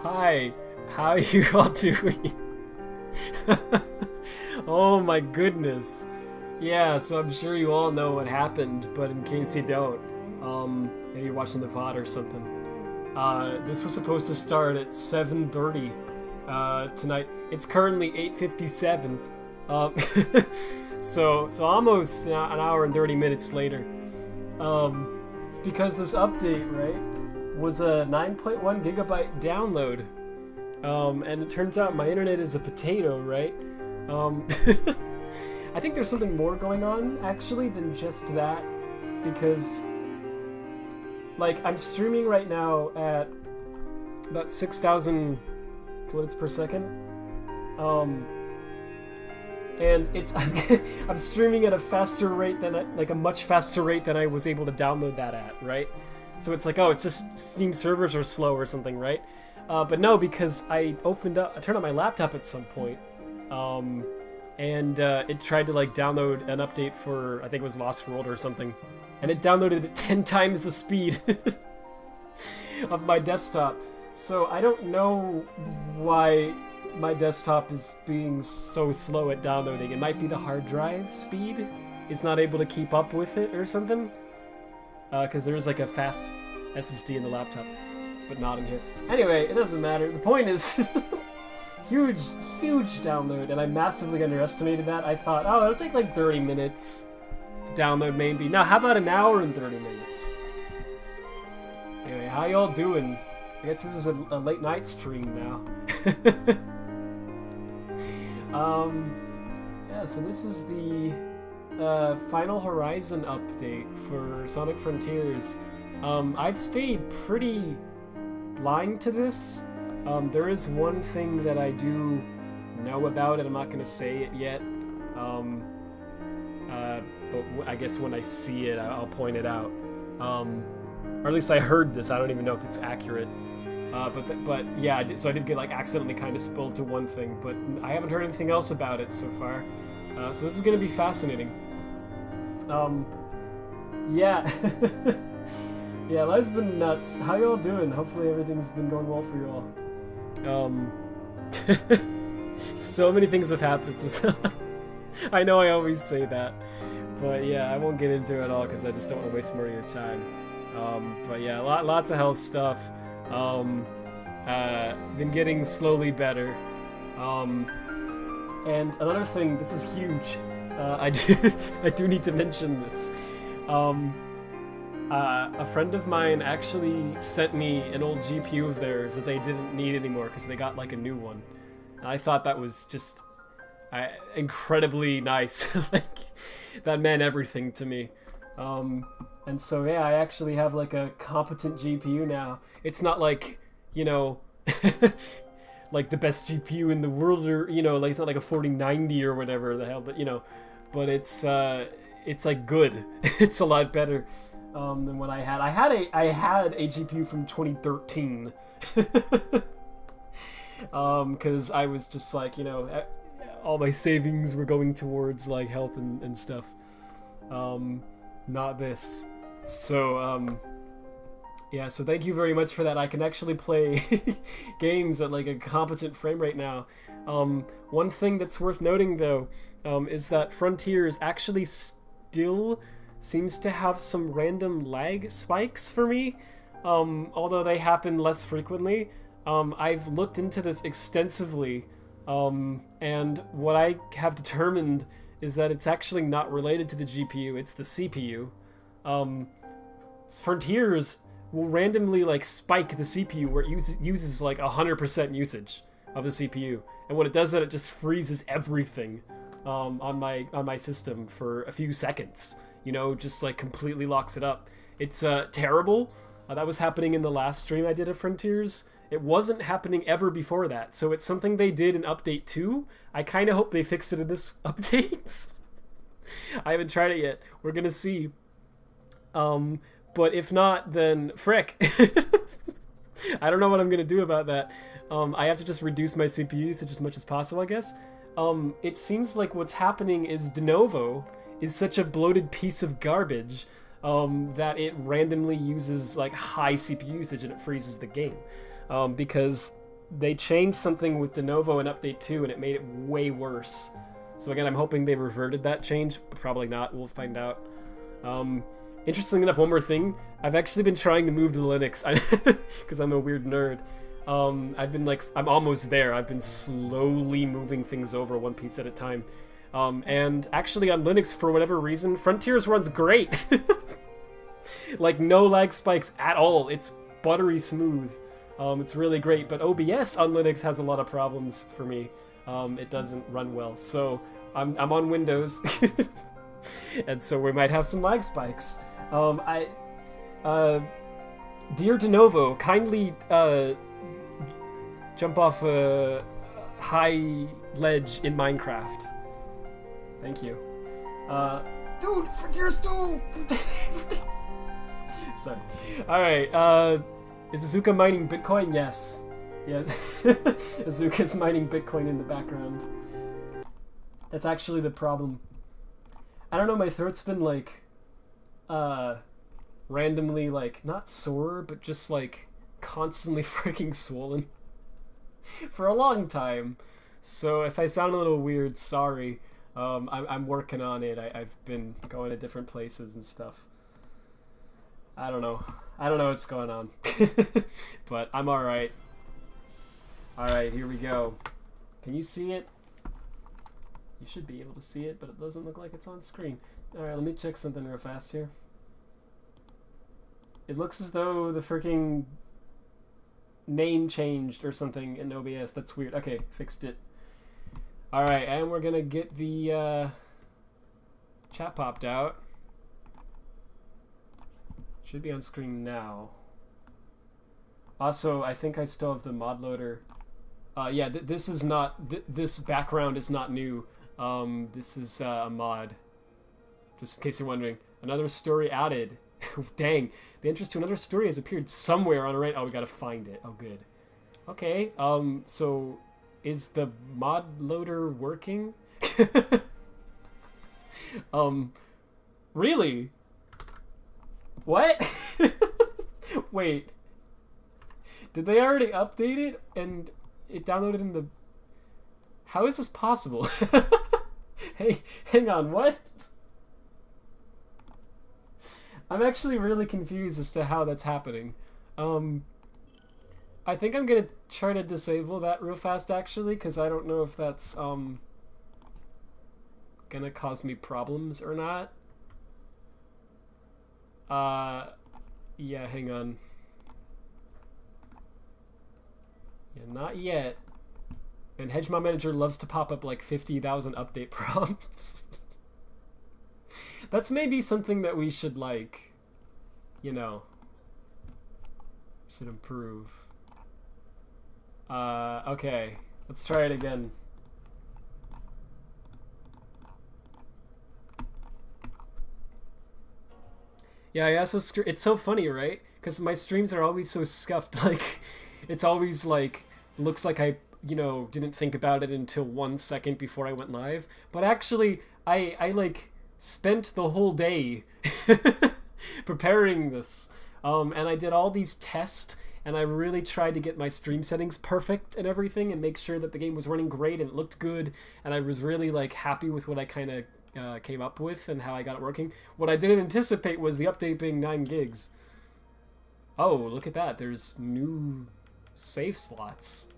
Hi, how are you all doing? Oh my goodness. Yeah, so I'm sure you all know what happened, but in case you don't, maybe you're watching the VOD or something. This was supposed to start at 7:30 tonight. It's currently 8:57. Um, so almost an hour and 30 minutes later. It's because this update, right, was a 9.1 gigabyte download. And it turns out my internet is a potato, right? I think there's something more going on, actually, than just that. Because, like, I'm streaming right now at about 6,000 flips per second. And it's I'm streaming at a faster rate than a much faster rate than I was able to download that at, right? So it's like, oh, it's just Steam servers are slow or something, right? But no, because I turned on my laptop at some point, and it tried to like download an update for, I think it was Lost World or something, and it downloaded at 10 times the speed of my desktop. So I don't know why my desktop is being so slow at downloading. It might be the hard drive speed is not able to keep up with it or something, because there is like a fast SSD in the laptop, but not in here. Anyway, it doesn't matter. The point is, huge download, and I massively underestimated that. I thought, oh, it'll take like 30 minutes to download maybe. Now, how about an hour and 30 minutes? Anyway, how y'all doing? I guess this is a late night stream now. Yeah, so this is the Final Horizon update for Sonic Frontiers. I've stayed pretty blind to this. There is one thing that I do know about it. I'm not going to say it yet. But I guess when I see it, I'll point it out. Or at least I heard this. I don't even know if it's accurate. But yeah, so I did get like accidentally kind of spilled to one thing, but I haven't heard anything else about it so far. So this is going to be fascinating. Yeah. Yeah, life's been nuts. How y'all doing? Hopefully everything's been going well for y'all. So many things have happened since I know I always say that, but yeah, I won't get into it all because I just don't want to waste more of your time. But yeah, lots of health stuff. Been getting slowly better. And another thing, this is huge. I do need to mention this. A friend of mine actually sent me an old GPU of theirs that they didn't need anymore because they got like a new one. And I thought that was just incredibly nice. Like, that meant everything to me. And so yeah, I actually have like a competent GPU now. It's not like, you know, like the best GPU in the world, or, you know, like it's not like a 4090 or whatever the hell, but you know, but it's like good. It's a lot better than what I had. I had a GPU from 2013. Because I was just like, you know, all my savings were going towards like health and stuff. Not this. So, yeah, so thank you very much for that. I can actually play games at like a competent frame rate now. One thing that's worth noting though, is that Frontiers actually still seems to have some random lag spikes for me, although they happen less frequently. I've looked into this extensively, and what I have determined is that it's actually not related to the GPU, it's the CPU. Frontiers will randomly like spike the CPU where it uses like 100% usage of the CPU, and when it does that, it just freezes everything on my system for a few seconds. You know, just like completely locks it up. It's terrible. That was happening in the last stream I did of Frontiers. It wasn't happening ever before that, so it's something they did in Update 2. I kind of hope they fixed it in this update. I haven't tried it yet. We're gonna see. But if not, then frick. I don't know what I'm gonna do about that. I have to just reduce my CPU usage as much as possible, I guess. It seems like what's happening is De Novo is such a bloated piece of garbage that it randomly uses like high CPU usage and it freezes the game, because they changed something with de novo in update 2 and it made it way worse. So again, I'm hoping they reverted that change, but probably not. We'll find out. Interestingly enough, one more thing. I've actually been trying to move to Linux because I'm a weird nerd. I'm almost there. I've been slowly moving things over one piece at a time. And actually on Linux, for whatever reason, Frontiers runs great. Like no lag spikes at all. It's buttery smooth. It's really great, but OBS on Linux has a lot of problems for me. It doesn't run well, so I'm on Windows, and so we might have some lag spikes. Dear de novo, kindly jump off a high ledge in Minecraft. Thank you. Dude, Frontiers 2! Sorry. Alright, is Azuka mining Bitcoin? Yes. Yes. Azuka's mining Bitcoin in the background. That's actually the problem. I don't know, my throat's been like, randomly, like, not sore, but just like, constantly freaking swollen. For a long time. So if I sound a little weird, sorry. I'm working on it. I've been going to different places and stuff. I don't know what's going on. But I'm alright. Alright, here we go. Can you see it? You should be able to see it, but it doesn't look like it's on screen. Alright, let me check something real fast here. It looks as though the freaking name changed or something in OBS. That's weird. Okay, fixed it. Alright, and we're gonna get the chat popped out. Should be on screen now. Also, I think I still have the mod loader. Yeah, this is not... this background is not new. This is a mod. Just in case you're wondering. Another story added. Dang. The entrance to another story has appeared somewhere on the right. Oh, we gotta find it. Oh, good. Okay, so... is the mod loader working? Really? What? Wait. Did they already update it and it downloaded in the... How is this possible? Hey, hang on, what? I'm actually really confused as to how that's happening. I think I'm gonna try to disable that real fast, actually, because I don't know if that's gonna cause me problems or not. Yeah, hang on. Yeah, not yet. And Hedgemon Manager loves to pop up like 50,000 update prompts. That's maybe something that we should, like, you know, should improve. Okay, let's try it again. Yeah, I also it's so funny, right? Because my streams are always so scuffed. Like, it's always like, looks like I, you know, didn't think about it until 1 second before I went live. But actually, I like spent the whole day preparing this. And I did all these tests, and I really tried to get my stream settings perfect and everything, and make sure that the game was running great and it looked good. And I was really like happy with what I kind of came up with and how I got it working. What I didn't anticipate was the update being 9 gigs. Oh, look at that. There's new save slots.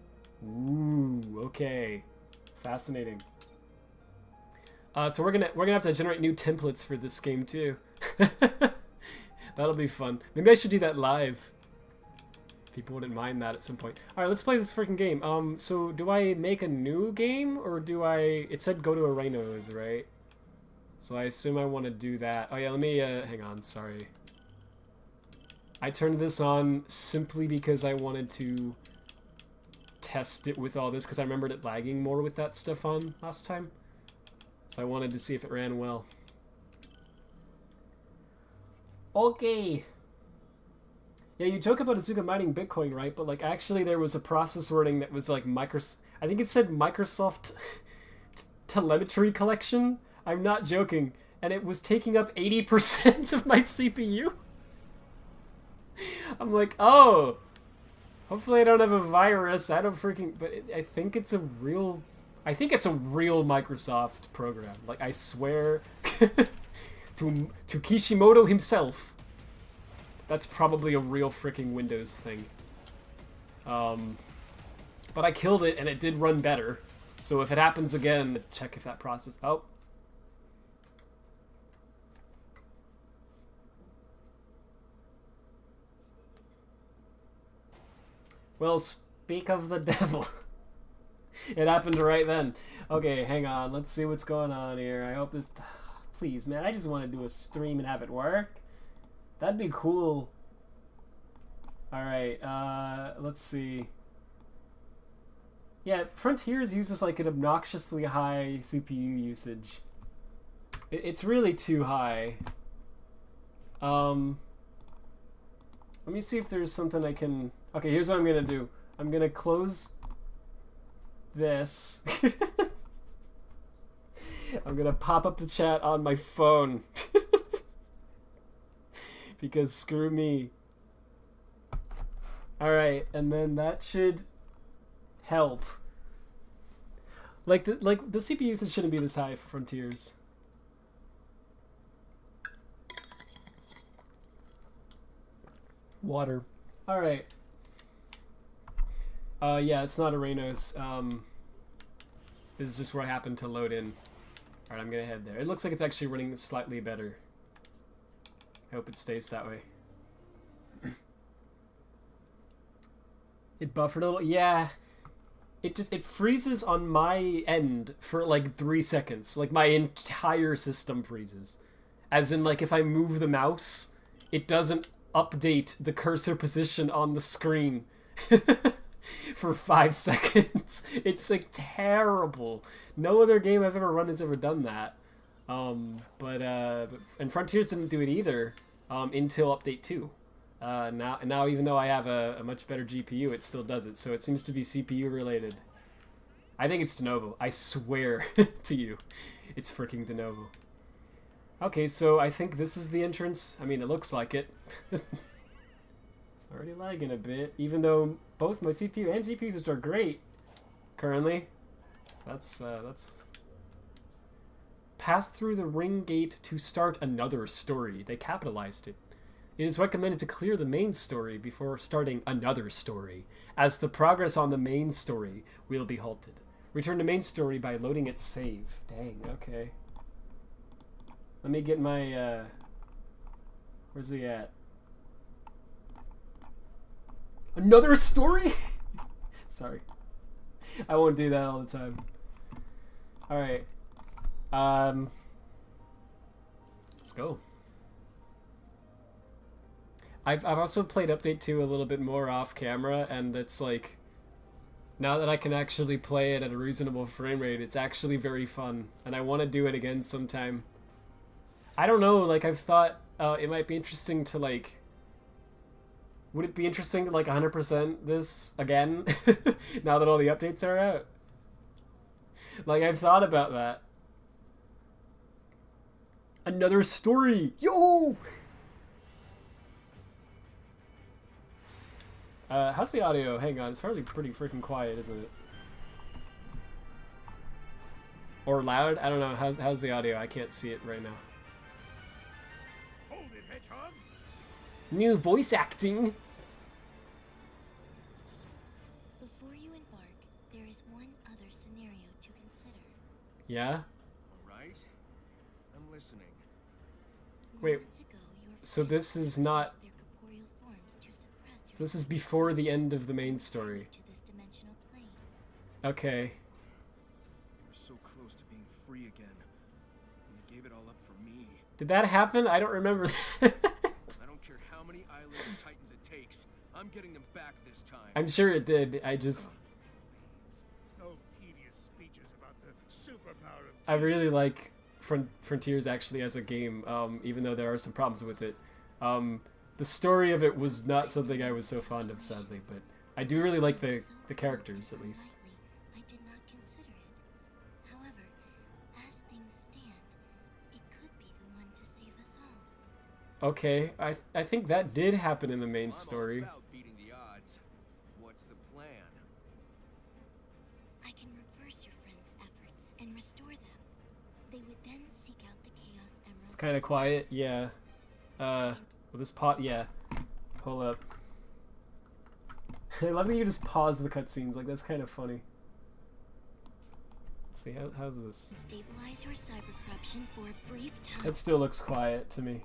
Ooh, okay. Fascinating. So we're gonna have to generate new templates for this game too. That'll be fun. Maybe I should do that live. People wouldn't mind that at some point. Alright, let's play this freaking game. So do I make a new game, or do I... It said go to Arenos, right? So I assume I want to do that. Oh yeah, let me, hang on, sorry. I turned this on simply because I wanted to test it with all this, because I remembered it lagging more with that stuff on last time. So I wanted to see if it ran well. Okay. Yeah, you joke about Azuka mining Bitcoin, right? But like, actually there was a process wording that was like I think it said Microsoft telemetry collection. I'm not joking. and it was taking up 80% of my CPU. I'm like, oh, hopefully I don't have a virus. I don't freaking, but I think it's a real, Microsoft program. Like, I swear to Kishimoto himself, that's probably a real freaking Windows thing. But I killed it and it did run better. So if it happens again, check if that process, oh. Well, speak of the devil. It happened right then. Okay, hang on. Let's see what's going on here. I hope this... Please, man. I just want to do a stream and have it work. That'd be cool. Alright, let's see. Yeah, Frontiers uses like an obnoxiously high CPU usage. It's really too high. Let me see if there's something I can... Okay, here's what I'm gonna do. I'm gonna close this. I'm gonna pop up the chat on my phone. Because screw me. Alright, and then that should help. Like the CPU usage shouldn't be this high for Frontiers. Water. Alright. Yeah, it's not a Reynos. This is just where I happen to load in. Alright, I'm gonna head there. It looks like it's actually running slightly better. I hope it stays that way. It buffered a little. Yeah. It freezes on my end for like 3 seconds. Like my entire system freezes. As in, like, if I move the mouse, it doesn't update the cursor position on the screen for 5 seconds. It's like terrible. No other game I've ever run has ever done that. And Frontiers didn't do it either until update 2. Now even though I have a much better GPU, it still does it. So it seems to be CPU related. I think it's de novo. I swear to you, it's freaking de novo. Okay, so I think this is the entrance. I mean, it looks like it. It's already lagging a bit, even though both my CPU and GPU usage are great currently. That's pass through the ring gate to start another story. They capitalized it. It is recommended to clear the main story before starting another story, as the progress on the main story will be halted. Return to main story by loading its save. Dang, okay. Let me get my, where's he at? Another story? Sorry. I won't do that all the time. Alright. Let's go. I've also played Update 2 a little bit more off camera, and it's like, now that I can actually play it at a reasonable frame rate, it's actually very fun, and I want to do it again sometime. I don't know, like, I've thought it might be interesting to, like, would it be interesting to, like, 100% this again, now that all the updates are out? Like, I've thought about that. Another story! Yo! How's the audio? Hang on, it's probably pretty freaking quiet, isn't it? Or loud? I don't know. How's the audio? I can't see it right now. Hold it, Hedgehog. New voice acting. Before you embark, there is one other scenario to consider. Yeah? All right. I'm listening. Wait. Moments ago, your So this is not. their corporeal forms to suppress So this is before the end of the main story. to this dimensional plane. Okay. You were so close to being free again. And they gave it all up for me. Did that happen? I don't remember that. I don't care how many eyelids and titans it takes. I'm getting them back this time. I'm sure it did. I just. No tedious speeches about the superpower of I really like Frontiers actually as a game, even though there are some problems with it. The story of it was not something I was so fond of, sadly, but I do really like the characters, at least. I did not consider it. However, as things stand, it could be Okay, I think that did happen in the main I'm all story. about beating the odds. What's the plan? I can reverse your friend's efforts and restore them. They would then seek out the Chaos Emeralds. It's kind of quiet, yeah. Well, this pot, yeah. Pull up. I love that you just pause the cutscenes, like that's kind of funny. Let's see, how's this? Stabilize your cyber corruption for a brief time. It still looks quiet to me.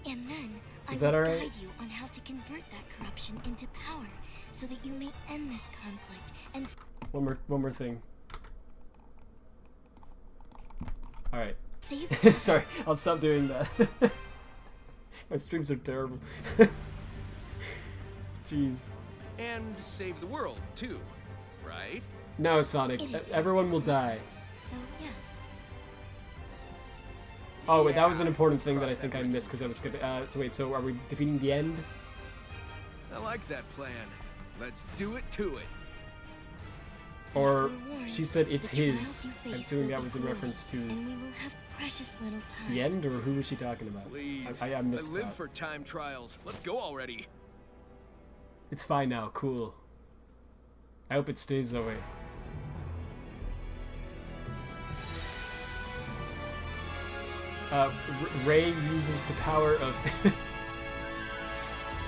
And then Is I that will alright? guide you on how to convert that corruption into power, so that you may end this conflict and One more thing. Alright. save. Sorry, I'll stop doing that. My streams are terrible. Jeez. And save the world, too, right? No, Sonic. It is Everyone will yours to plan. die. So yes, Oh, wait, that was an Yeah, important thing that I cross think that I bridge missed because I was skipping. So wait, so are we defeating the end? I like that plan. Let's do it to it. Or Reward. she said it's The trials his. you I'm face assuming will that be was in glorious, reference to and we will have precious little time. the end, or who was she talking about? Please. I missed live that. for time trials. Let's go already. It's fine now. Cool. I hope it stays that way. Ray uses the power of...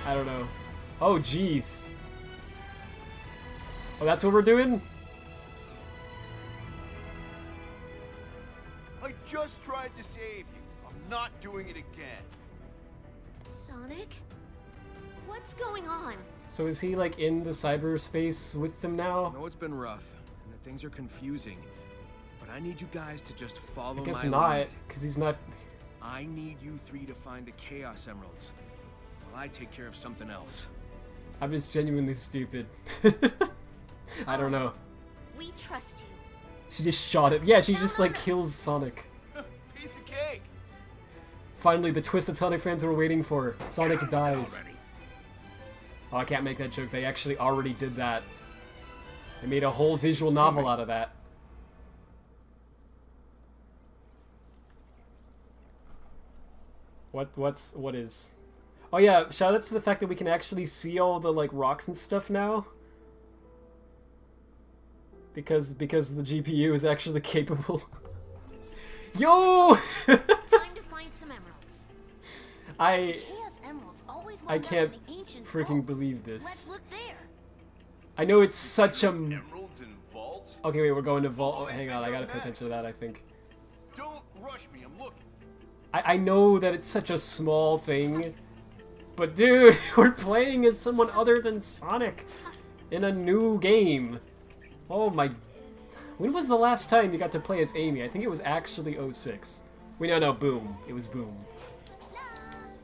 I don't know. Oh, jeez. Oh, that's what we're doing? I just tried to save you. I'm not doing it again. Sonic? What's going on? So is he, like, in the cyberspace with them I now? know it's been rough, and that things are confusing, but I need you guys to just follow I guess my not, lead. because he's not... I need you three to find the Chaos Emeralds, while I take care of something else. I'm just genuinely stupid. I don't know. We trust you. She just shot him. Yeah, she just, like, kills Sonic. Piece of cake. Finally, the twist that Sonic fans were waiting for. Sonic dies. Already. Oh, I can't make that joke. They actually already did that. They made a whole visual novel out of that. What is? Oh yeah, shout outs to the fact that we can actually see all the like rocks and stuff now. Because the GPU is actually capable. Yo! Time to find some emeralds. I Chaos Emeralds always I wound up can't in the ancient freaking vaults. believe Let's this. look there. I know it's such a... Emeralds and vaults? Okay, wait, we're going to vault. Oh, hang on, I gotta pay attention to that, I think. Don't rush me. I'm looking. I know that it's such a small thing, but dude, we're playing as someone other than Sonic in a new game. Oh my... When was the last time you got to play as Amy? I think it was actually 06. Wait, no, Boom. It was Boom.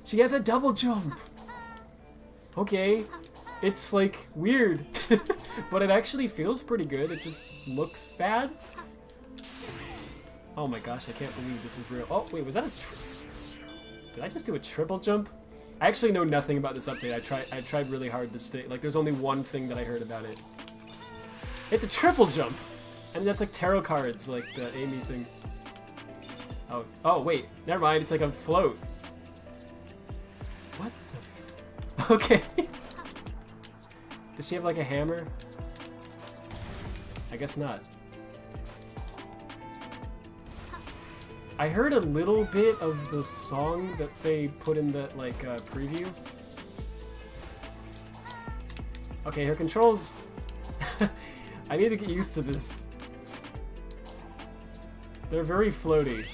She has a double jump! Okay. It's, like, weird. But it actually feels pretty good. It just looks bad. Oh my gosh, I can't believe this is real. Oh, wait, was that a... Did I just do a triple jump? I actually know nothing about this update. I tried really hard to stay... Like, there's only one thing that I heard about it. It's a triple jump! And that's like tarot cards, like the Amy thing. Oh, wait. Never mind. It's like a float. What the Okay. Does she have like a hammer? I guess not. I heard a little bit of the song that they put in the like preview. Okay, her controls. I need to get used to this. They're very floaty.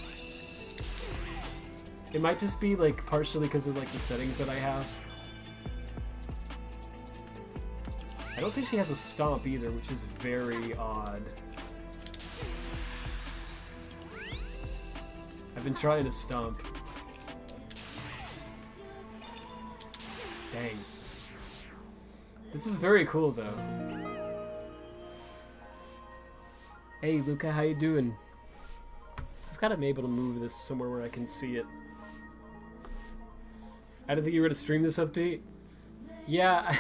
It might just be like partially because of like the settings that I have. I don't think she has a stomp either, which is very odd. I've been trying to stomp. Dang. This is very cool though. Hey Luca, how you doing? I've got to be able to move this somewhere where I can see it. I didn't think you were going to stream this update. Yeah.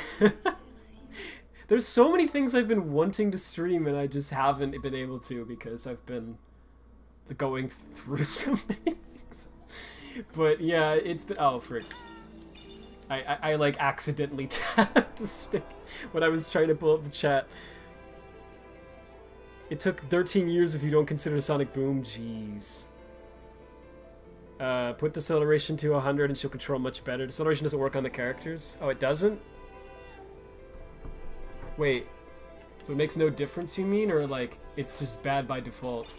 There's so many things I've been wanting to stream and I just haven't been able to because I've been going through so many things. But yeah, it's been, oh frick. I like accidentally tapped the stick when I was trying to pull up the chat. It took 13 years if you don't consider Sonic Boom. Jeez. Put deceleration to 100 and she'll control much better. Deceleration doesn't work on the characters. Oh, it doesn't? Wait. So it makes no difference, you mean? Or, like, it's just bad by default?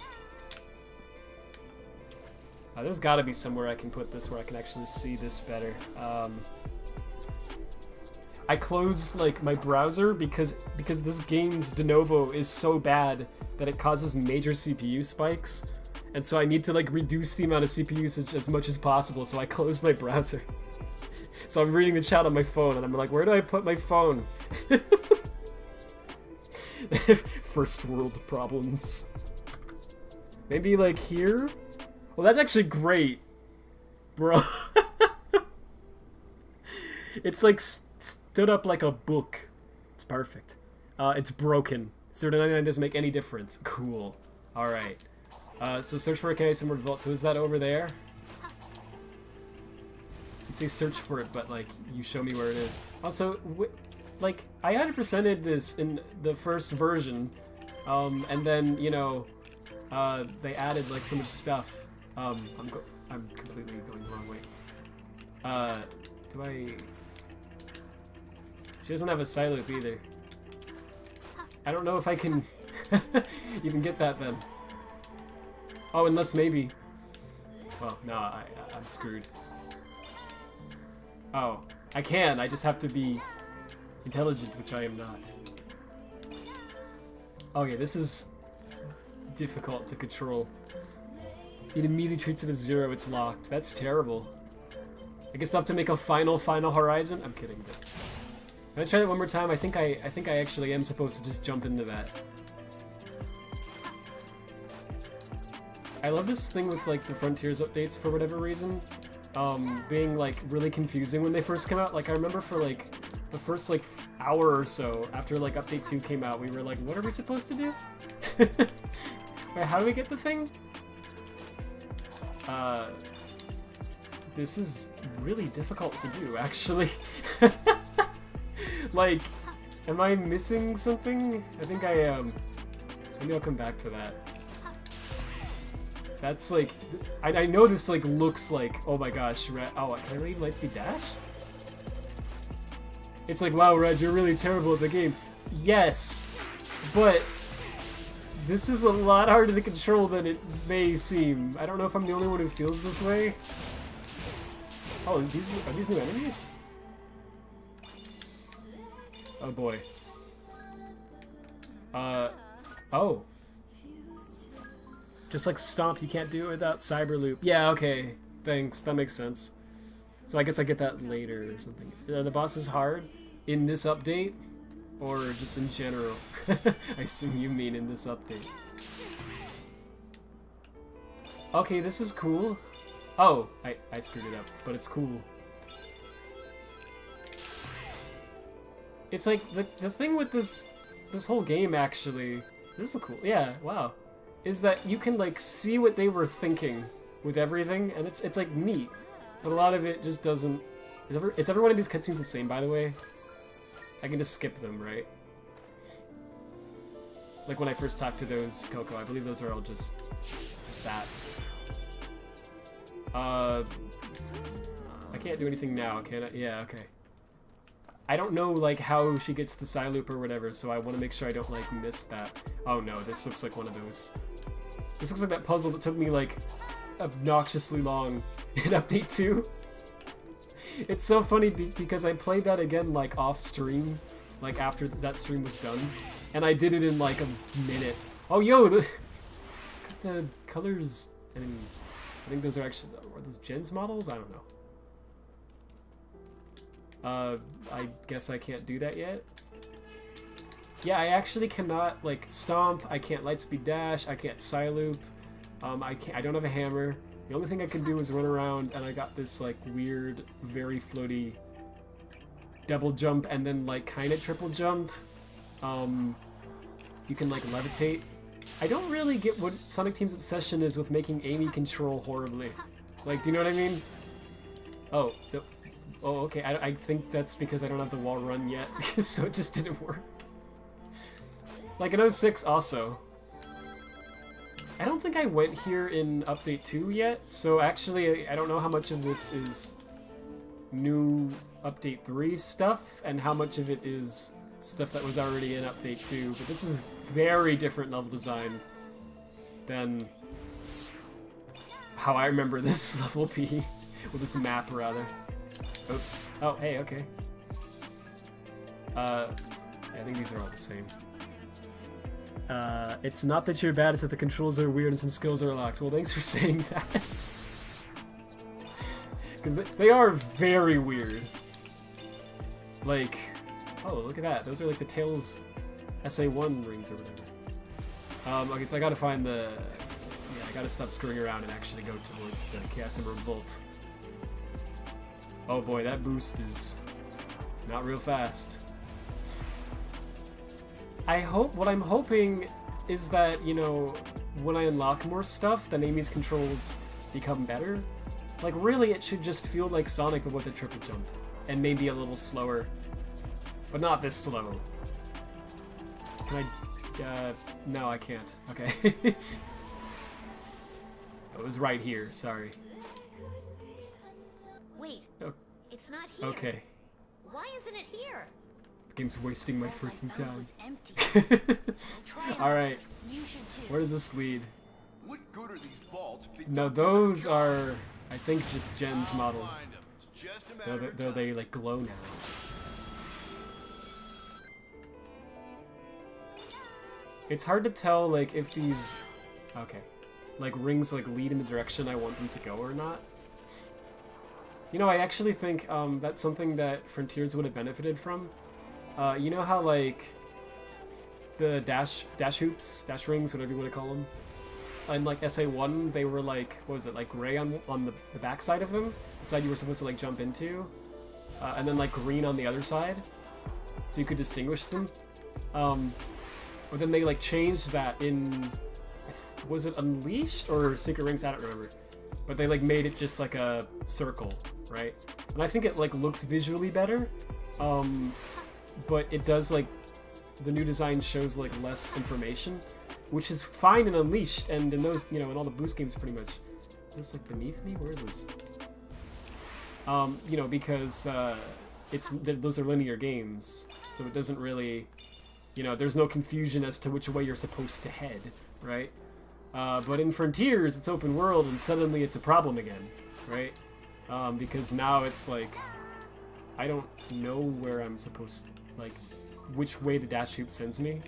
There's gotta be somewhere I can put this where I can actually see this better. I closed, like, my browser because this game's de novo is so bad that it causes major CPU spikes. And so I need to, like, reduce the amount of CPU usage as much as possible, so I closed my browser. So I'm reading the chat on my phone, and I'm like, where do I put my phone? First world problems. Maybe, like, here? Well, that's actually great. Bro. It's, like, stood up like a book. It's perfect. It's broken. 0 to 99 doesn't make any difference. Cool. Alright. So search for a case and vault. So is that over there? You say search for it, but like you show me where it is. Also, like I 100%ed this in the first version, and then you know, they added like so much stuff. I'm completely going the wrong way. Do I? She doesn't have a side loop either. I don't know if I can even get that then. Oh, unless maybe. Well, no, I'm screwed. Oh, I can. I just have to be intelligent, which I am not. Okay, this is difficult to control. It immediately treats it as 0. It's locked. That's terrible. I guess I'll have to make a final horizon. I'm kidding, but can I try that one more time? I think I actually am supposed to just jump into that. I love this thing with like the Frontiers updates for whatever reason, being like really confusing when they first came out. Like I remember for like the first like hour or so after like update 2 came out, we were like, what are we supposed to do? Wait, how do we get the thing? This is really difficult to do, actually. Like, am I missing something? I think I am. Maybe I'll come back to that. That's like, I know this like looks like, oh my gosh, Red, oh, can I leave Lightspeed Dash? It's like, wow, Red, you're really terrible at the game. Yes, but this is a lot harder to control than it may seem. I don't know if I'm the only one who feels this way. Oh, are these new enemies? Oh boy. Oh. Just like Stomp, you can't do it without Cyber Loop. Yeah, okay. Thanks, that makes sense. So I guess I get that later or something. Are the bosses hard in this update? Or just in general? I assume you mean in this update. Okay, this is cool. Oh, I screwed it up, but it's cool. It's like, the thing with this whole game, actually, this is cool, yeah, wow, is that you can, like, see what they were thinking with everything, and it's like, neat. But a lot of it just doesn't... Is every one of these cutscenes the same, by the way? I can just skip them, right? Like when I first talked to those Coco, I believe those are all just that. I can't do anything now, can I? Yeah, okay. I don't know, like, how she gets the side loop or whatever, so I want to make sure I don't, like, miss that. Oh no, this looks like one of those. This looks like that puzzle that took me, like, obnoxiously long in Update 2. It's so funny because I played that again, like, off stream, like, after that stream was done, and I did it in, like, a minute. Oh, yo! The colors enemies. I think those are actually... Are those gens models? I don't know. I guess I can't do that yet. Yeah, I actually cannot, like, Stomp, I can't Lightspeed Dash, I can't Psyloop, I don't have a hammer. The only thing I can do is run around, and I got this, like, weird, very floaty double jump and then, like, kinda triple jump. You can, like, levitate. I don't really get what Sonic Team's obsession is with making Amy control horribly. Like, do you know what I mean? Oh, okay. I think that's because I don't have the wall run yet, so it just didn't work. Like in 06 also. I don't think I went here in Update 2 yet, so actually I don't know how much of this is new Update 3 stuff, and how much of it is stuff that was already in Update 2, but this is very different level design than how I remember this level be, or this map rather. Oops. Oh, hey, okay. I think these are all the same. It's not that you're bad, it's that the controls are weird and some skills are locked. Well, thanks for saying that. Because they are very weird. Like, oh, look at that. Those are like the Tails SA1 rings or whatever. Okay, so I gotta find the... Yeah, I gotta stop screwing around and actually go towards the Chaos Emerald Vault. Oh boy, that boost is not real fast. What I'm hoping is that, you know, when I unlock more stuff, then Amy's controls become better. Like, really, it should just feel like Sonic, but with a triple jump. And maybe a little slower. But not this slow. Can I... no, I can't. Okay. It was right here, sorry. Wait, Oh, it's not here. okay. Why isn't it here? The game's wasting my freaking time. Was empty. Alright, You should too. where does this lead? What good are these vaults if they No, don't do their those job? are, I think, just Jen's I'll models. find 'em. It's just a matter of Though time. they, like, glow now. It's hard to tell, like, if these... Okay. Like, rings, like, lead in the direction I want them to go or not. You know, I actually think, that's something that Frontiers would have benefited from. You know how, like, the dash hoops, dash rings, whatever you want to call them, in, like, SA1, they were, like, what was it, like, gray on the back side of them? The side you were supposed to, like, jump into. And then, like, green on the other side, so you could distinguish them. But then they, like, changed that in... Was it Unleashed or Secret Rings? I don't remember. But they, like, made it just, like, a circle, right? And I think it, like, looks visually better. But it does, like... The new design shows, like, less information, which is fine in Unleashed, and in those, you know, in all the boost games, pretty much. Is this, like, beneath me? Where is this? You know, because, those are linear games, so it doesn't really... You know, there's no confusion as to which way you're supposed to head, right? But in Frontiers, it's open world, and suddenly it's a problem again, right? Because now it's like, I don't know where I'm supposed to, like, which way the dash hoop sends me.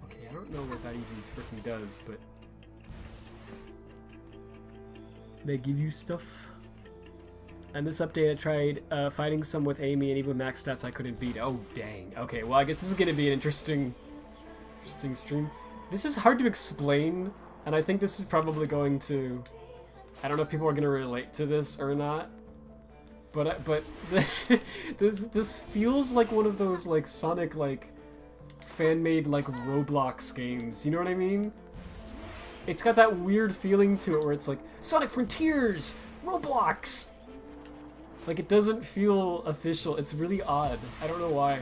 Okay, I don't know what that even freaking does, but... They give you stuff. And this update, I tried fighting some with Amy, and even with max stats, I couldn't beat. Oh, dang. Okay, well, I guess this is going to be an interesting stream. This is hard to explain, and I think this is probably going to... I don't know if people are going to relate to this or not. But this feels like one of those, like, Sonic, like, fan-made, like, Roblox games. You know what I mean? It's got that weird feeling to it where it's like, Sonic Frontiers! Roblox! Like, it doesn't feel official. It's really odd. I don't know why.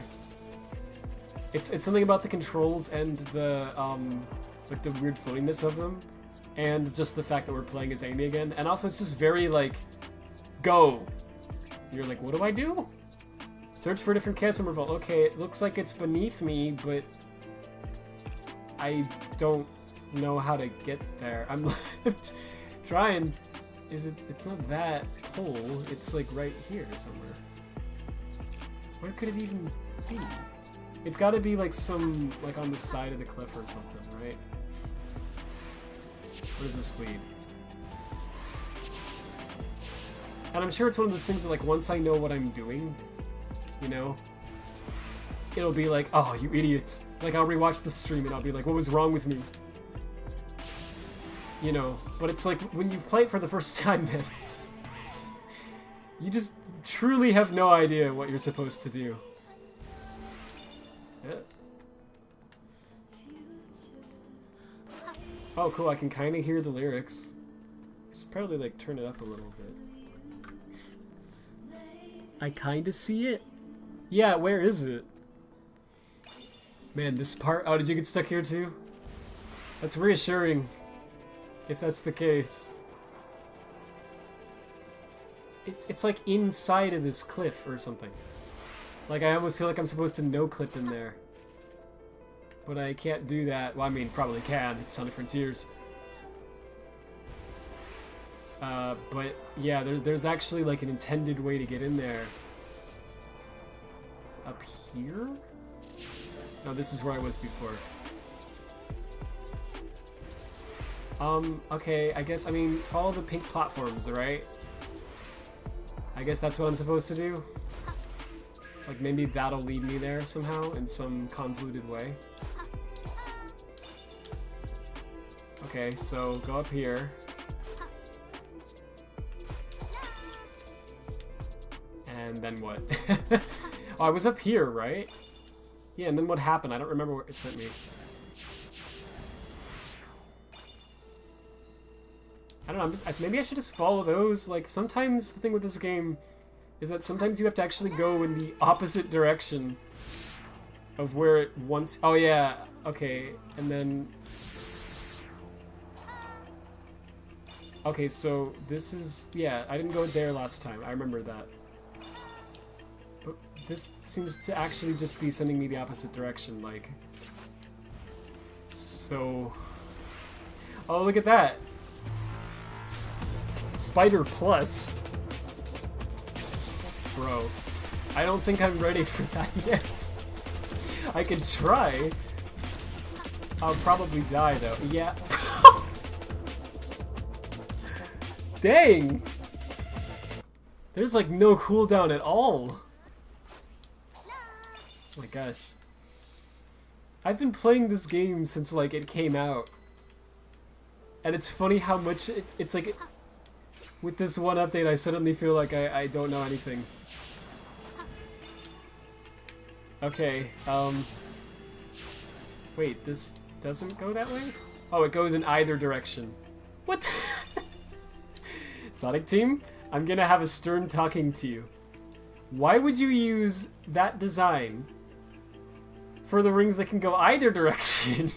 It's something about the controls and the, like, the weird floatiness of them. And just the fact that we're playing as Amy again. And also, it's just very, like, go! You're like, what do I do? Search for a different Chaos Emerald Vault. Okay, it looks like it's beneath me, but... I don't know how to get there. I'm trying... It's not that hole, it's like right here somewhere. Where could it even be? It's gotta be like some, like on the side of the cliff or something, right? Where does this lead? And I'm sure it's one of those things that, like, once I know what I'm doing, you know, it'll be like, oh, you idiots. Like, I'll rewatch the stream and I'll be like, what was wrong with me? You know, but it's like, when you play it for the first time, man, you just truly have no idea what you're supposed to do. Oh, cool. I can kind of hear the lyrics. I should probably like turn it up a little bit. I kind of see it. Yeah, where is it? Man, this part. Oh, did you get stuck here too? That's reassuring. If that's the case. It's like inside of this cliff or something. Like I almost feel like I'm supposed to no-clip in there. But I can't do that. Well, I mean, probably can. It's Sonic Frontiers. But yeah, there's actually like an intended way to get in there. Is it up here? No, this is where I was before. Okay, I guess, I mean, follow the pink platforms, right? I guess that's what I'm supposed to do. Like, maybe that'll lead me there somehow, in some convoluted way. Okay, so go up here. And then what? Oh, I was up here, right? Yeah, and then what happened? I don't remember where it sent me. I don't know, maybe I should just follow those. Like, sometimes the thing with this game is that sometimes you have to actually go in the opposite direction of where it wants. Oh yeah, okay, and then okay, so this is, yeah, I didn't go there last time. I remember that. But this seems to actually just be sending me the opposite direction, like. So, oh, look at that. Spider Plus. Bro, I don't think I'm ready for that yet. I could try. I'll probably die though. Yeah. Dang! There's like no cooldown at all. Oh my gosh. I've been playing this game since like it came out. And it's funny how much it's like... With this one update, I suddenly feel like I don't know anything. Okay, wait, this doesn't go that way? Oh, it goes in either direction. What? Sonic Team, I'm gonna have a stern talking to you. Why would you use that design for the rings that can go either direction?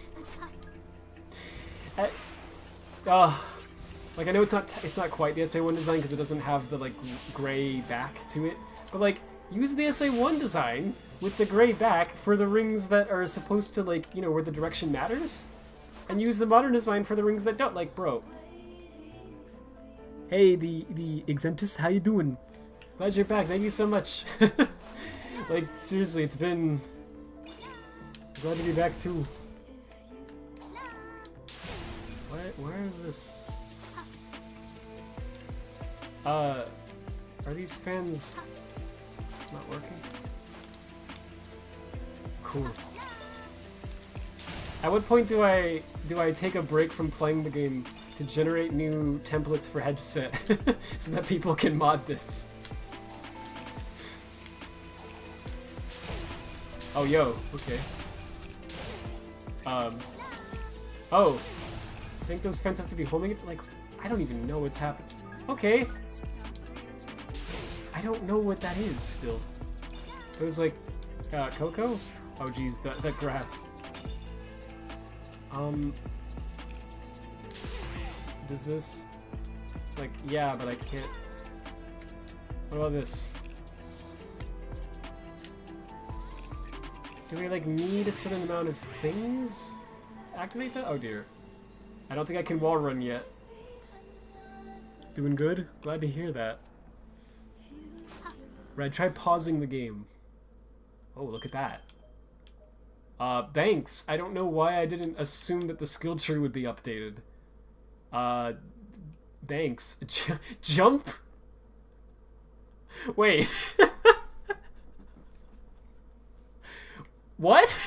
Like, I know it's not quite the SA1 design because it doesn't have the, like, gray back to it, but, like, use the SA1 design with the gray back for the rings that are supposed to, like, you know, where the direction matters, and use the modern design for the rings that don't. Like, bro. Hey, the Exemptus, how you doing? Glad you're back, thank you so much. Like, seriously, it's been... Glad to be back, too. Where is this? Are these fans not working? Cool. At what point do I take a break from playing the game to generate new templates for headset so that people can mod this? Oh, yo, okay. Oh, I think those fans have to be holding it. Like, I don't even know what's happening. Okay. I don't know what that is still. It was like, cocoa? Oh geez, that grass. Does this, like, yeah, but I can't. What about this? Do we, like, need a certain amount of things to activate that? Oh dear. I don't think I can wall run yet. Doing good? Glad to hear that. Right, try pausing the game. Oh, look at that. Thanks. I don't know why I didn't assume that the skill tree would be updated. Thanks. Jump? Wait. What?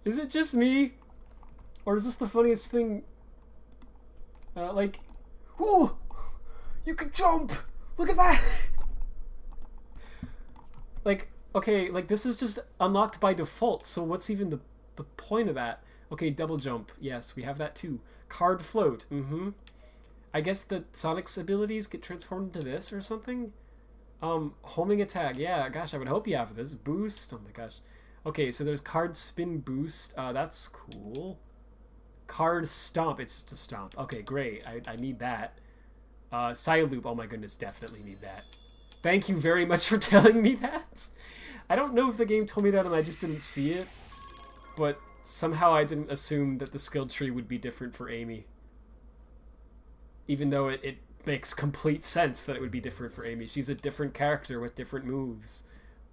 Is it just me? Or is this the funniest thing? Like, ooh! You can jump! Look at that! Like, okay, like this is just unlocked by default, so what's even the point of that? Okay, double jump. Yes, we have that too. Card float. I guess the Sonic's abilities get transformed into this or something? Homing attack. Yeah, gosh, I would hope you have this. Boost. Oh my gosh. Okay, so there's card spin boost. That's cool. Card stomp. It's just a stomp. Okay, great. I need that. Side loop. Oh my goodness, definitely need that. Thank you very much for telling me that. I don't know if the game told me that and I just didn't see it, but somehow I didn't assume that the skill tree would be different for Amy. Even though it makes complete sense that it would be different for Amy. She's a different character with different moves.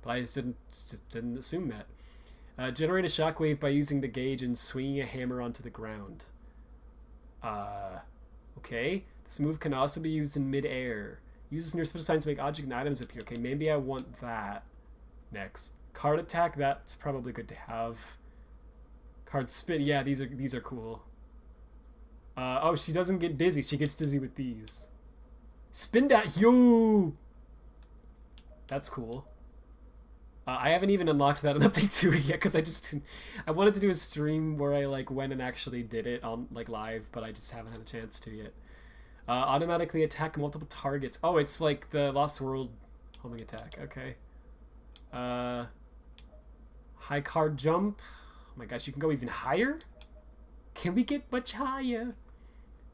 But I just didn't assume that. Generate a shockwave by using the gauge and swinging a hammer onto the ground. Okay. This move can also be used in mid-air. Uses near special signs to make object and items appear. Okay, maybe I want that next. Card attack, that's probably good to have. Card spin, yeah, these are cool. Oh, she doesn't get dizzy. She gets dizzy with these. Spin that, yo! That's cool. I haven't even unlocked that in Update 2 yet because I wanted to do a stream where I like went and actually did it on like live, but I just haven't had a chance to yet. Automatically attack multiple targets. Oh, it's like the Lost World homing attack. Okay. High card jump. Oh my gosh, you can go even higher? Can we get much higher?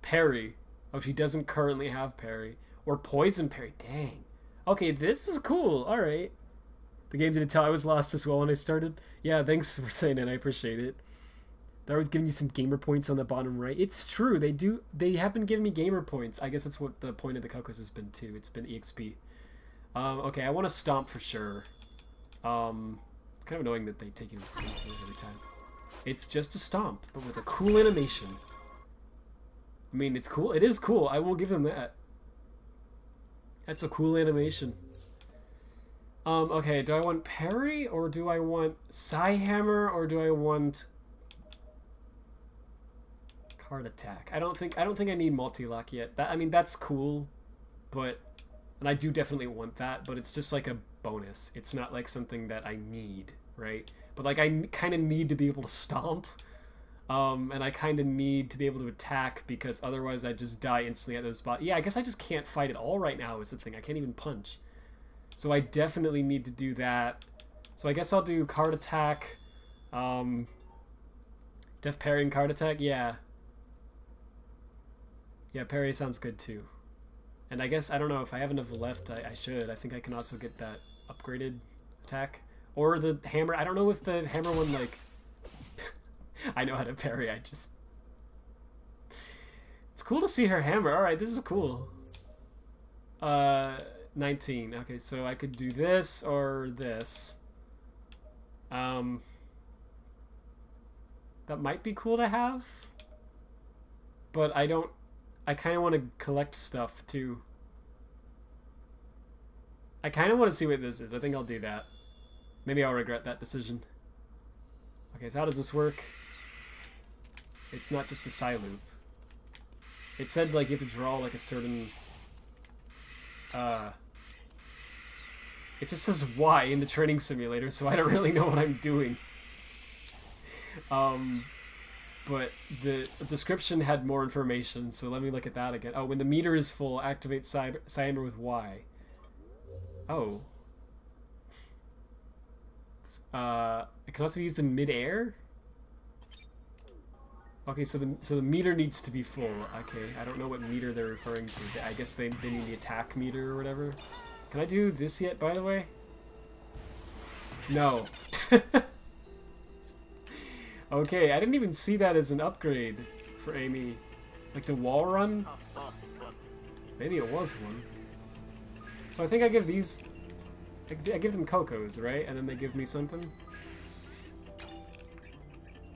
Parry. Oh, she doesn't currently have parry. Or poison parry. Dang. Okay, this is cool. Alright. The game didn't tell I was lost as well when I started. Yeah, thanks for saying it. I appreciate it. They're always giving you some gamer points on the bottom right. It's true. They have been giving me gamer points. I guess that's what the point of the Cocos has been too. It's been EXP. Okay, I want to stomp for sure. It's kind of annoying that they take it points every time. It's just a stomp, but with a cool animation. I mean, it's cool. It is cool. I will give them that. That's a cool animation. Okay, do I want parry, or do I want Psy Hammer, or do I want card attack? I don't think I need multi-lock yet. I mean, that's cool, but and I do definitely want that, but it's just like a bonus. It's not like something that I need, right? But like I kind of need to be able to stomp, and I kind of need to be able to attack because otherwise I just die instantly at those spots. Yeah, I guess I just can't fight at all right now is the thing. I can't even punch. So I definitely need to do that. So I guess I'll do card attack. Def parry and card attack, yeah. Yeah, parry sounds good too. And I guess, I don't know, if I have enough left, I should. I think I can also get that upgraded attack. Or the hammer. I don't know if the hammer one, like... I know how to parry, I just... It's cool to see her hammer. Alright, this is cool. 19. Okay, so I could do this or this. That might be cool to have. But I don't... I kind of want to collect stuff, too. I kind of want to see what this is. I think I'll do that. Maybe I'll regret that decision. Okay, so how does this work? It's not just a Psy loop. It said, like, you have to draw, like, a certain... It just says Y in the training simulator, so I don't really know what I'm doing. But the description had more information, so let me look at that again. Oh, when the meter is full, activate Cyber with Y. Oh. It can also be used in mid-air? Okay, so the meter needs to be full. Okay, I don't know what meter they're referring to. I guess they mean the attack meter or whatever. Can I do this yet, by the way? No. Okay, I didn't even see that as an upgrade for Amy. Like the wall run? Maybe it was one. So I think I give these... I give them Cocos, right? And then they give me something?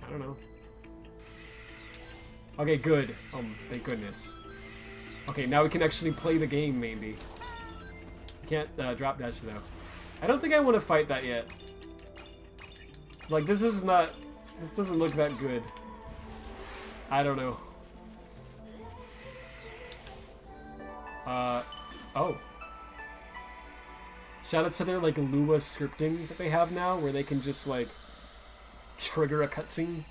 I don't know. Okay, good. Thank goodness. Okay, now we can actually play the game, maybe. Can't drop dash, though. I don't think I want to fight that yet. Like, this is not... This doesn't look that good. I don't know. Oh. Shout out to their, like, Lua scripting that they have now, where they can just, like, trigger a cutscene.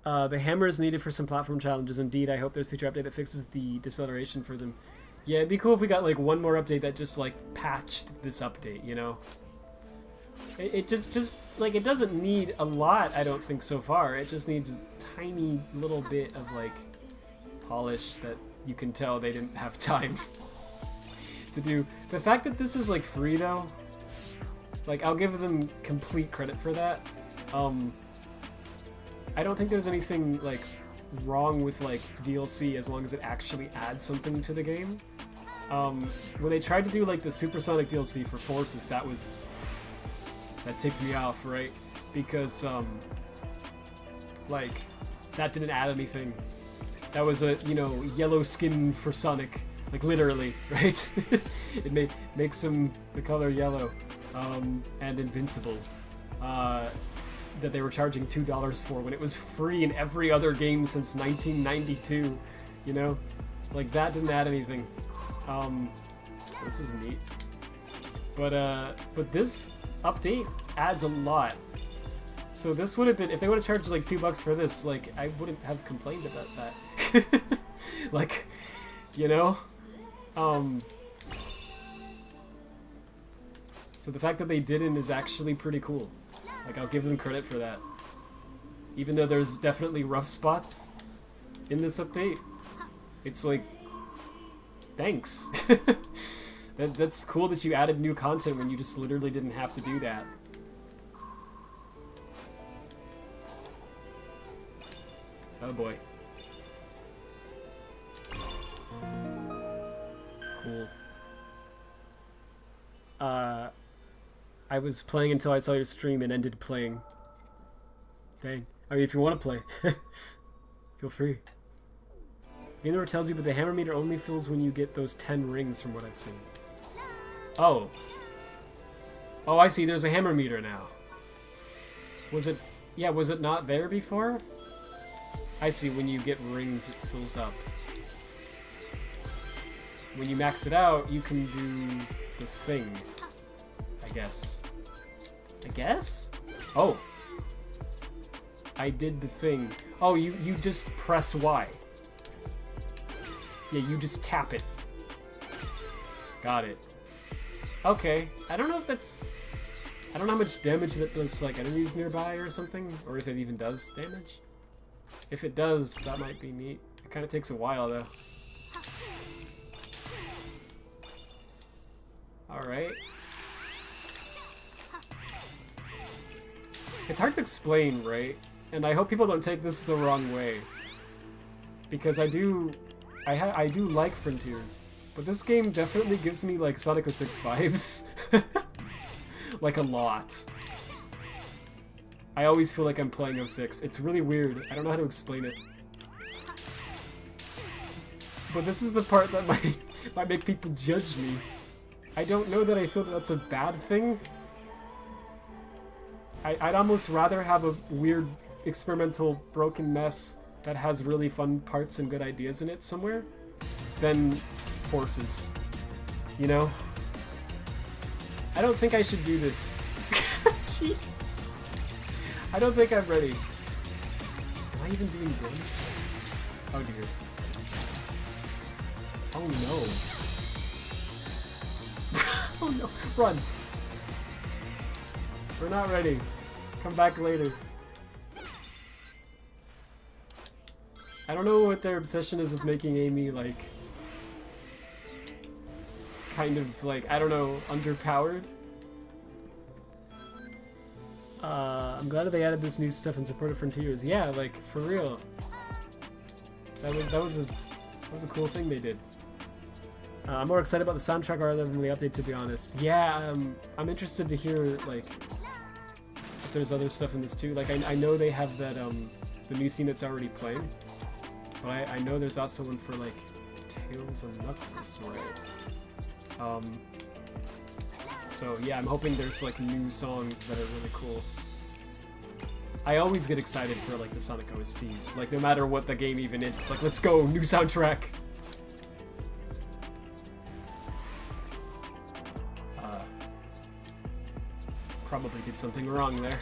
The hammer is needed for some platform challenges. Indeed, I hope there's a future update that fixes the deceleration for them. Yeah, it'd be cool if we got like one more update that just like patched this update, you know? It just like, it doesn't need a lot, I don't think, so far. It just needs a tiny little bit of like polish that you can tell they didn't have time to do. The fact that this is like free though, like, I'll give them complete credit for that. I don't think there's anything like wrong with like DLC as long as it actually adds something to the game. When they tried to do like the Supersonic DLC for Forces, that ticked me off, right? Because like, that didn't add anything. That was a, you know, yellow skin for Sonic, like literally, right? It makes him the color yellow, and invincible. That they were charging $2 for when it was free in every other game since 1992, you know? Like, that didn't add anything. This is neat. But this update adds a lot. So this would have been, if they would have charged like $2 for this, like, I wouldn't have complained about that. Like, you know? So the fact that they didn't is actually pretty cool. Like, I'll give them credit for that. Even though there's definitely rough spots in this update, it's like, thanks. That's cool that you added new content when you just literally didn't have to do that. Oh boy. Cool. I was playing until I saw your stream and ended playing. Dang. I mean, if you want to play, feel free. Game never tells you, but the hammer meter only fills when you get those 10 rings from what I've seen. Oh. Oh, I see. There's a hammer meter now. Was it... Yeah, was it not there before? I see. When you get rings, it fills up. When you max it out, you can do the thing. I guess. I guess? Oh. I did the thing. Oh, you just press Y. Yeah, you just tap it. Got it. Okay. I don't know if that's... I don't know how much damage that does, like, enemies nearby or something, or if it even does damage. If it does, that might be neat. It kind of takes a while, though. Alright. It's hard to explain, right? And I hope people don't take this the wrong way. Because I do like Frontiers. But this game definitely gives me, like, Sonic 06 vibes. Like, a lot. I always feel like I'm playing 06. It's really weird. I don't know how to explain it. But this is the part that might make people judge me. I don't know that I feel that that's a bad thing. I'd almost rather have a weird, experimental, broken mess that has really fun parts and good ideas in it somewhere than Forces. You know? I don't think I should do this. Jeez. I don't think I'm ready. Am I even doing damage? Oh dear. Oh no. Oh no. Run. We're not ready. Come back later. I don't know what their obsession is with making Amy, like, kind of, like, I don't know, underpowered. I'm glad that they added this new stuff in support of Frontiers. Yeah, like, for real. That was a cool thing they did. I'm more excited about the soundtrack rather than the update, to be honest. Yeah, I'm interested to hear, like, if there's other stuff in this too. Like, I know they have that, the new theme that's already playing. But I know there's also one for, like, Tails and Knuckles, right? So yeah, I'm hoping there's, like, new songs that are really cool. I always get excited for, like, the Sonic OSTs. Like, no matter what the game even is, it's like, let's go, new soundtrack! Probably did something wrong there.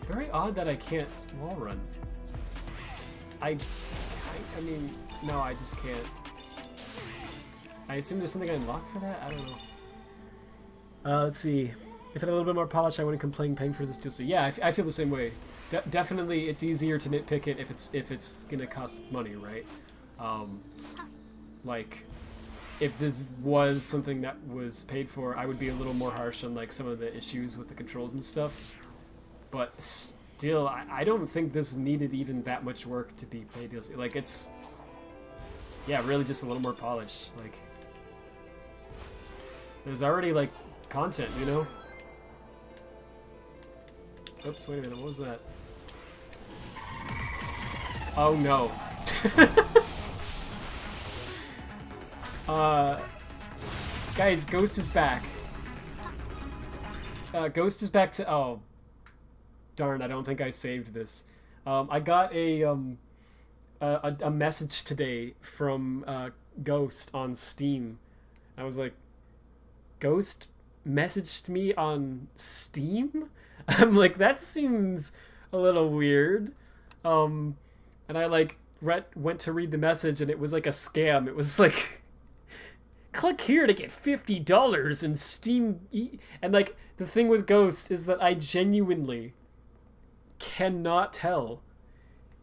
Very odd that I can't wall run. I mean, no, I just can't. I assume there's something I unlocked for that? I don't know. Let's see. If it had a little bit more polish, I wouldn't complain paying for this DLC. Yeah, I feel the same way. Definitely, it's easier to nitpick it if it's gonna cost money, right? Like, if this was something that was paid for, I would be a little more harsh on like some of the issues with the controls and stuff. But still, I don't think this needed even that much work to be paid DLC. Like, it's, yeah, really just a little more polish. Like, there's already like content, you know? Oops, wait a minute, what was that? Oh no. Guys, Ghost is back. Ghost is back to, oh. Darn, I don't think I saved this. I got a message today from Ghost on Steam. I was like, Ghost messaged me on Steam? I'm like, that seems a little weird. And I like went to read the message and it was like a scam. It was like, click here to get $50 in Steam. And like, the thing with Ghost is that I genuinely cannot tell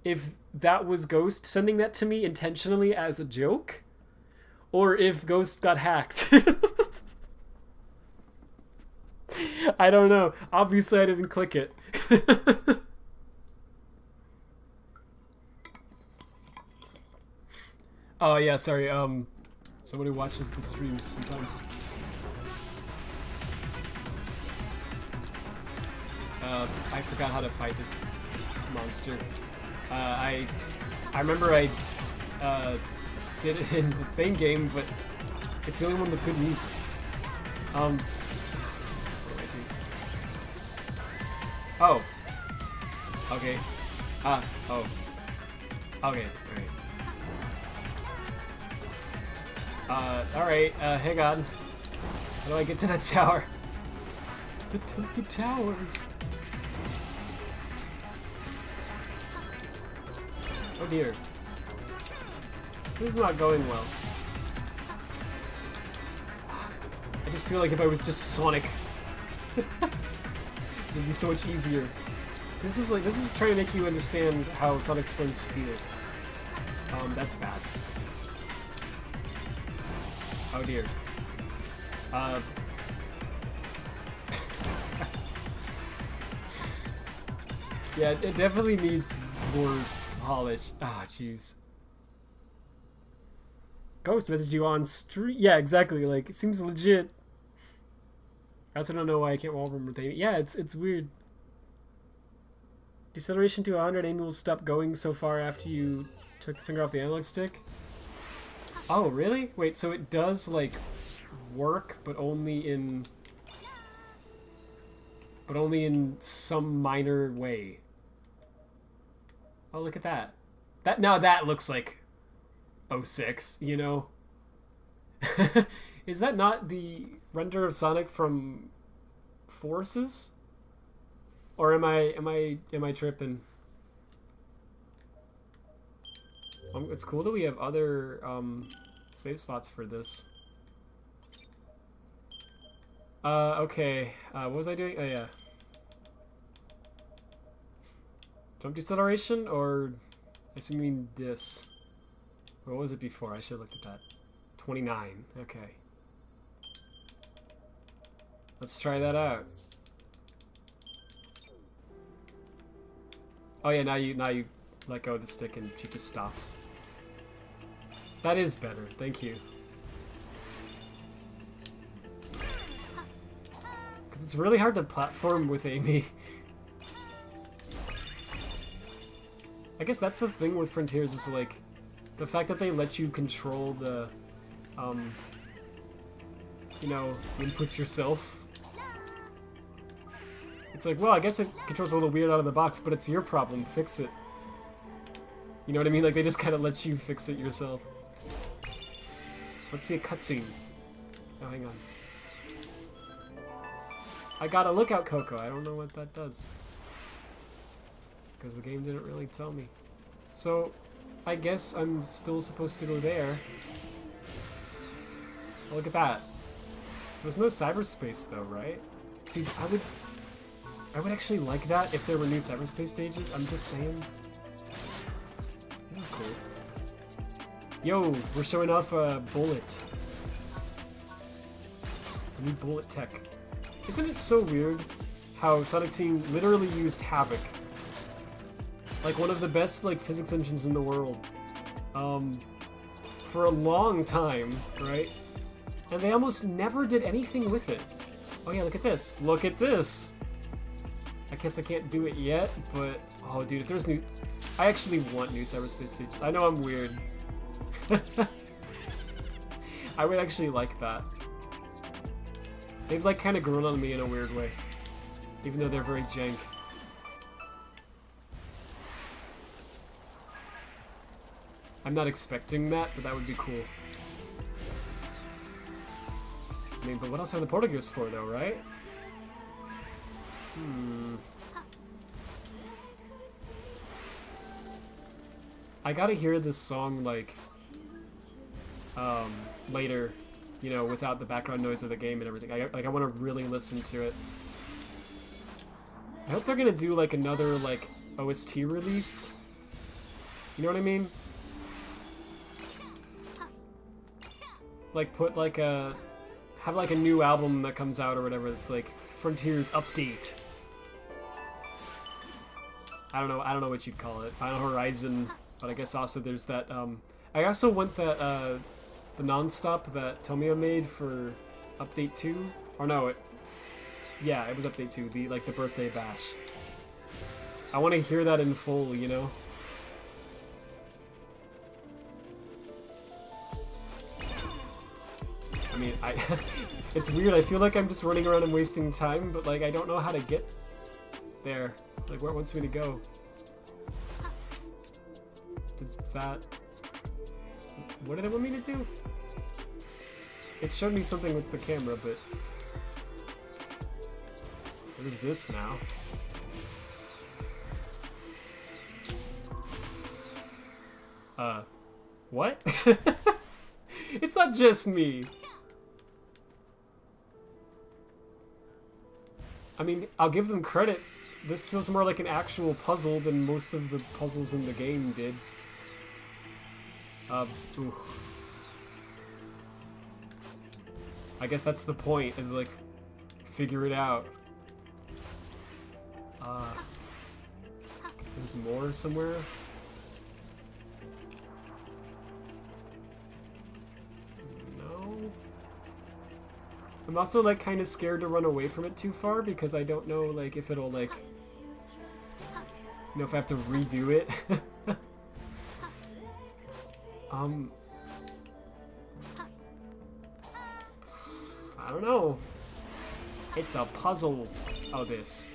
if that was Ghost sending that to me intentionally as a joke or if Ghost got hacked. I don't know. Obviously I didn't click it. Oh yeah, sorry, somebody watches the streams sometimes. I forgot how to fight this monster. I remember I did it in the main game, but it's the only one with good music. What do I do? Oh. Okay. Oh. Okay, alright. Alright, hang on. How do I get to that tower? The tilted towers. Oh dear. This is not going well. I just feel like if I was just Sonic, it would be so much easier. So this is trying to make you understand how Sonic's friends feel. That's bad. Oh dear. Yeah, it definitely needs more polish. Ah, jeez. Ghost messaged you on stream. Yeah, exactly. Like, it seems legit. I also don't know why I can't wall room with Amy. Yeah, it's weird. Deceleration to 100. Amy will stop going so far after you took the finger off the analog stick. Oh, really? Wait, so it does, like, work, but only in some minor way. Oh, look at that. Now that looks like 06, you know? Is that not the render of Sonic from Forces? Or am I tripping? It's cool that we have other save slots for this. Okay. What was I doing? Oh yeah. Jump deceleration, or I assume you mean this. What was it before? I should have looked at that. 29. Okay. Let's try that out. Oh yeah, now you let go of the stick and she just stops. That is better. Thank you. Because it's really hard to platform with Amy. I guess that's the thing with Frontiers is like the fact that they let you control the you know, inputs yourself. It's like, well, I guess it controls a little weird out of the box, but it's your problem. Fix it. You know what I mean? Like, they just kind of let you fix it yourself. Let's see a cutscene. Oh, hang on. I got a lookout Coco. I don't know what that does. because the game didn't really tell me. So, I guess I'm still supposed to go there. Oh, look at that. There's no cyberspace though, right? See, I would actually like that if there were new cyberspace stages. I'm just saying. This is cool. Yo, we're showing off a bullet. A new bullet tech. Isn't it so weird how Sonic Team literally used Havoc? Like one of the best like physics engines in the world. For a long time, right? And they almost never did anything with it. Oh yeah, look at this. Look at this! I guess I can't do it yet, but... Oh dude, if there's new... I actually want new cyberspace stages. I know I'm weird. I would actually like that. They've like kind of grown on me in a weird way. Even though they're very jank. I'm not expecting that, but that would be cool. I mean, but what else are the portal gears for though, right? I gotta hear this song like later, you know, without the background noise of the game and everything. I want to really listen to it. I hope they're gonna do like another like OST release. You know what I mean? Like put like have like a new album that comes out or whatever that's like Frontiers Update. I don't know what you'd call it. Final Horizon, but I guess also there's that I also want that the non-stop that Tomio made for Update 2. Or no, yeah, it was Update 2, the like the birthday bash. I want to hear that in full, you know? I mean, it's weird, I feel like I'm just running around and wasting time, but like I don't know how to get there. Like where it wants me to go. Did that... What did it want me to do? It showed me something with the camera, but... What is this now? What? It's not just me! I mean, I'll give them credit. This feels more like an actual puzzle than most of the puzzles in the game did. Oof. I guess that's the point, is like, figure it out. Guess there's more somewhere? No? I'm also like kind of scared to run away from it too far because I don't know like if it'll like, you know, if I have to redo it. I don't know. It's a puzzle. Oh, this.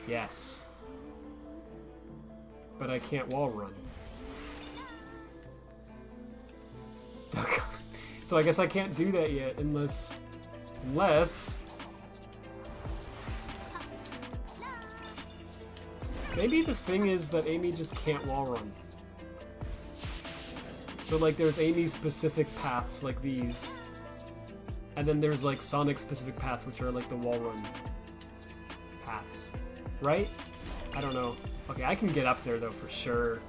Yes. But I can't wall run. So I guess I can't do that yet unless... Maybe the thing is that Amy just can't wall run. So like there's Amy specific paths like these. And then there's like Sonic specific paths which are like the wall run paths. Right? I don't know. Okay, I can get up there though for sure.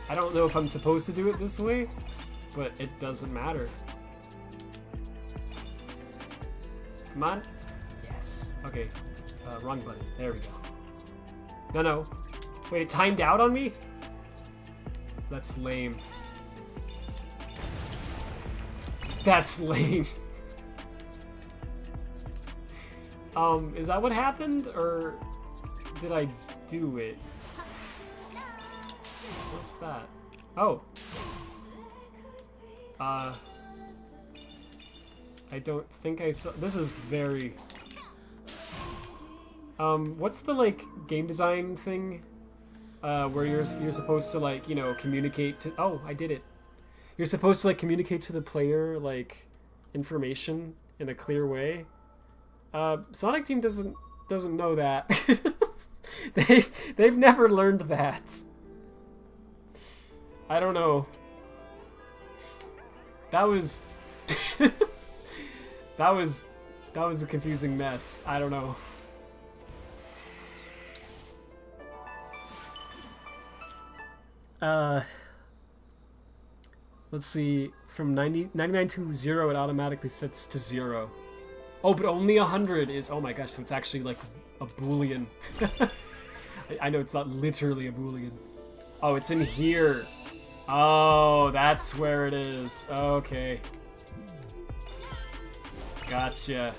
I don't know if I'm supposed to do it this way, but it doesn't matter. Come on. Yes. Okay. Wrong button. There we go. No. Wait, it timed out on me? That's lame. That's lame. Is that what happened? Or did I do it? What's that? Oh. I don't think I saw... This is very... what's the, like, game design thing? Where you're supposed to, like, you know, communicate to... Oh, I did it. You're supposed to, like, communicate to the player, like, information in a clear way. Sonic Team doesn't know that. They've never learned that. I don't know. That was that was a confusing mess. I don't know. Let's see. From 99 to 0, it automatically sets to 0. Oh, but only 100 is... Oh my gosh, so it's actually like a Boolean. I know it's not literally a Boolean. Oh, it's in here. Oh, that's where it is. Okay. Gotcha.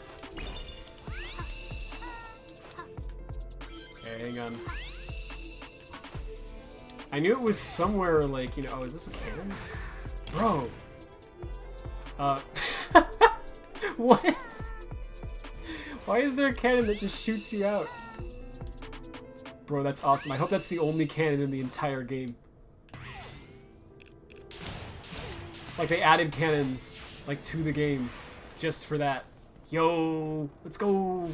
Okay, hang on. I knew it was somewhere like, you know... Oh, is this a cannon? Bro. What? Why is there a cannon that just shoots you out? Bro, that's awesome. I hope that's the only cannon in the entire game. Like, they added cannons, like, to the game just for that. Yo, let's go.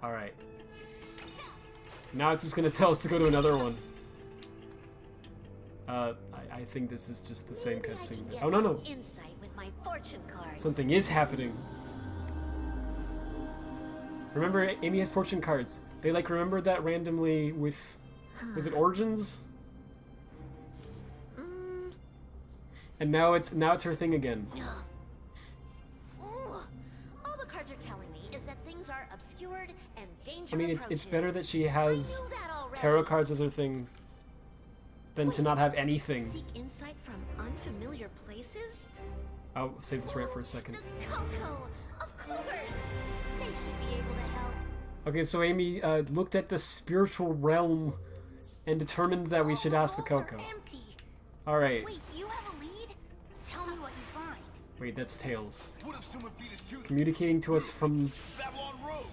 Alright. Now it's just gonna tell us to go to another one. I think this is just the same cutscene. Oh, no. Insight with my fortune cards. Something is happening. Remember, Amy has fortune cards. They, like, remembered that randomly with... Was it Origins? And now it's her thing again. Ooh, all the cards are telling me is that things are obscured and dangerous. I mean, it's better that she has I knew that already. tarot cards as her thing than to not have anything. Seek insight from unfamiliar places? I'll save this rant for a second. The Coco, of course. They should be able to help. Okay, so Amy looked at the spiritual realm and determined that we should ask the Coco. Alright. Wait, you have a lead? Tell me what you find. Wait, that's Tails. What if someone beat us to Communicating to us from Babylon Road?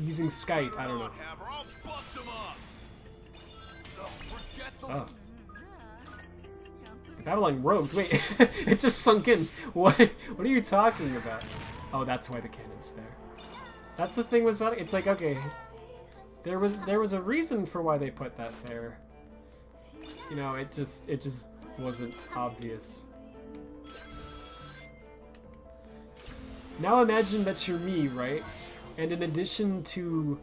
using Skype. I don't know. I'll bust them up. Forget the Oh. The Babylon Rogues? Wait, it just sunk in. What are you talking about? Oh, that's why the cannon's there. That's the thing with Sonic. It's like, okay, there was a reason for why they put that there. You know, it just wasn't obvious. Now imagine that you're me, right? And in addition to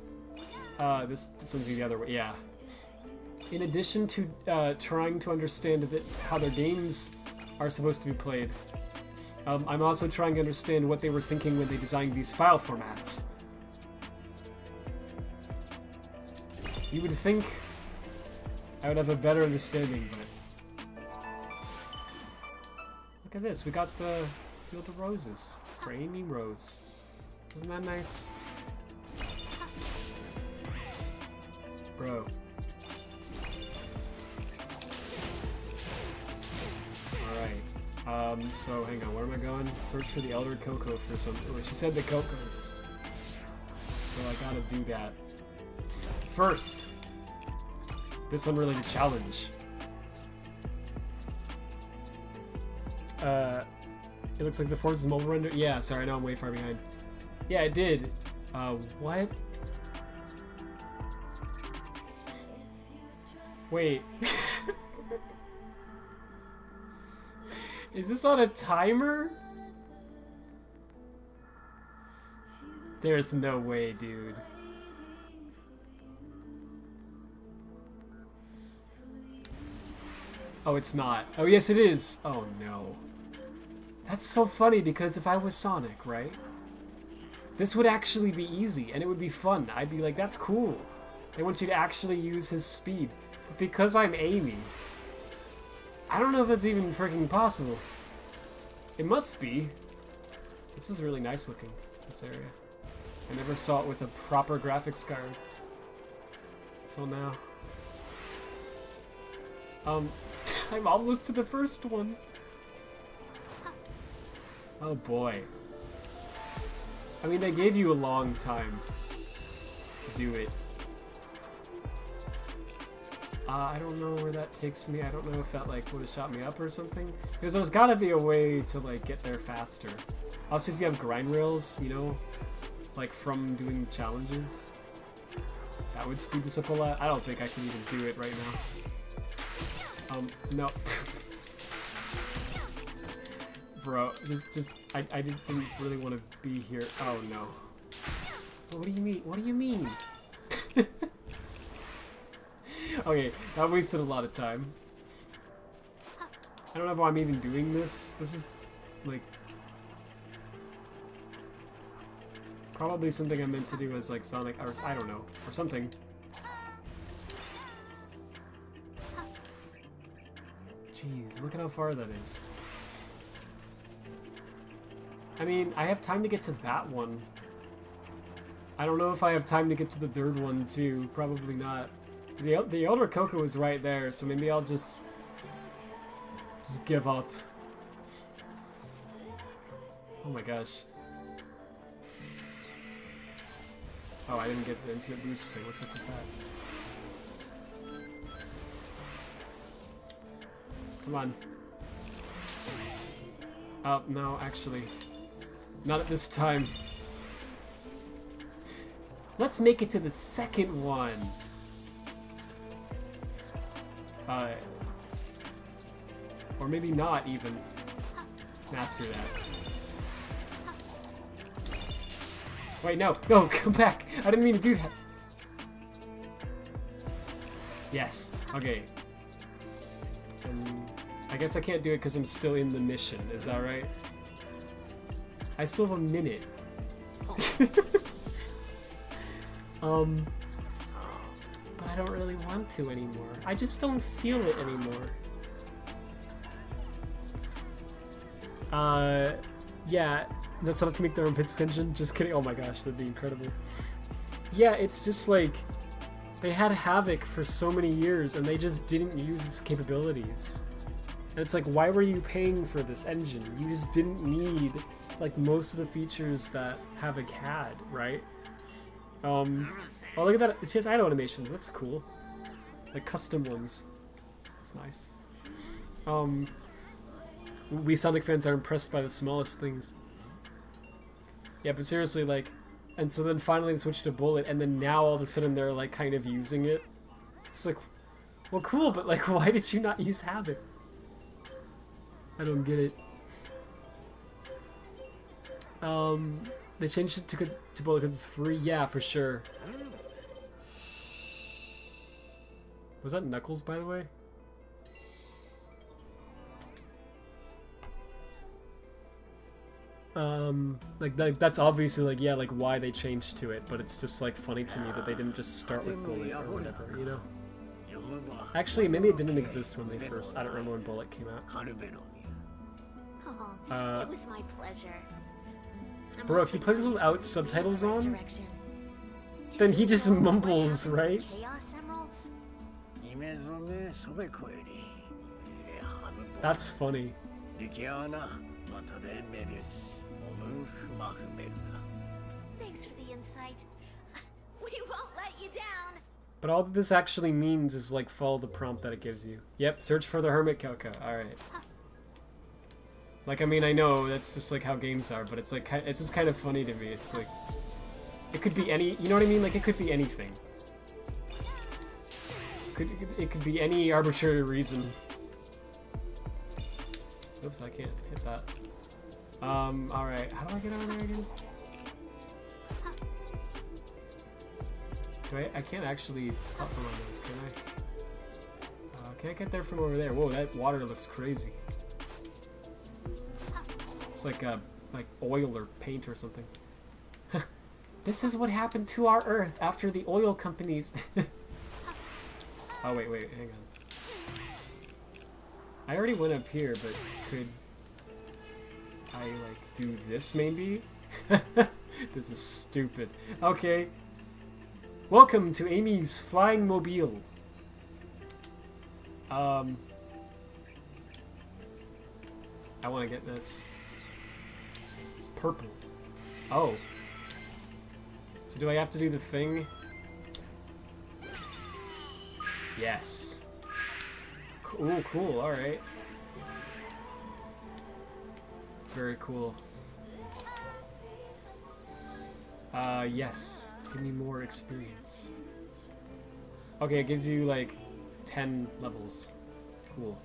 this sends you the other way, yeah. In addition to trying to understand how their games are supposed to be played, I'm also trying to understand what they were thinking when they designed these file formats. You would think I would have a better understanding, but... Look at this, we got the Field of Roses for Amy Rose. Isn't that nice? Bro. Alright. So hang on, where am I going? Search for the Elder Coco for some... Oh, she said the Cocos. So I gotta do that. First, this unrelated challenge. It looks like the Forza's mobile render. Yeah, sorry, I know I'm way far behind. Yeah, it did. What? Wait. Is this on a timer? There's no way, dude. Oh, it's not. Oh, yes, it is. Oh, no. That's so funny, because if I was Sonic, right? This would actually be easy, and it would be fun. I'd be like, that's cool. They want you to actually use his speed. But because I'm Amy, I don't know if that's even freaking possible. It must be. This is really nice looking, this area. I never saw it with a proper graphics card. Until now. I'm almost to the first one. Oh boy. I mean, they gave you a long time to do it. I don't know where that takes me. I don't know if that, like, would have shot me up or something. Because there's gotta be a way to, like, get there faster. Also, if you have grind rails, you know, like from doing challenges, that would speed this up a lot. I don't think I can even do it right now. No. Bro, I didn't really want to be here. Oh no. What do you mean? What do you mean? Okay, that wasted a lot of time. I don't know why I'm even doing this. This is, like, probably something I meant to do as, like, Sonic, or I don't know, or something. Jeez, look at how far that is. I mean, I have time to get to that one. I don't know if I have time to get to the third one, too. Probably not. The Elder Cocoa is right there, so maybe I'll just give up. Oh my gosh. Oh, I didn't get the infinite boost thing. What's up with that? Come on. Oh, no, actually. Not at this time. Let's make it to the second one. Or maybe not even. Master that. Wait, no, no, come back. I didn't mean to do that. Yes, okay. I guess I can't do it because I'm still in the mission. Is that right? I still have a minute. But I don't really want to anymore. I just don't feel it anymore. Yeah, that's enough to make their own pit extension. Just kidding. Oh my gosh, that'd be incredible. Yeah, it's just like they had Havoc for so many years and they just didn't use its capabilities. And it's like, why were you paying for this engine? You just didn't need like most of the features that Havoc had, right? Oh, look at that. She has idle animations. That's cool. Like custom ones. That's nice. We Sonic fans are impressed by the smallest things. Yeah, but seriously, like, and so then finally they switched to Bullet, and then now all of a sudden they're like kind of using it. It's like, well, cool, but like, why did you not use Havoc? I don't get it. They changed it to Bullet because it's free. Yeah, for sure. Was that Knuckles, by the way? Like that's obviously like, yeah, like why they changed to it, but it's just like funny to me that they didn't just start with Bullet or whatever, you know? Actually, maybe it didn't exist when they first. I don't remember when Bullet came out. Oh, it was my pleasure. Bro, if you play this without subtitles on, then he just mumbles, right? Chaos Emeralds? That's funny. Thanks for the insight. We won't let you down. But all that this actually means is like follow the prompt that it gives you. Yep, search for the Hermit Cocoa. Alright. Like, I mean, I know that's just like how games are, but it's like, it's just kind of funny to me. It's like, it could be any, you know what I mean? Like, it could be anything. It could be any arbitrary reason. Oops, I can't hit that. Alright, how do I get over there again? I can't actually platform on those, can I? Can I get there from over there? Whoa, that water looks crazy. It's like oil or paint or something. This is what happened to our Earth after the oil companies. Oh wait, hang on. I already went up here, but could I like do this maybe? This is stupid. Okay. Welcome to Amy's Flying Mobile. I want to get this. It's purple. Oh. So do I have to do the thing? Yes. Cool, cool, alright. Very cool. Yes. Give me more experience. Okay, it gives you like 10 levels. Cool.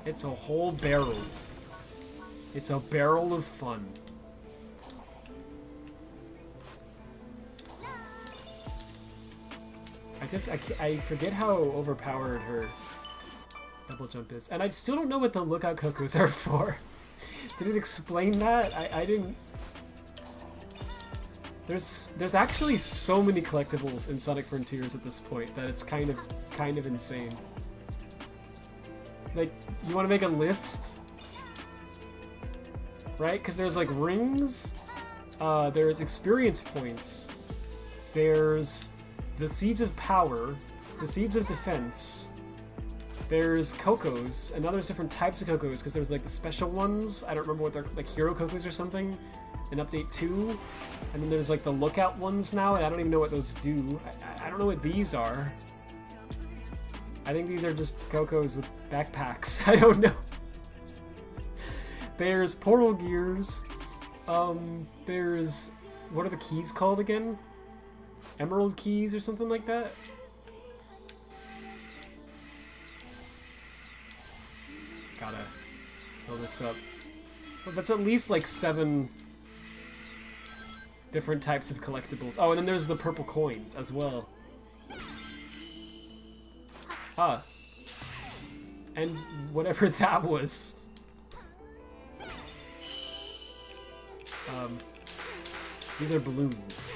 It's a whole barrel. It's a barrel of fun. I guess I forget how overpowered her double jump is. And I still don't know what the lookout cocos are for. Did it explain that? I didn't... There's actually so many collectibles in Sonic Frontiers at this point that it's kind of insane. Like, you want to make a list? Right? Because there's like rings, there's experience points, there's the Seeds of Power, the Seeds of Defense, there's Cocos, and now there's different types of Cocos, because there's like the special ones, I don't remember what they're, like Hero Cocos or something, in Update 2, and then there's like the Lookout ones now, and I don't even know what those do. I don't know what these are. I think these are just Cocos with backpacks, I don't know. There's Portal Gears, there's, what are the keys called again? Emerald keys or something like that? Gotta fill this up. But that's at least like 7 different types of collectibles. Oh, and then there's the purple coins as well. Ah. And whatever that was. These are balloons.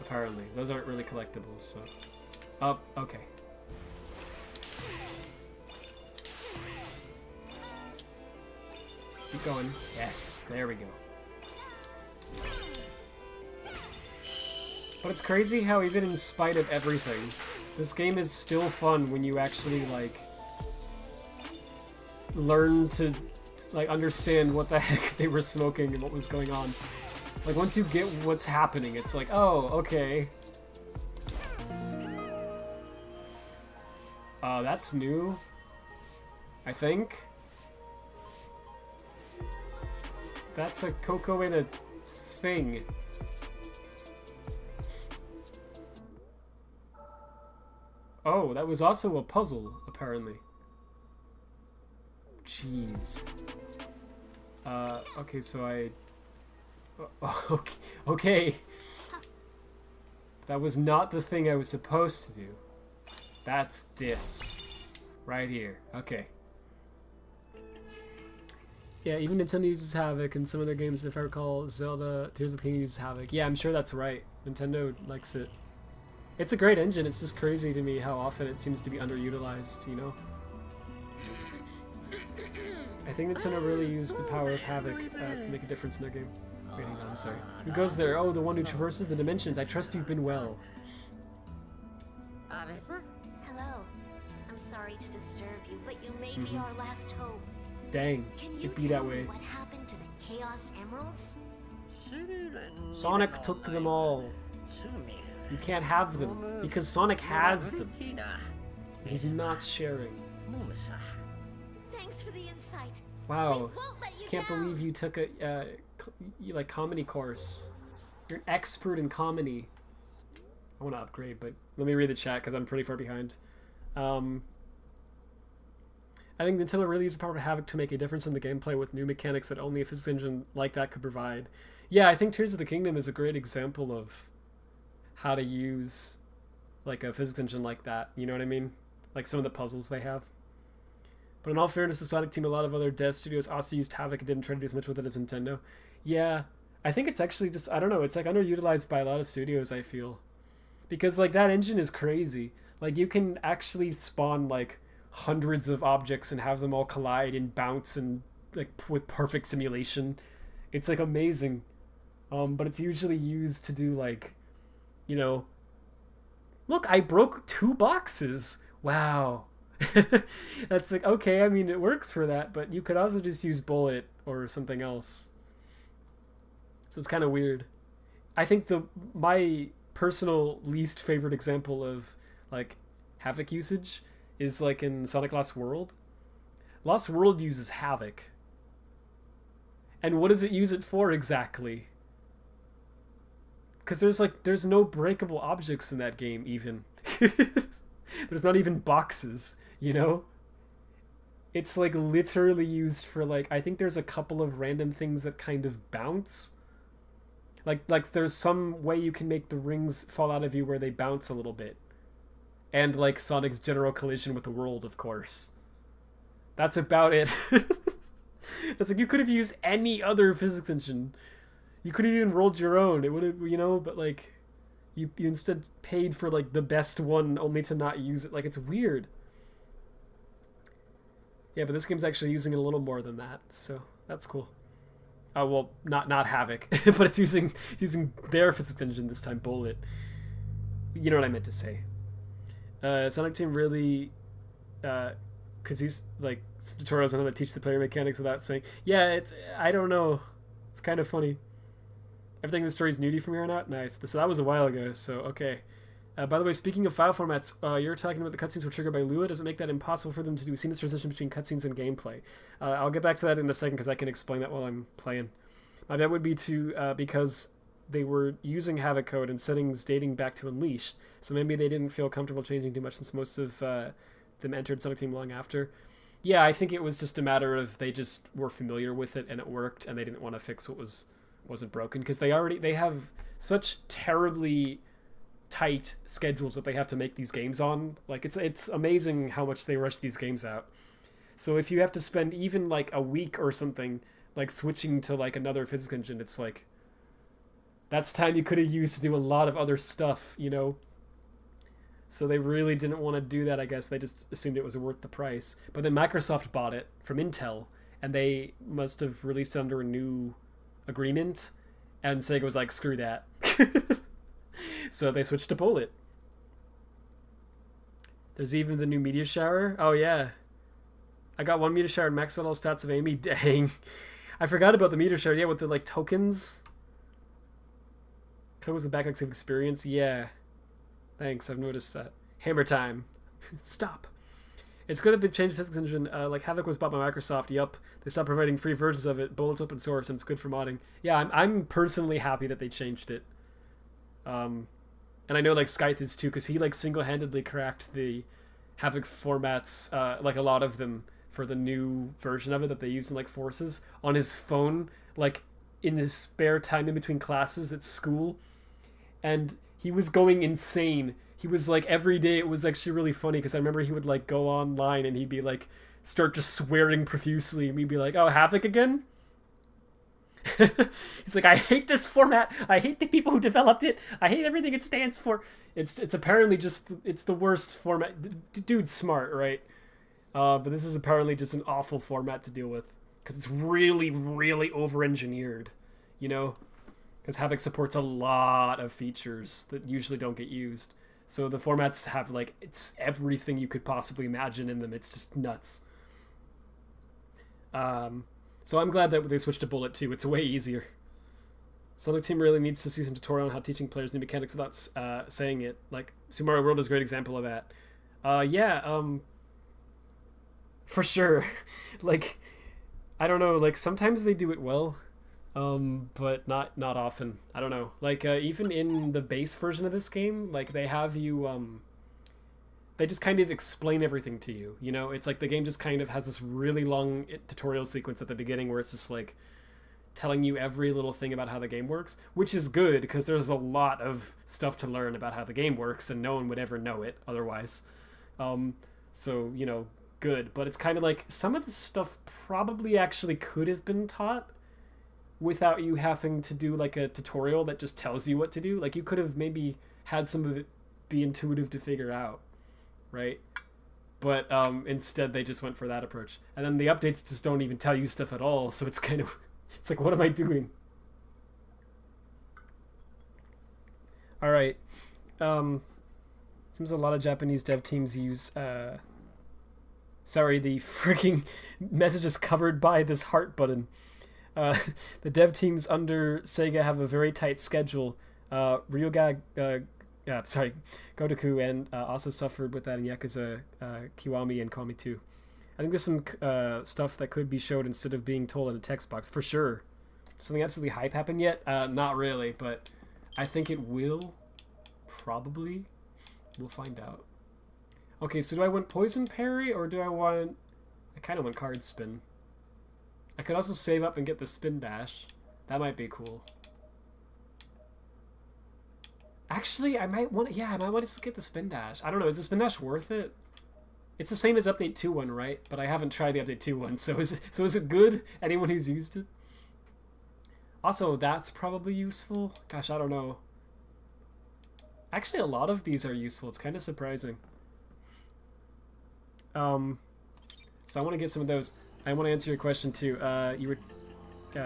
Apparently. Those aren't really collectibles, so... Oh, okay. Keep going. Yes, there we go. But it's crazy how even in spite of everything, this game is still fun when you actually, like, learn to, like, understand what the heck they were smoking and what was going on. Like, once you get what's happening, it's like, oh, okay. That's new, I think. That's a Coco in a thing. Oh, that was also a puzzle, apparently. Jeez. Okay, so I... Okay. That was not the thing I was supposed to do. That's this. Right here. Okay. Yeah, even Nintendo uses Havoc in some of their games, if I recall. Zelda, Tears of the Kingdom uses Havoc. Yeah, I'm sure that's right. Nintendo likes it. It's a great engine, it's just crazy to me how often it seems to be underutilized, you know? I think Nintendo really used the power of Havoc to make a difference in their game. Wait, hang on, I'm sorry. Who goes there? Oh, the one who traverses the dimensions. I trust you've been well. Hello. I'm sorry to disturb you, but you may be our last hope. Dang, Can you it'd be tell that me way. what happened to the Chaos Emeralds? Sonic took them all. You can't have them, because Sonic has them. He's not sharing. Thanks for the insight. Wow, We won't let you can't down. believe you took a like comedy course. You're an expert in comedy. I want to upgrade, but let me read the chat because I'm pretty far behind. I think Nintendo really used the power of Havoc to make a difference in the gameplay with new mechanics that only a physics engine like that could provide. Yeah, I think Tears of the Kingdom is a great example of how to use like a physics engine like that. You know what I mean? Like some of the puzzles they have. But in all fairness, the Sonic team, a lot of other dev studios also used Havoc and didn't try to do as much with it as Nintendo. Yeah, I think it's actually just, I don't know, it's like underutilized by a lot of studios, I feel. Because like that engine is crazy. Like you can actually spawn like hundreds of objects and have them all collide and bounce and like with perfect simulation. It's like amazing. But it's usually used to do like, you know, look, I broke 2 boxes. Wow. That's like, okay, I mean, it works for that, but you could also just use bullet or something else. So it's kind of weird. I think my personal least favorite example of like Havoc usage is like in Sonic Lost World. Lost World uses Havoc. And what does it use it for exactly? Because there's no breakable objects in that game even. There's not even boxes, you know? It's like literally used for like, I think there's a couple of random things that kind of bounce. Like there's some way you can make the rings fall out of you where they bounce a little bit. And like Sonic's general collision with the world, of course. That's about it. It's like you could have used any other physics engine. You could have even rolled your own. It would have, you know, but like you instead paid for like the best one only to not use it. Like, it's weird. Yeah, but this game's actually using it a little more than that, so that's cool. Oh, well, not Havoc, but it's using their physics engine this time, Bullet. You know what I meant to say. Sonic Team really, because he's like tutorials on how to teach the player mechanics without saying, yeah, I don't know. It's kind of funny. Everything in the story is nudie from here on out? Nice. So that was a while ago, so okay. By the way, speaking of file formats, you're talking about the cutscenes were triggered by Lua. Does it make that impossible for them to do a seamless transition between cutscenes and gameplay? I'll get back to that in a second because I can explain that while I'm playing. My bet would be to, because they were using Havoc code and settings dating back to Unleashed, so maybe they didn't feel comfortable changing too much since most of them entered Sonic Team long after. Yeah, I think it was just a matter of they just were familiar with it and it worked and they didn't want to fix what wasn't broken because they have such terribly tight schedules that they have to make these games on. Like, it's amazing how much they rush these games out. So if you have to spend even like a week or something like switching to like another physics engine, it's like that's time you could have used to do a lot of other stuff, you know. So they really didn't want to do that. I guess they just assumed it was worth the price. But then Microsoft bought it from Intel and they must have released it under a new agreement, and Sega was like, screw that. So they switched to Bullet. There's even the new meteor shower. Oh yeah, I got one meteor shower and maxed out all stats of Amy. Dang, I forgot about the meteor shower. Yeah, with the like tokens. Code was the backup save experience. Yeah, thanks, I've noticed that. Hammer time. Stop. It's good that they've changed physics engine. Like Havoc was bought by Microsoft. Yup, they stopped providing free versions of it. Bullet's open source and it's good for modding. Yeah, I'm personally happy that they changed it. And I know like Scythe is too, because he like single-handedly cracked the Havoc formats, like a lot of them, for the new version of it that they use in like Forces on his phone, like in his spare time in between classes at school, and he was going insane. He was like, every day, it was actually really funny because I remember he would like go online and he'd be like start just swearing profusely and we'd be like, oh, Havoc again? He's like, I hate this format. I hate the people who developed it. I hate everything it stands for. It's apparently just, it's the worst format. Dude's smart, right? But this is apparently just an awful format to deal with because it's really, really over-engineered, you know? Because Havoc supports a lot of features that usually don't get used. So the formats have like, it's everything you could possibly imagine in them. It's just nuts. So I'm glad that they switched to Bullet too. It's way easier. Sonic Team really needs to see some tutorial on how teaching players new mechanics without saying it. Like, Super Mario World is a great example of that. For sure. Like, I don't know, like, sometimes they do it well, but not often. I don't know. Like, even in the base version of this game, like, they have you, they just kind of explain everything to you, you know? It's like the game just kind of has this really long tutorial sequence at the beginning where it's just like telling you every little thing about how the game works, which is good because there's a lot of stuff to learn about how the game works and no one would ever know it otherwise. So, you know, good. But it's kind of like some of the stuff probably actually could have been taught without you having to do like a tutorial that just tells you what to do. Like you could have maybe had some of it be intuitive to figure out. Right? But instead they just went for that approach. And then the updates just don't even tell you stuff at all, so it's kind of, it's like, what am I doing? Alright. Seems a lot of Japanese dev teams use, sorry, the freaking message is covered by this heart button. The dev teams under Sega have a very tight schedule. Gotoku and also suffered with that in Yakuza, Kiwami, and Komi 2. I think there's some stuff that could be showed instead of being told in a text box, for sure. something absolutely hype happen yet? Not really, but I think it will. Probably. We'll find out. Okay, so do I want Poison Parry, or do I want... I kind of want Card Spin. I could also save up and get the Spin Dash. That might be cool. Actually, I might want... Yeah, I might want to get the Spin Dash. I don't know, is the Spin Dash worth it? It's the same as Update 2.1, right? But I haven't tried the Update 2.1, so is it good? Anyone who's used it? Also, that's probably useful. Gosh, I don't know. Actually, a lot of these are useful. It's kind of surprising. So I want to get some of those. I want to answer your question too. You were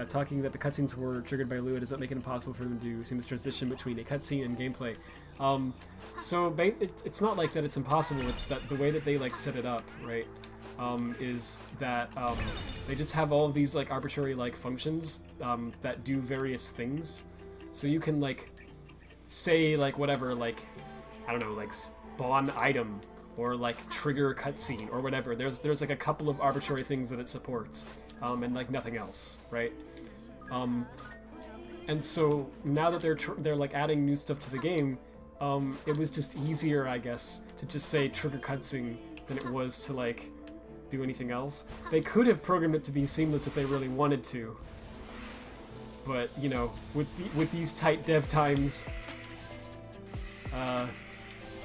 talking that the cutscenes were triggered by Lua. Does that make it impossible for them to do seamless transition between a cutscene and gameplay? So it's not like that it's impossible. It's that the way that they like set it up, right? Is that they just have all of these like arbitrary like functions that do various things. So you can like say like whatever, like I don't know, like spawn item or like trigger cutscene or whatever. There's like a couple of arbitrary things that it supports, and like nothing else, right? And so now that they're like adding new stuff to the game, it was just easier, I guess, to just say trigger cutscene than it was to like do anything else. They could have programmed it to be seamless if they really wanted to, but you know, with these tight dev times,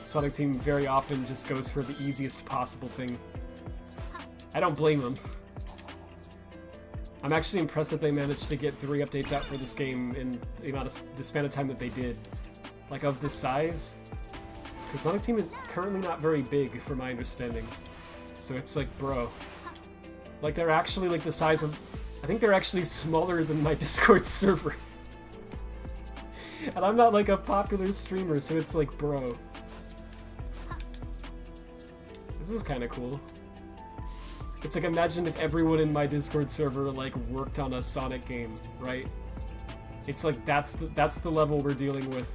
Sonic Team very often just goes for the easiest possible thing. I don't blame them. I'm actually impressed that they managed to get 3 updates out for this game in the span of time that they did. Like, of this size. Because Sonic Team is currently not very big, from my understanding. So it's like, bro. Like, they're actually like the size of... I think they're actually smaller than my Discord server. And I'm not like a popular streamer, so it's like, bro. This is kind of cool. It's like, imagine if everyone in my Discord server like worked on a Sonic game, right? It's like that's the level we're dealing with.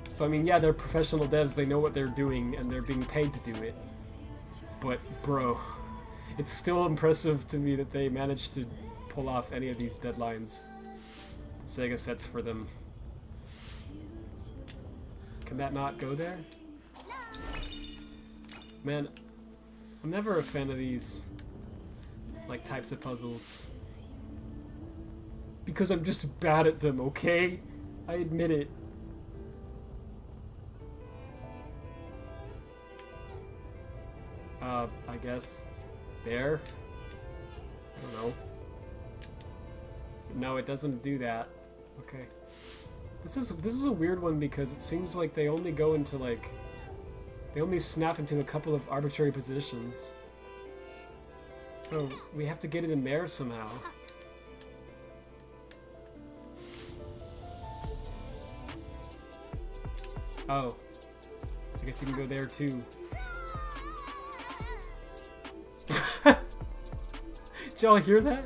So I mean, yeah, they're professional devs, they know what they're doing, and they're being paid to do it. But bro, it's still impressive to me that they managed to pull off any of these deadlines Sega sets for them. Can that not go there? Man, I'm never a fan of these like types of puzzles. Because I'm just bad at them, okay? I admit it. I guess there? I don't know. No, it doesn't do that. Okay. This is a weird one because it seems like they only go into like... They only snap into a couple of arbitrary positions. So we have to get it in there somehow. Oh. I guess you can go there too. Did y'all hear that?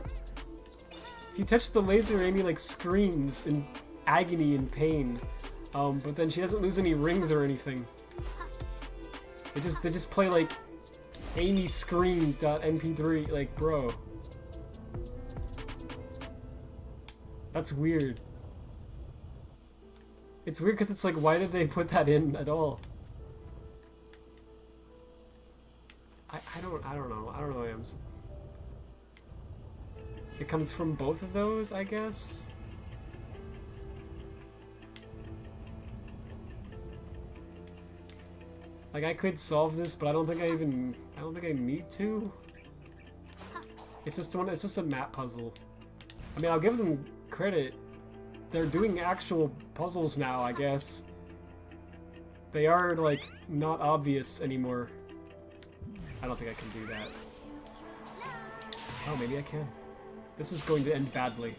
If you touch the laser, Amy like screams in agony and pain. But then she doesn't lose any rings or anything. They just play like Amy Scream.mp3, like bro. That's weird. It's weird because it's like, why did they put that in at all? I don't know. It comes from both of those, I guess. Like, I could solve this, but I don't think I need to. It's just a map puzzle. I mean, I'll give them credit. They're doing actual puzzles now, I guess. They are, like, not obvious anymore. I don't think I can do that. Oh, maybe I can. This is going to end badly.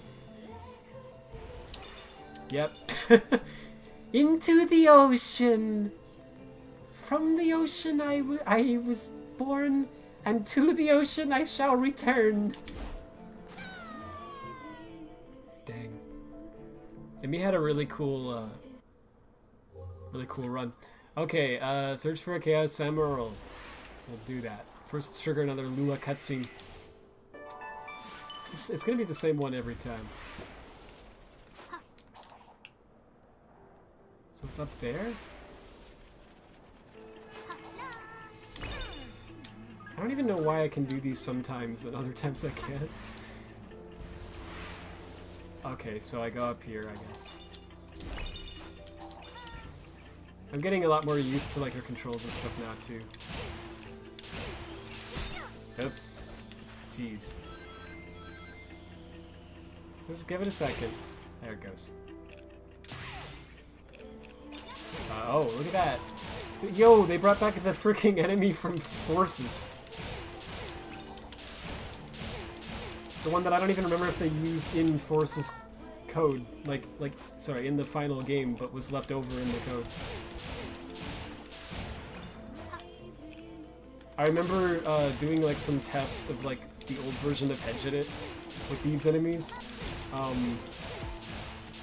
Yep. Into the ocean! From the ocean I was born, and to the ocean I shall return. Dang. Amy had a really cool run. Okay, search for a Chaos Emerald. We'll do that. First, let's trigger another Lua cutscene. It's gonna be the same one every time. So it's up there? I don't even know why I can do these sometimes and other times I can't. Okay, so I go up here, I guess. I'm getting a lot more used to like their controls and stuff now too. Oops. Jeez. Just give it a second. There it goes. Oh, look at that. Yo, they brought back the freaking enemy from Forces. The one that I don't even remember if they used in Forces code. Sorry, in the final game, but was left over in the code. I remember doing like some test of like the old version of Hedge It with these enemies.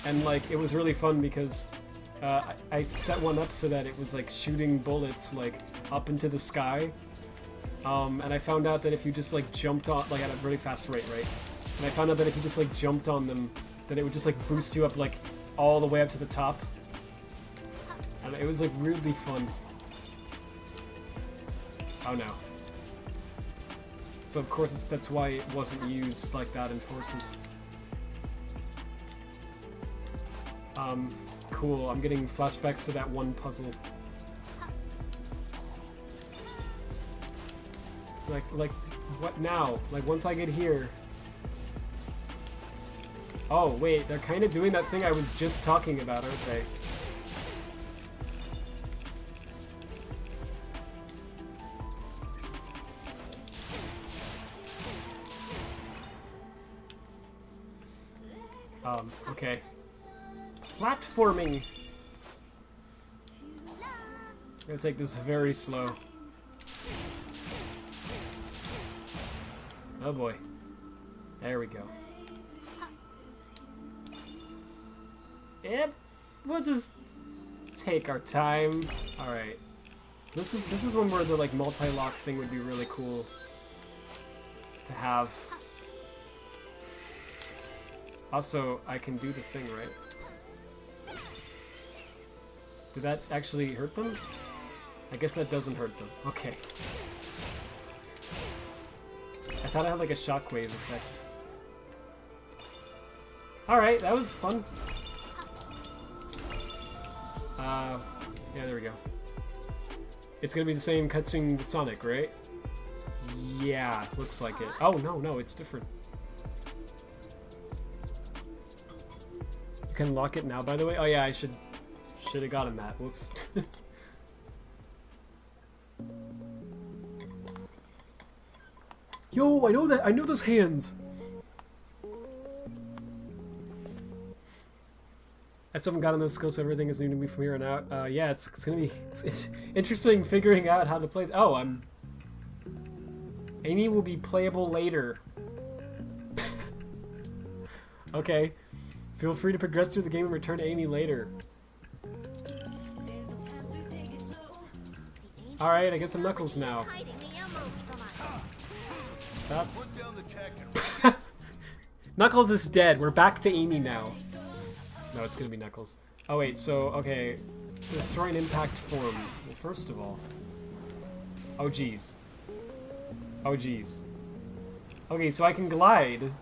And like it was really fun because I set one up so that it was like shooting bullets like up into the sky. And I found out that if you just like jumped on, like at a really fast rate, right? And I found out that if you just like jumped on them, that it would just like boost you up like all the way up to the top. And it was like weirdly fun. Oh no. So of course that's why it wasn't used like that in Forces. Cool, I'm getting flashbacks to that one puzzle. Like, what now? Like, once I get here... Oh, wait, they're kind of doing that thing I was just talking about, aren't they? Okay. Platforming! I'm gonna take this very slow. Oh boy. There we go. Yep. We'll just take our time. Alright. So this is one where the like multi-lock thing would be really cool to have. Also, I can do the thing, right? Did that actually hurt them? I guess that doesn't hurt them. Okay. I thought I had like a shockwave effect. Alright, that was fun. Yeah, there we go. It's gonna be the same cutscene with Sonic, right? Yeah, looks like it. Oh, no, it's different. You can lock it now, by the way. Oh yeah, I should have gotten that. Whoops. Yo, I know that. I know those hands. I still haven't gotten those skills, so everything is new to me from here on out. Yeah, it's gonna be it's interesting figuring out how to play. Oh, Amy will be playable later. Okay. Feel free to progress through the game and return to Amy later. Alright, I guess I'm Knuckles now. That's... Knuckles is dead. We're back to Amy now. No, it's gonna be Knuckles. Oh wait, so, okay. Destroy an impact form. Well, first of all... Oh jeez. Oh jeez. Okay, so I can glide.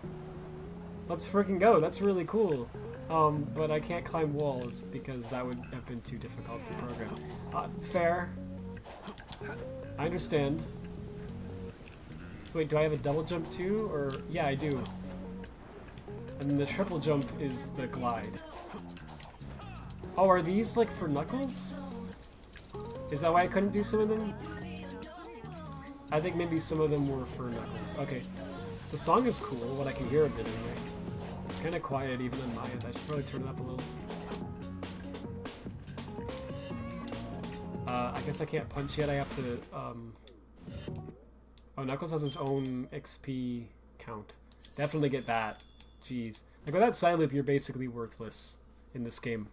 Let's freaking go. That's really cool. But I can't climb walls because that would have been too difficult to program. Fair. I understand. So wait, do I have a double jump too? Or, yeah, I do. And then the triple jump is the glide. Oh, are these like for Knuckles? Is that why I couldn't do some of them? I think maybe some of them were for Knuckles. Okay. The song is cool, what I can hear of it anyway. It's kind of quiet even on my end. I should probably turn it up a little. I guess I can't punch yet. I have to, Oh, Knuckles has his own XP count. Definitely get that. Jeez. Like, without side loop, you're basically worthless in this game.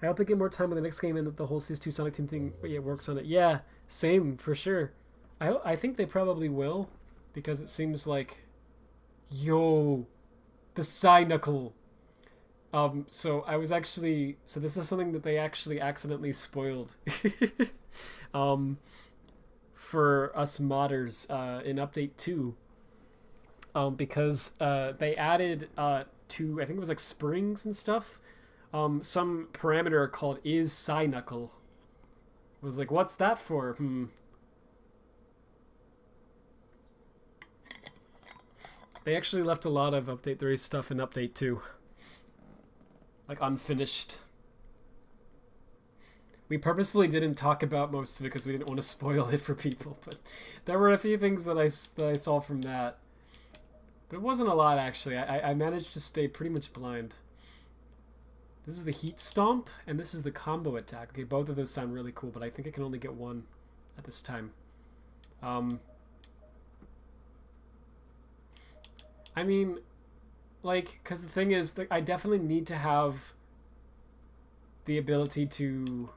I hope they get more time with the next game and that the whole CS2 Sonic Team thing works on it. Yeah, same, for sure. I think they probably will. because it seems like, yo, the Psy Knuckle. So I was actually, so this is something that they actually accidentally spoiled, for us modders, in update 2, because, they added, to, I think it was like springs and stuff, some parameter called is Psy Knuckle. I was like, what's that for? They actually left a lot of Update 3 stuff in Update 2. Like, unfinished. We purposefully didn't talk about most of it because we didn't want to spoil it for people, but there were a few things that I saw from that. But it wasn't a lot, actually. I managed to stay pretty much blind. This is the Heat Stomp, and this is the Combo Attack. Okay, both of those sound really cool, but I think I can only get one at this time. I mean, like, because the thing is, I definitely need to have the ability to,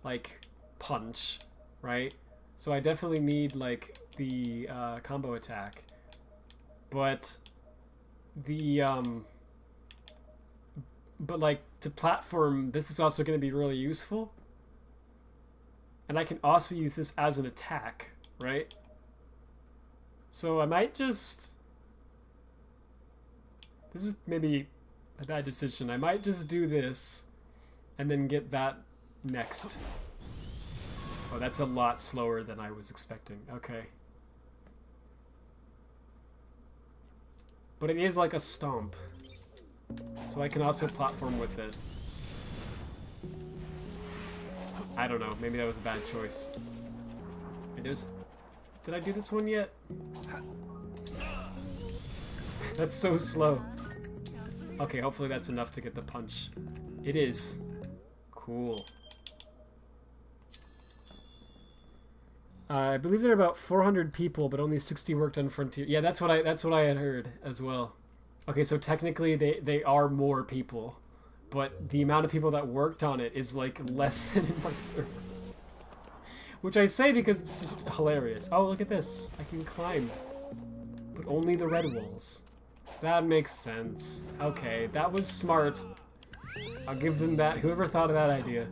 like, punch, right? So I definitely need, like, the combo attack. But the, but, like, to platform, this is also going to be really useful. And I can also use this as an attack, right? So I might just... This is maybe a bad decision. I might just do this and then get that next. Oh, that's a lot slower than I was expecting. Okay. But it is like a stomp. So I can also platform with it. I don't know. Maybe that was a bad choice. Wait, there's... Did I do this one yet? That's so slow. Okay, hopefully that's enough to get the punch. It is. Cool. I believe there are about 400 people, but only 60 worked on Frontier. Yeah, that's what I had heard as well. Okay, so technically they are more people, but the amount of people that worked on it is like less than in my server. Which I say because it's just hilarious. Oh, look at this. I can climb. But only the red walls. That makes sense. Okay, that was smart. I'll give them that. Whoever thought of that idea.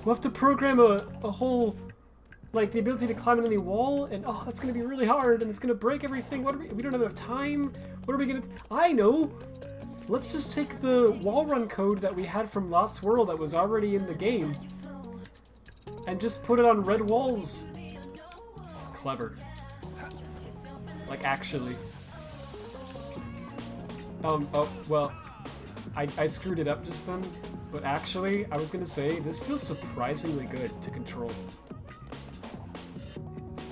We'll have to program a whole, like, the ability to climb on any wall, and oh, that's gonna be really hard, and it's gonna break everything. What are we don't have enough time. What are we gonna... I know! Let's just take the wall run code that we had from Lost World that was already in the game, and just put it on red walls. Clever. Like, actually. Oh, well, I screwed it up just then, but actually, I was gonna say, this feels surprisingly good to control.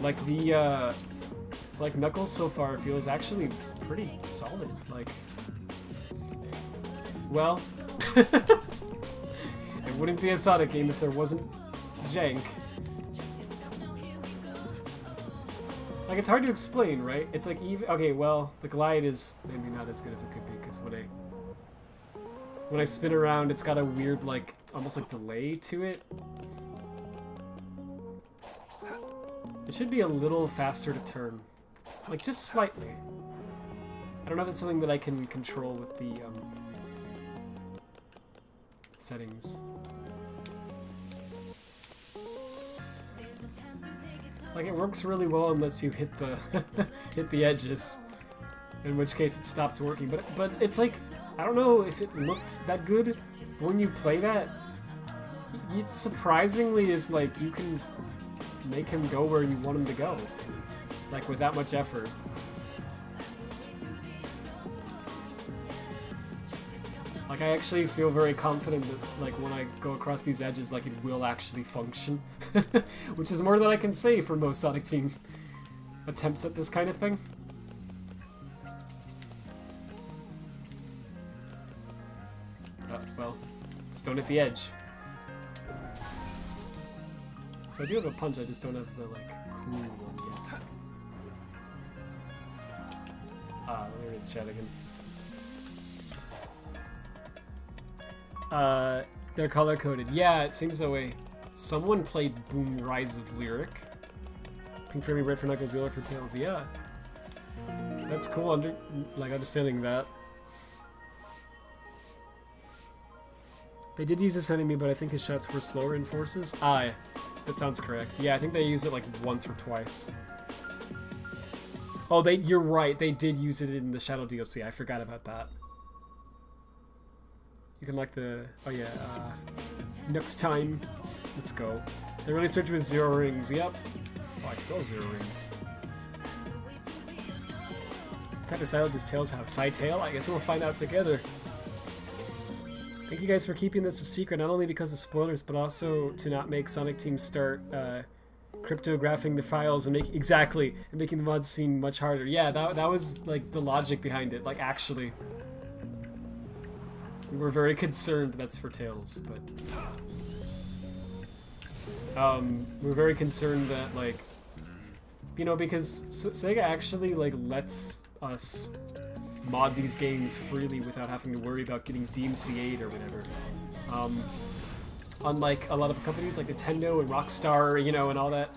Like, the, like, Knuckles so far feels actually pretty solid, like... Well... it wouldn't be a Sonic game if there wasn't jank. Like, it's hard to explain, right? It's like even... Okay, well, the glide is maybe not as good as it could be, because when I spin around, it's got a weird, like, almost like delay to it. It should be a little faster to turn. Like, just slightly. I don't know if it's something that I can control with the, settings. Like, it works really well unless you hit the hit the edges, in which case it stops working. But it's like, I don't know if it looked that good when you play that. It surprisingly is like you can make him go where you want him to go, like with that much effort. Like, I actually feel very confident that, like, when I go across these edges, like, it will actually function. Which is more than I can say for most Sonic Team attempts at this kind of thing. Well, just don't hit the edge. So I do have a punch, I just don't have the, like, cool one yet. Let me read the chat again. They're color-coded. Yeah, it seems that way. Someone played Boom Rise of Lyric. Pink for me, red for Knuckles, yellow for Tails. Yeah. That's cool, understanding that. They did use this enemy, but I think his shots were slower in forces. Ah, that sounds correct. Yeah, I think they used it like once or twice. Oh, you're right. They did use it in the Shadow DLC. I forgot about that. You can like the... Oh yeah, Nook's time. Let's go. They really started with 0 rings. Yep. Oh, I still have 0 rings. What type of silo does Tails have? Side tail? I guess we'll find out together. Thank you guys for keeping this a secret, not only because of spoilers, but also to not make Sonic Team start cryptographing the files and making the mods seem much harder. Yeah, that was like the logic behind it. Like actually, we were very concerned. That's for Tails, but we're very concerned that like, you know, because Sega actually like lets us mod these games freely without having to worry about getting DMCA'd or whatever. Unlike a lot of companies like Nintendo and Rockstar, you know, and all that.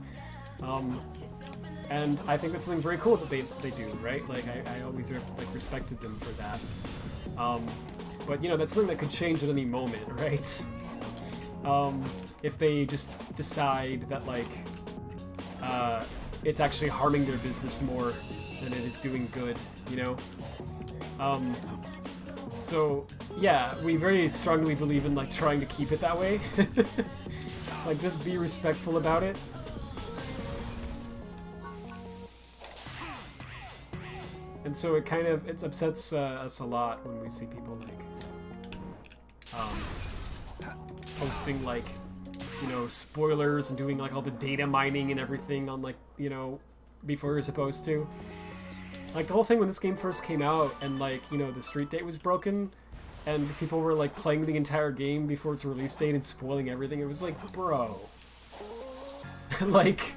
And I think that's something very cool that they do, right? Like, I always like respected them for that. But, you know, that's something that could change at any moment, right? If they just decide that, like, it's actually harming their business more than it is doing good, you know? So, yeah, we very strongly believe in, like, trying to keep it that way. Like, just be respectful about it. And so it kind of, it upsets us a lot when we see people, like, posting, like, you know, spoilers and doing, like, all the data mining and everything on, like, you know, before you're supposed to. Like, the whole thing when this game first came out and, like, you know, the street date was broken and people were, like, playing the entire game before its release date and spoiling everything, it was like, bro. like,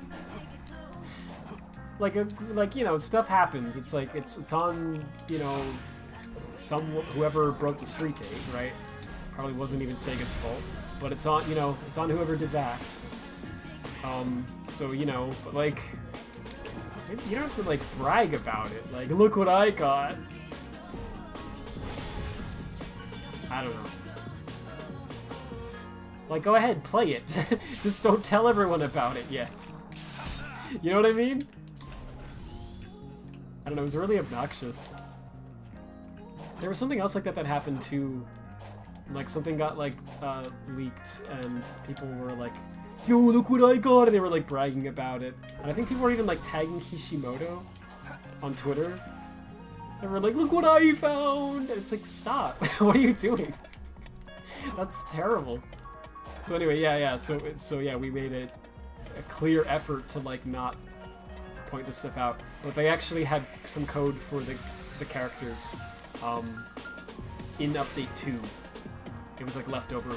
you know, stuff happens. It's like, it's on, you know, whoever broke the street date, right? Probably wasn't even Sega's fault. But it's on, you know, it's on whoever did that. So, you know, but, like, you don't have to, like, brag about it. Like, look what I got. I don't know. Like, go ahead, play it. Just don't tell everyone about it yet. You know what I mean? I don't know, it was really obnoxious. There was something else like that happened too. Like, something got, like, leaked, and people were like, yo, look what I got! And they were, like, bragging about it. And I think people were even, like, tagging Kishimoto on Twitter. They were like, look what I found! And it's like, stop. What are you doing? That's terrible. So anyway, yeah. So yeah, we made a clear effort to, like, not point this stuff out. But they actually had some code for the characters in Update 2. It was, like, left over,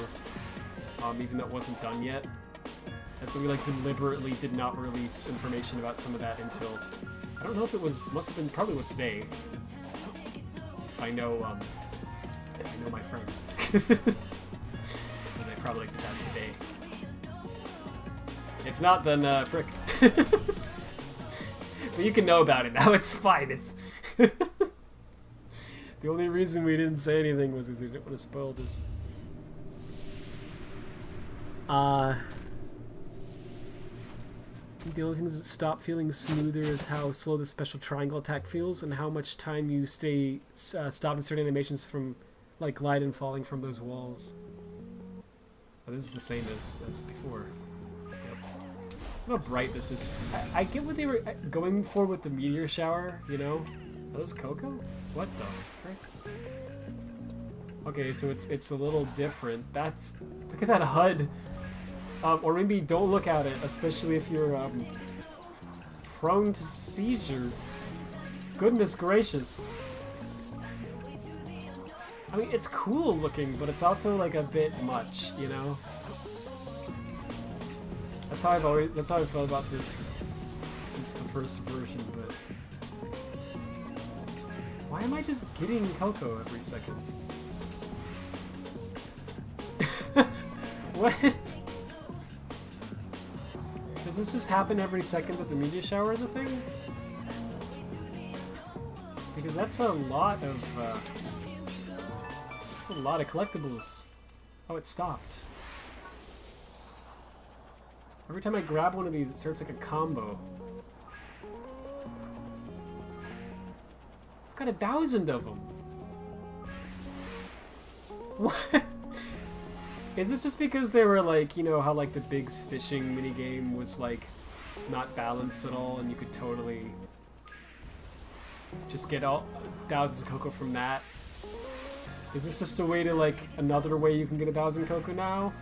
even though it wasn't done yet. And so we, like, deliberately did not release information about some of that until, I don't know if it was, probably was today. If I know my friends. And they probably did that today. If not, then, frick. But you can know about it now, it's fine, it's... The only reason we didn't say anything was because we didn't want to spoil this. The only thing that stop feeling smoother is how slow the special triangle attack feels and how much time you stay stopped in certain animations from, like, glide and falling from those walls. Oh, this is the same as before. Yep. Look how bright this is. I get what they were going for with the meteor shower, you know? Are those Coco? What the frick? Okay, so it's a little different. Look at that HUD. Or maybe don't look at it, especially if you're prone to seizures. Goodness gracious. I mean, it's cool looking, but it's also, like, a bit much, you know? That's how I felt about this since the first version, but why am I just getting Coco every second? What? Does this just happen every second that the meteor shower is a thing? Because that's a lot of collectibles. Oh, it stopped. Every time I grab one of these, it starts like a combo. I've got 1,000 of them. What? Is this just because they were like, you know, how like the Big's fishing minigame was like not balanced at all, and you could totally just get all thousands of cocoa from that? Is this just a way to like another way you can get 1,000 cocoa now?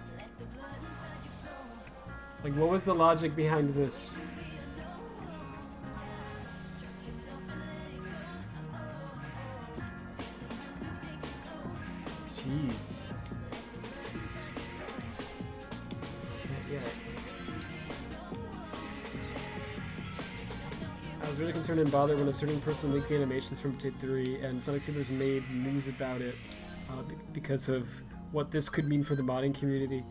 Like, what was the logic behind this? Jeez. Yeah. I was really concerned and bothered when a certain person leaked the animations from Tit 3 and some YouTubers made news about it because of what this could mean for the modding community.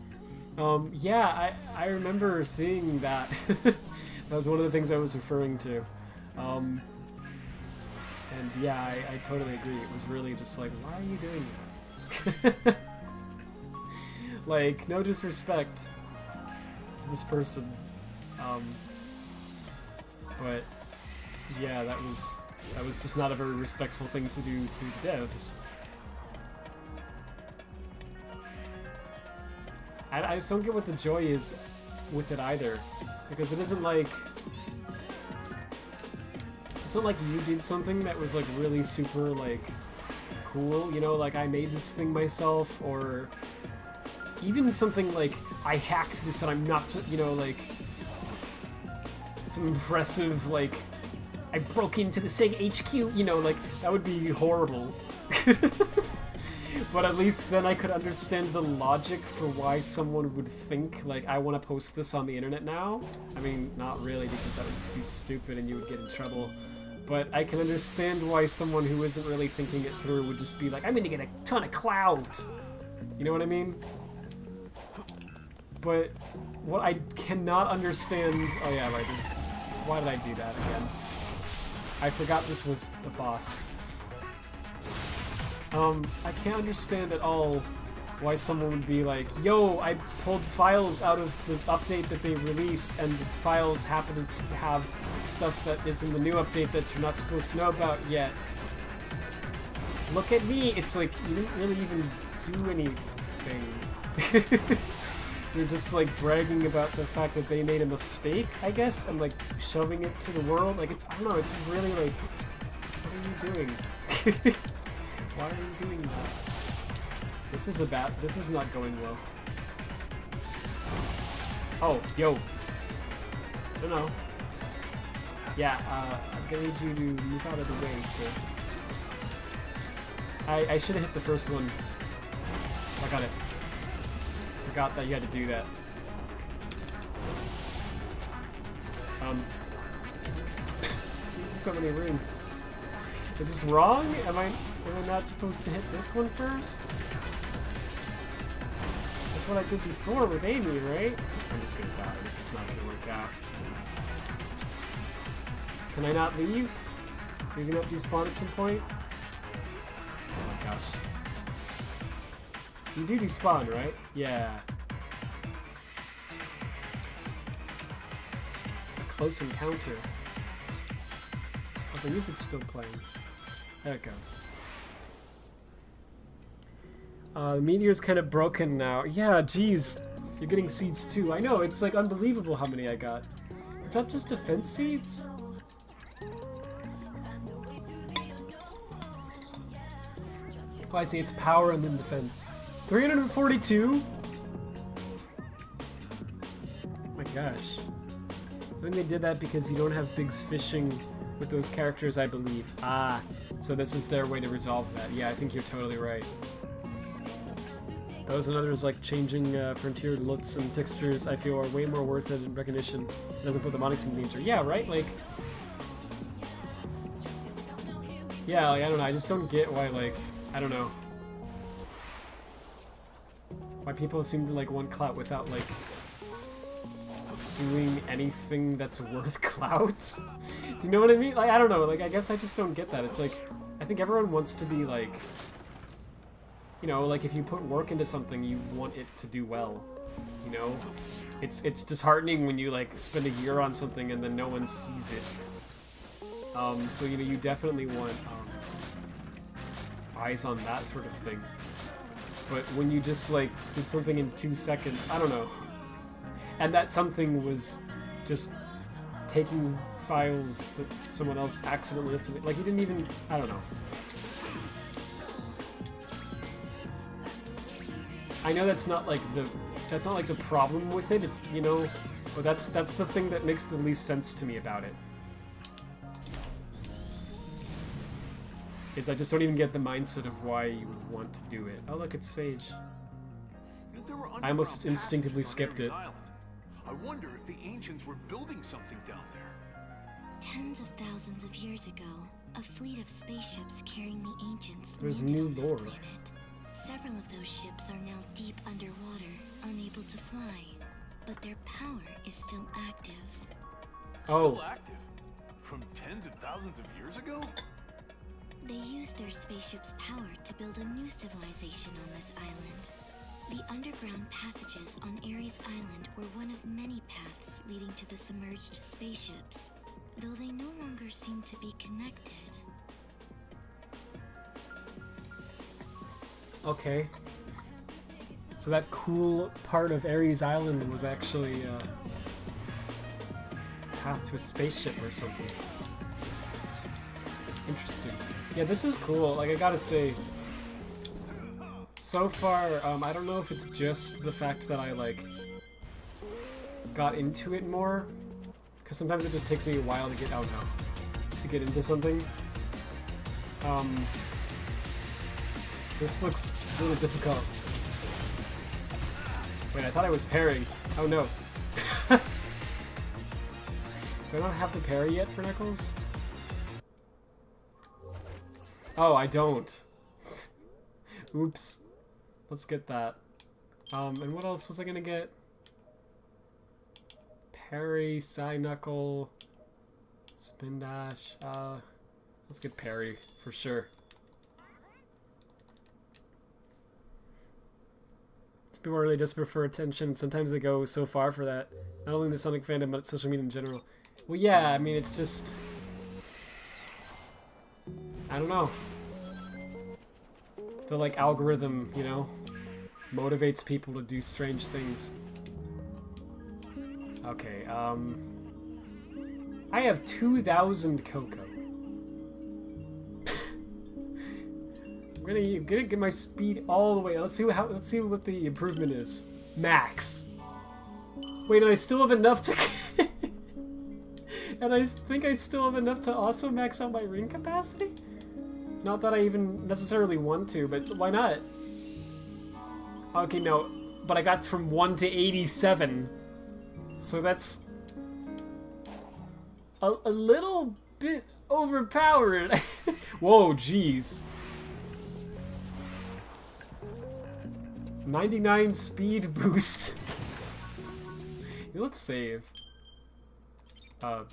Yeah, I remember seeing that. That was one of the things I was referring to. And yeah, I totally agree. It was really just like, why are you doing that? Like, no disrespect to this person. But yeah, that was just not a very respectful thing to do to the devs. I just don't get what the joy is with it either, because it isn't like, it's not like you did something that was like really super like cool, you know, like I made this thing myself, or even something like I hacked this and I'm not, you know, like some impressive like I broke into the Sega HQ, you know, like that would be horrible. But at least then I could understand the logic for why someone would think, like, I want to post this on the internet now. I mean, not really, because that would be stupid and you would get in trouble. But I can understand why someone who isn't really thinking it through would just be like, I'm gonna get a ton of clout! You know what I mean? But what I cannot understand... Oh yeah, right, this... Why did I do that again? I forgot this was the boss. I can't understand at all why someone would be like, yo, I pulled files out of the update that they released, and the files happen to have stuff that is in the new update that you're not supposed to know about yet. Look at me! It's like, you didn't really even do anything. You're just like bragging about the fact that they made a mistake, I guess, and like shoving it to the world. Like, it's, I don't know, it's just really like, what are you doing? Why are you doing that? This is not going well. Oh, yo. I don't know. Yeah, I'm gonna need you to move out of the way, sir. I should have hit the first one. I got it. Forgot that you had to do that. These are so many rings. Is this wrong? Am I not supposed to hit this one first? That's what I did before with Amy, right? I'm just gonna die. This is not gonna work out. Can I not leave? Is he not despawn at some point? Oh my gosh. You do despawn, right? Yeah. A close encounter. Oh, the music's still playing. There it goes. The meteor's kind of broken now. Yeah, geez. You're getting seeds too. I know, it's like unbelievable how many I got. Is that just defense seeds? Oh, I see, it's power and then defense. 342? Oh my gosh. I think they did that because you don't have Big's fishing with those characters, I believe. Ah, so this is their way to resolve that. Yeah, I think you're totally right. Those and others like changing frontier looks and textures I feel are way more worth it in recognition. It doesn't put the modding scene in danger. Yeah, right? Like... Yeah, like, I don't know, I just don't get why, like, I don't know. Why people seem to like want clout without like doing anything that's worth clout. Do you know what I mean? Like, I don't know, like, I guess I just don't get that. It's like, I think everyone wants to be like, you know, like if you put work into something, you want it to do well, you know? It's disheartening when you like spend a year on something and then no one sees it. So, you know, you definitely want eyes on that sort of thing. But when you just like did something in 2 seconds, I don't know. And that something was just taking files that someone else accidentally lifted. Like, you didn't even, I don't know. I know that's not like the problem with it. It's, you know, but that's the thing that makes the least sense to me about it. Is I just don't even get the mindset of why you would want to do it. Oh look, it's Sage. I almost instinctively skipped it. I wonder if the ancients were building something down there. Tens of thousands of years ago, a fleet of spaceships carrying the ancients There's landed new on this lore. planet. Several of those ships are now deep underwater, unable to fly, but their power is still active. Oh. Still active? From tens of thousands of years ago? They used their spaceship's power to build a new civilization on this island. The underground passages on Ares Island were one of many paths leading to the submerged spaceships, though they no longer seem to be connected. Okay. So that cool part of Ares Island was actually path to a spaceship or something. Interesting. Yeah, this is cool. Like, I gotta say, so far, I don't know if it's just the fact that I, like, got into it more, because sometimes it just takes me a while to get, oh no, to get into something. This looks really difficult. Wait, I thought I was parrying. Oh no. Do I not have the parry yet for Knuckles? Oh, I don't. Oops. Let's get that. And what else was I gonna get? Parry, side knuckle, spin dash. Let's get parry for sure. People are really desperate for attention. Sometimes they go so far for that. Not only the Sonic fandom, but social media in general. Well, yeah, I mean, it's just... I don't know. The, like, algorithm, you know, motivates people to do strange things. Okay, I have 2,000 Cocoa. I'm gonna get my speed all the way. Let's see what the improvement is. Max. Wait, and I still have enough to and I think I still have enough to also max out my ring capacity? Not that I even necessarily want to, but why not? Okay, no, but I got from 1 to 87. So that's a little bit overpowered. Whoa, jeez. 99 speed boost. Let's save. Does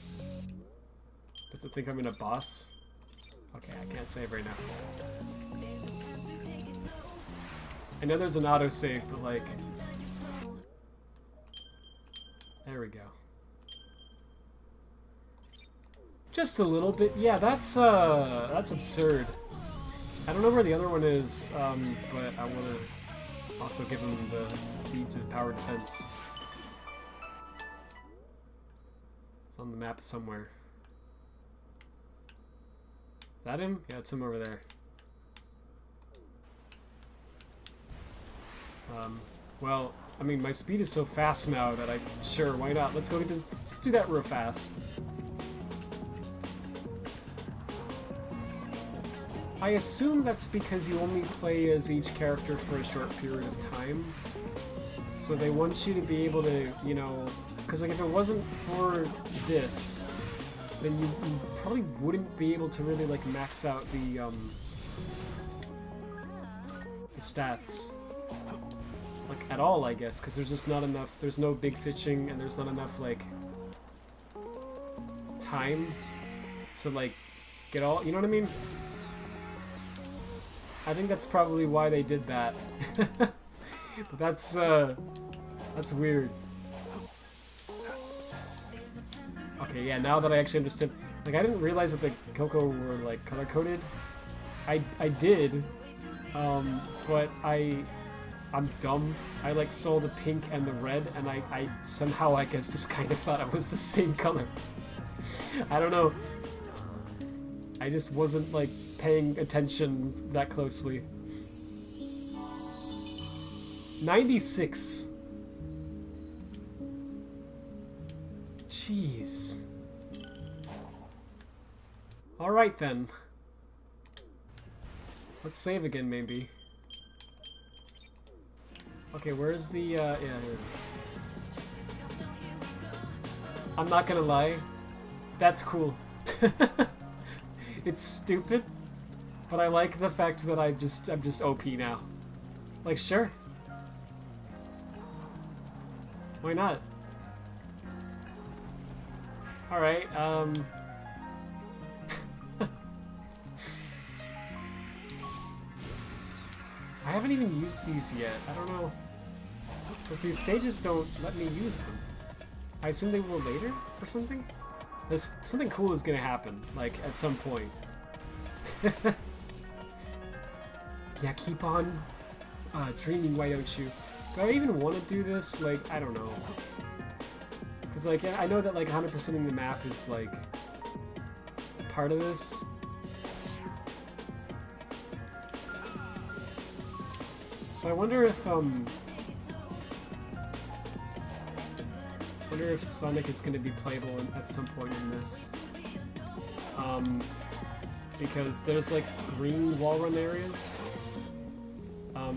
it think I'm in a boss? Okay, I can't save right now. I know there's an autosave, but like... There we go. Just a little bit. Yeah, that's absurd. I don't know where the other one is, but I want to also give him the Seeds of Power Defense. It's on the map somewhere. Is that him? Yeah, it's him over there. Well, I mean, my speed is so fast now that sure, why not? Let's go get this, let's do that real fast. I assume that's because you only play as each character for a short period of time. So they want you to be able to, you know, because like if it wasn't for this, then you probably wouldn't be able to really like max out the stats. Like, at all, I guess, because there's just not enough. There's no big fishing, and there's not enough like time to like get all. You know what I mean? I think that's probably why they did that. But that's weird. Okay, yeah. Now that I actually understand, like I didn't realize that the Coco were like color coded. I did, but I'm dumb. I like saw the pink and the red, and I somehow I guess just kind of thought it was the same color. I don't know. I just wasn't like paying attention that closely. 96. Jeez. All right then. Let's save again, maybe. Okay, where's the, yeah, here it is. I'm not gonna lie. That's cool. It's stupid, but I like the fact that I'm just OP now. Like, sure. Why not? Alright, I haven't even used these yet. I don't know. Because these stages don't let me use them. I assume they will later or something? There's something cool is gonna happen, like, at some point. Yeah, keep on dreaming, why don't you? Do I even want to do this? Like, I don't know. Because, like, I know that, like, 100%ing the map is, like, part of this. So I wonder if Sonic is going to be playable at some point in this. Because there's like green wall run areas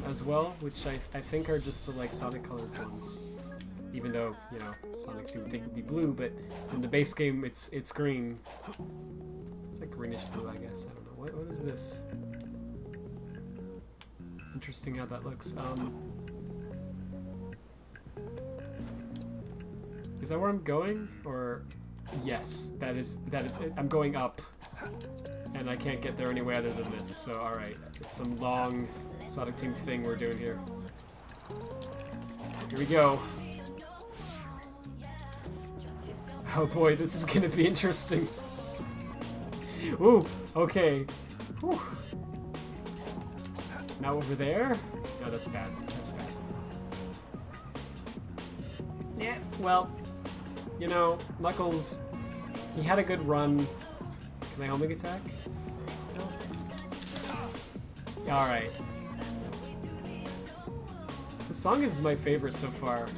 as well, which I think are just the like Sonic colored ones. Even though, you know, Sonic you would think would be blue, but in the base game it's green. It's like greenish blue, I guess. I don't know. What is this? Interesting how that looks. Is that where I'm going? Or yes, that is it. I'm going up. And I can't get there any way other than this, so alright. It's some long Sonic Team thing we're doing here. Here we go. Oh boy, this is gonna be interesting. Ooh, okay. Whew. Now over there? No, that's bad. That's bad. Yeah, well, you know, Knuckles, he had a good run. Can I homing attack? Still? Alright. The song is my favorite so far.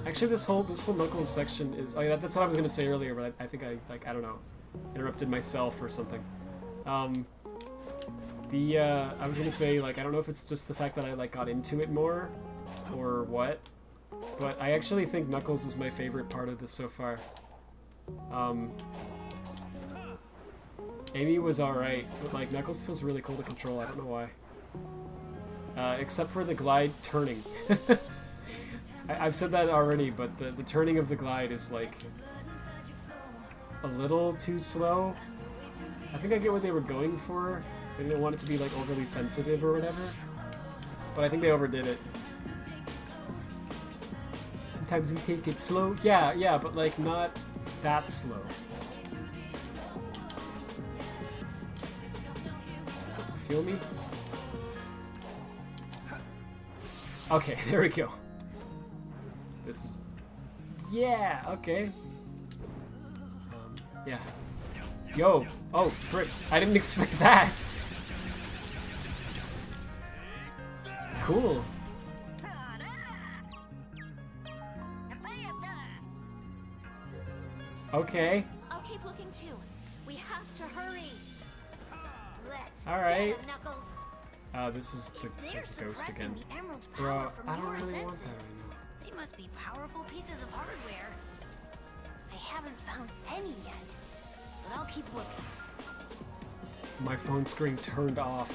Actually, this whole Knuckles section is... Oh, yeah, that's what I was gonna say earlier, but I think I don't know, interrupted myself or something. I was gonna say, like, I don't know if it's just the fact that I, like, got into it more, or what, but I actually think Knuckles is my favorite part of this so far. Amy was alright, but, like, Knuckles feels really cool to control, I don't know why. Except for the glide turning. I've said that already, but the turning of the glide is, like, a little too slow. I think I get what they were going for. They didn't want it to be, like, overly sensitive or whatever. But I think they overdid it. Sometimes we take it slow. Yeah, but, like, not that slow. Feel me? Okay, there we go. This is... Yeah, okay. Yeah. Yo! Oh, frick. I didn't expect that! Cool. Okay. I'll keep looking too. We have to hurry. Let's Alright. get him, Knuckles. This is the ghost again. The emerald's Bro, power from I don't your really want that senses. right now. They must be powerful pieces of hardware. I haven't found any yet, but I'll keep looking. My phone screen turned off.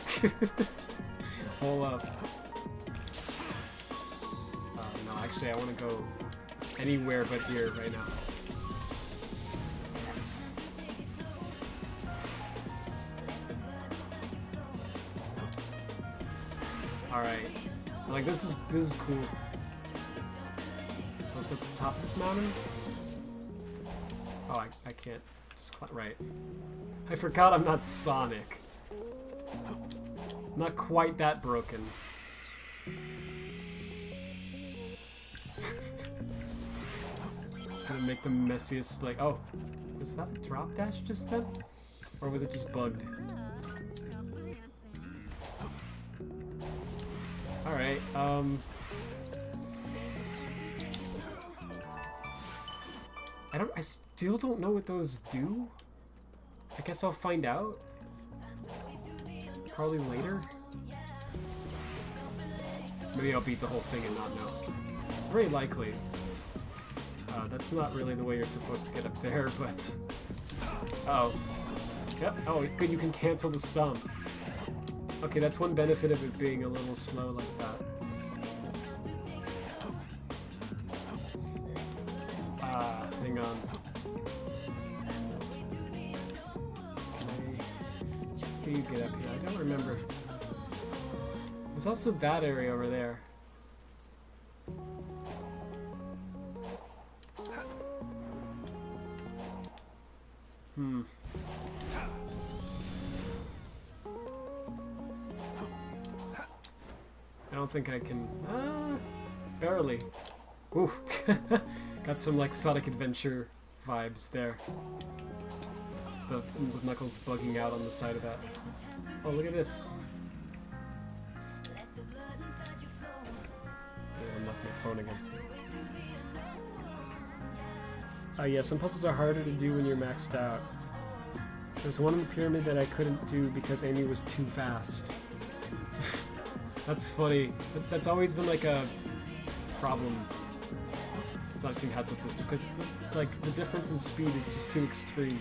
Hold up. Actually, I want to go anywhere but here right now. Yes. Alright. Like, this is cool. So it's at the top of this mountain? Oh, I can't just right. I forgot I'm not Sonic. Not quite that broken. Gonna make the messiest, like, oh, was that a drop dash just then? Or was it just bugged? Alright, I still don't know what those do. I guess I'll find out. Probably later. Maybe I'll beat the whole thing and not know. It's very likely. That's not really the way you're supposed to get up there, but... Uh oh. Yep, oh, good, you can cancel the stomp. Okay, that's one benefit of it being a little slow like that. Hang on. How do you get up here? I don't remember. There's also that area over there. I don't think I can... barely. Ooh. Got some, like, Sonic Adventure vibes there. With Knuckles bugging out on the side of that. Oh, look at this. I'll knock my phone again. Yeah, some puzzles are harder to do when you're maxed out. There's one in the pyramid that I couldn't do because Amy was too fast. That's funny. That's always been like a problem Sonic 2 has with this, because like the difference in speed is just too extreme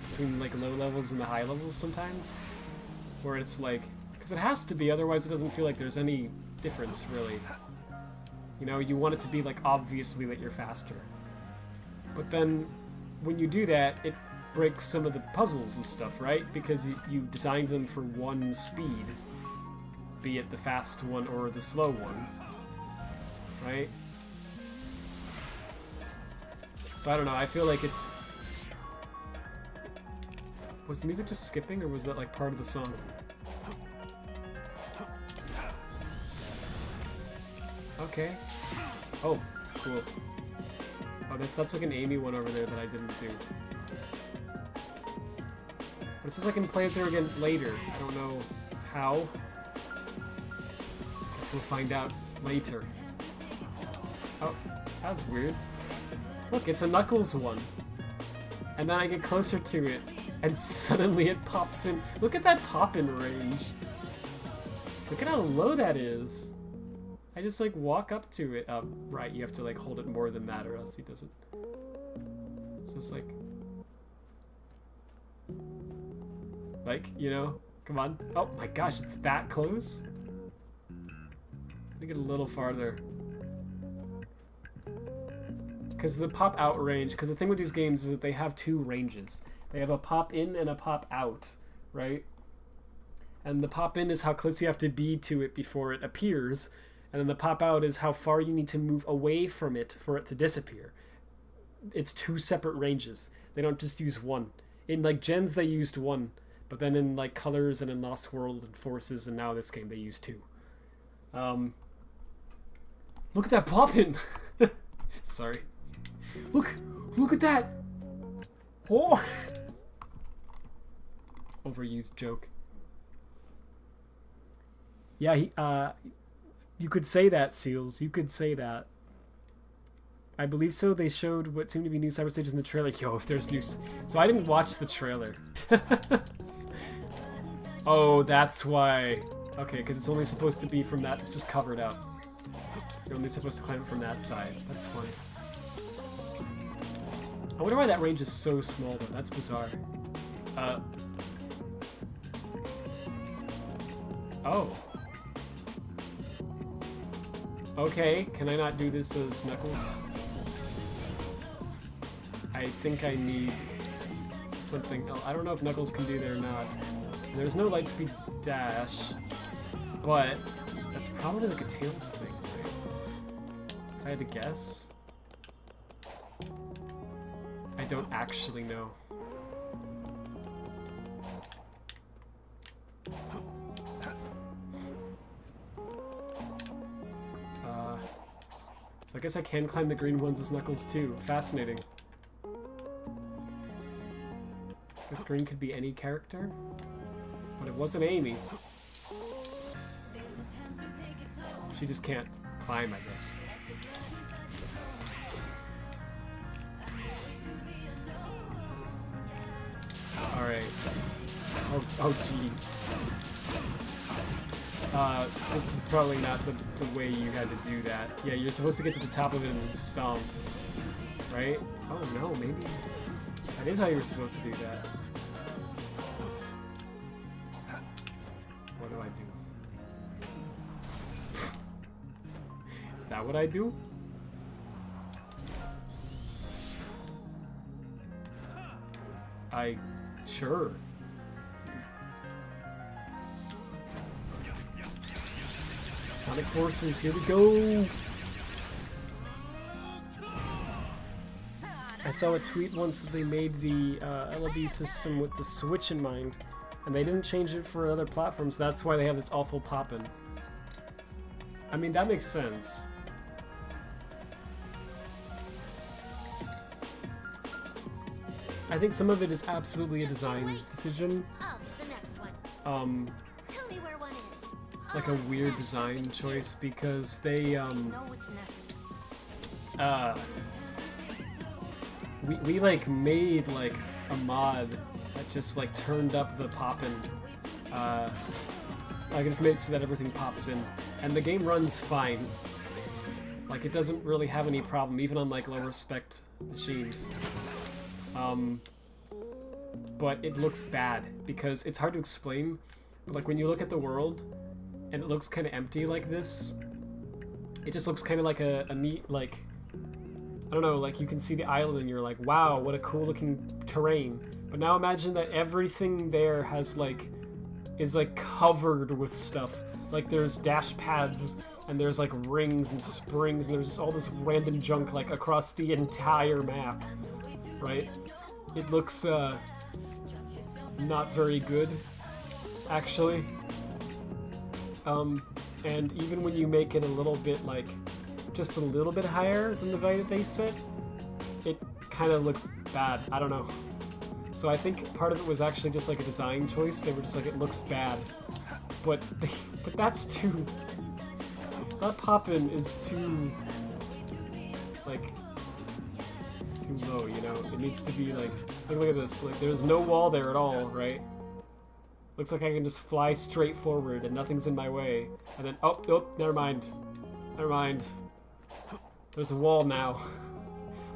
between like low levels and the high levels sometimes. Where it's like, because it has to be, otherwise it doesn't feel like there's any difference really. You know, you want it to be like obviously that you're faster. But then when you do that, it breaks some of the puzzles and stuff, right? Because you designed them for one speed, be it the fast one or the slow one, right? So I don't know, I feel like it's... Was the music just skipping, or was that like part of the song? Okay. Oh, cool. Oh, that's like an Amy one over there that I didn't do. But it says I can play as her again later. I don't know how. Guess we'll find out later. Oh, that was weird. Look, it's a Knuckles one. And then I get closer to it, and suddenly it pops in. Look at that pop-in range. Look at how low that is. I just like walk up to it. Right, you have to like hold it more than that or else he doesn't. It's just like, you know, come on. Oh my gosh, it's that close? Let me get a little farther. Because the pop out range, because the thing with these games is that they have two ranges. They have a pop in and a pop out, right? And the pop in is how close you have to be to it before it appears. And then the pop out is how far you need to move away from it for it to disappear. It's two separate ranges. They don't just use one. In like Gens they used one, but then in like Colors and in Lost World and Forces and now this game they use two. Look at that pop-in! Sorry. Look at that! Oh! Overused joke. Yeah, you could say that, Seals. You could say that. I believe so. They showed what seemed to be new cyber stages in the trailer. Yo, if there's new... So I didn't watch the trailer. Oh, that's why. Okay, because it's only supposed to be from that... It's just covered up. You're only supposed to climb it from that side. That's funny. I wonder why that range is so small, though. That's bizarre. Oh. Okay, can I not do this as Knuckles? I think I need something else. I don't know if Knuckles can do that or not. There's no Lightspeed Dash, but that's probably like a Tails thing, right? If I had to guess. I don't actually know. So I guess I can climb the green ones as Knuckles too. Fascinating. This green could be any character, but it wasn't Amy. She just can't climb, I guess. Alright. Oh jeez. This is probably not the way you had to do that. Yeah, you're supposed to get to the top of it and stomp. Right? Oh no, maybe... That is how you were supposed to do that. What do I do? Is that what I do? Sure. Sonic Forces, here we go! I saw a tweet once that they made the LED system with the Switch in mind, and they didn't change it for other platforms. That's why they have this awful pop-in. I mean, that makes sense. I think some of it is absolutely a design decision. I'll get the next one. Tell me where one is. Like a weird design choice because they know what's necessary. we like made like a mod that just like turned up the poppin'. Like it just made it so that everything pops in, and the game runs fine. Like it doesn't really have any problem, even on like lower spec machines. But it looks bad because it's hard to explain. But like when you look at the world and it looks kind of empty like this, it just looks kind of like a neat, like, I don't know, like you can see the island and you're like, wow, what a cool looking terrain. But now imagine that everything there has like, is like covered with stuff. Like there's dash pads and there's like rings and springs and there's just all this random junk like across the entire map, right? It looks not very good, actually. And even when you make it a little bit like, just a little bit higher than the value that they set, it kind of looks bad. I don't know. So I think part of it was actually just like a design choice. They were just like, it looks bad, but that's too. That poppin' is too, like, too low, you know? It needs to be like, look at this, like there's no wall there at all, right? Looks like I can just fly straight forward and nothing's in my way. And then, oh, never mind. Never mind. There's a wall now.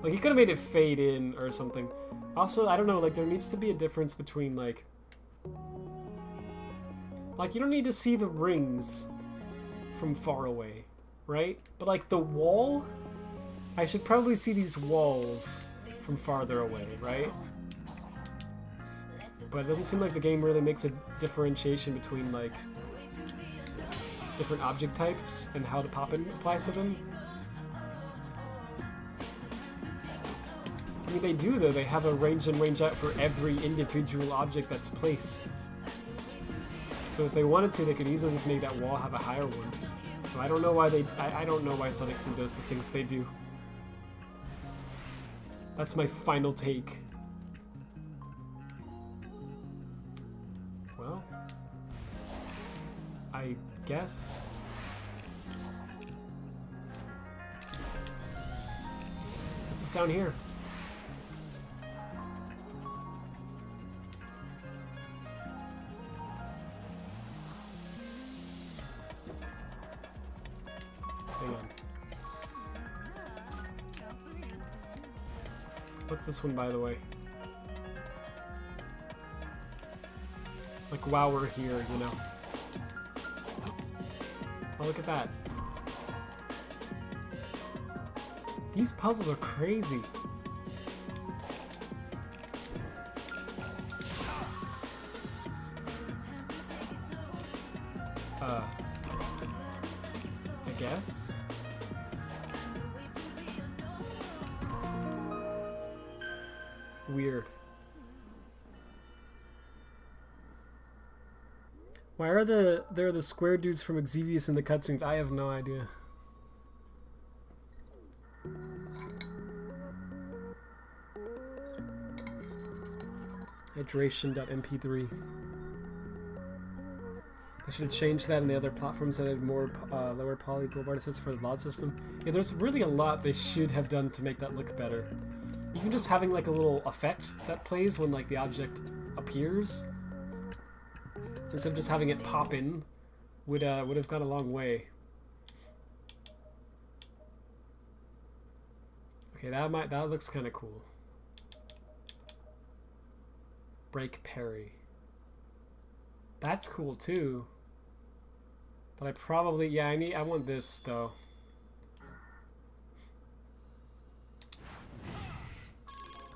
Like, he could have made it fade in or something. Also, I don't know, like there needs to be a difference between like you don't need to see the rings from far away, right? But like the wall, I should probably see these walls from farther away, right? But it doesn't seem like the game really makes a differentiation between like different object types and how the pop-in applies to them. I mean, they do though, they have a range in, range out for every individual object that's placed. So if they wanted to, they could easily just make that wall have a higher one. So I don't know why I don't know why Sonic Team does the things they do. That's my final take. Well, I guess. What's this down here? Hang on. What's this one, by the way? Like, while we're here, you know. Oh, look at that. These puzzles are crazy. I guess. Weird. Why are there the square dudes from Exevius in the cutscenes? I have no idea. Hydration.mp3. I should have changed that in the other platforms that had more lower poly globe artists for the VOD system. Yeah, there's really a lot they should have done to make that look better. Even just having like a little effect that plays when like the object appears, instead of just having it pop in, would have gone a long way. Okay, that looks kind of cool. Break parry. That's cool too. But I probably, yeah, I want this though.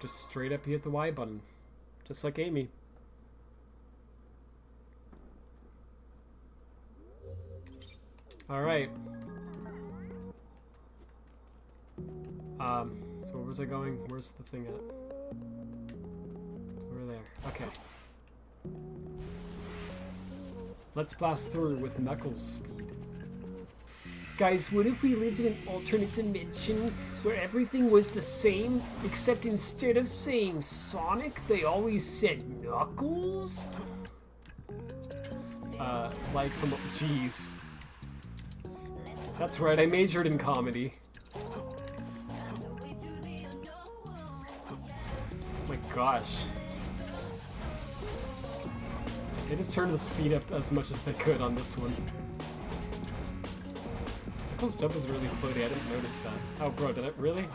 Just straight up hit the Y button. Just like Amy. Alright. So where was I going? Where's the thing at? It's over there. Okay. Let's blast through with Knuckles speed. Guys, what if we lived in an alternate dimension where everything was the same, except instead of saying Sonic, they always said Knuckles? Like from, jeez. That's right, I majored in comedy. Oh my gosh. They just turned the speed up as much as they could on this one. Knuckles' jump is really floaty, I didn't notice that. Oh bro, did it really?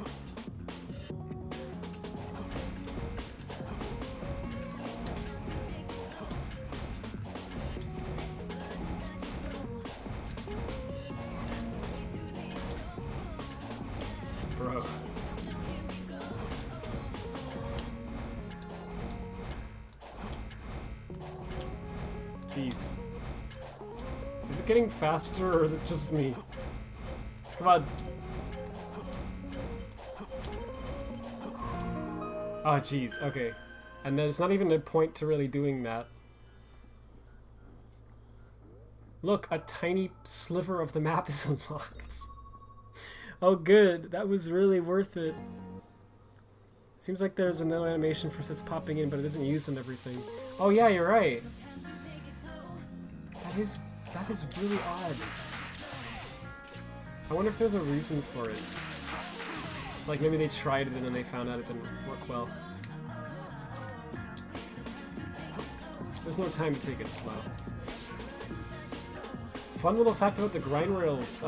Bro. Jeez. Is it getting faster or is it just me? Come on. Oh jeez, okay. And there's not even a point to really doing that. Look, a tiny sliver of the map is unlocked. Oh good, that was really worth it. Seems like there's another animation for sets popping in, but it isn't used in everything. Oh yeah, you're right. That is really odd. I wonder if there's a reason for it. Like maybe they tried it and then they found out it didn't work well. There's no time to take it slow. Fun little fact about the grind rails.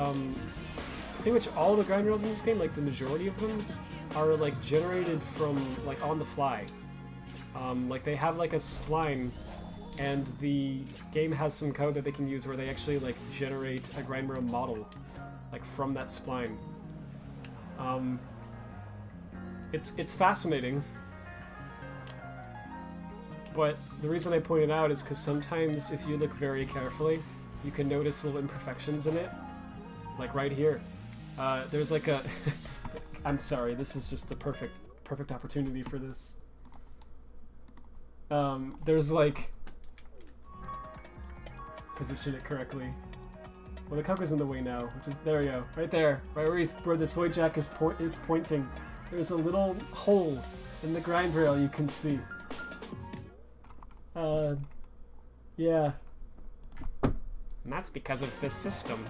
Pretty much all the grind rails in this game, like the majority of them, are like generated from like on the fly. Like they have like a spline, and the game has some code that they can use where they actually like generate a grind rail model, like from that spline. It's fascinating, but the reason I point it out is because sometimes if you look very carefully, you can notice little imperfections in it, like right here. There's like a I'm sorry, this is just a perfect opportunity for this. There's like, let's position it correctly. Well, the cucko's in the way now, which is, there we go, right there, right where the soy jack is pointing. There's a little hole in the grind rail you can see. Yeah. And that's because of this system.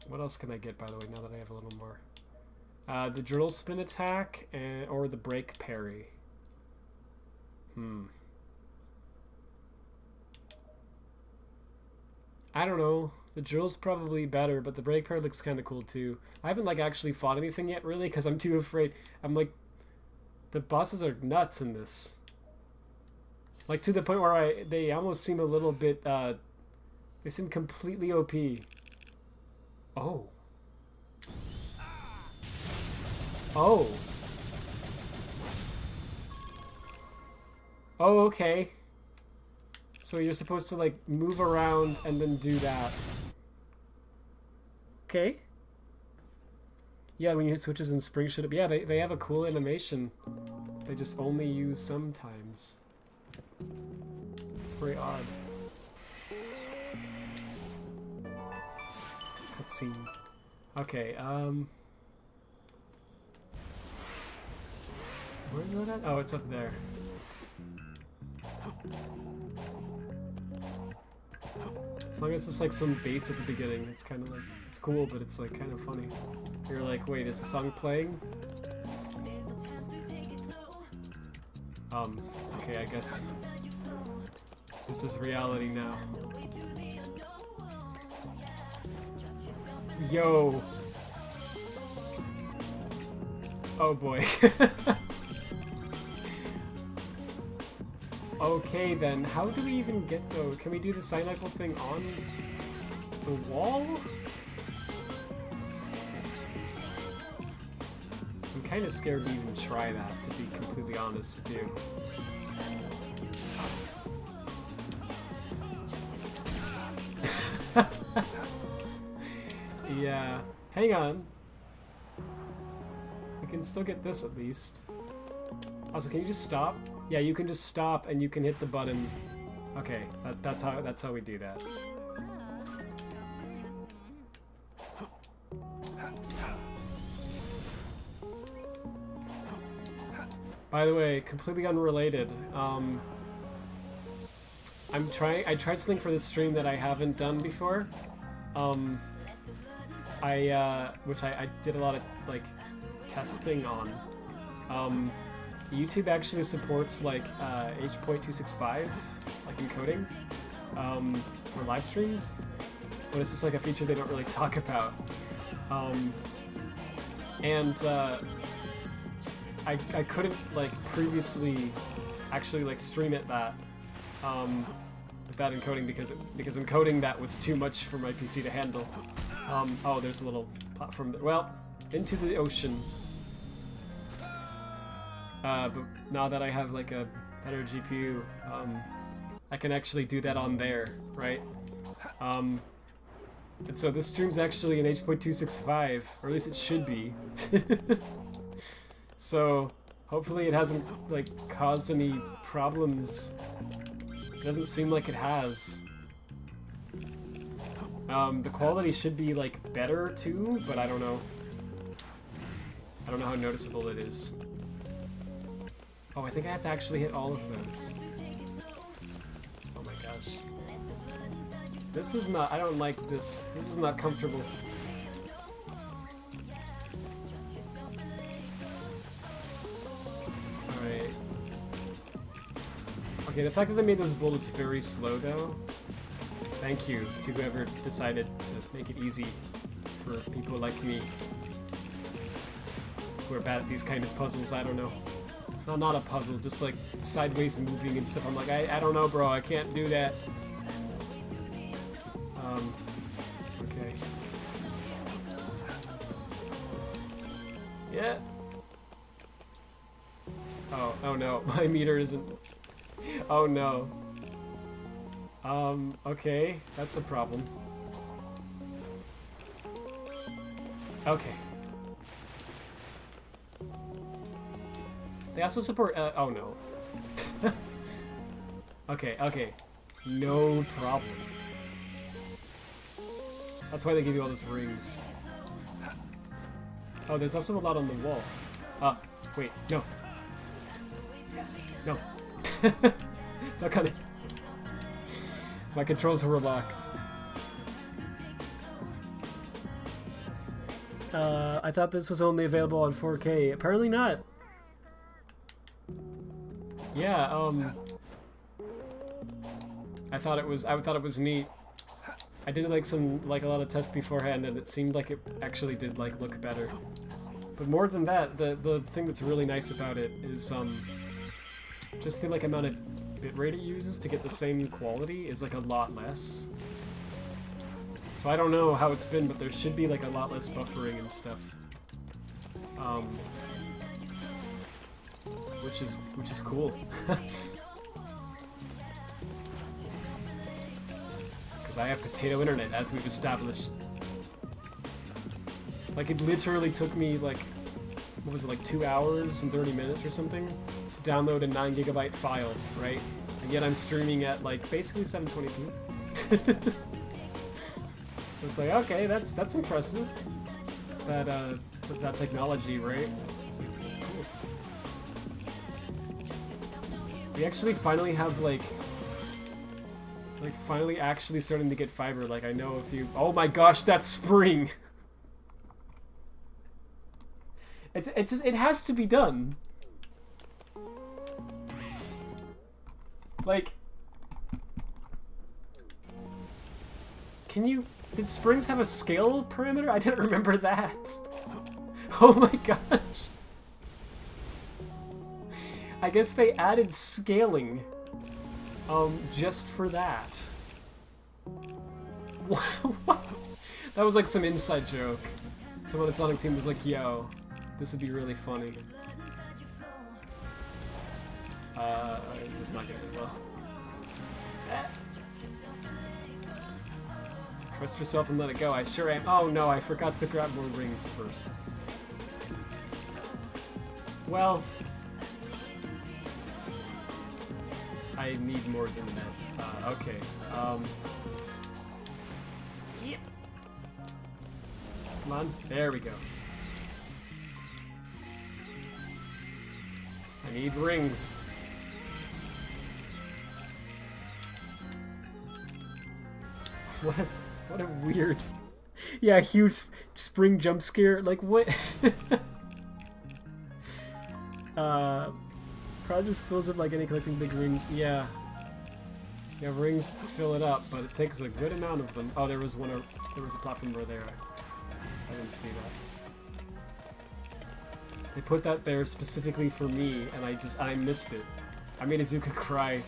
What else can I get, by the way, now that I have a little more? The drill spin attack, or the break parry. I don't know. The drill's probably better, but the break parry looks kind of cool too. I haven't like actually fought anything yet, really, because I'm too afraid. I'm like, the bosses are nuts in this. Like to the point where they almost seem a little bit, they seem completely OP. Oh. Oh. Oh, okay. So you're supposed to, like, move around and then do that. Okay. Yeah, when you hit switches in Spring should have... Yeah, they have a cool animation. They just only use sometimes. It's very odd. Cutscene. Okay, where's that at? Oh, it's up there. As long as it's like some bass at the beginning, it's kind of like, it's cool, but it's like kind of funny. You're like, wait, is the song playing? Okay, I guess this is reality now. Yo! Oh boy. Okay then, how do we even get though? Can we do the Cynical thing on the wall? I'm kind of scared to even try that, to be completely honest with you. Yeah, hang on. We can still get this at least. Also, can you just stop? Yeah, you can just stop and you can hit the button. Okay, that's how we do that. By the way, completely unrelated. I tried something for this stream that I haven't done before. Which I did a lot of like testing on. YouTube actually supports like H.265 like encoding for live streams, but it's just like a feature they don't really talk about. I couldn't like previously actually like stream it that with that encoding because encoding that was too much for my PC to handle. Oh, there's a little platform there. Well, into the ocean. But now that I have like a better GPU, I can actually do that on there, right? And so this stream's actually in H.265, or at least it should be. So hopefully it hasn't like caused any problems. It doesn't seem like it has. The quality should be like better too, but I don't know. I don't know how noticeable it is. Oh, I think I have to actually hit all of those. Oh my gosh. This is not, I don't like this. This is not comfortable. Alright. Okay, the fact that they made those bullets very slow though, thank you to whoever decided to make it easy for people like me who are bad at these kind of puzzles. I don't know. No, not a puzzle, just like sideways moving and stuff. I'm like, I don't know, bro, I can't do that. Okay. Yeah. Oh no, my meter isn't... Oh no. Okay, that's a problem. Okay. They also support, oh no. Okay. No problem. That's why they give you all those rings. Oh, there's also a lot on the wall. Wait, no. Yes, no. Duck on it. My controls were locked. I thought this was only available on 4K. Apparently not. Yeah, I thought it was neat. I did like a lot of tests beforehand, and it seemed like it actually did like look better. But more than that, the thing that's really nice about it is just the like amount of bitrate it uses to get the same quality is like a lot less. So I don't know how it's been, but there should be like a lot less buffering and stuff. Which is cool. Because I have potato internet, as we've established. Like, it literally took me, like, what was it, like 2 hours and 30 minutes or something to download a 9 GB file, right? And yet I'm streaming at, like, basically 720p. So it's like, okay, that's impressive. That technology, right? It's cool. We actually finally have, like, finally actually starting to get fiber. Like, I know a few... Oh my gosh, that spring! It has to be done. Like... Did springs have a scale parameter? I didn't remember that. Oh my gosh. I guess they added scaling. Just for that. What? That was like some inside joke. Someone on the Sonic team was like, yo, this would be really funny. This is not gonna end well. Trust yourself and let it go. I sure am. Oh no, I forgot to grab more rings first. Well, I need more than this. Okay. Yeah. Come on. There we go. I need rings. What a weird... Yeah, huge spring jump scare. Like, what? Probably just fills up like any collecting big rings. Yeah. Yeah, rings fill it up, but it takes a good amount of them. Oh, there was a platform over there. I didn't see that. They put that there specifically for me, and I missed it. I made Izuka cry.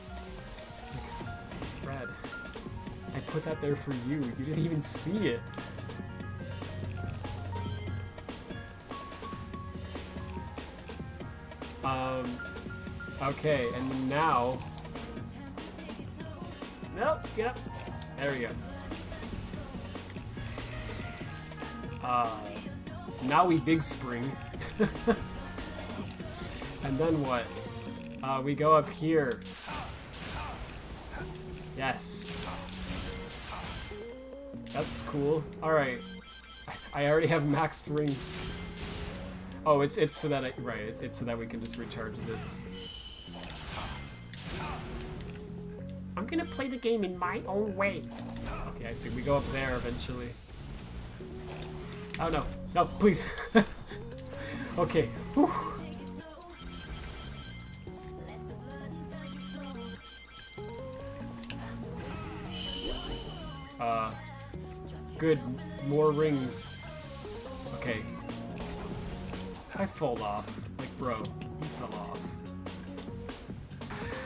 It's like, Brad, I put that there for you. You didn't even see it. Okay, and now... Nope, get up. There we go. Now we big spring. And then what? We go up here. Yes. That's cool. Alright. I already have maxed rings. Oh, it's so that it's so that we can just recharge this. I'm gonna play the game in my own way. Okay, I see. We go up there eventually. Oh no. No, please. Okay. Whew. Good. More rings. Okay. I fall off. Like, bro, you fell off.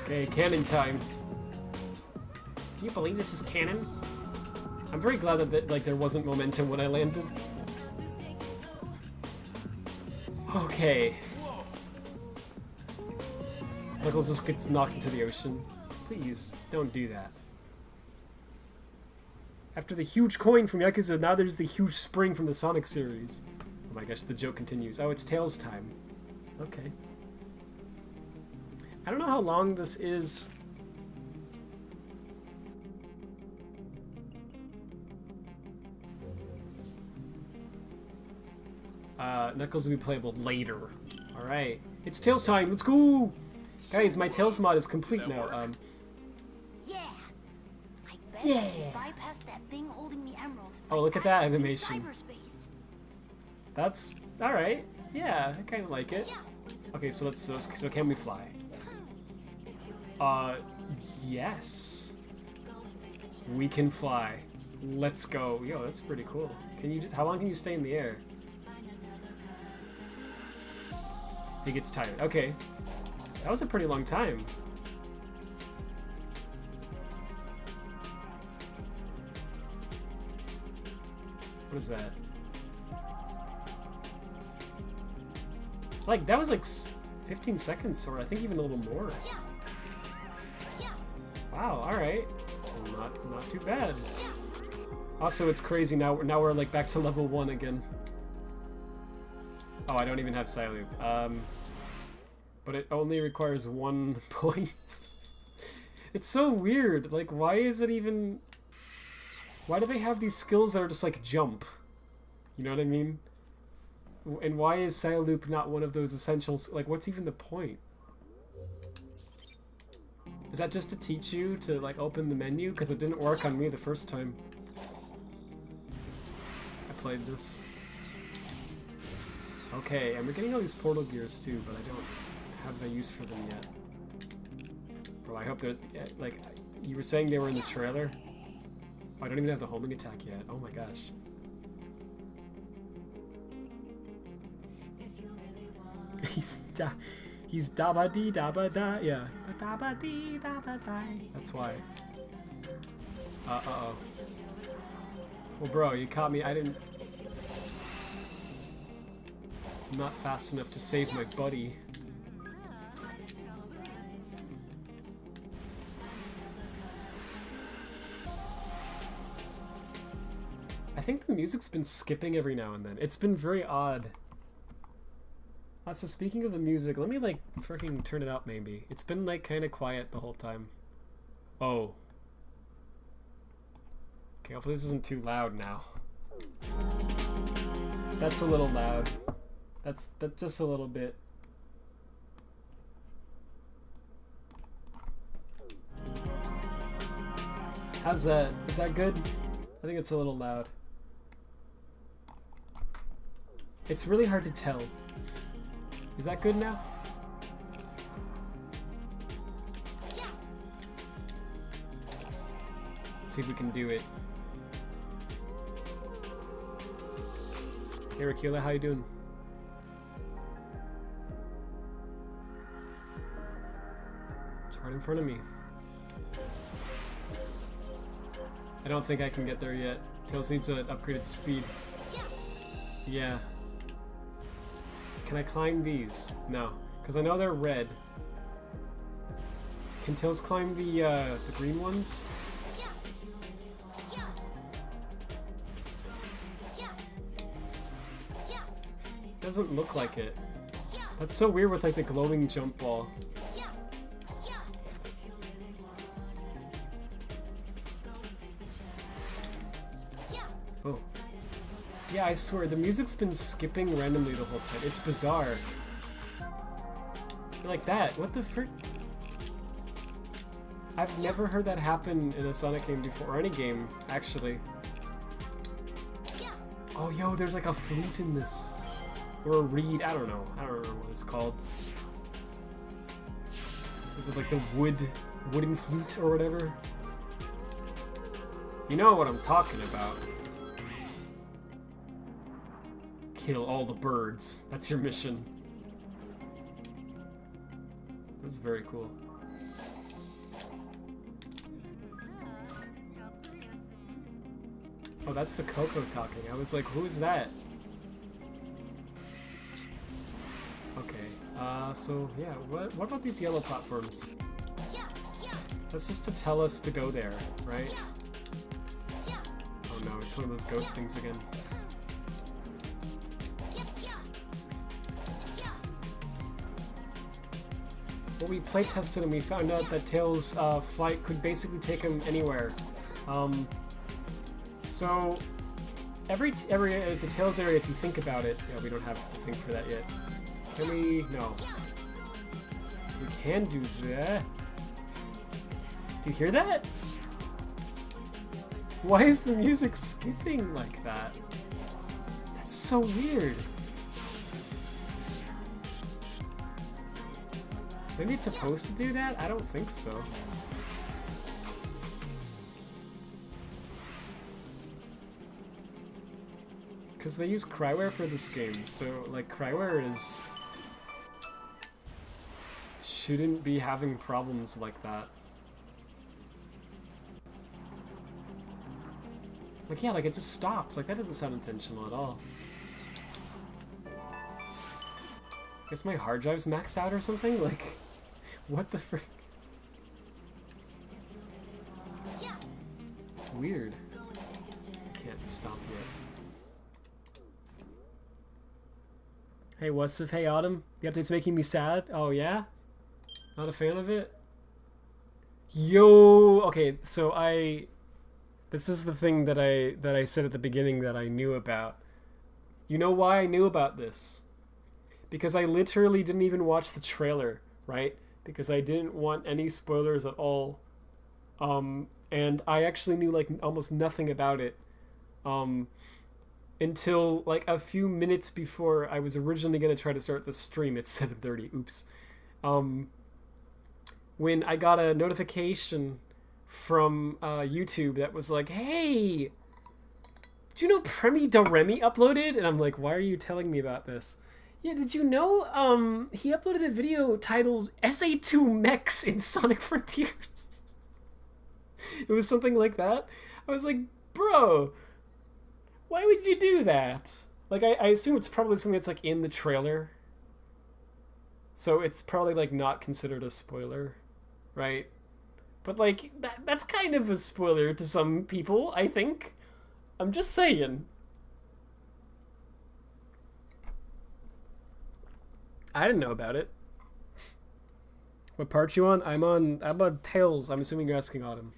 Okay, cannon time. Can you believe this is canon? I'm very glad that like there wasn't momentum when I landed. Okay. Knuckles just gets knocked into the ocean. Please, don't do that. After the huge coin from Yakuza, now there's the huge spring from the Sonic series. Oh my gosh, the joke continues. Oh, it's Tails time. Okay. I don't know how long this is. Knuckles will be playable later. Alright. It's Tails time, let's go! Guys, my Tails mod is complete now. Yeah. I bet Yeah. I can bypass that thing holding the emeralds. Oh, look at that animation. Cyberspace. That's alright. Yeah, I kinda like it. Okay, so so can we fly? Yes. We can fly. Let's go. Yo, that's pretty cool. Can you how long can you stay in the air? He gets tired. Okay. That was a pretty long time. What is that? Like, that was like 15 seconds, or I think even a little more. Wow, alright. Not too bad. Also, it's crazy now we're like back to level 1 again. Oh, I don't even have Psyloop. But it only requires 1 point. It's so weird. Like, why is it even... Why do they have these skills that are just like jump? You know what I mean? And why is Psyloop not one of those essentials? Like, what's even the point? Is that just to teach you to like open the menu? Because it didn't work on me the first time I played this. Okay, and we're getting all these portal gears too, but I don't have a use for them yet. Bro, I hope there's... Like, you were saying they were in the trailer? Oh, I don't even have the homing attack yet. Oh my gosh. He's da-ba-dee da-ba-da, yeah. Da-ba-dee da-ba-da. That's why. Uh-oh. Well, bro, you caught me. I'm not fast enough to save my buddy. I think the music's been skipping every now and then. It's been very odd. So speaking of the music, let me like freaking turn it up maybe. It's been like kind of quiet the whole time. Oh. Okay, hopefully this isn't too loud now. That's a little loud. That's just a little bit. How's that? Is that good? I think it's a little loud. It's really hard to tell. Is that good now? Let's see if we can do it. Hey Rakila, how you doing? It's right in front of me. I don't think I can get there yet. Tails needs an upgraded speed. Yeah. Can I climb these? No, because I know they're red. Can Tails climb the green ones? Doesn't look like it. That's so weird with like the glowing jump ball. Oh. Yeah, I swear, the music's been skipping randomly the whole time. It's bizarre. Like that. What the frick? I've never heard that happen in a Sonic game before, or any game, actually. Oh, yo, there's like a flute in this. Or a reed, I don't know. I don't remember what it's called. Is it like the wooden flute or whatever? You know what I'm talking about. Kill all the birds. That's your mission. This is very cool. Oh, that's the Coco talking. I was like, who is that? Okay, so yeah, what about these yellow platforms? That's just to tell us to go there, right? Oh no, it's one of those ghost things again. Well, we play tested and we found out that Tails' flight could basically take him anywhere. So every area is a Tails area if you think about it. Yeah, we don't have a thing for that yet. Can we? No. We can do that. Do you hear that? Why is the music skipping like that? That's so weird. Maybe it's supposed to do that? I don't think so. Because they use Cryware for this game, so like Cryware shouldn't be having problems like that. Like yeah, like it just stops. Like that doesn't sound intentional at all. guess my hard drive's maxed out or something? Like, what the frick? It's weird. I can't stop yet. Hey, what's up? Hey, Autumn. The update's making me sad. Oh, yeah? Not a fan of it? Yo! Okay, so this is the thing that I said at the beginning that I knew about. You know why I knew about this? Because I literally didn't even watch the trailer, right? Because I didn't want any spoilers at all. And I actually knew like almost nothing about it. Until like a few minutes before I was originally going to try to start the stream at 7:30. Oops. When I got a notification from YouTube that was like, hey, did you know Premi de Remy uploaded? And I'm like, why are you telling me about this? Yeah, did you know he uploaded a video titled SA2 Mechs in Sonic Frontiers? It was something like that. I was like, bro, why would you do that? Like, I assume it's probably something that's like in the trailer. So it's probably like not considered a spoiler, right? But like, that's kind of a spoiler to some people, I think. I'm just saying. I didn't know about it. What part you on? I'm on Tails. I'm assuming you're asking Autumn.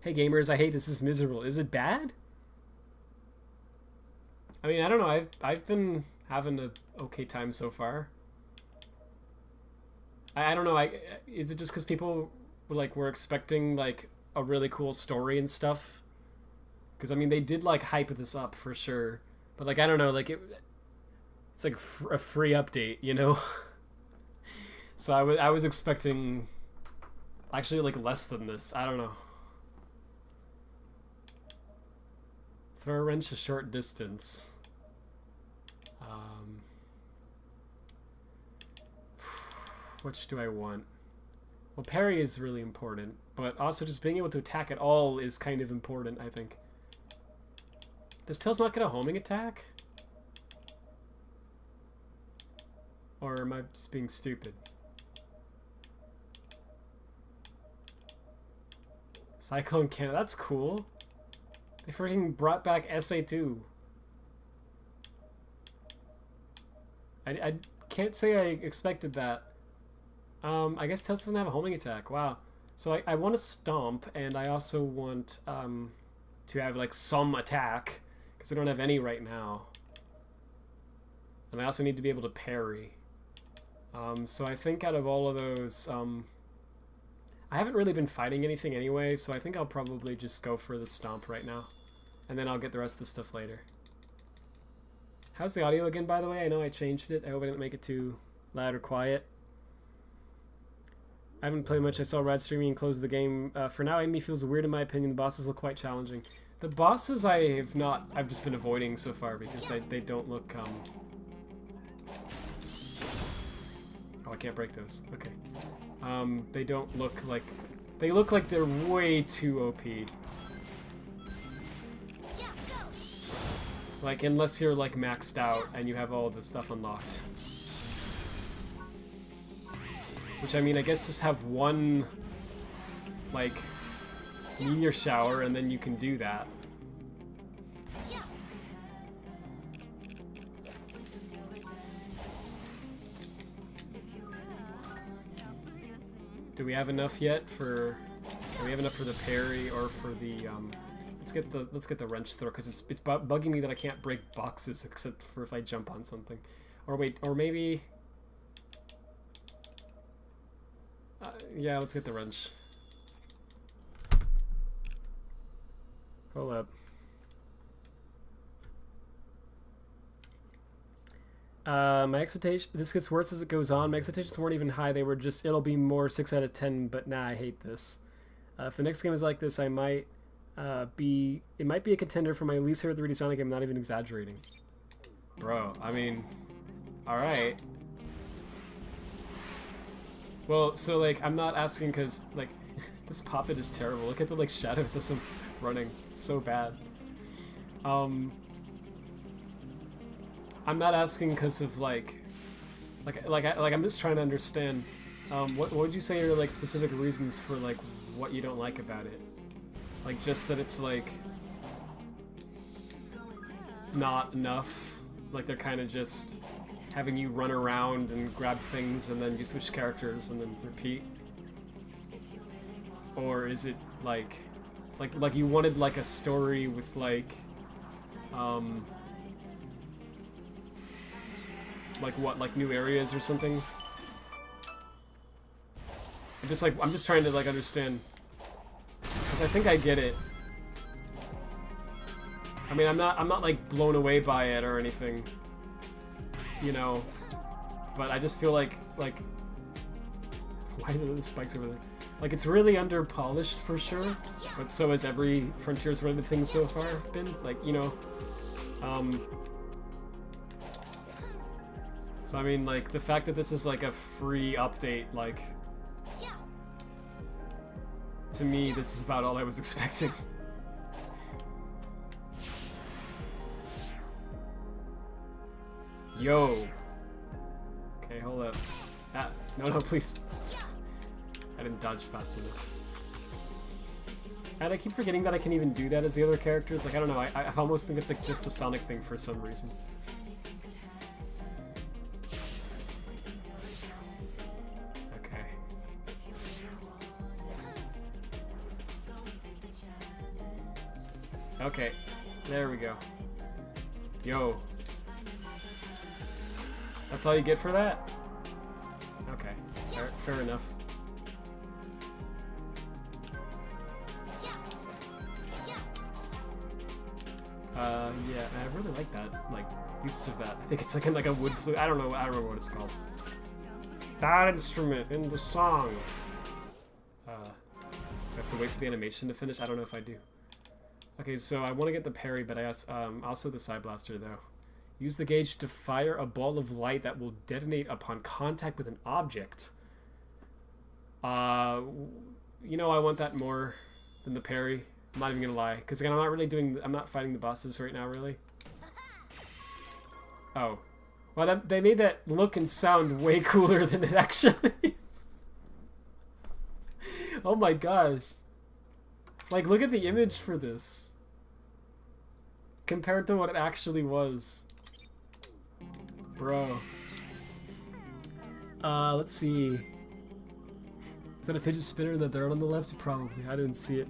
Hey gamers, I hate this is miserable. Is it bad? I mean, I don't know. I've been having a okay time so far. I don't know. Is it just because people were expecting like a really cool story and stuff? Because I mean, they did like hype this up for sure, but like I don't know, like it's like a free update, you know. So I was expecting actually like less than this. I don't know. Throw a wrench a short distance. Which do I want? Well, parry is really important, but also just being able to attack at all is kind of important, I think. Does Tails not get a homing attack? Or am I just being stupid? Cyclone Cannon, that's cool. They freaking brought back SA2. I can't say I expected that. I guess Tails doesn't have a homing attack. Wow. So I want to stomp, and I also want to have like some attack, because I don't have any right now. And I also need to be able to parry. So I think out of all of those, I haven't really been fighting anything anyway, so I think I'll probably just go for the stomp right now. And then I'll get the rest of the stuff later. How's the audio again, by the way? I know I changed it. I hope I didn't make it too loud or quiet. I haven't played much. I saw Rad streaming and closed the game. For now, Amy feels weird in my opinion. The bosses look quite challenging. The bosses I've just been avoiding so far because they don't look, Oh, I can't break those. Okay. They don't look like... They look like they're way too OP. Like, unless you're, like, maxed out and you have all of this stuff unlocked. Which, I mean, I guess just have one, like, meteor shower and then you can do that. Do we have enough yet for... Do we have enough for the parry or for the, Let's get the wrench throw, because it's bugging me that I can't break boxes except for if I jump on something. Or wait, or maybe... yeah, let's get the wrench. Hold up. My expectation... This gets worse as it goes on. My expectations weren't even high. They were just, it'll be more 6 out of 10, but nah, I hate this. If the next game is like this, I might... it might be a contender for my least favorite 3D Sonic game, I'm not even exaggerating. Bro, I mean, alright. Well, so, like, I'm not asking because, like, this Poppet is terrible. Look at the, like, shadows as I'm running. It's so bad. I'm not asking because of, like, I'm just trying to understand. What would you say are like specific reasons for like what you don't like about it? Like just that it's like not enough. Like they're kind of just having you run around and grab things and then you switch characters and then repeat. Or is it like you wanted like a story with like what, like new areas or something? I'm just trying to like understand, because I think I get it. I mean, I'm not like blown away by it or anything, you know, but I just feel like why are the spikes over there? Like it's really under polished for sure, but so has every Frontiers related thing so far been, like, you know. So I mean, like the fact that this is like a free update, like, to me, this is about all I was expecting. Yo. Okay, hold up. Ah, no, please. I didn't dodge fast enough. And I keep forgetting that I can even do that as the other characters. Like, I don't know, I almost think it's like just a Sonic thing for some reason. Okay. Okay, there we go. Yo. That's all you get for that? Okay, fair enough. Yeah, I really like that, like, usage of that. I think it's like in like a wood flute. I don't know what it's called. That instrument in the song. I have to wait for the animation to finish. I don't know if I do. Okay, so I want to get the parry, but I also the side blaster though. Use the gauge to fire a ball of light that will detonate upon contact with an object. You know, I want that more than the parry. I'm not even gonna lie, because again, I'm not fighting the bosses right now, really. Oh. Well, they made that look and sound way cooler than it actually is. Oh my gosh. Like, look at the image for this. Compared to what it actually was. Bro. Let's see. Is that a fidget spinner in the third on the left? Probably. I didn't see it.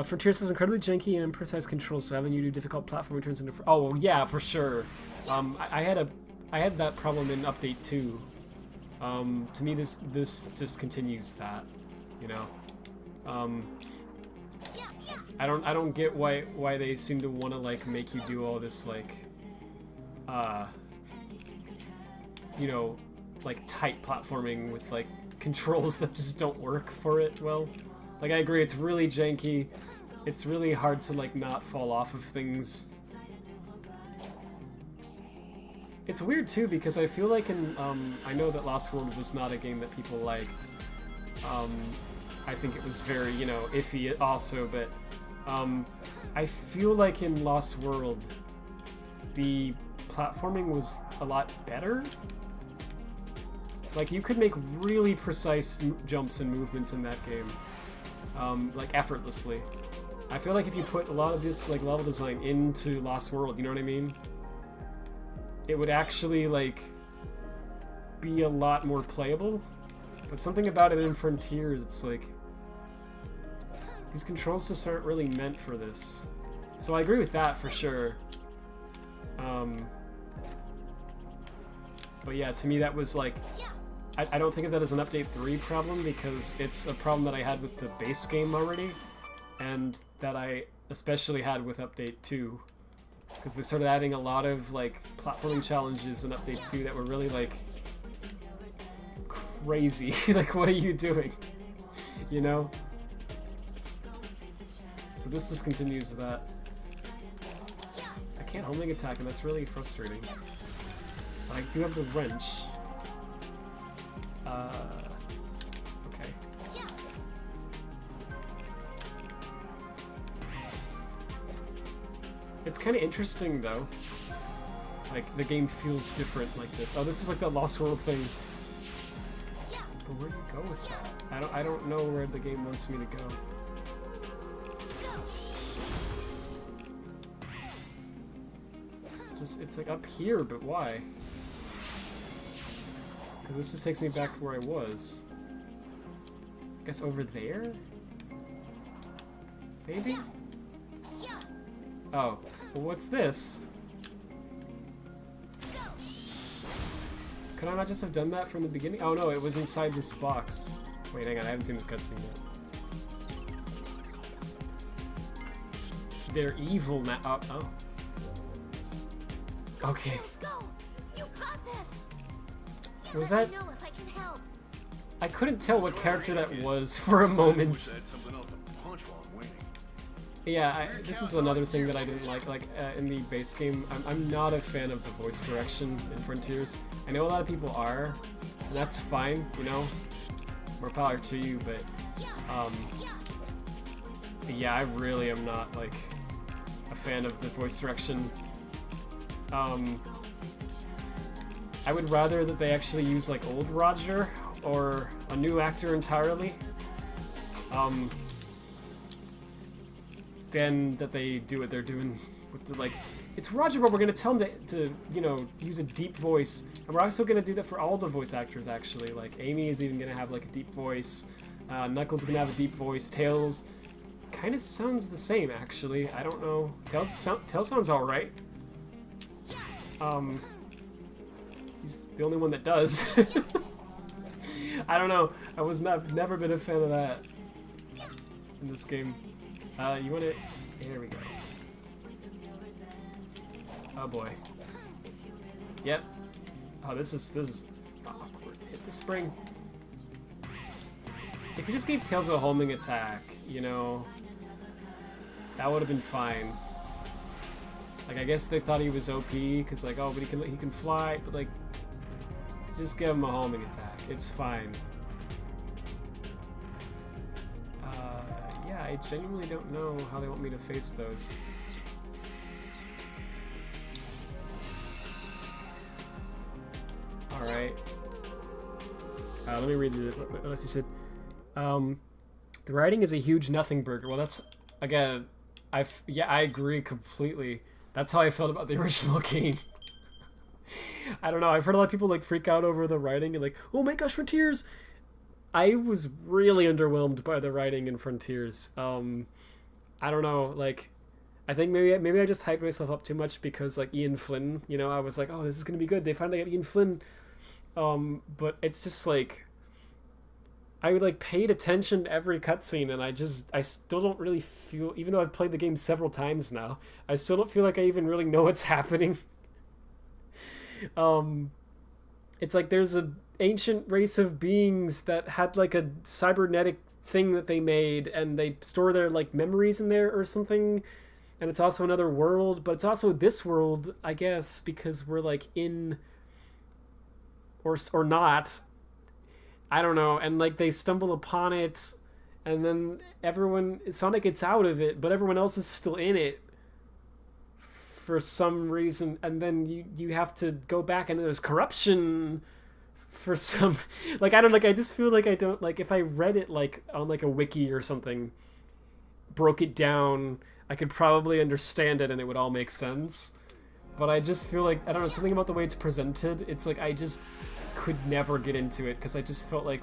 Frontiers is incredibly janky and imprecise controls, so having you do difficult platforming turns into... Oh, well, yeah, for sure. I had that problem in Update 2. To me, this just continues that, you know. I don't get why they seem to want to like make you do all this like, you know, like tight platforming with like controls that just don't work for it well. Like, I agree, it's really janky. It's really hard to like not fall off of things. It's weird too because I feel like in I know that Lost World was not a game that people liked. I think it was very, you know, iffy also, but I feel like in Lost World the platforming was a lot better. Like, you could make really precise jumps and movements in that game, like effortlessly. I feel like if you put a lot of this like level design into Lost World, you know what I mean? It would actually like be a lot more playable. But something about it in Frontiers, it's like these controls just aren't really meant for this. So I agree with that for sure. But yeah, to me that was like, I don't think of that as an Update 3 problem because it's a problem that I had with the base game already, and that I especially had with Update 2. Because they started adding a lot of like platforming challenges in Update 2 that were really like crazy. Like, what are you doing? You know? So this just continues that. I can't homing attack, and that's really frustrating. But I do have the wrench. Okay. It's kind of interesting though. Like, the game feels different like this. Oh, this is like that Lost World thing. But where do you go with that? I don't know where the game wants me to go. It's like up here, but why? Because this just takes me back to where I was. I guess over there? Maybe? Oh. Well, what's this? Could I not just have done that from the beginning? Oh no, it was inside this box. Wait, hang on, I haven't seen this cutscene yet. They're evil now. Oh. Okay. Let's go. You got this. Was Let that? me know if I can help. I couldn't tell what character that was for a moment. Yeah, this is another thing that I didn't like. Like in the base game, I'm not a fan of the voice direction in Frontiers. I know a lot of people are, and that's fine. You know, more power to you. But yeah, I really am not like a fan of the voice direction. I would rather that they actually use like old Roger or a new actor entirely, than that they do what they're doing with the, like, it's Roger, but we're gonna tell him to you know, use a deep voice, and we're also gonna do that for all the voice actors actually. Like Amy is even gonna have like a deep voice, Knuckles is gonna have a deep voice, Tails kind of sounds the same actually. I don't know. Tails sounds all right. He's the only one that does. I don't know. Never been a fan of that in this game. You want it? Here we go. Oh boy. Yep. Oh, this is awkward. Hit the spring. If you just gave Tails a homing attack, you know, that would have been fine. Like, I guess they thought he was OP because, like, oh, but he can fly, but like, just give him a homing attack. It's fine. Yeah, I genuinely don't know how they want me to face those. All right. Let me read what else he said. The writing is a huge nothing burger. Well, that's, again, I agree completely. That's how I felt about the original game. I don't know. I've heard a lot of people like freak out over the writing and like, oh my gosh, Frontiers. I was really underwhelmed by the writing in Frontiers. I don't know. Like, I think maybe I just hyped myself up too much because like Ian Flynn. You know, I was like, oh, this is gonna be good. They finally got Ian Flynn. But it's just like, I like paid attention to every cutscene, and I still don't really feel, even though I've played the game several times now, I still don't feel like I even really know what's happening. It's like there's an ancient race of beings that had like a cybernetic thing that they made, and they store their like memories in there or something, and it's also another world, but it's also this world, I guess, because we're like in or not, I don't know, and like they stumble upon it, and then Sonic gets out of it, but everyone else is still in it for some reason, and then you have to go back, and there's corruption for some, like, I don't, like, I just feel like I don't, like, if I read it like on like a wiki or something, broke it down, I could probably understand it and it would all make sense. But I just feel like, I don't know, something about the way it's presented, it's like I just could never get into it because I just felt like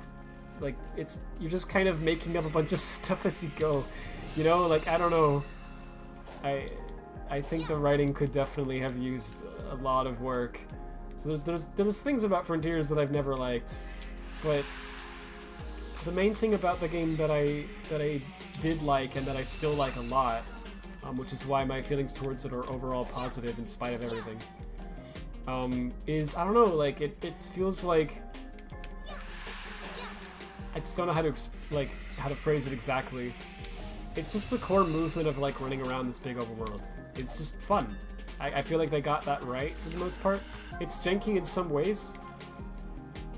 you're just kind of making up a bunch of stuff as you go, you know? Like, I don't know. I think the writing could definitely have used a lot of work. So there's things about Frontiers that I've never liked, but the main thing about the game that I did like and that I still like a lot, which is why my feelings towards it are overall positive in spite of everything, is, I don't know, like it feels like, I just don't know how to phrase it exactly. It's just the core movement of like running around this big open world. It's just fun. I feel like they got that right for the most part. It's janky in some ways,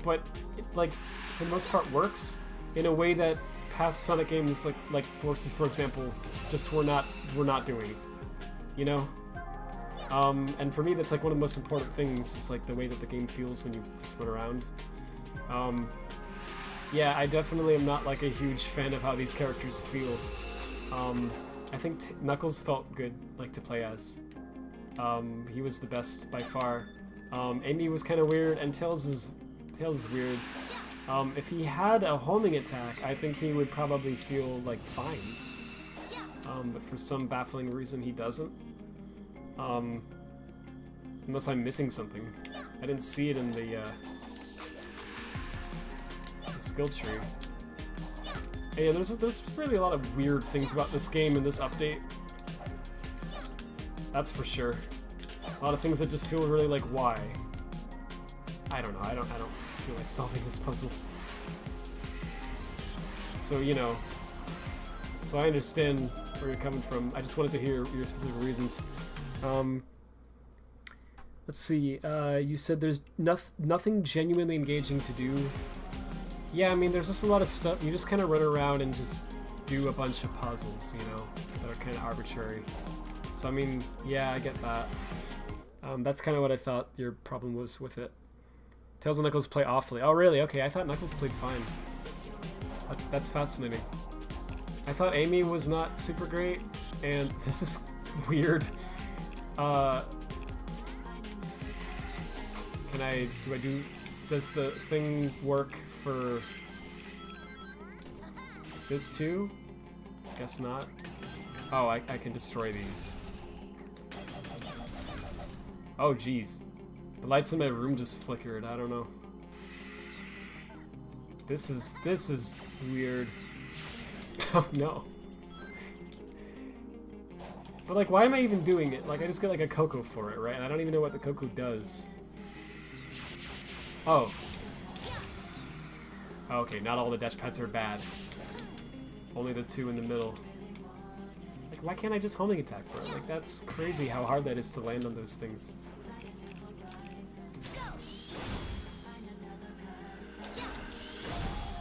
but it, like, for the most part, works in a way that past Sonic games, like Forces, for example, just were not doing. You know? And for me, that's like one of the most important things, is like the way that the game feels when you just run around. Yeah, I definitely am not like a huge fan of how these characters feel. I think Knuckles felt good, like, to play as. He was the best by far. Amy was kind of weird, and Tails is weird. If he had a homing attack, I think he would probably feel like fine. But for some baffling reason, he doesn't. Unless I'm missing something. I didn't see it in the skill tree. And yeah, there's really a lot of weird things about this game in this update. That's for sure. A lot of things that just feel really like, why? I don't know. I don't feel like solving this puzzle. So, you know. So I understand where you're coming from. I just wanted to hear your specific reasons. Let's see. You said there's nothing genuinely engaging to do. Yeah, I mean, there's just a lot of stuff. You just kind of run around and just do a bunch of puzzles, you know, that are kind of arbitrary. So, I mean, yeah, I get that. That's kind of what I thought your problem was with it. Tails and Knuckles play awfully. Oh, really? Okay, I thought Knuckles played fine. That's fascinating. I thought Amy was not super great, and this is weird. Does the thing work for this too? Guess not. Oh, I can destroy these. Oh, jeez. The lights in my room just flickered. I don't know. This is weird. Oh no. But like, why am I even doing it? Like, I just get like a Coco for it, right? And I don't even know what the Coco does. Oh. Okay, not all the dash pads are bad. Only the two in the middle. Like, why can't I just homing attack, bro? Like, that's crazy how hard that is to land on those things.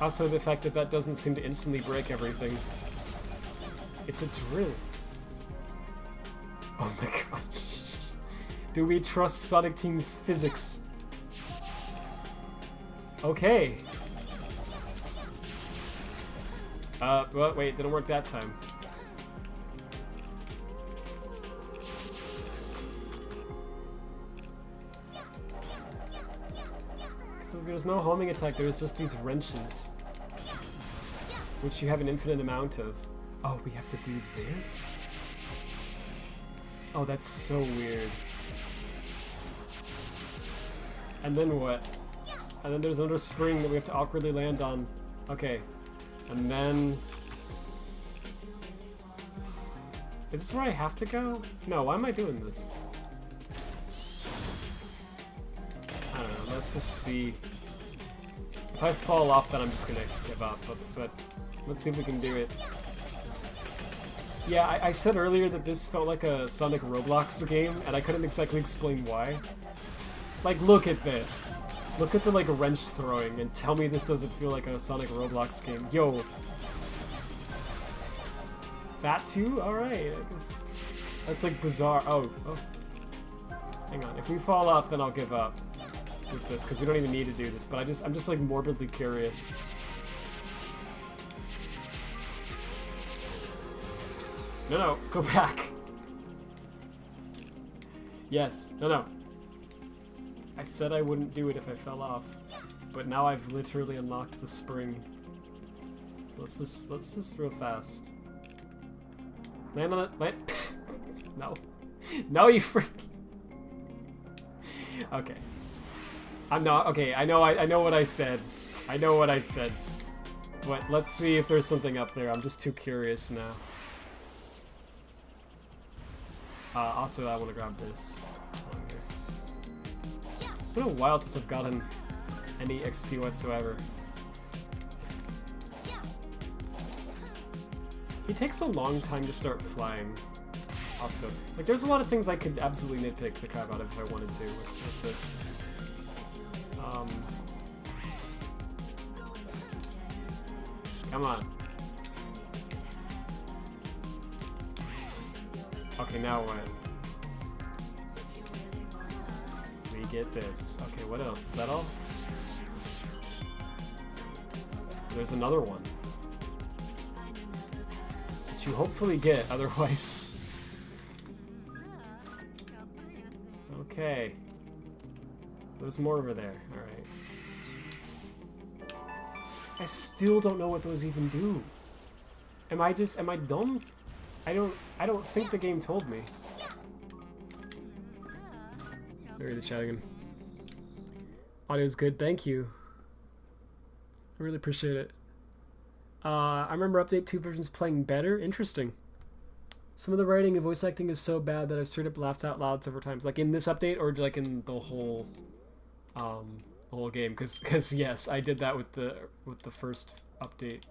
Also, the fact that that doesn't seem to instantly break everything. It's a drill. Oh my gosh. Do we trust Sonic Team's physics? Okay. Well, wait, didn't work that time. There's no homing attack, there's just these wrenches. Which you have an infinite amount of. Oh, we have to do this? Oh, that's so weird. And then what? And then there's another spring that we have to awkwardly land on. Okay. And then... Is this where I have to go? No, why am I doing this? I don't know, let's just see. If I fall off, then I'm just gonna give up, but let's see if we can do it. Yeah, I said earlier that this felt like a Sonic Roblox game, and I couldn't exactly explain why. Like, look at this. Look at the, like, wrench throwing, and tell me this doesn't feel like a Sonic Roblox game. Yo. That too? Alright, I guess. That's, like, bizarre. Oh. Hang on. If we fall off, then I'll give up with this, because we don't even need to do this, but I'm just, like, morbidly curious. No, go back. Yes. No. I said I wouldn't do it if I fell off, but now I've literally unlocked the spring. So let's just real fast. Land on it. Land. No. No, you freak. Okay. I'm not. Okay, I know what I said. I know what I said. But let's see if there's something up there. I'm just too curious now. Also, I want to grab this. It's been a while since I've gotten any XP whatsoever. He takes a long time to start flying. Also, like, there's a lot of things I could absolutely nitpick the crap out of if I wanted to with this. Come on. Okay, now what? get this. Okay, what else? Is that all? There's another one. That you hopefully get, otherwise... Okay. There's more over there. Alright. I still don't know what those even do. Am I dumb? I don't think the game told me. Read the chat again. Audio's good, thank you. I really appreciate it. I remember update 2 versions playing better. Interesting. Some of the writing and voice acting is so bad that I've straight up laughed out loud several times. Like in this update or like in the whole game. Cause yes, I did that with the first update.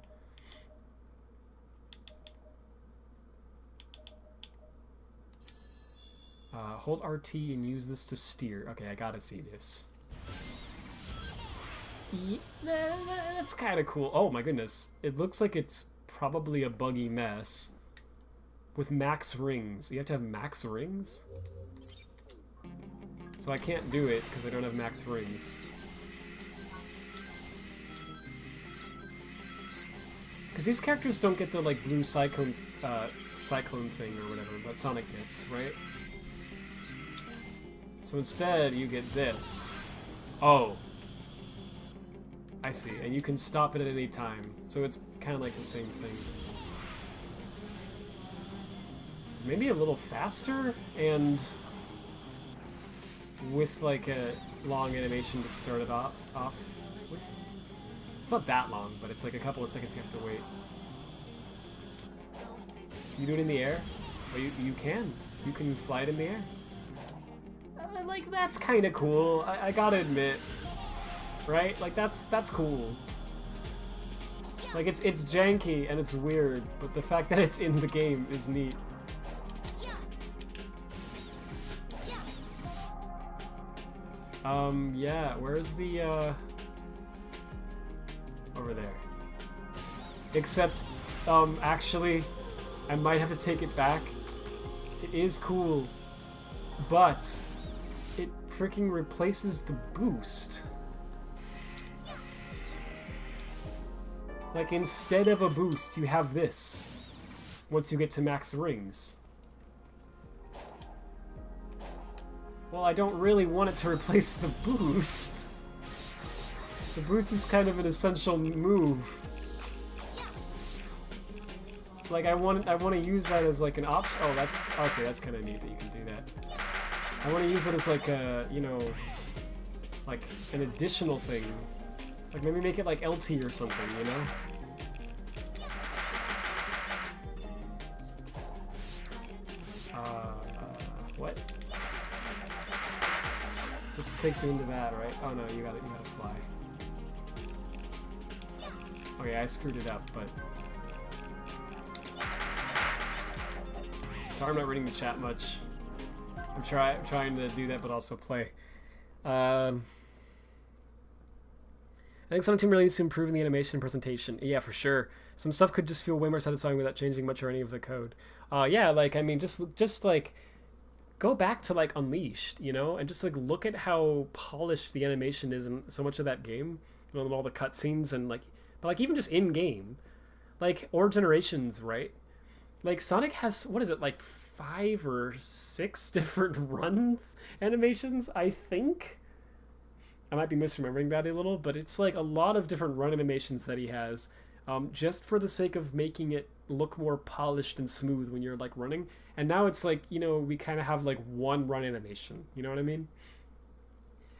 Hold RT and use this to steer. Okay, I gotta see this. Yeah, that's kind of cool. Oh my goodness. It looks like it's probably a buggy mess. With max rings. You have to have max rings? So I can't do it because I don't have max rings. Because these characters don't get the like blue cyclone thing or whatever that Sonic gets, right? So instead, you get this. Oh. I see. And you can stop it at any time. So it's kind of like the same thing. Maybe a little faster and with like a long animation to start it off with. It's not that long, but it's like a couple of seconds you have to wait. You do it in the air? Well, you can. You can fly it in the air. Like, that's kind of cool. I gotta admit. Right? Like, that's cool. Like, it's janky and it's weird, but the fact that it's in the game is neat. Yeah, where's the, over there. Except, actually, I might have to take it back. It is cool, but it freaking replaces the boost. Like, instead of a boost, you have this once you get to max rings. Well, I don't really want it to replace the boost. The boost is kind of an essential move. Like, I want to use that as like an option. Oh, that's okay. That's kind of neat that you can do that. I want to use it as like a, you know, like an additional thing. Like maybe make it like LT or something, you know? What? This takes you into that, right? Oh no, you gotta fly. Okay, I screwed it up, but sorry I'm not reading the chat much. I'm trying to do that, but also play. I think some team really needs to improve in the animation and presentation. Yeah, for sure. Some stuff could just feel way more satisfying without changing much or any of the code. Yeah, like, I mean, just like, go back to, like, Unleashed, you know? And just, like, look at how polished the animation is in so much of that game. You know, and all the cutscenes and, like, but, like, even just in-game. Like, or Generations, right? Like, Sonic has, what is it, like, 5 or 6 different runs animations, I think? I might be misremembering that a little, but it's like a lot of different run animations that he has, just for the sake of making it look more polished and smooth when you're like running. And now it's like, you know, we kind of have like one run animation, you know what I mean? And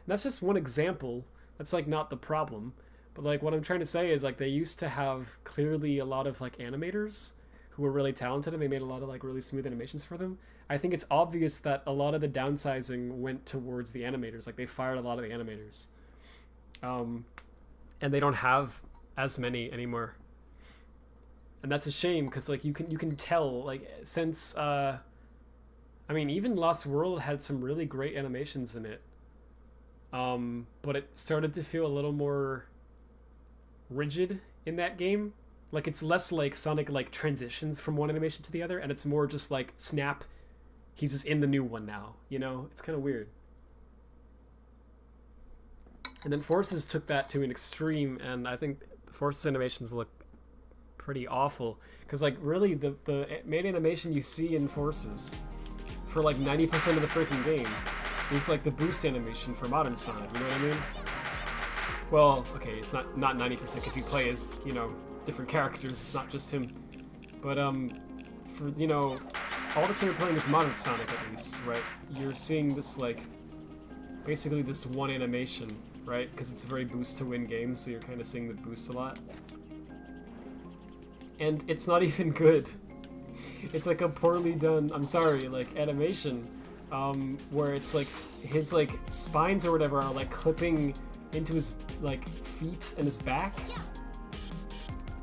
that's just one example. That's like not the problem, but like what I'm trying to say is like they used to have clearly a lot of like animators who were really talented and they made a lot of like really smooth animations for them. I think it's obvious that a lot of the downsizing went towards the animators. Like they fired a lot of the animators, and they don't have as many anymore. And that's a shame because like you can tell like since I mean even Lost World had some really great animations in it, but it started to feel a little more rigid in that game. Like it's less like Sonic like transitions from one animation to the other, and it's more just like snap. He's just in the new one now, you know? It's kind of weird. And then Forces took that to an extreme, and I think Forces animations look pretty awful. Because, like, really, the main animation you see in Forces for, like, 90% of the freaking game is, like, the boost animation for Modern Sonic, you know what I mean? Well, okay, it's not 90% because you play as, you know, different characters, it's not just him. But, for, you know, all the time you're playing is Modern Sonic, at least, right? You're seeing this, like, basically this one animation, right? Because it's a very boost-to-win game, so you're kind of seeing the boost a lot. And it's not even good. It's like a poorly done, I'm sorry, like, animation, where it's like, his, like, spines or whatever are, like, clipping into his, like, feet and his back.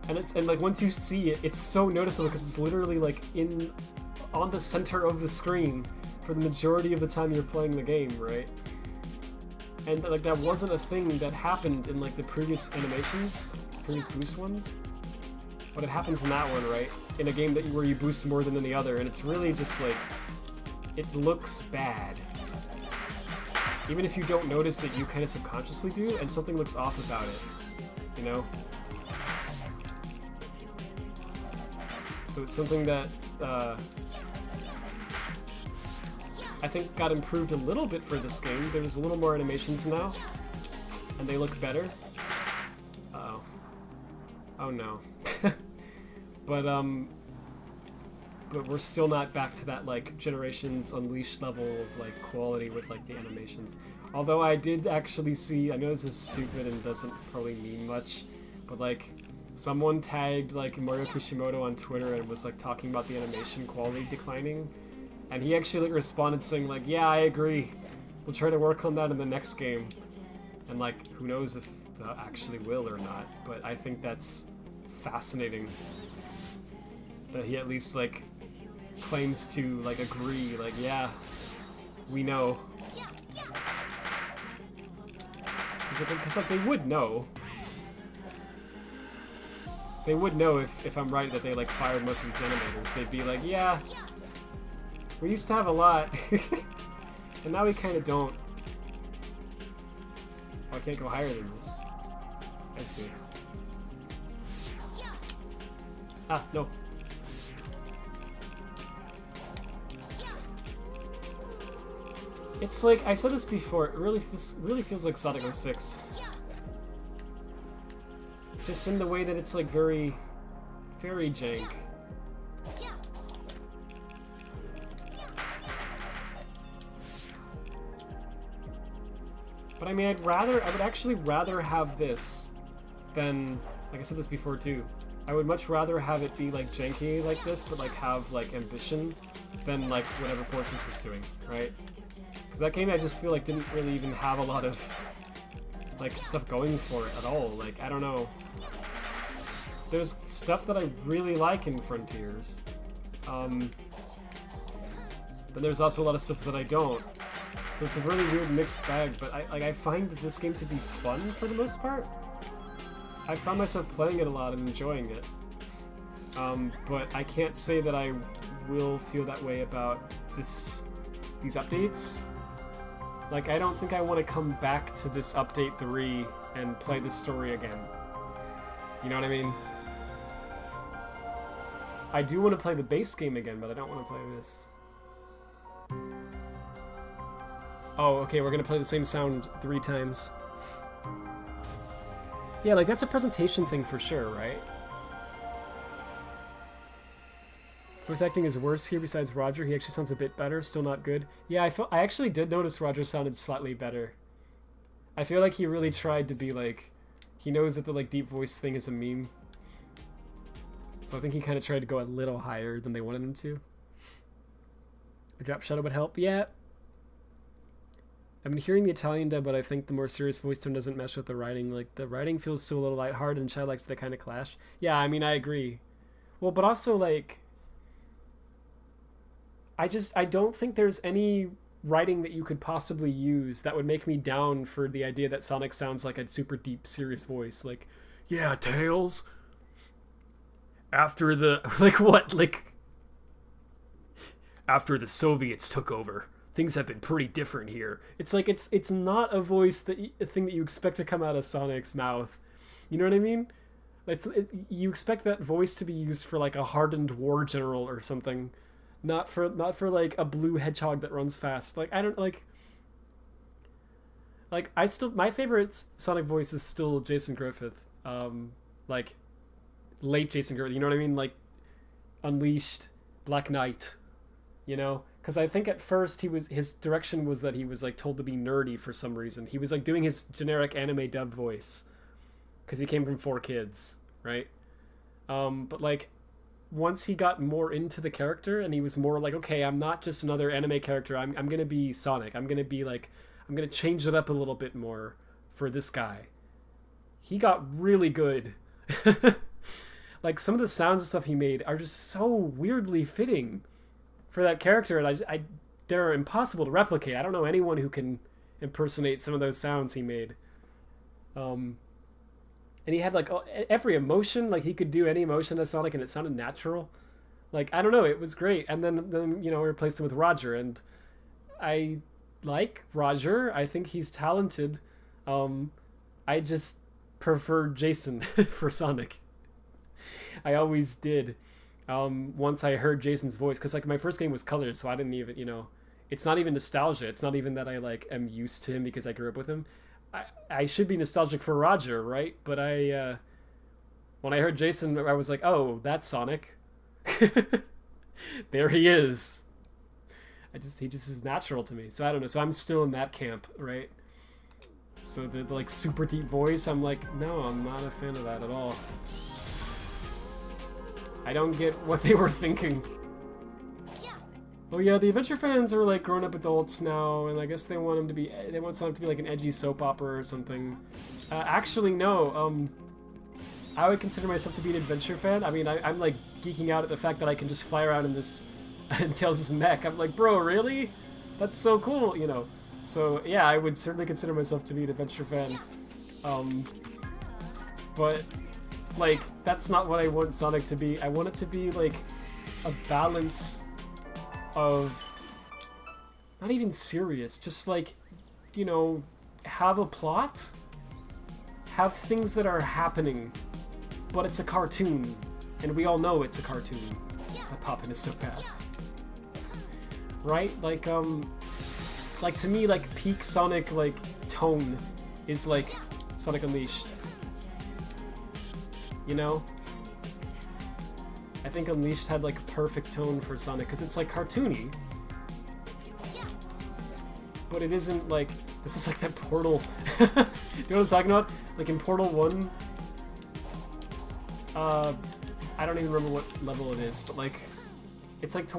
And like, once you see it, it's so noticeable because it's literally, like, on the center of the screen for the majority of the time you're playing the game, right? And, like, that wasn't a thing that happened in, like, the previous animations, previous boost ones. But it happens in that one, right? In a game where you boost more than any other, and it's really just, like, it looks bad. Even if you don't notice it, you kind of subconsciously do, and something looks off about it, you know? So it's something that, I think got improved a little bit for this game. There's a little more animations now, and they look better. Uh-oh. Oh no. But we're still not back to that, like, Generations Unleashed level of, like, quality with, like, the animations. Although I did actually see, I know this is stupid and doesn't probably mean much, but, like, someone tagged, like, Mario Kishimoto on Twitter and was, like, talking about the animation quality declining, and he actually, like, responded saying, like, yeah, I agree. We'll try to work on that in the next game. And, like, who knows if that actually will or not, but I think that's fascinating. That he at least, like, claims to, like, agree, like, yeah, we know. Because, like, they would know. They would know if I'm right that they, like, fired most of these animators. They'd be like, yeah, we used to have a lot, and now we kind of don't. Oh, I can't go higher than this. I see. Ah, no. It's like, I said this before, this really feels like Sonic 06. Just in the way that it's, like, very, very jank. But I mean, I would actually rather have this than, like I said this before too, I would much rather have it be, like, janky like this, but, like, have, like, ambition than, like, whatever Forces was doing, right? Because that game, I just feel like, didn't really even have a lot of, like, stuff going for it at all. Like, I don't know. There's stuff that I really like in Frontiers. But there's also a lot of stuff that I don't. So it's a really weird mixed bag, but I find this game to be fun for the most part. I found myself playing it a lot and enjoying it. But I can't say that I will feel that way about these updates. Like, I don't think I want to come back to this update 3 and play this story again. You know what I mean? I do want to play the base game again, but I don't want to play this. Oh, okay, we're gonna play the same sound 3 times. Yeah, like, that's a presentation thing for sure, right? Voice acting is worse here besides Roger. He actually sounds a bit better, still not good. Yeah, I actually did notice Roger sounded slightly better. I feel like he really tried to be, like, he knows that the, like, deep voice thing is a meme. So I think he kind of tried to go a little higher than they wanted him to. A drop shadow would help, yeah. I've been hearing the Italian dub, but I think the more serious voice tone doesn't mesh with the writing. Like, the writing feels so a little lighthearted, and Chad likes that kind of clash. Yeah, I mean, I agree. Well, but also, like, I don't think there's any writing that you could possibly use that would make me down for the idea that Sonic sounds like a super deep, serious voice. Like, yeah, Tails. After the, like, what? Like, after the Soviets took over, things have been pretty different here. It's like it's not a voice a thing that you expect to come out of Sonic's mouth. You know what I mean? You expect that voice to be used for like a hardened war general or something, not for like a blue hedgehog that runs fast. Like I don't like my favorite Sonic voice is still Jason Griffith. Like late Jason Griffith. You know what I mean? Like Unleashed, Black Knight. You know, because I think at first his direction was that he was like told to be nerdy for some reason. He was like doing his generic anime dub voice. Because he came from 4Kids, right? But like, once he got more into the character and he was more like, okay, I'm not just another anime character. I'm gonna be Sonic. I'm gonna change it up a little bit more for this guy. He got really good. Like some of the sounds and stuff he made are just so weirdly fitting for that character, and they're impossible to replicate. I don't know anyone who can impersonate some of those sounds he made. And he had like every emotion, like he could do any emotion as Sonic and it sounded natural. Like, I don't know, it was great. And then you know, we replaced him with Roger, and I like Roger. I think he's talented. I just prefer Jason for Sonic. I always did. Once I heard Jason's voice, because like my first game was colored, so I didn't even, you know, it's not even nostalgia. It's not even that I like am used to him because I grew up with him. I should be nostalgic for Roger, right? But when I heard Jason, I was like, oh, that's Sonic. There he is. He just is natural to me. So I don't know. So I'm still in that camp, right? So the like super deep voice, I'm like, no, I'm not a fan of that at all. I don't get what they were thinking. Oh yeah, the Adventure fans are like grown-up adults now, and I guess they want Sonic to be like an edgy soap opera or something. Actually, no. I would consider myself to be an Adventure fan. I mean, I'm like geeking out at the fact that I can just fly around in this Tails' mech. I'm like, bro, really? That's so cool, you know. So yeah, I would certainly consider myself to be an Adventure fan. But like, that's not what I want Sonic to be. I want it to be like a balance of not even serious, just like, you know, have a plot, have things that are happening, but it's a cartoon, and we all know it's a cartoon. That Poppin is so bad, right? Like to me, like peak Sonic like tone is like Sonic Unleashed, you know? I think Unleashed had like a perfect tone for Sonic because it's like cartoony, but it isn't like, this is like that Portal. Do you know what I'm talking about? Like in Portal 1, I don't even remember what level it is, but like it's like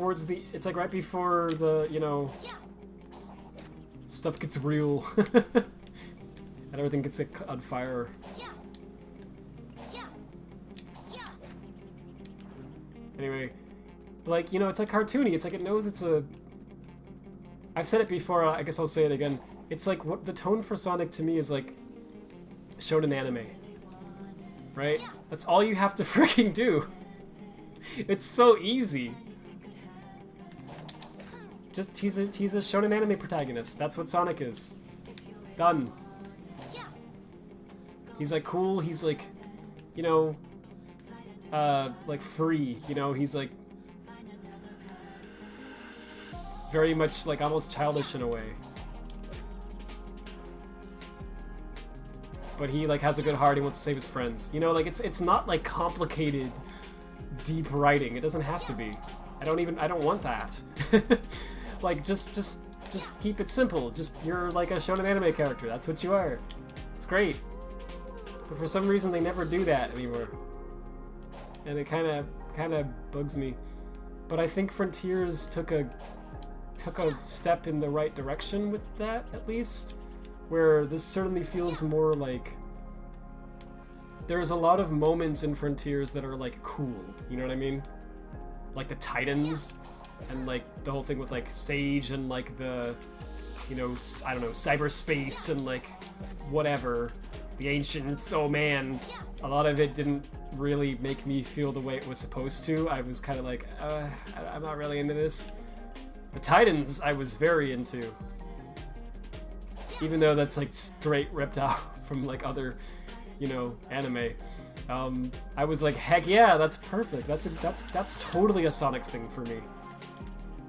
it's like right before the, you know, stuff gets real and everything gets like, on fire. Anyway, like, you know, it's like cartoony. It's like it knows it's a... I've said it before, I guess I'll say it again. It's like, what the tone for Sonic to me is like shonen anime. Right? That's all you have to freaking do. It's so easy. Just, he's a shonen anime protagonist. That's what Sonic is. Done. He's like cool, he's like, you know... like free, you know, he's like very much like almost childish in a way, but he like has a good heart. He wants to save his friends, you know, like it's not like complicated deep writing. It doesn't have to be. I don't want that. Like just keep it simple. Just, you're like a shonen anime character, that's what you are. It's great, but for some reason they never do that anymore. And it kind of bugs me, but I think Frontiers took a step in the right direction with that, at least, where this certainly feels more like there's a lot of moments in Frontiers that are like cool. You know what I mean? Like the Titans, and like the whole thing with like Sage and like the, you know, I don't know, cyberspace and like whatever, the Ancients. Oh man, a lot of it didn't really make me feel the way it was supposed to. I was kind of like, I'm not really into this. The Titans I was very into. Even though that's like straight ripped out from like other, you know, anime. I was like, heck yeah, that's perfect. That's totally a Sonic thing for me.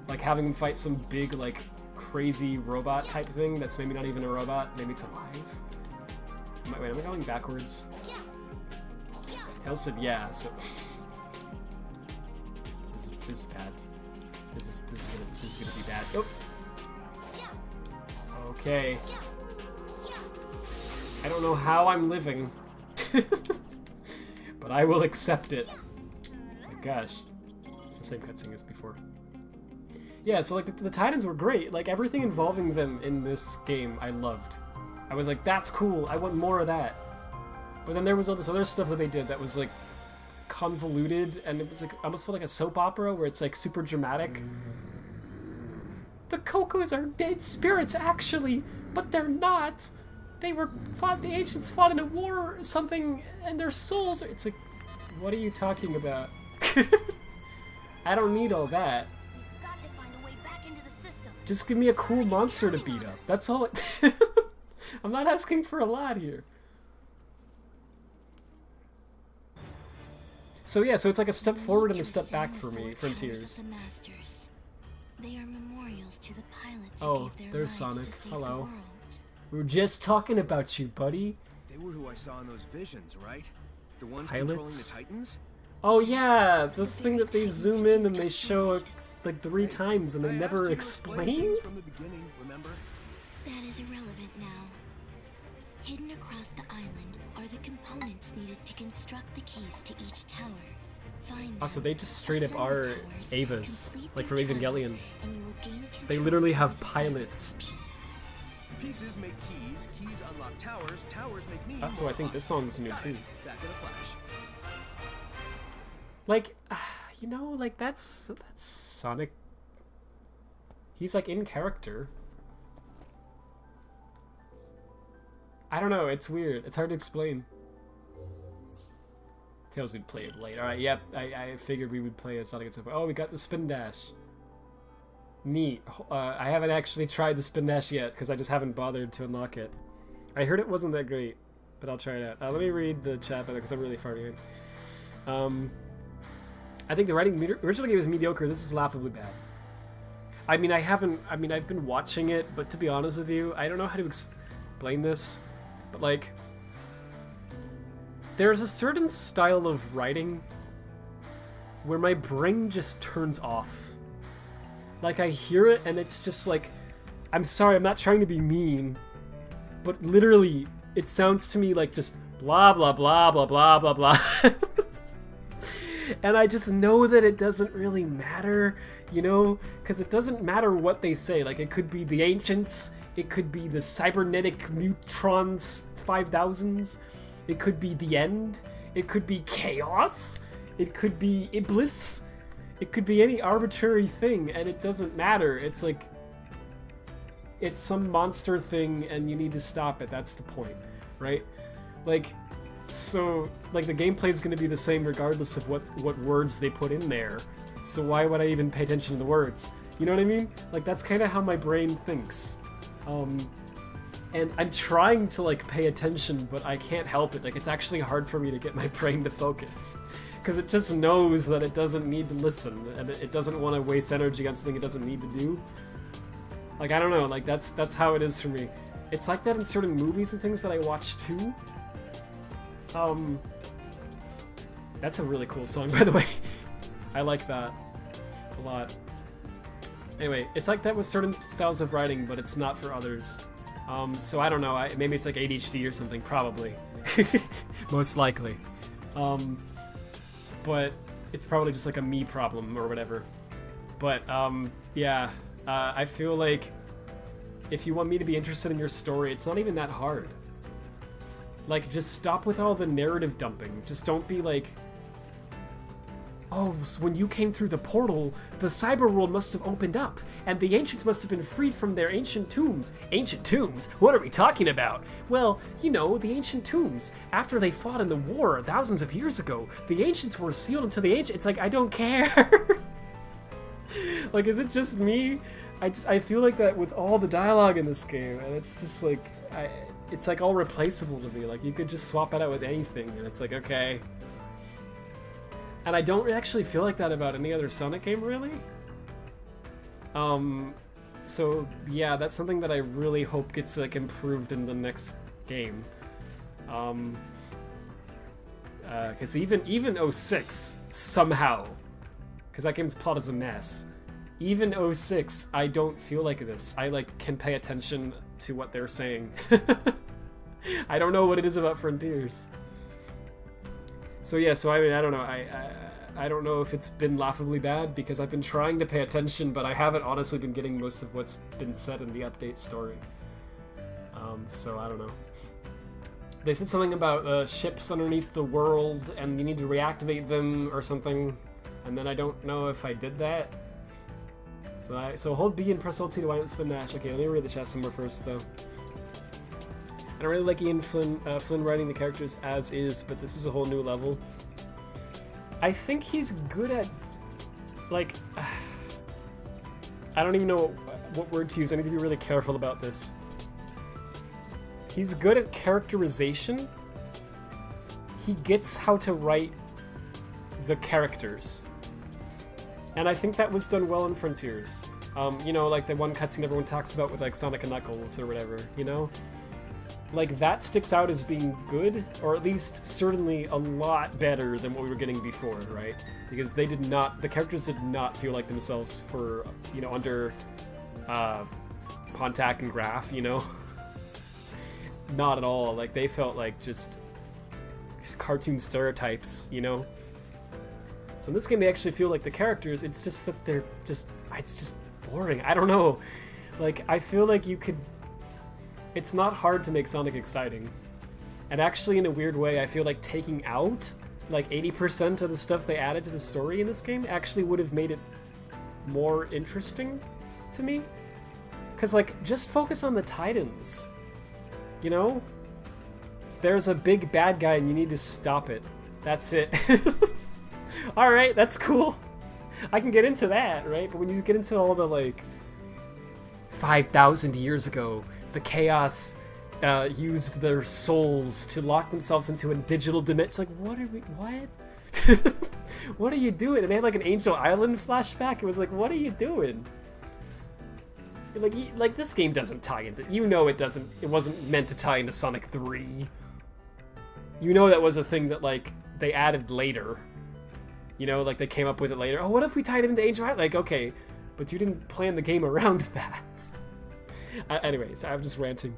Like having him fight some big like crazy robot type thing that's maybe not even a robot, maybe it's alive. Wait, am I going backwards? Tails said yeah, so this is bad. This is gonna be bad. Oh. Okay. I don't know how I'm living, but I will accept it. Oh my gosh, it's the same cutscene as before. Yeah, so like the Titans were great. Like everything involving them in this game, I loved. I was like, that's cool. I want more of that. But then there was all this other stuff that they did that was like convoluted, and it was like almost felt like a soap opera where it's like super dramatic. The Cocos are dead spirits, actually, but they're not. The ancients fought in a war or something, and their souls. It's like, what are you talking about? I don't need all that. Just give me a cool monster to beat up. That's all it... I'm not asking for a lot here. So yeah, so it's like a step forward and a step back for me, Frontiers. They are memorials to the pilots Oh, who gave their there's lives Sonic. to save Hello. the world. We were just talking about you, buddy. They were who I saw in those visions, right? The ones Pilots? controlling the Titans? Oh yeah, the thing that they zoom in and they show it like 3 times and they I asked never you to explain explained? things from the beginning, remember? That is irrelevant now. Hidden across the island are the components needed to construct the keys to each tower. Find them, Also, they just straight up assemble are towers, Avas, complete like from their Evangelion. towers, and you will gain They control literally of have the cyber pilots. corruption. Pieces make keys, keys unlock towers, towers make me Also, more I think awesome. this song's new Got too. it. Back in a flash. Like, you know, like that's Sonic. He's like in character. I don't know, it's weird. It's hard to explain. Tails would play it late. Alright, yep, I figured we would play as Sonic at some point. Oh, we got the spin dash. Neat. I haven't actually tried the spin dash yet because I just haven't bothered to unlock it. I heard it wasn't that great, but I'll try it out. Let me read the chat by the way because I'm really far behind. I think the original game is mediocre. This is laughably bad. I mean, I've been watching it, but to be honest with you, I don't know how to explain this, but like, there's a certain style of writing where my brain just turns off. Like, I hear it and it's just like, I'm sorry, I'm not trying to be mean, but literally, it sounds to me like just blah, blah, blah, blah, blah, blah, blah. And I just know that it doesn't really matter, you know? Because it doesn't matter what they say. Like, it could be the Ancients, it could be the Cybernetic Mutrons 5000s, it could be the End, it could be Chaos, it could be Iblis, it could be any arbitrary thing, and it doesn't matter. It's like, it's some monster thing, and you need to stop it. That's the point, right? Like, so, like, the gameplay is going to be the same regardless of what words they put in there. So why would I even pay attention to the words? You know what I mean? Like, that's kind of how my brain thinks. And I'm trying to, like, pay attention, but I can't help it. Like, it's actually hard for me to get my brain to focus. Because it just knows that it doesn't need to listen, and it doesn't want to waste energy on something it doesn't need to do. Like, I don't know, like, that's how it is for me. It's like that in certain movies and things that I watch, too. That's a really cool song, by the way. I like that a lot. Anyway, it's like that with certain styles of writing, but it's not for others. So I don't know, maybe it's like ADHD or something, probably. Most likely. But it's probably just like a me problem or whatever. But, yeah, I feel like if you want me to be interested in your story, it's not even that hard. Like, just stop with all the narrative dumping. Just don't be like, oh, so when you came through the portal, the cyber world must have opened up, and the ancients must have been freed from their ancient tombs. Ancient tombs? What are we talking about? Well, you know, the ancient tombs. After they fought in the war thousands of years ago, the ancients were sealed into the ancient. It's like, I don't care. Like, is it just me? I feel like that with all the dialogue in this game, and it's just like it's like all replaceable to me. Like, you could just swap it out with anything, and it's like, okay. And I don't actually feel like that about any other Sonic game, really. So yeah, that's something that I really hope gets like improved in the next game. Because even 06 somehow, because that game's plot is a mess. Even 06, I don't feel like this. I like can pay attention to what they're saying. I don't know what it is about Frontiers. So yeah, so I mean, I don't know. I don't know if it's been laughably bad because I've been trying to pay attention, but I haven't honestly been getting most of what's been said in the update story. So I don't know. They said something about ships underneath the world and you need to reactivate them or something, and then I don't know if I did that. So hold B and press LT to wind up spin dash. Okay, let me read the chat somewhere first though. I don't really like Ian Flynn writing the characters as is, but this is a whole new level. I think he's good at, like, I don't even know what word to use. I need to be really careful about this. He's good at characterization. He gets how to write the characters. And I think that was done well in Frontiers. You know, like the one cutscene everyone talks about with like Sonic and Knuckles or whatever, you know? Like, that sticks out as being good, or at least certainly a lot better than what we were getting before, right? Because they did not, the characters did not feel like themselves for, you know, under Pontac and Graf, you know? Not at all. Like, they felt like just cartoon stereotypes, you know? So in this game, they actually feel like the characters. It's just that they're just, it's just boring. I don't know. Like, I feel like you could, it's not hard to make Sonic exciting. And actually, in a weird way, I feel like taking out like 80% of the stuff they added to the story in this game actually would have made it more interesting to me. Because, like, just focus on the Titans. You know? There's a big bad guy and you need to stop it. That's it. Alright, that's cool. I can get into that, right? But when you get into all the, like, 5,000 years ago, the Chaos used their souls to lock themselves into a digital dimension. It's like, what? What are you doing? And they had like an Angel Island flashback. It was like, what are you doing? Like this game doesn't tie into, you know, it doesn't. It wasn't meant to tie into Sonic 3. You know that was a thing that like they added later. You know, like they came up with it later. Oh, what if we tied it into Angel Island? Like, okay, but you didn't plan the game around that. Anyways, I'm just ranting.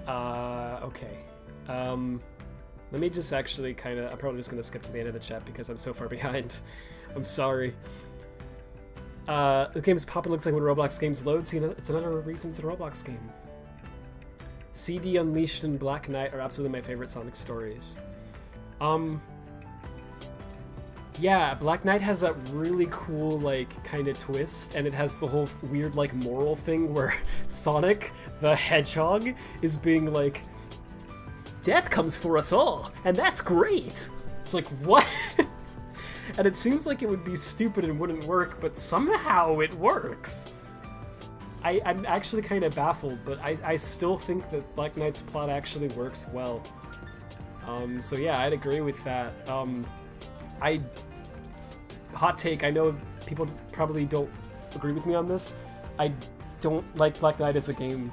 Okay. Let me just actually kind of... I'm probably just going to skip to the end of the chat because I'm so far behind. I'm sorry. The game's popping looks like when Roblox games load. See, it's another reason it's a Roblox game. CD Unleashed and Black Knight are absolutely my favorite Sonic stories. Yeah, Black Knight has that really cool, like, kind of twist, and it has the whole weird, like, moral thing where Sonic the Hedgehog is being like, death comes for us all, and that's great! It's like, what? And it seems like it would be stupid and wouldn't work, but somehow it works! I'm actually kind of baffled, but I still think that Black Knight's plot actually works well. So yeah, I'd agree with that. Hot take, I know people probably don't agree with me on this. I don't like Black Knight as a game.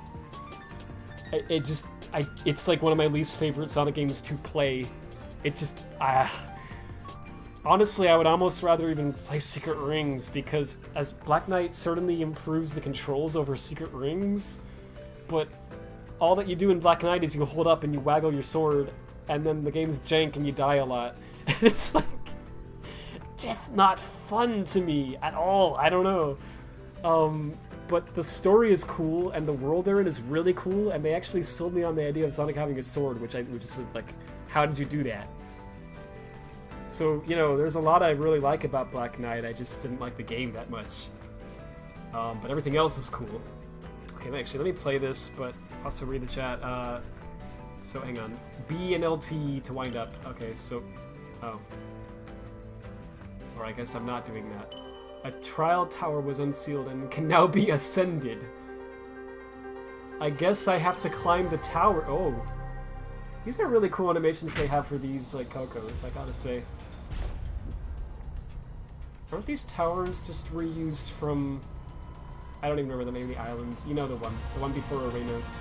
It's like one of my least favorite Sonic games to play. It just, honestly, I would almost rather even play Secret Rings, because as Black Knight certainly improves the controls over Secret Rings, but all that you do in Black Knight is you hold up and you waggle your sword, and then the game's jank and you die a lot. And it's like, just not fun to me at all. I don't know. But the story is cool, and the world they're in is really cool, and they actually sold me on the idea of Sonic having a sword, which is like, how did you do that? So, you know, there's a lot I really like about Black Knight. I just didn't like the game that much. But everything else is cool. Okay, actually, let me play this, but also read the chat. So, hang on. B and LT to wind up. Okay, so... Oh. Or I guess I'm not doing that. A trial tower was unsealed and can now be ascended. I guess I have to climb the tower. Oh. These are really cool animations they have for these, like, Cocos, I gotta say. Aren't these towers just reused from... I don't even remember the name of the island. You know the one. The one before Arenos.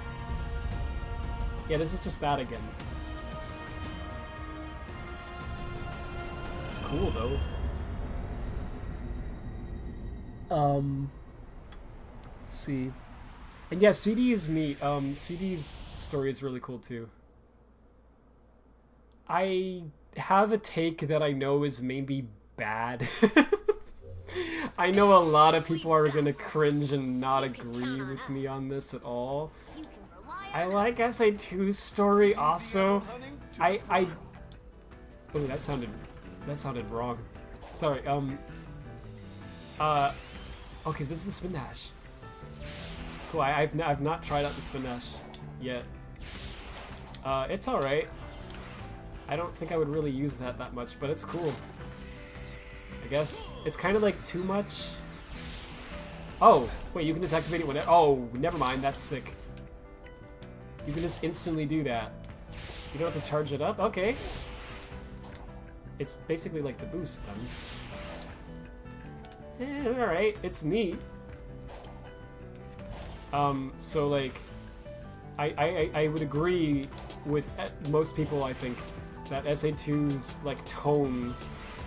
Yeah, this is just that again. It's cool, though. Let's see. And yeah, CD is neat. CD's story is really cool, too. I have a take that I know is maybe bad. I know a lot of people are gonna cringe and not agree with me on this at all. I like SA2's story also. Oh, that sounded wrong. Sorry, okay, this is the spin dash. Cool, I've not tried out the spin dash yet. It's alright. I don't think I would really use that much, but it's cool. I guess it's kind of like too much. Oh, wait, you can just activate it whenever. Oh, never mind, that's sick. You can just instantly do that. You don't have to charge it up? Okay. It's basically like the boost then. Alright, it's neat. So like, I would agree with most people, I think, that SA2's like tone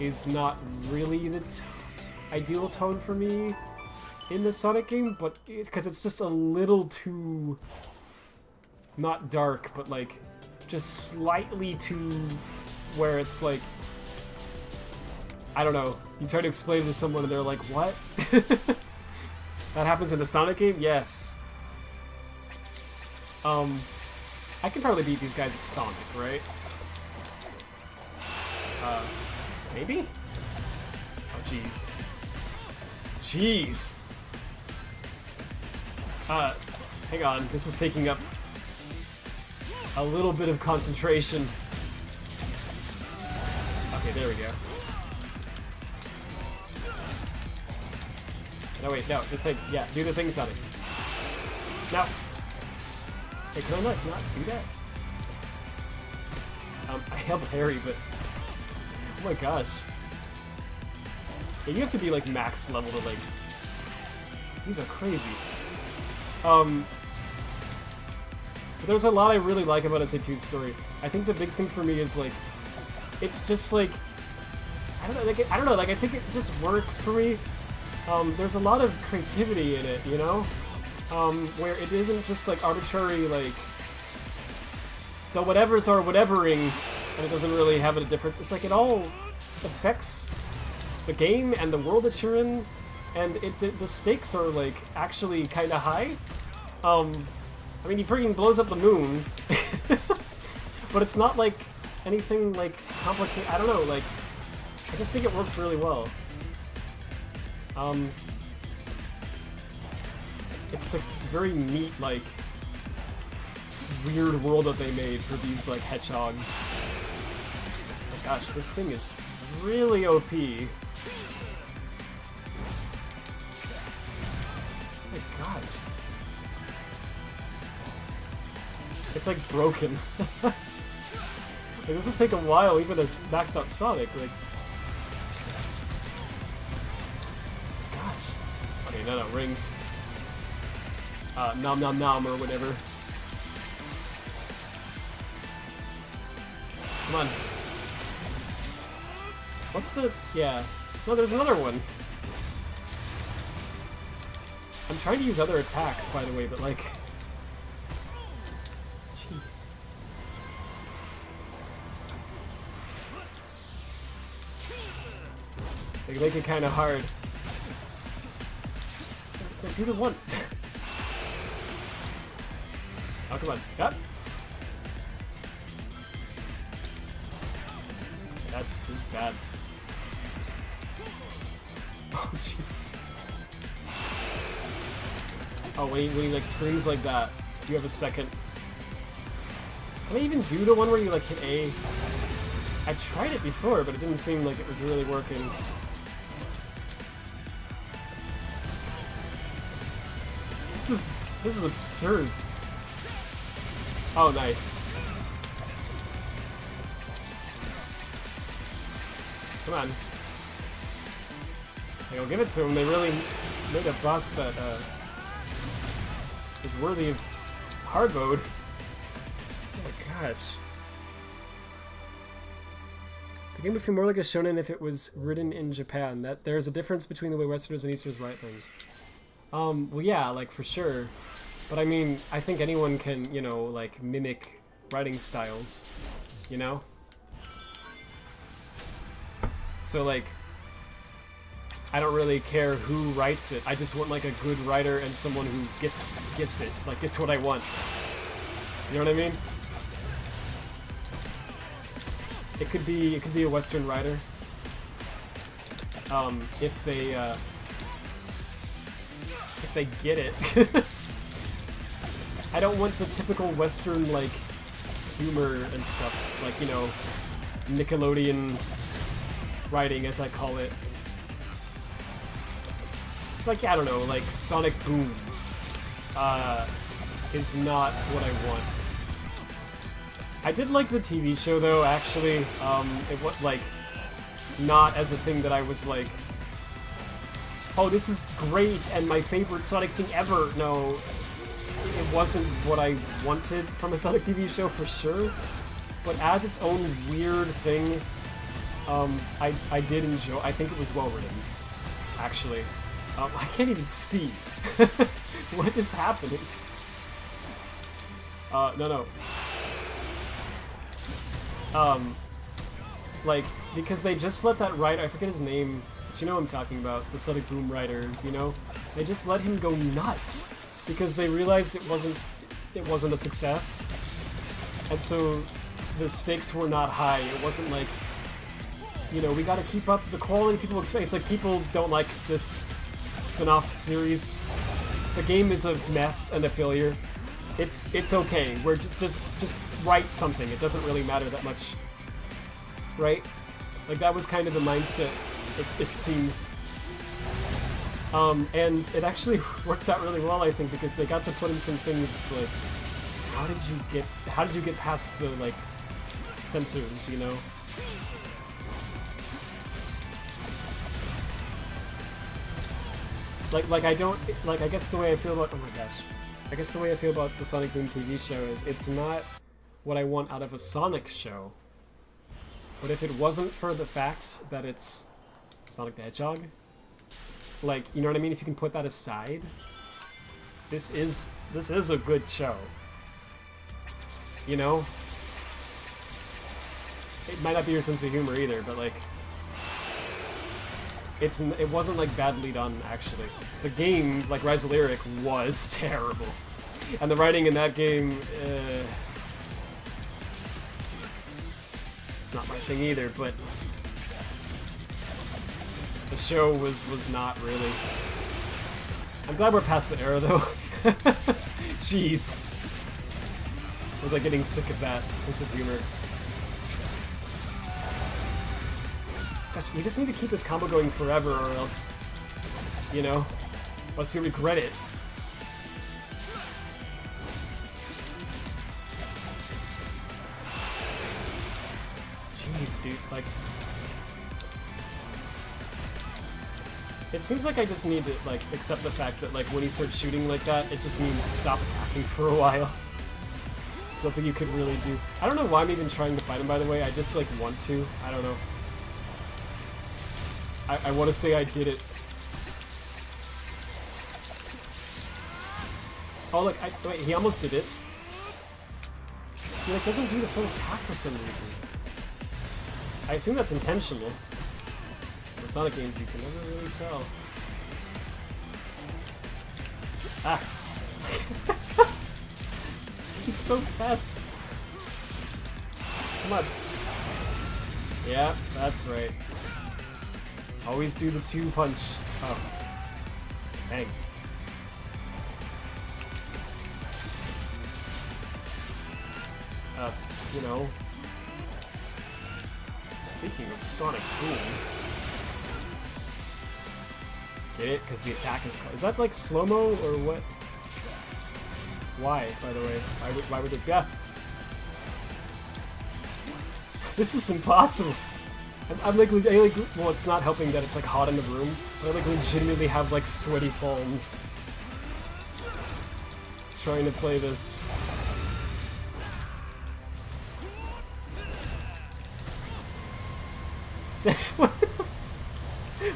is not really the ideal tone for me in the Sonic game, but because it's just a little too not dark, but like just slightly too where it's like, I don't know, you try to explain it to someone and they're like, what? That happens in a Sonic game? Yes. I can probably beat these guys as Sonic, right? Maybe? Oh, jeez. Jeez! Hang on, this is taking up a little bit of concentration. Okay, there we go. No, wait, no, the thing. Yeah, do the thing, Sonic. No! Hey, can I not do that? I held parry, but... Oh my gosh. Yeah, you have to be, like, max level to, like... These are crazy. But there's a lot I really like about SA2's story. I think the big thing for me is, like... It's just, like... I don't know, like, I think it just works for me. There's a lot of creativity in it, you know? Where it isn't just, like, arbitrary, like... The whatevers are whatevering, and it doesn't really have a difference. It's like it all affects the game and the world that you're in, and the stakes are, like, actually kind of high. I mean, he freaking blows up the moon, but it's not, like, anything, like, complicated. I don't know, like, I just think it works really well. It's like just very neat, like, weird world that they made for these, like, hedgehogs. Oh my gosh, this thing is really OP. Oh my gosh. It's, like, broken. Like, this will take a while, even as maxed out Sonic, like... Gosh. Okay, no, rings. Nom nom nom or whatever. Come on. What's the... yeah. No, there's another one. I'm trying to use other attacks, by the way, but like... Jeez. They make it kind of hard. Do the one. Oh, come on. Yep. This is bad. Oh, jeez. Oh, when he like screams like that, you have a second. Can I even do the one where you like hit A? I tried it before, but it didn't seem like it was really working. This is absurd. Oh, nice. Come on. I'll give it to them. They really made a boss that is worthy of hard mode. Oh my gosh. The game would feel more like a shonen if it was written in Japan. That there's a difference between the way Westerners and Easterners write things. Well, yeah, like for sure. But I mean, I think anyone can, you know, like mimic writing styles, you know? So like, I don't really care who writes it. I just want like a good writer and someone who gets it, like gets what I want. You know what I mean? It could be a Western writer. If they get it. I don't want the typical Western like humor and stuff, like, you know, Nickelodeon writing, as I call it. Like, I don't know, like Sonic Boom is not what I want. I did like the TV show though, actually. It was like not as a thing that I was like, oh, this is great and my favorite Sonic thing ever. No, it wasn't what I wanted from a Sonic TV show for sure. But as its own weird thing, I did enjoy. I think it was well written, actually. I can't even see. What is happening? No. Like, because they just let that writer, I forget his name, but you know what I'm talking about, the Sonic Boom writers, you know? They just let him go nuts, because they realized it wasn't a success, and so the stakes were not high. It wasn't like, you know, we gotta keep up the quality people expect. It's like people don't like this spin-off series. The game is a mess and a failure. It's okay. We're just write something. It doesn't really matter that much, right? Like that was kind of the mindset. It seems, and it actually worked out really well, I think, because they got to put in some things that's like, how did you get past the like censors, you know? Like I don't, like, I guess the way I feel about, oh my gosh. I guess the way I feel about the Sonic Boom TV show is it's not what I want out of a Sonic show. But if it wasn't for the fact that it's Sonic the Hedgehog, like, you know what I mean? If you can put that aside, this is a good show. You know? It might not be your sense of humor either, but like, it wasn't like badly done, actually. The game, like Rise of Lyric, was terrible. And the writing in that game, it's not my thing either, but the show was not really. I'm glad we're past the era though. Jeez. I was like getting sick of that sense of humor. Gosh, you just need to keep this combo going forever or else, you know, or else you regret it. Jeez, dude, like, it seems like I just need to, like, accept the fact that, like, when he starts shooting like that, it just means stop attacking for a while. Something you could really do. I don't know why I'm even trying to fight him, by the way. I just, like, want to. I don't know. I want to say I did it. Oh, look, wait, he almost did it. He, like, doesn't do the full attack for some reason. I assume that's intentional. In the Sonic games, you can never really tell. Ah! He's so fast! Come on. Yeah, that's right. Always do the 2-punch. Oh. Dang. You know. Speaking of Sonic Boom. Get it? Because the attack is that like slow-mo or what? Why, by the way? Why would it be? This is impossible. I'm like, well, it's not helping that it's like hot in the room, but I like legitimately have like sweaty palms trying to play this.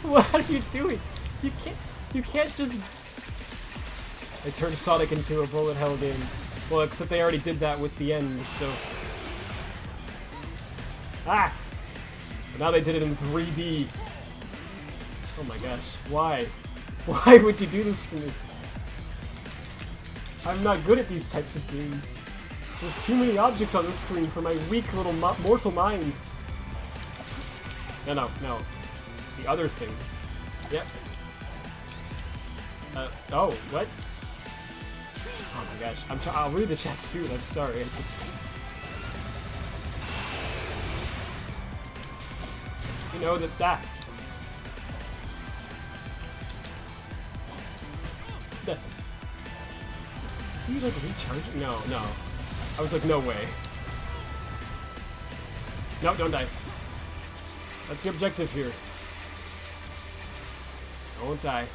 What are you doing? You can't just... I turned Sonic into a bullet hell game. Well, except they already did that with the end, so... Ah! But now they did it in 3D. Oh my gosh, why? Why would you do this to me? I'm not good at these types of games. There's too many objects on the screen for my weak little mortal mind. No. The other thing. Yep. Oh, what? Oh my gosh. I'll read the chat soon, I'm sorry. I just... You know that... Is he like recharging? No. I was like, no way. No, don't die. That's the objective here. Don't die.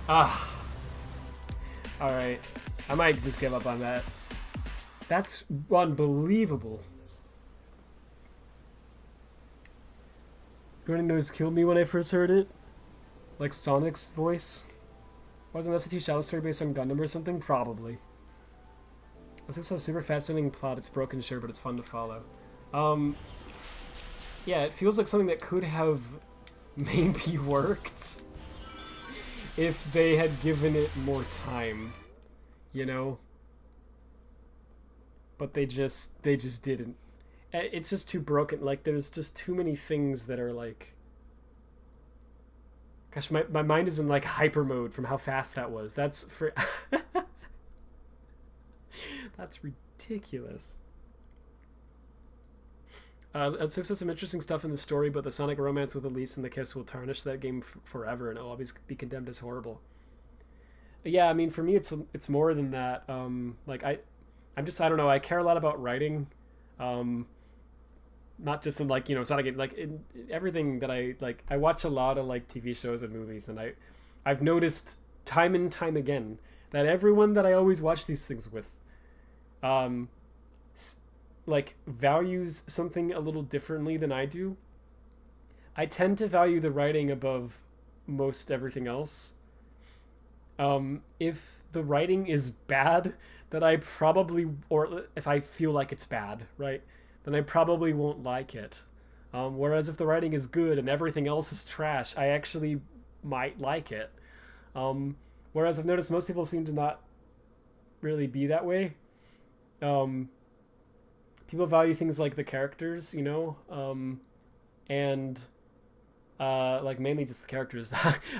Ah. Alright. I might just give up on that. That's unbelievable. Running Nose killed me when I first heard it. Like Sonic's voice. Wasn't SAT Shadow story based on Gundam or something? Probably. This looks like a super fascinating plot. It's broken, sure, but it's fun to follow. Yeah, it feels like something that could have maybe worked if they had given it more time, you know? But they just didn't. It's just too broken. Like, there's just too many things that are like... Gosh, my mind is in like hyper mode from how fast that was. That's for... That's ridiculous. It looks like some interesting stuff in the story, but the Sonic romance with Elise and the kiss will tarnish that game forever, and it'll always be condemned as horrible. Yeah, I mean, for me, it's more than that. Like I don't know. I care a lot about writing, not just in like, you know, Sonic, like in everything that I like. I watch a lot of like TV shows and movies, and I've noticed time and time again that everyone that I always watch these things with, like values something a little differently than I do. I tend to value the writing above most everything else. If the writing is bad, then I probably, or if I feel like it's bad, right, then I probably won't like it. Whereas if the writing is good and everything else is trash, I actually might like it. Whereas I've noticed most people seem to not really be that way. People value things like the characters, you know, and like mainly just the characters.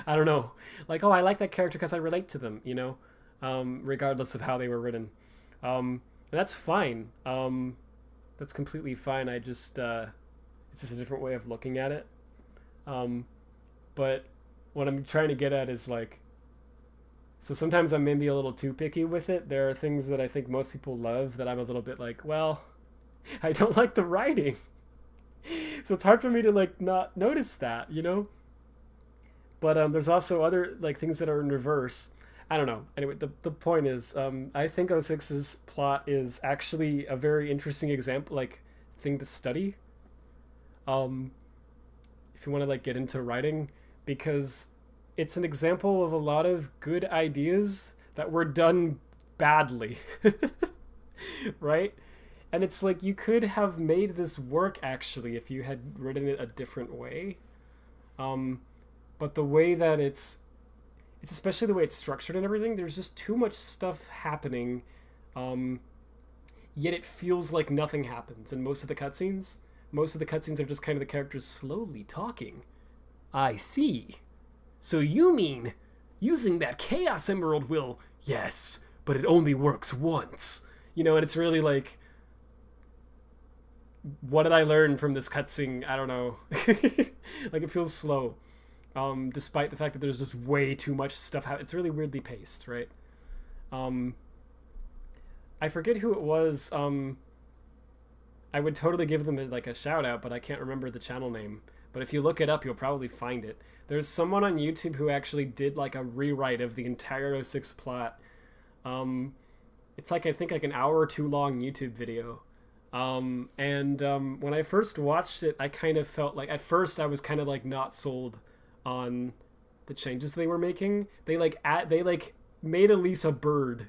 I don't know, like, oh, I like that character because I relate to them, you know, regardless of how they were written. And that's fine. That's completely fine. I just it's just a different way of looking at it. But what I'm trying to get at is like, so sometimes I'm maybe a little too picky with it. There are things that I think most people love that I'm a little bit like, well, I don't like the writing. So it's hard for me to like not notice that, you know? But there's also other like things that are in reverse. I don't know. Anyway, the point is, I think 06's plot is actually a very interesting example, like thing to study. If you want to like get into writing, because it's an example of a lot of good ideas that were done badly. Right? And it's like, you could have made this work actually if you had written it a different way. But the way that it's especially the way it's structured and everything, there's just too much stuff happening. Yet it feels like nothing happens in most of the cutscenes. Most of the cutscenes are just kind of the characters slowly talking. I see. So you mean using that Chaos Emerald will... Yes, but it only works once. You know, and it's really like... What did I learn from this cutscene? I don't know. Like, it feels slow. despite the fact that there's just way too much stuff. It's really weirdly paced, right? I forget who it was. I would totally give them like a shout out, but I can't remember the channel name. But if you look it up, you'll probably find it. There's someone on YouTube who actually did like a rewrite of the entire O 06 plot. It's like, I think like an hour or two long YouTube video. When I first watched it, I kind of felt like, at first I was kind of like not sold on the changes they were making. They made Elise a bird.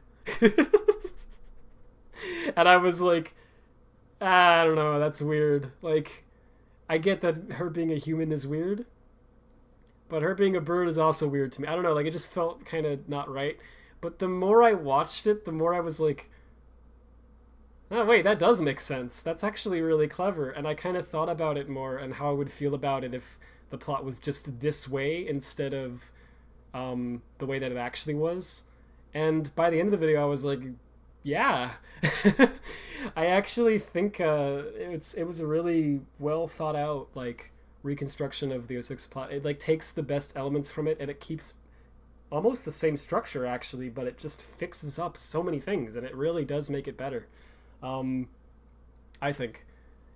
And I was like, I don't know, that's weird. Like, I get that her being a human is weird, but her being a bird is also weird to me. I don't know, like, it just felt kind of not right. But the more I watched it, the more I was like, oh, wait, that does make sense. That's actually really clever. And I kind of thought about it more and how I would feel about it if the plot was just this way instead of the way that it actually was. And by the end of the video, I was like, yeah. I actually think it was a really well thought out like reconstruction of the O 06 plot. It like takes the best elements from it and it keeps almost the same structure actually, but it just fixes up so many things and it really does make it better. I think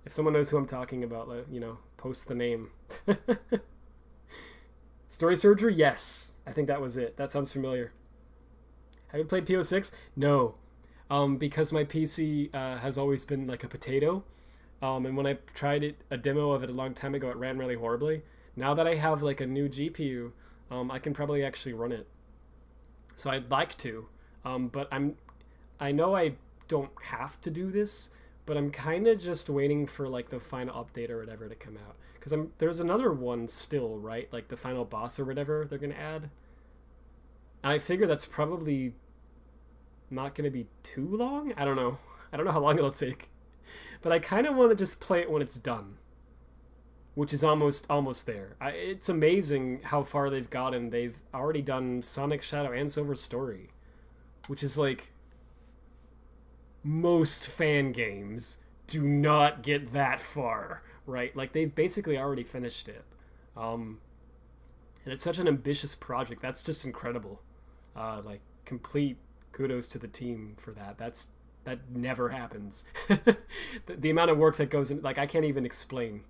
if someone knows who I'm talking about, you know, post the name. Story Surgery, yes, I think that was it. That sounds familiar. Have you played PO6? No. Because my PC has always been like a potato. And when I tried a demo of it a long time ago, it ran really horribly. Now that I have like a new GPU, I can probably actually run it. So I'd like to, but I know I don't have to do this, but I'm kind of just waiting for like the final update or whatever to come out. Because there's another one still, right? Like the final boss or whatever they're gonna add. And I figure that's probably not going to be too long. I don't know how long it'll take, but I kind of want to just play it when it's done, which is almost there. It's amazing how far they've gotten. They've already done Sonic, Shadow, and Silver Story, which is like, most fan games do not get that far, right? Like they've basically already finished it, and it's such an ambitious project. That's just incredible. Like complete kudos to the team for that. That never happens. The amount of work that goes in, like I can't even explain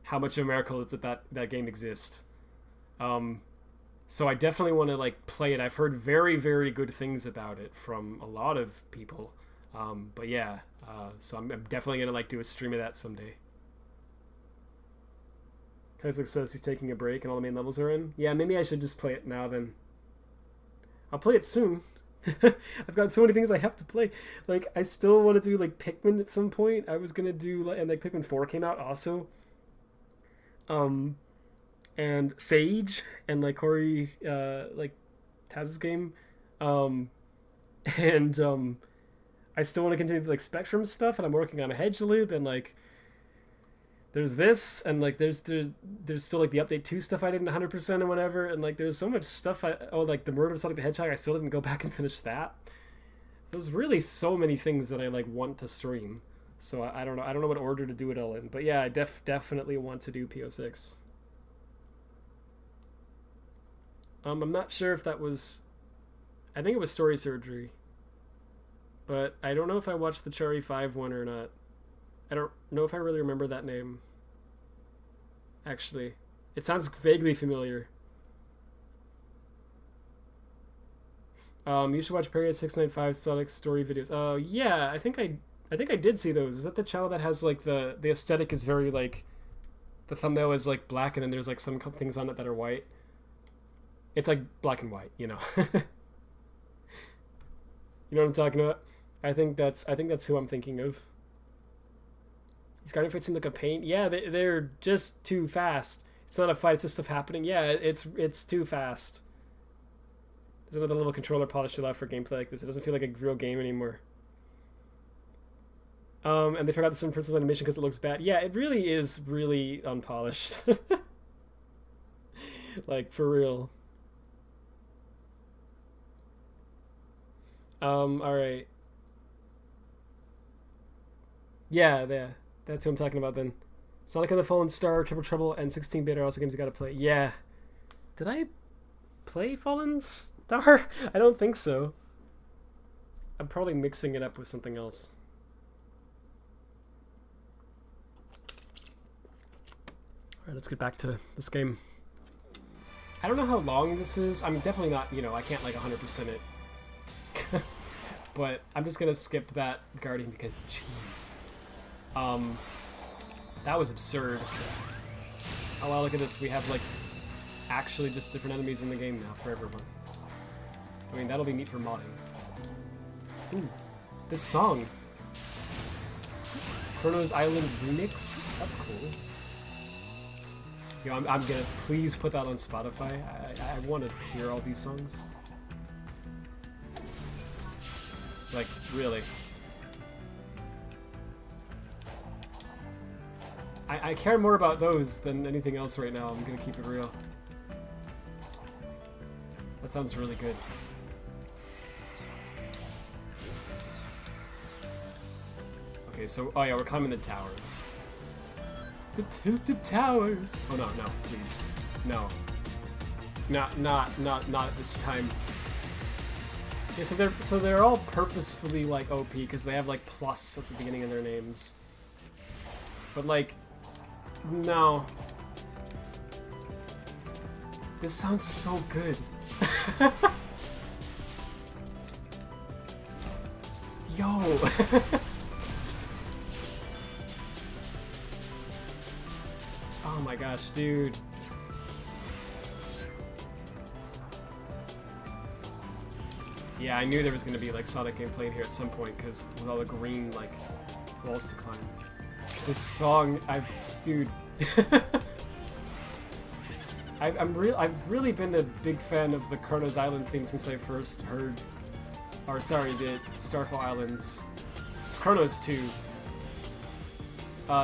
how much of a miracle it's that game exists. So I definitely want to like play it. I've heard very, very good things about it from a lot of people. But yeah, so I'm definitely gonna like do a stream of that someday. Kaiser says he's taking a break and all the main levels are in. Yeah, maybe I should just play it now then. I'll play it soon. I've got so many things I have to play. Like, I still want to do, like, Pikmin at some point. I was going to do, and, like, Pikmin 4 came out also. And Sage, and, like, Corey, like, Taz's game. I still want to continue, like, Spectrum stuff, and I'm working on a Hedge Loop, and, like, there's this, and like there's still like the update 2 stuff I didn't 100% and whatever, and like there's so much stuff like the Murder of Sonic the Hedgehog, I still didn't go back and finish that. There's really so many things that I like want to stream, so I don't know what order to do it all in, but yeah, I definitely want to do PO6. I'm not sure if that was, I think it was Story Surgery, but I don't know if I watched the Cherry 5 one or not. I don't know if I really remember that name. Actually, it sounds vaguely familiar. You should watch Period 695 Sonic story videos. Oh yeah, I think I did see those. Is that the channel that has like the aesthetic is very like, the thumbnail is like black and then there's like some things on it that are white. It's like black and white, you know. You know what I'm talking about? I think that's who I'm thinking of. These garden fights seem like a pain. Yeah, they're just too fast. It's not a fight, it's just stuff happening. Yeah, it's too fast. There's another little controller polish allowed for gameplay like this. It doesn't feel like a real game anymore. And they forgot the same principle animation because it looks bad. Yeah, it really is really unpolished. Like, for real. Alright. Yeah. That's who I'm talking about then. Sonic and the Fallen Star, Triple Trouble, and 16-bit are also games you gotta play. Yeah. Did I play Fallen Star? I don't think so. I'm probably mixing it up with something else. Alright, let's get back to this game. I don't know how long this is. I'm definitely not, you know, I can't like 100% it. But I'm just gonna skip that Guardian because, jeez. That was absurd. Oh wow, look at this. We have like actually just different enemies in the game now for everyone. I mean, that'll be neat for modding. Ooh, this song. Chrono's Island Remix? That's cool. Yo, I'm gonna please put that on Spotify. I want to hear all these songs. Like, really. I care more about those than anything else right now. I'm gonna keep it real. That sounds really good. Okay, so, oh yeah, we're climbing the towers. The tilted towers! Oh no, no, please. No. Not at this time. Yeah, so they're all purposefully like OP because they have like plus at the beginning of their names. But like, no. This sounds so good. Yo. Oh my gosh, dude. Yeah, I knew there was gonna be like Sonic gameplay in here at some point because with all the green like walls to climb. This song, dude. I've really been a big fan of the Chrono's Island theme since I first heard, or sorry, the Starfall Islands. It's Chronos too.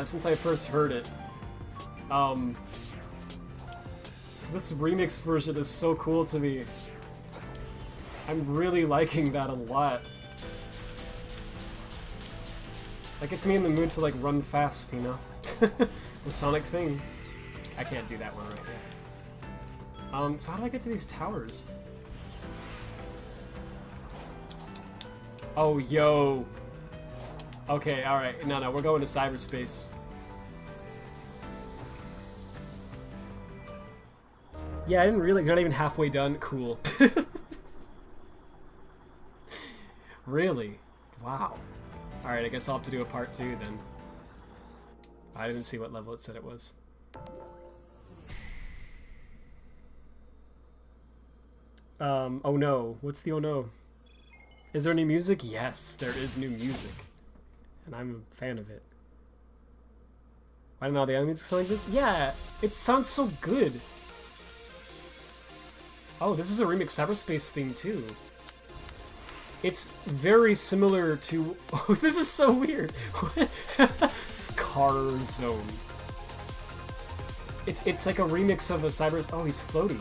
Since I first heard it. So this remix version is so cool to me. I'm really liking that a lot. That gets me in the mood to like run fast, you know? The Sonic thing. I can't do that one right now. So how do I get to these towers? Oh, yo. Okay, alright. No, we're going to cyberspace. Yeah, I didn't realize you're not even halfway done. Cool. Really? Wow. Alright, I guess I'll have to do a part 2 then. I didn't see what level it said it was. Oh no. What's the oh no? Is there any music? Yes, there is new music. And I'm a fan of it. I don't know, the enemies sound like this? Yeah, it sounds so good. Oh, this is a remix cyberspace theme too. It's very similar to... Oh, this is so weird. Car Zone. It's like a remix of a cyber... Oh, he's floating.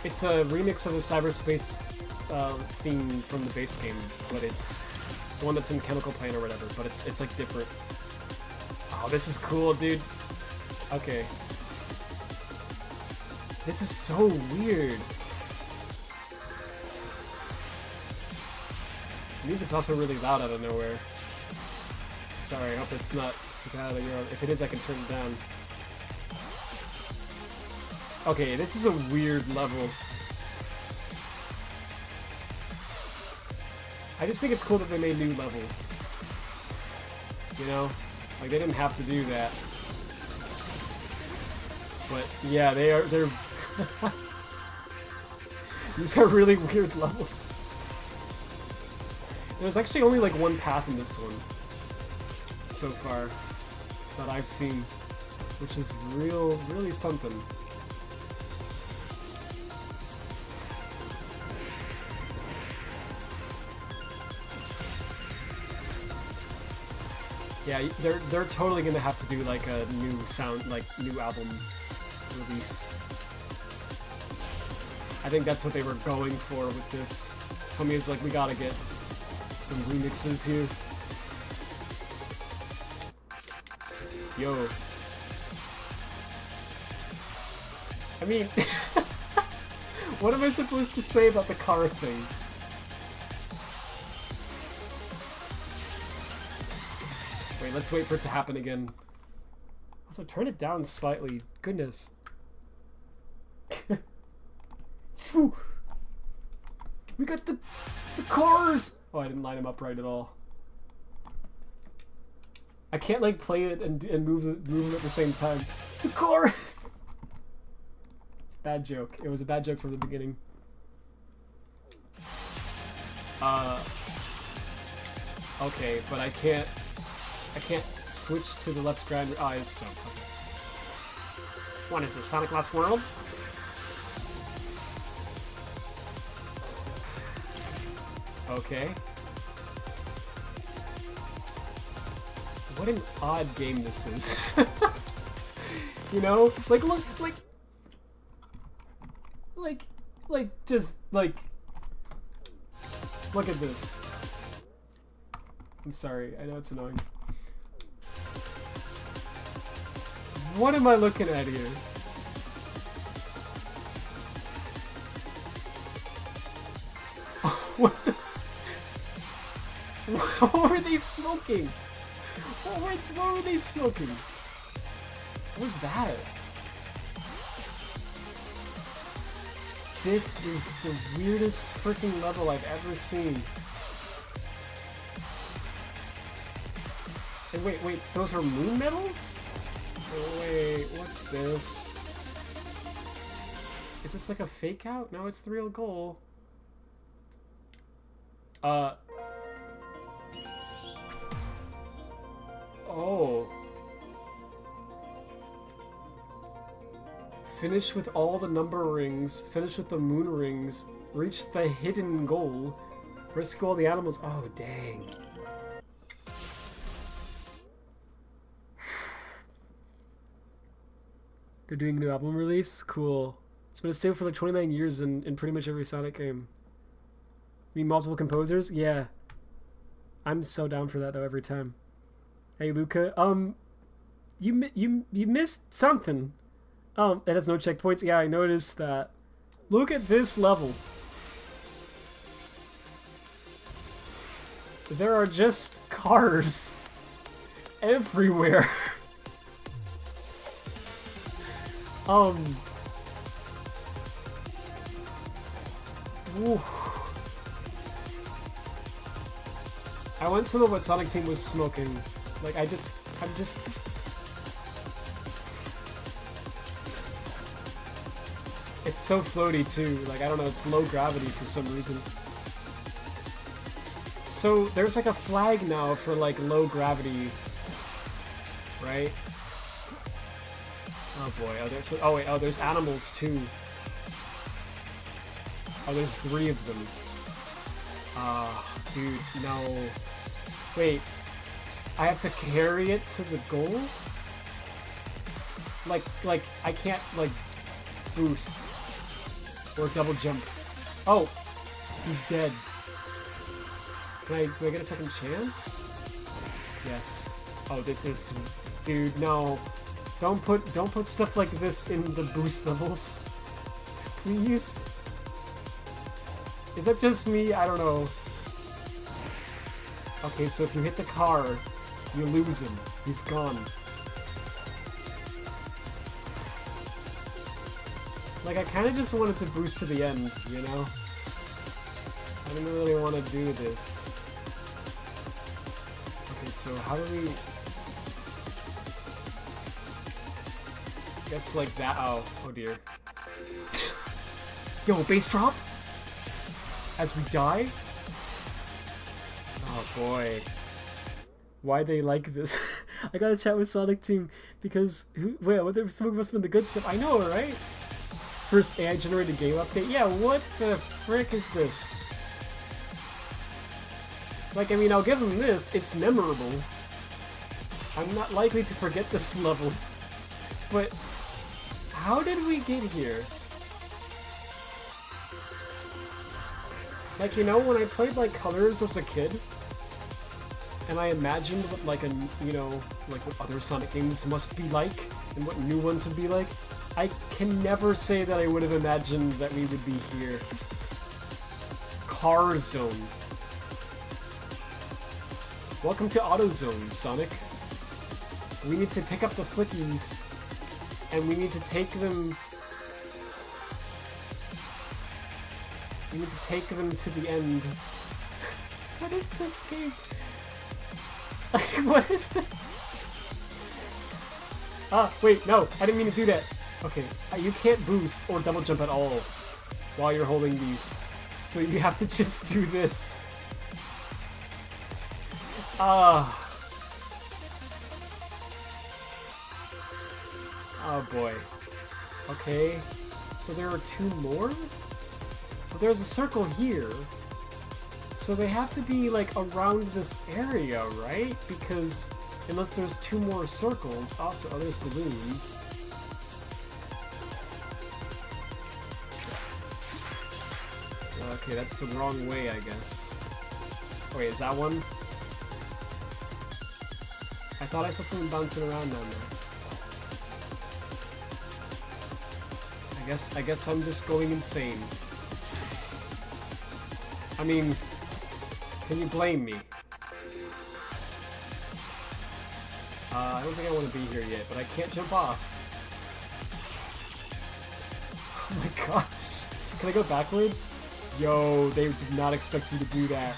It's a remix of a cyberspace theme from the base game, but it's the one that's in Chemical Plane or whatever, but it's like different. Oh, this is cool, dude. Okay. This is so weird. The music's also really loud out of nowhere. Sorry, I hope it's not too bad. If it is, I can turn it down. Okay, this is a weird level. I just think it's cool that they made new levels. You know? Like, they didn't have to do that. But, yeah, they're... These are really weird levels. There's actually only like one path in this one so far that I've seen, which is really something. Yeah, they're totally gonna have to do like a new new album release. I think that's what they were going for with this. Tommy's like, we gotta get some remixes here. Yo. mean, what am I supposed to say about the car thing? Wait, let's wait for it to happen again. Also, turn it down slightly. Goodness. Phew. We got the cars! Oh, I didn't line them up right at all. I can't, like, play it and move them at the same time. The cars! It's a bad joke. It was a bad joke from the beginning. Okay, but I can't switch to the left grinder. Oh, it's jump. Okay. What is this, Sonic Lost World? Okay. What an odd game this is. You know? Like, look, just, like, look at this. I'm sorry, I know it's annoying. What am I looking at here? What were they smoking? What were they smoking? What was that? This is the weirdest freaking level I've ever seen. And wait, those are moon medals? Oh, wait, what's this? Is this like a fake out? No, it's the real goal. Oh. Finish with all the number rings, finish with the moon rings, reach the hidden goal, rescue all the animals. Oh, dang. They're doing a new album release? Cool. It's been a staple for like 29 years in pretty much every Sonic game. You mean multiple composers? Yeah. I'm so down for that though every time. Hey Luca, you missed something. It has no checkpoints. Yeah, I noticed that. Look at this level. There are just cars everywhere. Ooh. I want to know what Sonic Team was smoking. Like, I'm just... It's so floaty too. Like, I don't know, it's low gravity for some reason. So, there's like a flag now for like low gravity. Right? Oh boy, there's animals too. Oh, there's 3 of them. Dude, no. Wait, I have to carry it to the goal? Like, I can't, like, boost. Or double jump. Oh! He's dead. Do I get a second chance? Yes. Oh, this is... Dude, no. Don't put stuff like this in the boost levels. Please? Is that just me? I don't know. Okay, so if you hit the car, you lose him. He's gone. Like, I kind of just wanted to boost to the end, you know? I didn't really want to do this. Okay, so how do we... Guess like that. Oh dear. Yo, bass drop? As we die? Oh boy. Why they like this? I gotta chat with Sonic Team because wait, what must have been the good stuff? I know, right? First AI generated game update. Yeah, what the frick is this? Like, I mean, I'll give them this. It's memorable. I'm not likely to forget this level. But how did we get here? Like, you know, when I played, like, Colors as a kid, and I imagined what, like, like, what other Sonic games must be like, and what new ones would be like, I can never say that I would have imagined that we would be here. Car Zone. Welcome to AutoZone, Sonic. We need to pick up the flickies, and we need to take them... We need to take them to the end. What is this game? What is this? Ah, wait, no, I didn't mean to do that. Okay, you can't boost or double jump at all while you're holding these. So you have to just do this. Ah. Oh boy. Okay, so there are 2 more? Well, there's a circle here. So they have to be like around this area, right? Because unless there's 2 more circles, also, oh, there's balloons. Okay, that's the wrong way, I guess. Oh, wait, is that one? I thought I saw something bouncing around down there. I guess I'm just going insane. I mean, can you blame me? I don't think I want to be here yet, but I can't jump off. Oh my gosh. Can I go backwards? Yo, they did not expect you to do that.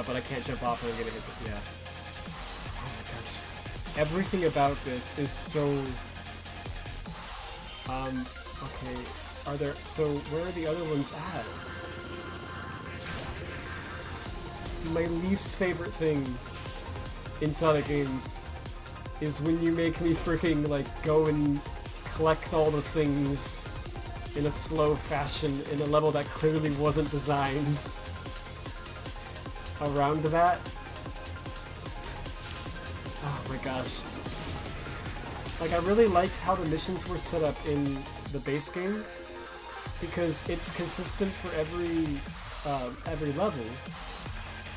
But I can't jump off and I'm gonna hit the... yeah. Oh my gosh. Everything about this is so... okay. Are there... so, where are the other ones at? My least favorite thing in Sonic games is when you make me freaking, like, go and collect all the things in a slow fashion in a level that clearly wasn't designed around that. Oh my gosh. Like, I really liked how the missions were set up in the base game because it's consistent for every level.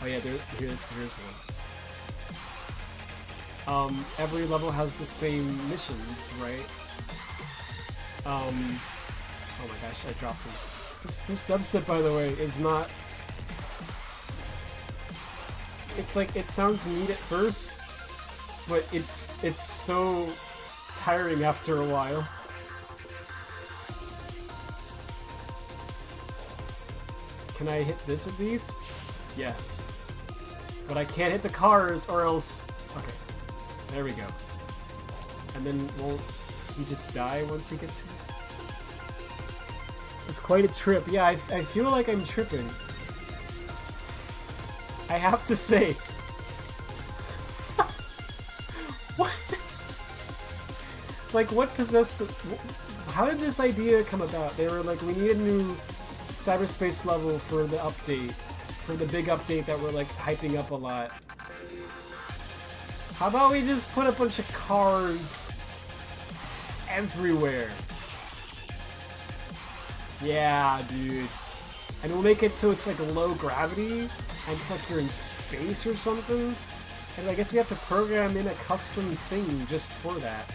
Oh yeah, here's one. Every level has the same missions, right? Oh my gosh, I dropped him. This dubstep, by the way, is not... It's like, it sounds neat at first, but it's so tiring after a while. Can I hit this at least? Yes. But I can't hit the cars or else... Okay. There we go. And then won't he just die once he gets here? It's quite a trip. Yeah, I feel like I'm tripping. I have to say. What? Like, what possessed... How did this idea come about? They were like, we need a new cyberspace level for the update. For the big update that we're, like, hyping up a lot. How about we just put a bunch of cars everywhere? Yeah, dude. And we'll make it so it's like low gravity, and it's like you're in space or something. And I guess we have to program in a custom thing just for that.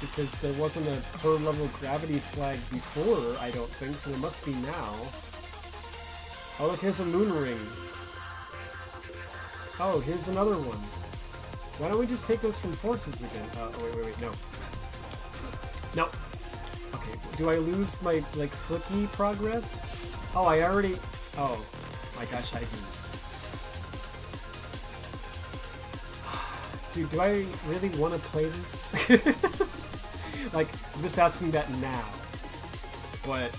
Because there wasn't a per level gravity flag before, I don't think, so there must be now. Oh look, here's a moon ring. Oh, here's another one. Why don't we just take those from forces again? Wait, no. No. Okay, do I lose my, like, flicky progress? Oh, I already... Oh, my gosh, I do. Dude, do I really want to play this? Like, I'm just asking that now. But...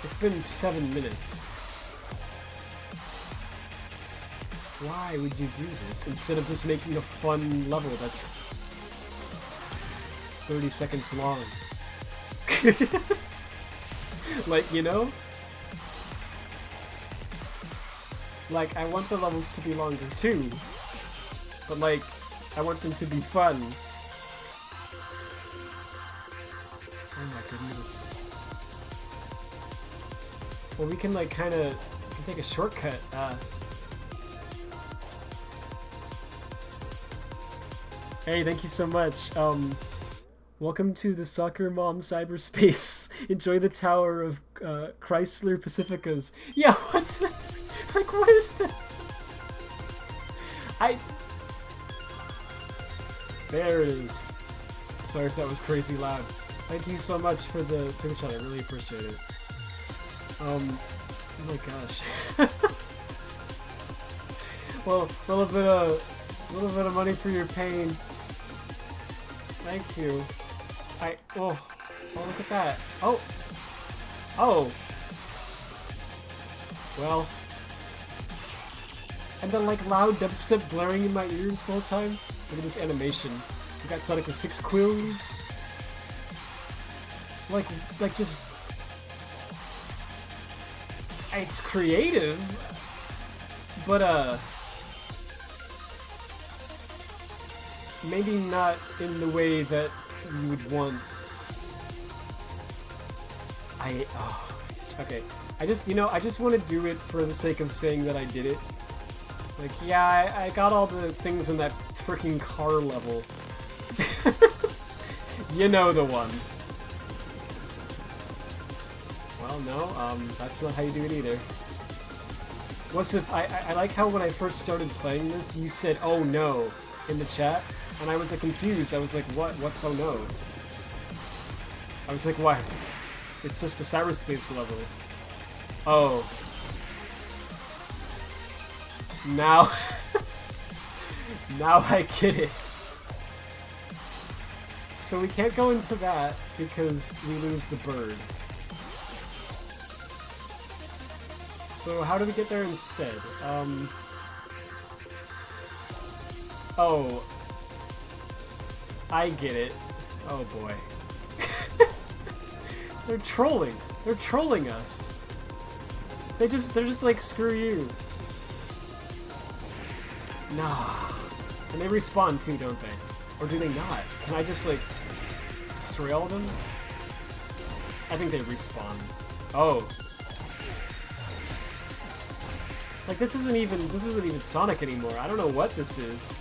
It's been 7 minutes. Why would you do this instead of just making a fun level that's 30 seconds long? Like, you know? Like, I want the levels to be longer too, but like, I want them to be fun. Oh my goodness. Well, we can like kinda take a shortcut. Hey, thank you so much. Welcome to the Soccer Mom cyberspace. Enjoy the tower of Chrysler Pacificas. Yeah, what the... Like, what is this? There it is. Sorry if that was crazy loud. Thank you so much for the super chat. I really appreciate it. Oh my gosh. Well, a little bit of money for your pain. Thank you. Oh, look at that. Oh. Well. And then like loud dubstep blaring in my ears the whole time. Look at this animation. We got Sonic with 6 quills. Like just... It's creative, but maybe not in the way that you would want. Okay. I just want to do it for the sake of saying that I did it. Like, yeah, I got all the things in that freaking car level. You know the one. Well, no, that's not how you do it either. What's if I like how when I first started playing this, you said, "Oh no," in the chat, and I was like confused. I was like, "What? What's oh no?" I was like, "Why? It's just a cyberspace level." Oh. Now, now I get it. So we can't go into that because we lose the bird. So how do we get there instead? Oh. I get it. Oh boy. They're trolling. They're trolling us. They're just like, screw you. Nah. And they respawn too, don't they? Or do they not? Can I just like destroy all of them? I think they respawn. Oh. Like this isn't even Sonic anymore. I don't know what this is.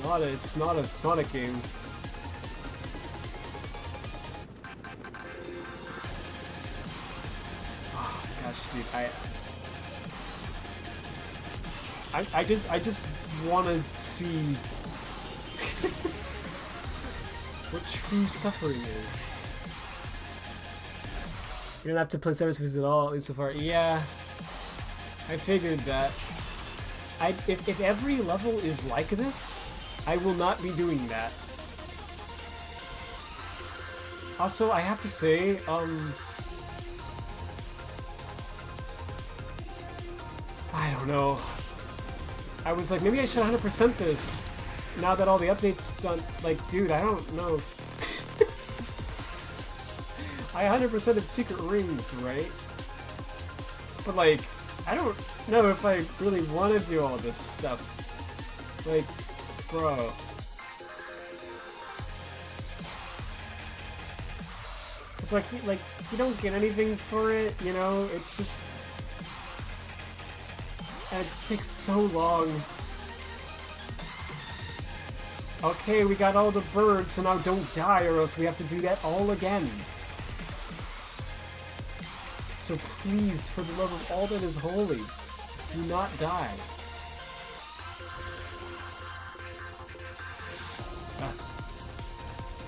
It's not a Sonic game. Oh gosh, dude, I just want to see what true suffering is. You don't have to play cyberspace at all, at least so far. Yeah, I figured that. If every level is like this, I will not be doing that. Also, I have to say, I don't know. I was like, maybe I should 100% this. Now that all the updates done, like, dude, I don't know. I 100%ed Secret Rings, right? But like, I don't know if I really want to do all this stuff. Like, bro. It's like you don't get anything for it, you know? It's just... And it takes so long. Okay, we got all the birds, so now don't die or else we have to do that all again. So please, for the love of all that is holy, do not die.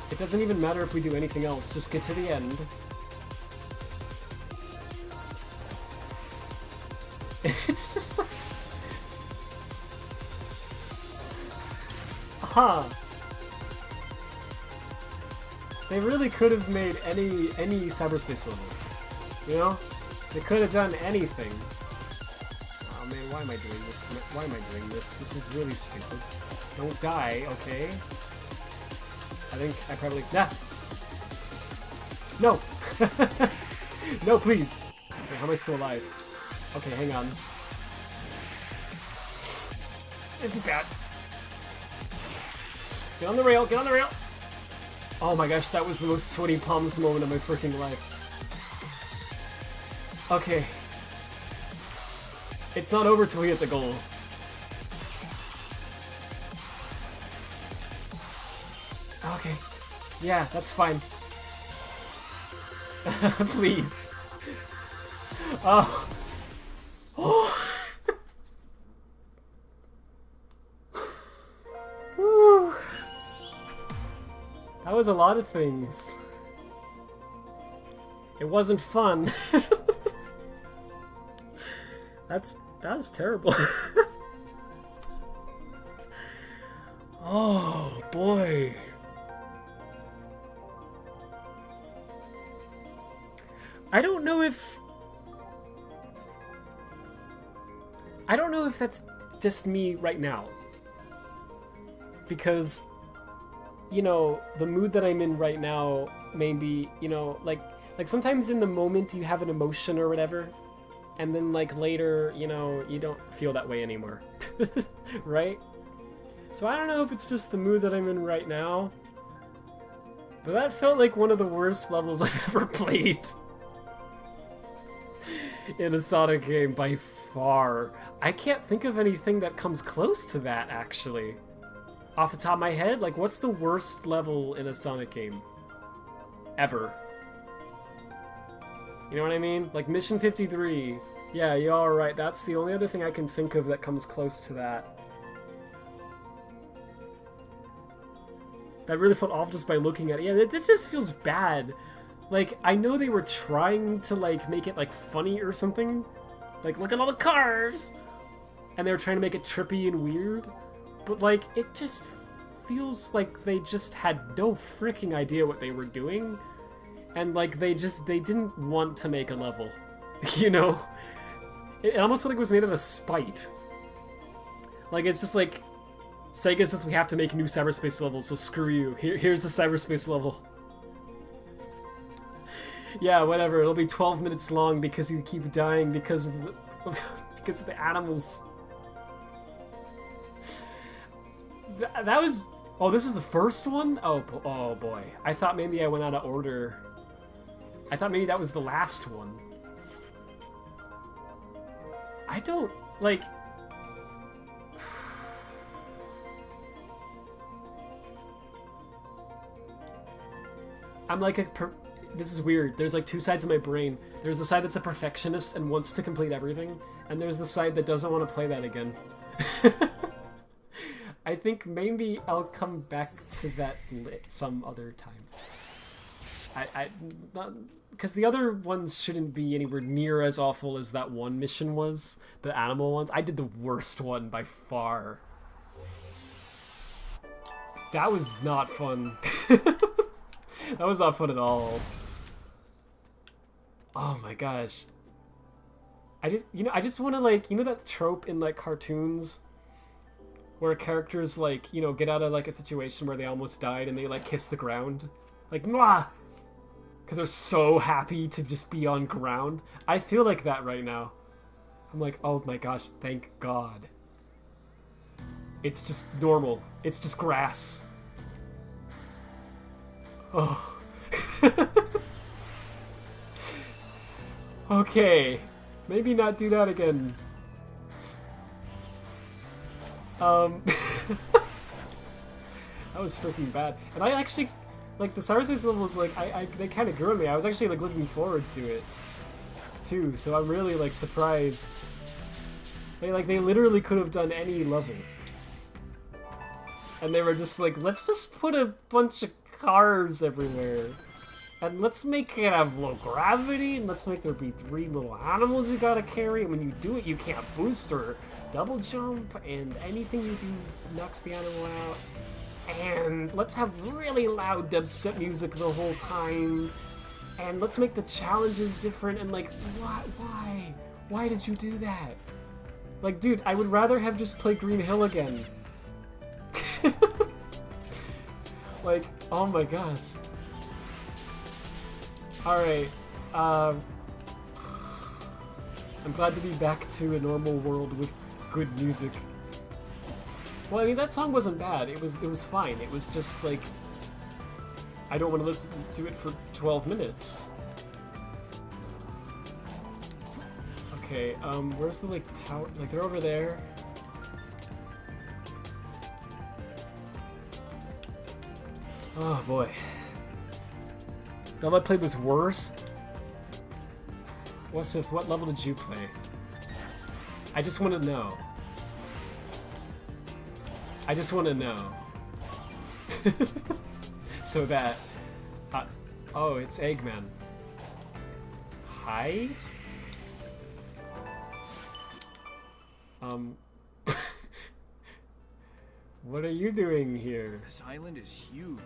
It doesn't even matter if we do anything else, just get to the end. It's just like... Aha! They really could have made any cyberspace level. You know? They could have done anything. Oh man, why am I doing this? Why am I doing this? This is really stupid. Don't die, okay? I think I probably... Nah! No! No, please! Okay, how am I still alive? Okay, hang on. This is bad. Get on the rail, get on the rail! Oh my gosh, that was the most sweaty palms moment of my freaking life. Okay. It's not over till we hit the goal. Yeah, that's fine. Please. Oh. Oh. Whew. That was a lot of things. It wasn't fun. That's terrible. Oh boy. I don't know if that's just me right now. Because, you know, the mood that I'm in right now, maybe, you know, like sometimes in the moment you have an emotion or whatever, and then like later, you know, you don't feel that way anymore. Right? So I don't know if it's just the mood that I'm in right now, but that felt like one of the worst levels I've ever played in a Sonic game by far. I can't think of anything that comes close to that, actually. Off the top of my head, like, what's the worst level in a Sonic game? Ever. You know what I mean? Like, Mission 53. Yeah, you are right. That's the only other thing I can think of that comes close to that. That really felt awful just by looking at it. Yeah, it just feels bad. Like, I know they were trying to, like, make it, like, funny or something. Like, look at all the cars! And they were trying to make it trippy and weird. But, like, it just feels like they just had no freaking idea what they were doing. And, like, they didn't want to make a level. You know? It almost felt like it was made out of spite. Like, it's just like, Sega says we have to make new cyberspace levels, so screw you. Here's the cyberspace level. Yeah, whatever. It'll be 12 minutes long because you keep dying because of the animals. That was... Oh, this is the first one? Oh boy. I thought maybe I went out of order. I thought maybe that was the last one. I don't... like... I'm like a... This is weird. There's like two sides of my brain. There's the side that's a perfectionist and wants to complete everything, and there's the side that doesn't want to play that again. I think maybe I'll come back to that some other time. Because the other ones shouldn't be anywhere near as awful as that one mission was. The animal ones. I did the worst one by far. That was not fun. That was not fun at all. Oh my gosh. I just want to, like, you know that trope in, like, cartoons where characters, like, you know, get out of, like, a situation where they almost died and they, like, kiss the ground? Like, mwah! Because they're so happy to just be on ground. I feel like that right now. I'm like, oh my gosh, thank God. It's just normal. It's just grass. Oh. Okay. Maybe not do that again. That was freaking bad. And I actually, like, the cyberspace levels, like, they kind of grew on me. I was actually, like, looking forward to it, too. So I'm really, like, surprised. They literally could have done any level. And they were just like, let's just put a bunch of cars everywhere. And let's make it have low gravity, and let's make there be 3 little animals you gotta carry, and when you do it, you can't boost or double jump, and anything you do knocks the animal out. And let's have really loud dubstep music the whole time. And let's make the challenges different, and like, why? Why did you do that? Like, dude, I would rather have just played Green Hill again. Like, oh my gosh. Alright, I'm glad to be back to a normal world with good music. Well, I mean, that song wasn't bad. It was fine. It was just, like, I don't want to listen to it for 12 minutes. Okay, where's the, like, tower? Like, they're over there. Oh, boy. The level I played was worse? What level did you play? I just want to know. I just want to know. So that... oh, it's Eggman. Hi? What are you doing here? This island is huge.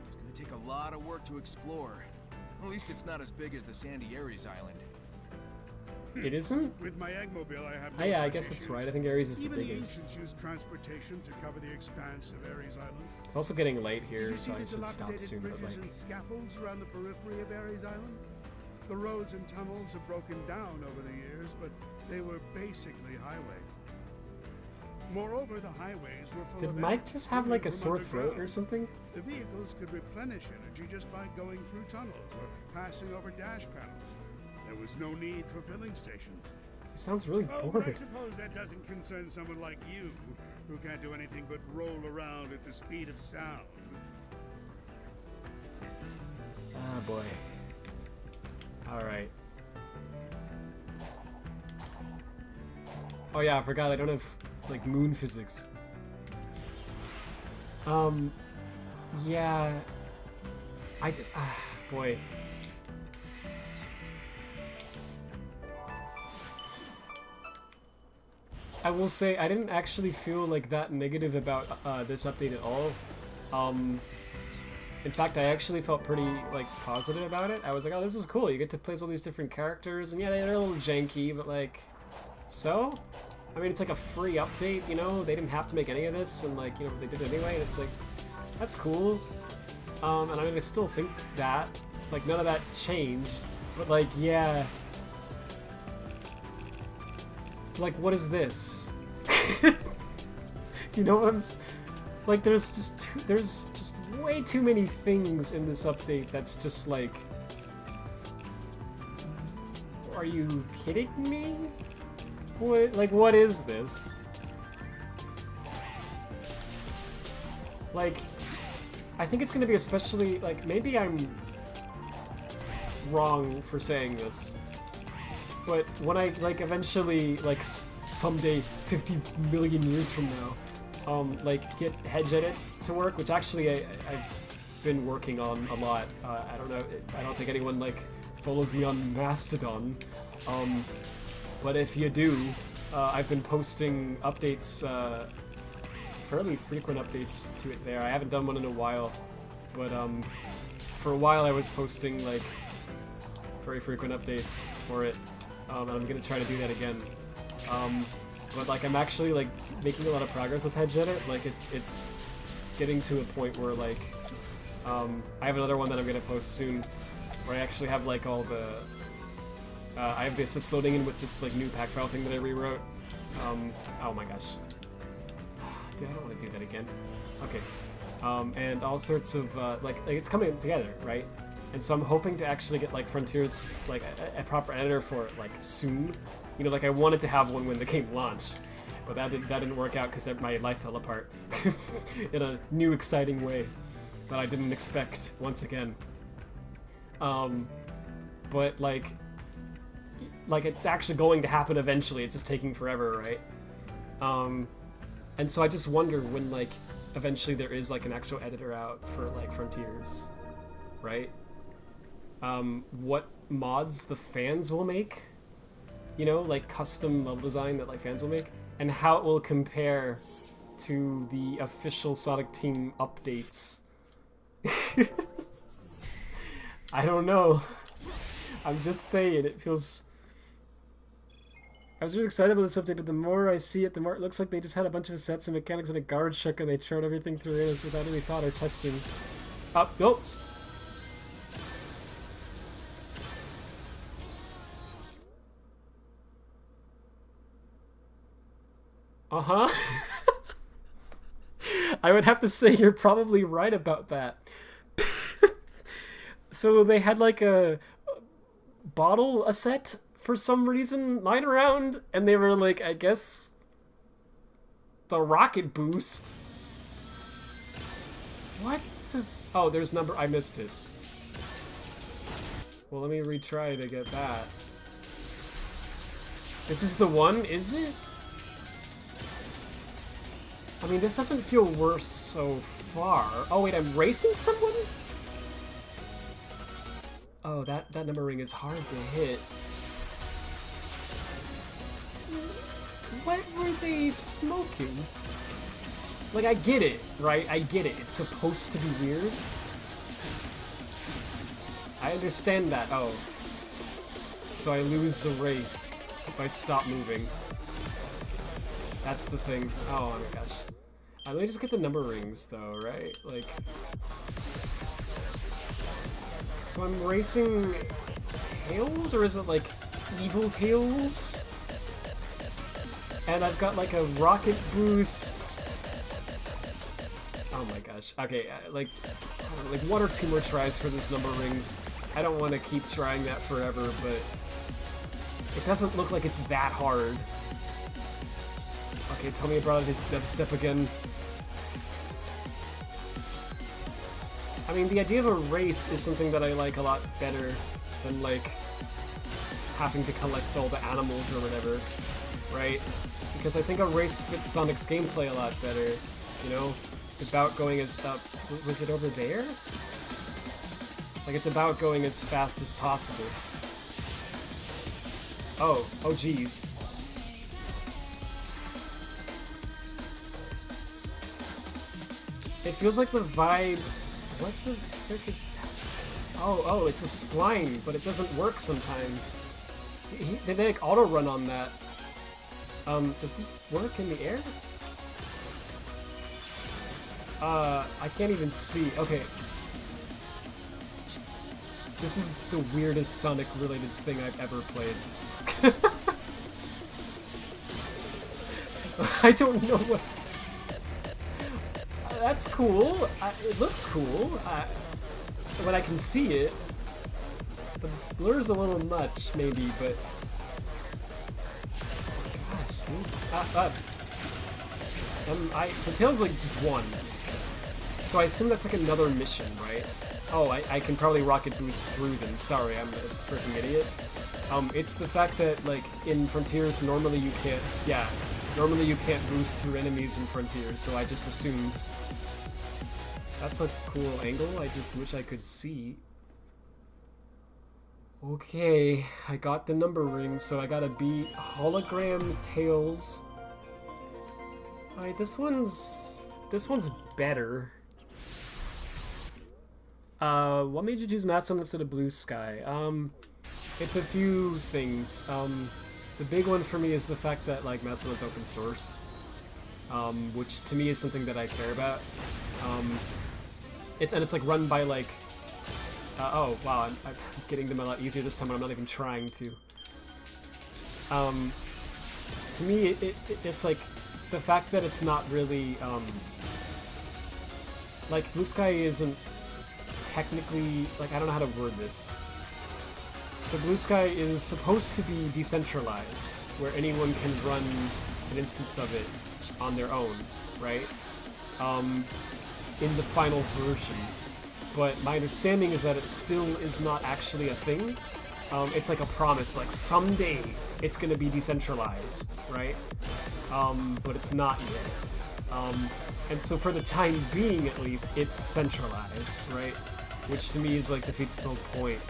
It's gonna take a lot of work to explore. At least it's not as big as the Sandy Ares Island. It isn't? With my Eggmobile, I have Oh no yeah, I such guess that's issues. right. I think Ares is the Even the biggest. ancients used transportation to cover the expanse of Ares Island. It's also getting late Did here, you so see I the should stop dilapidated soon, but bridges like... and scaffolds around the periphery of Ares Island? The roads and tunnels have broken down over the years, but they were basically highways. Moreover, the highways were full Did of Mike energy just have moving like a from sore throat or underground. something? The vehicles could replenish energy just by going through tunnels or passing over dash panels. There was no need for filling stations. He sounds really Oh, but I bored. suppose that doesn't concern someone like you, who can't do anything but roll around at the speed of sound. Ah, boy. Alright. Oh yeah, I forgot I don't have, like, moon physics. Yeah... I just... boy. I will say, I didn't actually feel, like, that negative about, this update at all. In fact, I actually felt pretty, like, positive about it. I was like, oh, this is cool. You get to play as all these different characters, and yeah, they're a little janky, but, like, so? I mean, it's like a free update, you know? They didn't have to make any of this, and, like, you know, they did it anyway, and it's like, that's cool. And I mean, I still think that. Like, none of that changed, but, like, yeah. Like, what is this? You know what I'm... Like, there's just way too many things in this update that's just like... Are you kidding me? What is this? Like, I think it's gonna be especially, like, maybe I'm wrong for saying this, but when I, like, eventually, like, someday, 50 million years from now, like, get Hedge Edit to work, which actually I've been working on a lot. I don't know, I don't think anyone, like, follows me on Mastodon, but if you do, I've been posting updates, fairly frequent updates to it there. I haven't done one in a while, but, for a while I was posting, like, very frequent updates for it, and I'm gonna try to do that again. But, like, I'm actually, like, making a lot of progress with Hedge Edit. Like, it's getting to a point where, like, I have another one that I'm gonna post soon, where I actually have, like, all the... I have this, it's loading in with this, like, new pack file thing that I rewrote. Oh my gosh. Dude, I don't want to do that again. Okay. And all sorts of, like, it's coming together, right? And so I'm hoping to actually get, like, Frontiers, like, a proper editor for it, like, soon. You know, like, I wanted to have one when the game launched, but that didn't work out because my life fell apart in a new, exciting way that I didn't expect once again. But, like, it's actually going to happen eventually. It's just taking forever, right? And so I just wonder when, like, eventually there is, like, an actual editor out for, like, Frontiers, right? What mods the fans will make, you know, like custom level design that, like, fans will make, and how it will compare to the official Sonic Team updates. I don't know. I'm just saying, it feels... I was really excited about this update, but the more I see it, the more it looks like they just had a bunch of sets and mechanics and a guard shook and they thrown everything through this without any thought or testing. Nope. Uh-huh. I would have to say you're probably right about that. So they had, like, a set for some reason lying around, and they were like, I guess, the rocket boost. What the... Oh, there's number... I missed it. Well, let me retry to get that. This is the one, is it? I mean, this doesn't feel worse so far. Oh wait, I'm racing someone? Oh, that number ring is hard to hit. What were they smoking? Like, I get it, right? I get it. It's supposed to be weird. I understand that. Oh. So I lose the race if I stop moving. That's the thing. Oh my gosh. Let me just get the number rings though, right? Like... So I'm racing Tails, or is it like Evil Tails? And I've got like a rocket boost. Oh my gosh. Okay, like 1 or 2 more tries for this number rings. I don't want to keep trying that forever, but it doesn't look like it's that hard. Okay, tell me about his dubstep again. I mean, the idea of a race is something that I like a lot better than, like, having to collect all the animals or whatever, right? Because I think a race fits Sonic's gameplay a lot better, you know? It's about going as... was it over there? Like, it's about going as fast as possible. Oh geez. It feels like the vibe... What the frick is... Oh, it's a spline, but it doesn't work sometimes. They like auto-run on that. Does this work in the air? I can't even see. Okay. This is the weirdest Sonic-related thing I've ever played. I don't know what... That's cool. It looks cool. When I can see it. The blur's a little much, maybe, but... Gosh, dude. So Tails, like, just won. So I assume that's, like, another mission, right? Oh, I can probably rocket boost through them. Sorry, I'm a freaking idiot. It's the fact that, like, in Frontiers, normally you can't... Yeah, normally you can't boost through enemies in Frontiers, so I just assumed... That's a cool angle, I just wish I could see. Okay, I got the number ring, so I gotta beat Hologram Tails. Alright, this one's better. What made you choose Mastodon instead of Blue Sky? It's a few things. The big one for me is the fact that, like, Mastodon's open source, which to me is something that I care about. It's like run by, like, oh wow, I'm getting them a lot easier this time, and I'm not even trying to. To me, it's like the fact that it's not really like Blue Sky isn't technically, like, I don't know how to word this. So Blue Sky is supposed to be decentralized, where anyone can run an instance of it on their own, right? In the final version. But my understanding is that it still is not actually a thing. It's like a promise, like someday it's gonna be decentralized, right? But it's not yet. And so for the time being, at least, it's centralized, right? Which to me is like defeats the whole point.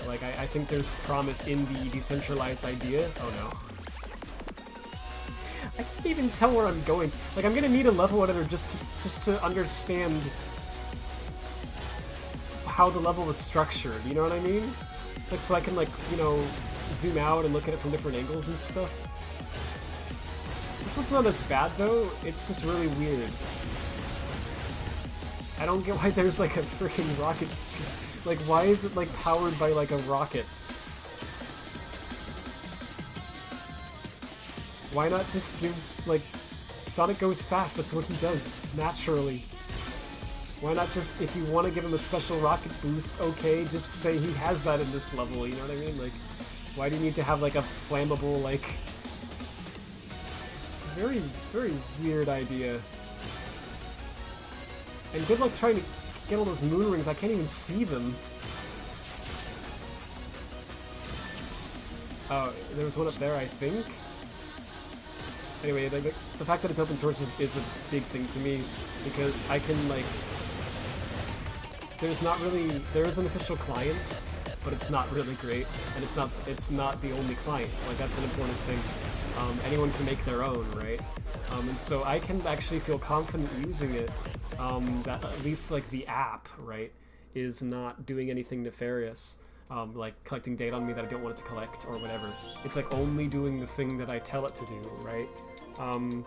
Like I think there's promise in the decentralized idea. Oh no. I can't even tell where I'm going. Like, I'm gonna need a level editor just to understand how the level is structured, you know what I mean? Like, so I can, like, you know, zoom out and look at it from different angles and stuff. This one's not as bad, though. It's just really weird. I don't get why there's, like, a freaking rocket... Like, why is it, like, powered by, like, a rocket? Why not just gives, like, Sonic goes fast, that's what he does, naturally. Why not just, if you want to give him a special rocket boost, okay, just say he has that in this level, you know what I mean? Like, why do you need to have, like, a flammable, like... It's a very, very weird idea. And good luck trying to get all those moon rings, I can't even see them. Oh, there was one up there, I think. Anyway, the fact that it's open source is a big thing to me, because I can, like... There is an official client, but it's not really great, and it's not the only client. Like, that's an important thing. Anyone can make their own, right? And so I can actually feel confident using it, that at least, like, the app, right, is not doing anything nefarious. Like collecting data on me that I don't want it to collect or whatever. It's like only doing the thing that I tell it to do, right? And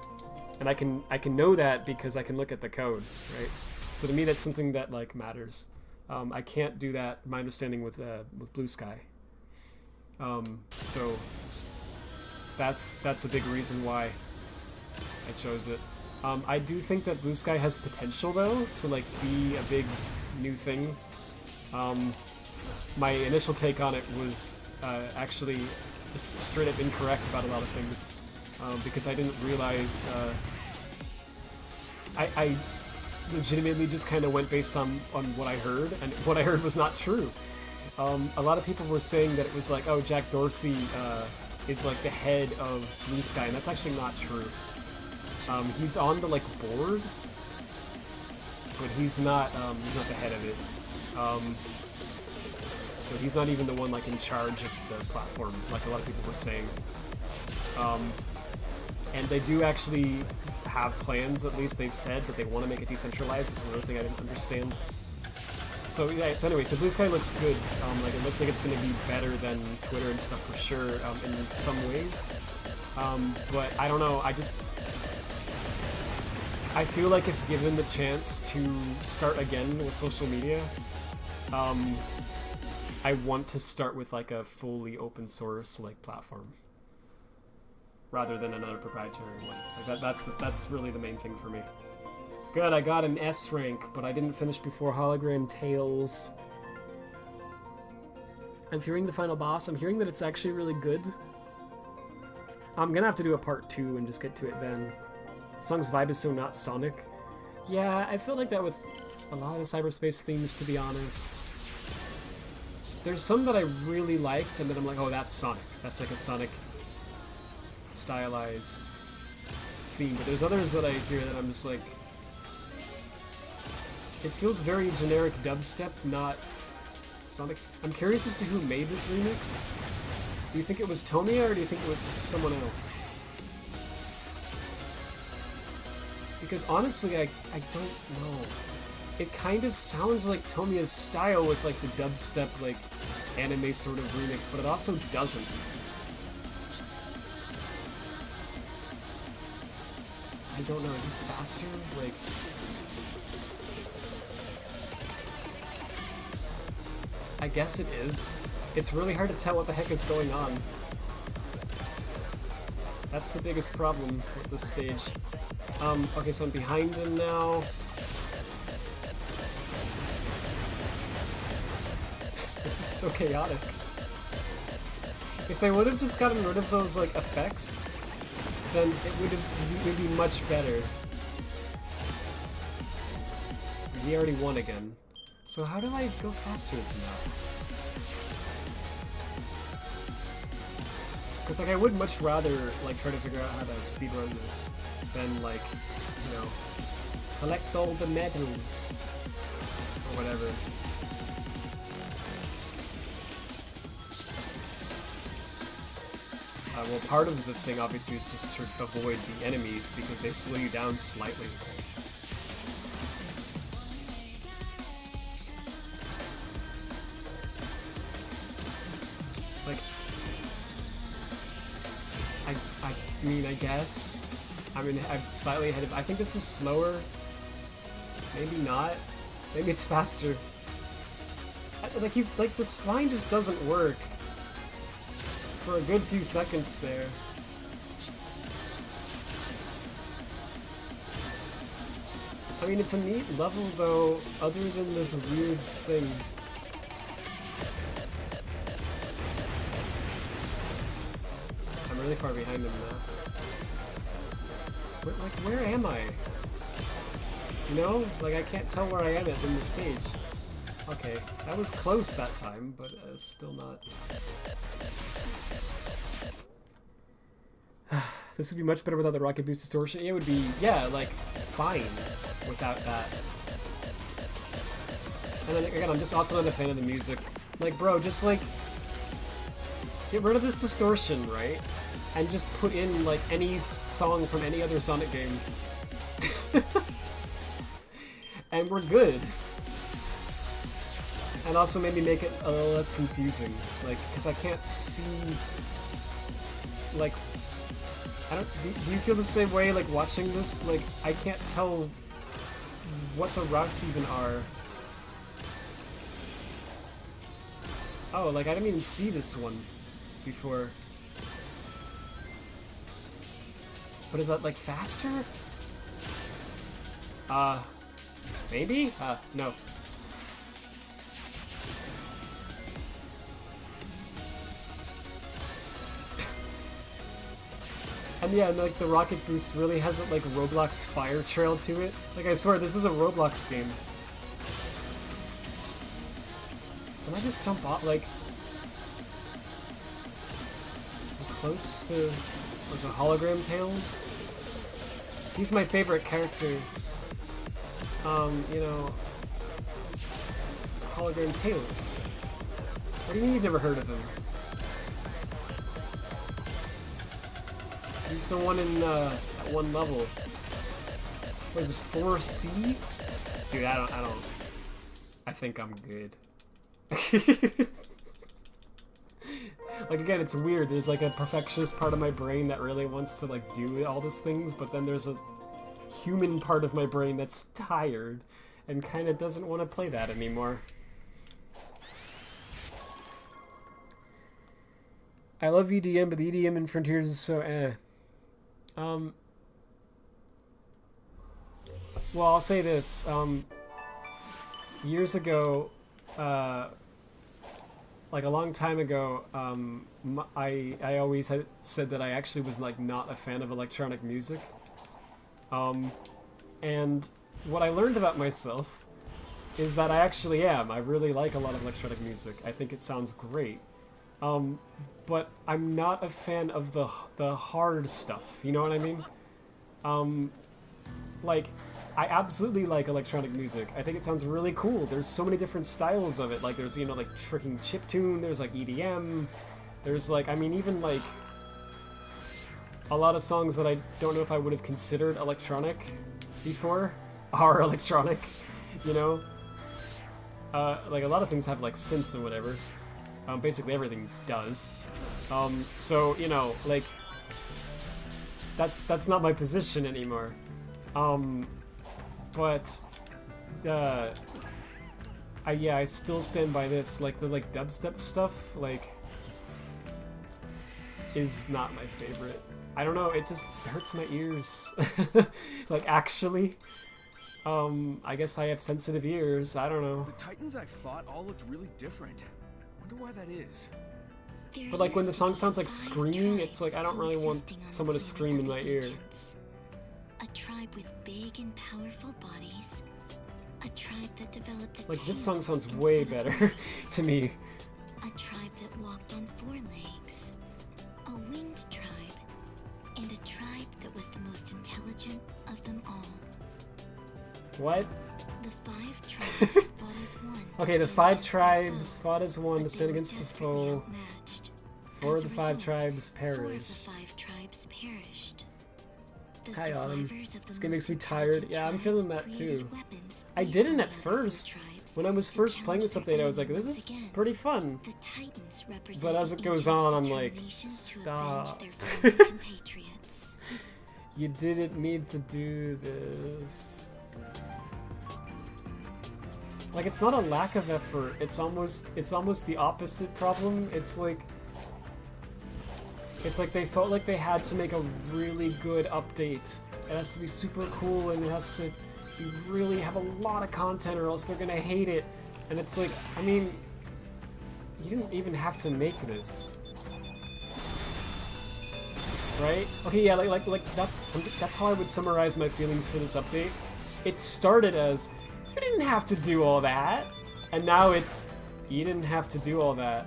I can know that because I can look at the code, right? So to me, that's something that like matters. I can't do that. My understanding with Blue Sky. So that's a big reason why I chose it. I do think that Blue Sky has potential though to like be a big new thing. My initial take on it was actually just straight up incorrect about a lot of things, because I didn't realize, I legitimately just kind of went based on what I heard, and what I heard was not true. A lot of people were saying that it was like, oh, Jack Dorsey is like the head of Blue Sky, and that's actually not true. He's on the like board, but he's not the head of it. So he's not even the one like in charge of the platform, like a lot of people were saying. And they do actually have plans, at least they've said, that they want to make it decentralized, which is another thing I didn't understand. So yeah, so anyway, so Blue Sky looks good. Like it looks like it's going to be better than Twitter and stuff for sure, in some ways. But I don't know, I feel like if given the chance to start again with social media, I want to start with like a fully open source like platform, rather than another proprietary one. Like that's really the main thing for me. Good, I got an S rank, but I didn't finish before Hologram Tales. I'm fearing the final boss. I'm hearing that it's actually really good. I'm gonna have to do a part 2 and just get to it then. The song's vibe is so not Sonic. Yeah, I feel like that with a lot of the cyberspace themes, to be honest. There's some that I really liked, and then I'm like, oh, that's Sonic. That's like a Sonic stylized theme. But there's others that I hear that I'm just like, it feels very generic dubstep, not Sonic. I'm curious as to who made this remix. Do you think it was Tomia, or do you think it was someone else? Because honestly, I don't know. It kind of sounds like Tomia's style with like the dubstep, like anime sort of remix, but it also doesn't. I don't know, is this faster? Like... I guess it is. It's really hard to tell what the heck is going on. That's the biggest problem with this stage. Okay, so I'm behind him now. This is so chaotic. If they would have just gotten rid of those, like, effects, then it would be much better. He already won again. So how do I go faster than that? Because, like, I would much rather, like, try to figure out how to speedrun this than, like, you know, collect all the medals or whatever. Well, part of the thing, obviously, is just to avoid the enemies, because they slow you down slightly. Like, I mean, I guess. I mean, I'm slightly ahead of... I think this is slower. Maybe not. Maybe it's faster. Like, he's... Like, the spine just doesn't work. For a good few seconds there. I mean, it's a neat level, though, other than this weird thing. I'm really far behind him now. Where am I? You know? Like, I can't tell where I am at in the stage. Okay, that was close that time, but still not. This would be much better without the rocket boost distortion. It would be, yeah, like, fine without that. And then, again, I'm just also not a fan of the music. Like, bro, just, like, get rid of this distortion, right? And just put in, like, any song from any other Sonic game. And we're good. And also maybe make it a little less confusing. Like, because I can't see... Like... I don't... Do you feel the same way, like, watching this? Like, I can't tell what the routes even are. Oh, like, I didn't even see this one before. But is that, like, faster? Maybe? No. And yeah, and, like, the rocket boost really has that, like, Roblox fire trail to it. Like, I swear, this is a Roblox game. Can I just jump off, like... close to... Was it Hologram Tails? He's my favorite character. You know... Hologram Tails. What do you mean you've never heard of him? He's the one in, that one level. What is this, 4C? Dude, I don't... I think I'm good. Like, again, it's weird. There's, like, a perfectionist part of my brain that really wants to, like, do all these things, but then there's a human part of my brain that's tired and kind of doesn't want to play that anymore. I love EDM, but the EDM in Frontiers is so eh. Well, I'll say this. Years ago, like a long time ago, I always had said that I actually was like not a fan of electronic music. And what I learned about myself is that I actually am. I really like a lot of electronic music. I think it sounds great. But I'm not a fan of the hard stuff. You know what I mean? Like, I absolutely like electronic music. I think it sounds really cool. There's so many different styles of it. Like, there's, you know, like, tricking chiptune, there's, like, EDM, there's, like, I mean, even, like, a lot of songs that I don't know if I would have considered electronic before are electronic, you know? Like, a lot of things have, like, synths and whatever. Basically everything does. So, you know, like, that's not my position anymore. But, yeah, I still stand by this. Like, the, like, dubstep stuff, like, is not my favorite. I don't know, it just hurts my ears. Like, actually. I guess I have sensitive ears, I don't know. The Titans I fought all looked really different. Wonder why that is. But, like, when the song sounds like screaming, it's like, I don't really want someone to scream in my ear. A tribe with big and powerful bodies. A tribe that developed a Like, this tail song sounds way instead of better to me. a tribe that walked on 4 legs. A winged tribe. And a tribe that was the most intelligent of them all. What? The 5 tribes fought as one. to Okay, the stand 5 against the tribes foe, fought as one to but stand they were against the desperately foe. outmatched. 4 As of the a 5 result, tribes 4 of perished. the 5 tribes perished. The Hi, Autumn. survivors of the This game makes most me tired. intelligent Yeah, I'm tribe feeling that created too. weapons I based didn't on at the other first. tribes When I was to first playing this challenge update, their I was like, enemy this once is again. pretty fun. The Titans represent But as the it goes ancient on, I'm like, determination to stop. avenge their fallen compatriots. You didn't need to do this. Like, it's not a lack of effort. It's almost the opposite problem. It's like they felt like they had to make a really good update. It has to be super cool and it has to be really have a lot of content or else they're gonna hate it. And it's like, I mean, you didn't even have to make this. Right? Okay, yeah, like that's how I would summarize my feelings for this update. it started as, you didn't have to do all that. And now it's, you didn't have to do all that.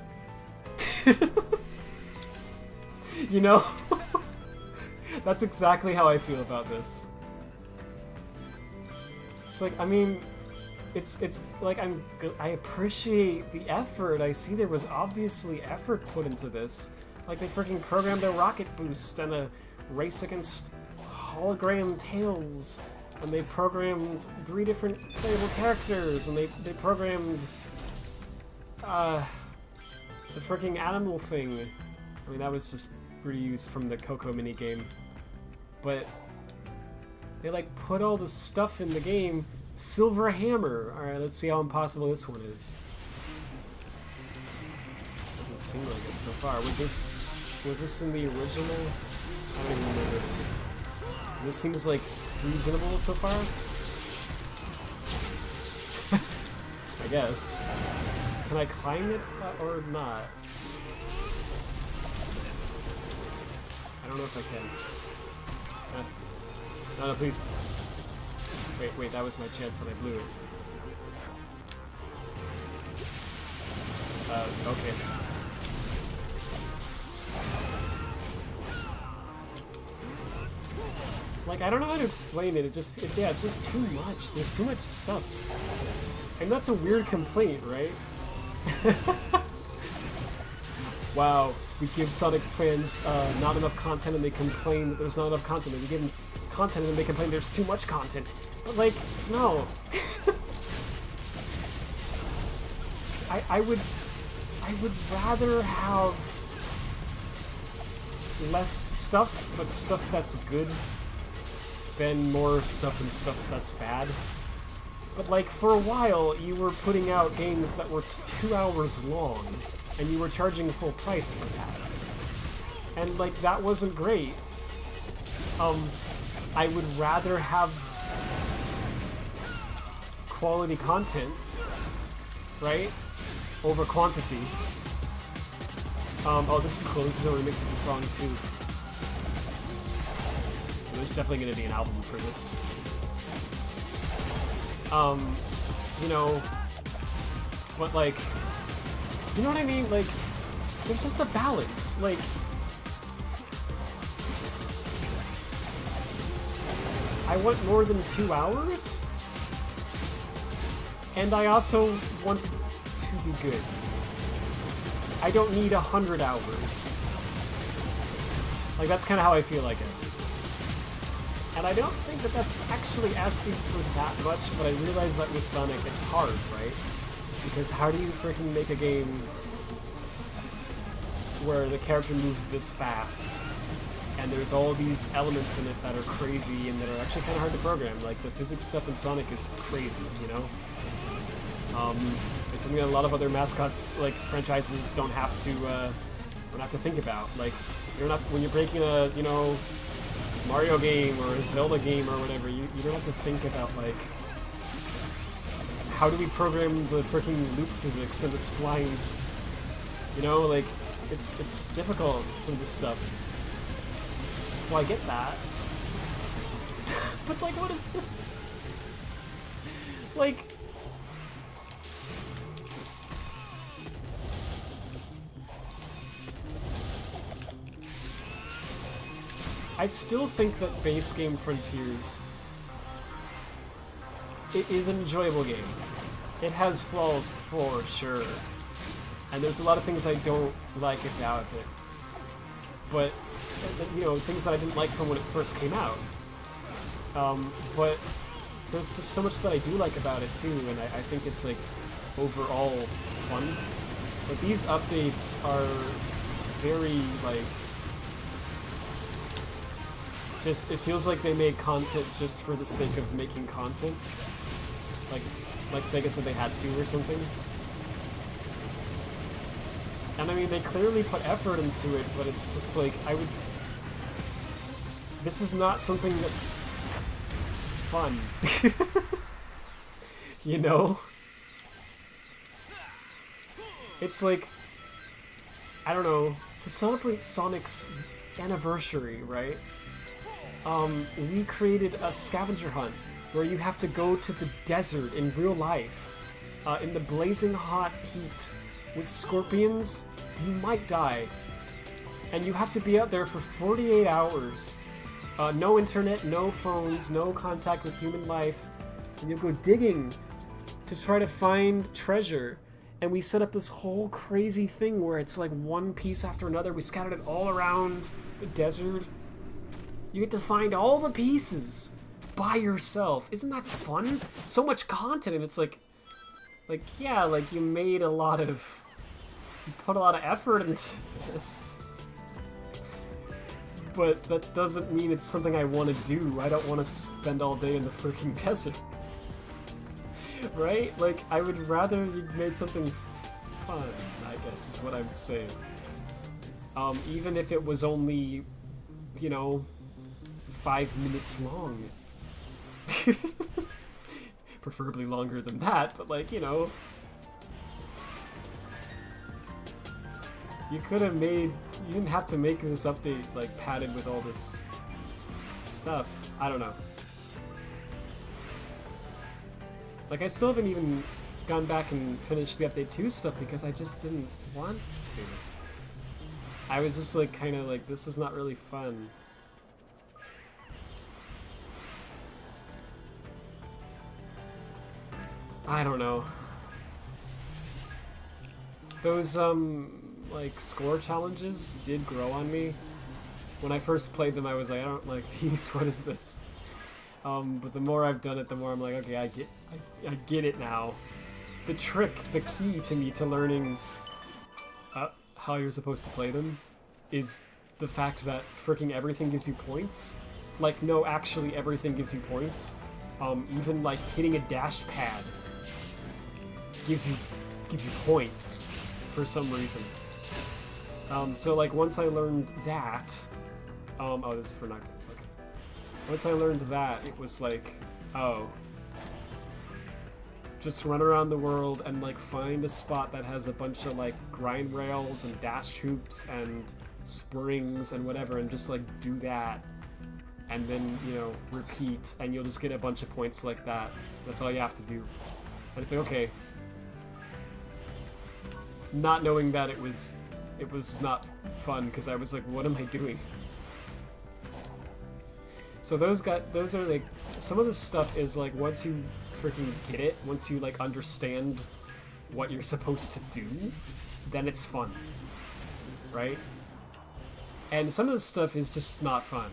You know? That's exactly how I feel about this. It's like, I mean, it's like I appreciate the effort. I see there was obviously effort put into this. Like they freaking programmed a rocket boost and a race against hologram tails, and they programmed 3 different playable characters, and they programmed the freaking animal thing. I mean, that was just reused from the Coco minigame. But they like put all the stuff in the game. Silver hammer. Alright, let's see how impossible this one is. Doesn't seem like it so far. Was this in the original? I don't even remember. This seems like reasonable so far. I guess. Can I climb it or not? I don't know if I can. No, please. Wait, that was my chance and I blew it. Okay. Like, I don't know how to explain it, yeah, it's just too much. There's too much stuff. And that's a weird complaint, right? Wow, we give Sonic fans not enough content and they complain that there's not enough content. And we give them content and they complain there's too much content. But like, no. I would rather have less stuff, but stuff that's good, than more stuff and stuff that's bad. But like, for a while, you were putting out games that were 2 hours long, and you were charging full price for that. And like, that wasn't great. I would rather have quality content, right? Over quantity. Oh, this is cool. This is a remix of the song, too. There's definitely going to be an album for this. You know, but like, you know what I mean? Like, there's just a balance. Like, I want more than 2 hours, and I also want it to be good. I don't need 100 hours. Like, that's kind of how I feel, I guess. And I don't think that that's actually asking for that much, but I realize that with Sonic it's hard, right? Because how do you freaking make a game where the character moves this fast, and there's all these elements in it that are crazy and that are actually kind of hard to program? Like, the physics stuff in Sonic is crazy, you know? It's something that a lot of other mascots, like, franchises don't have to think about. Like, you're not, when you're breaking a, you know, Mario game or a Zelda game or whatever, you don't have to think about, like, how do we program the freaking loop physics and the splines? You know, like, it's difficult, some of this stuff. So I get that. But, like, what is this? Like, I still think that base game Frontiers, it is an enjoyable game. It has flaws for sure, and there's a lot of things I don't like about it. But, you know, things that I didn't like from when it first came out. But there's just so much that I do like about it too, and I think it's like overall fun. But these updates are very like, just, it feels like they made content just for the sake of making content. Like Sega said they had to or something. And I mean, they clearly put effort into it, but it's just like, this is not something that's fun. You know? It's like, I don't know, to celebrate Sonic's anniversary, right? We created a scavenger hunt where you have to go to the desert in real life, in the blazing hot heat, with scorpions. You might die. And you have to be out there for 48 hours. No internet, no phones, no contact with human life. And you'll go digging to try to find treasure. And we set up this whole crazy thing where it's like one piece after another. We scattered it all around the desert. You get to find all the pieces by yourself. Isn't that fun? So much content, and it's like yeah, like you made a lot of, you put a lot of effort into this. But that doesn't mean it's something I want to do. I don't want to spend all day in the freaking desert. Right? Like, I would rather you made something fun, I guess is what I'm saying. Even if it was only, you know, 5 minutes long. Preferably longer than that, but like, you know. You could have made, you didn't have to make this update like padded with all this stuff. I don't know. Like, I still haven't even gone back and finished the Update 2 stuff because I just didn't want to. I was just like, kind of like, this is not really fun. I don't know. Those, like, score challenges did grow on me. When I first played them, I was like, I don't like these, what is this? But the more I've done it, the more I'm like, okay, I get it now. The trick, the key to me to learning how you're supposed to play them is the fact that freaking everything gives you points. Like, no, actually everything gives you points. Even like hitting a dash pad gives you points for some reason. So like once I learned that, oh, this is for Knuckles, okay. Once I learned that, it was like, oh, just run around the world and like find a spot that has a bunch of like grind rails and dash hoops and springs and whatever, and just like do that, and then, you know, repeat, and you'll just get a bunch of points like that. That's all you have to do. And it's like, okay. Not knowing that it was not fun, because I was like, what am I doing? So those are like, some of the stuff is like, once you freaking get it, once you like understand what you're supposed to do, then it's fun, right? And some of the stuff is just not fun.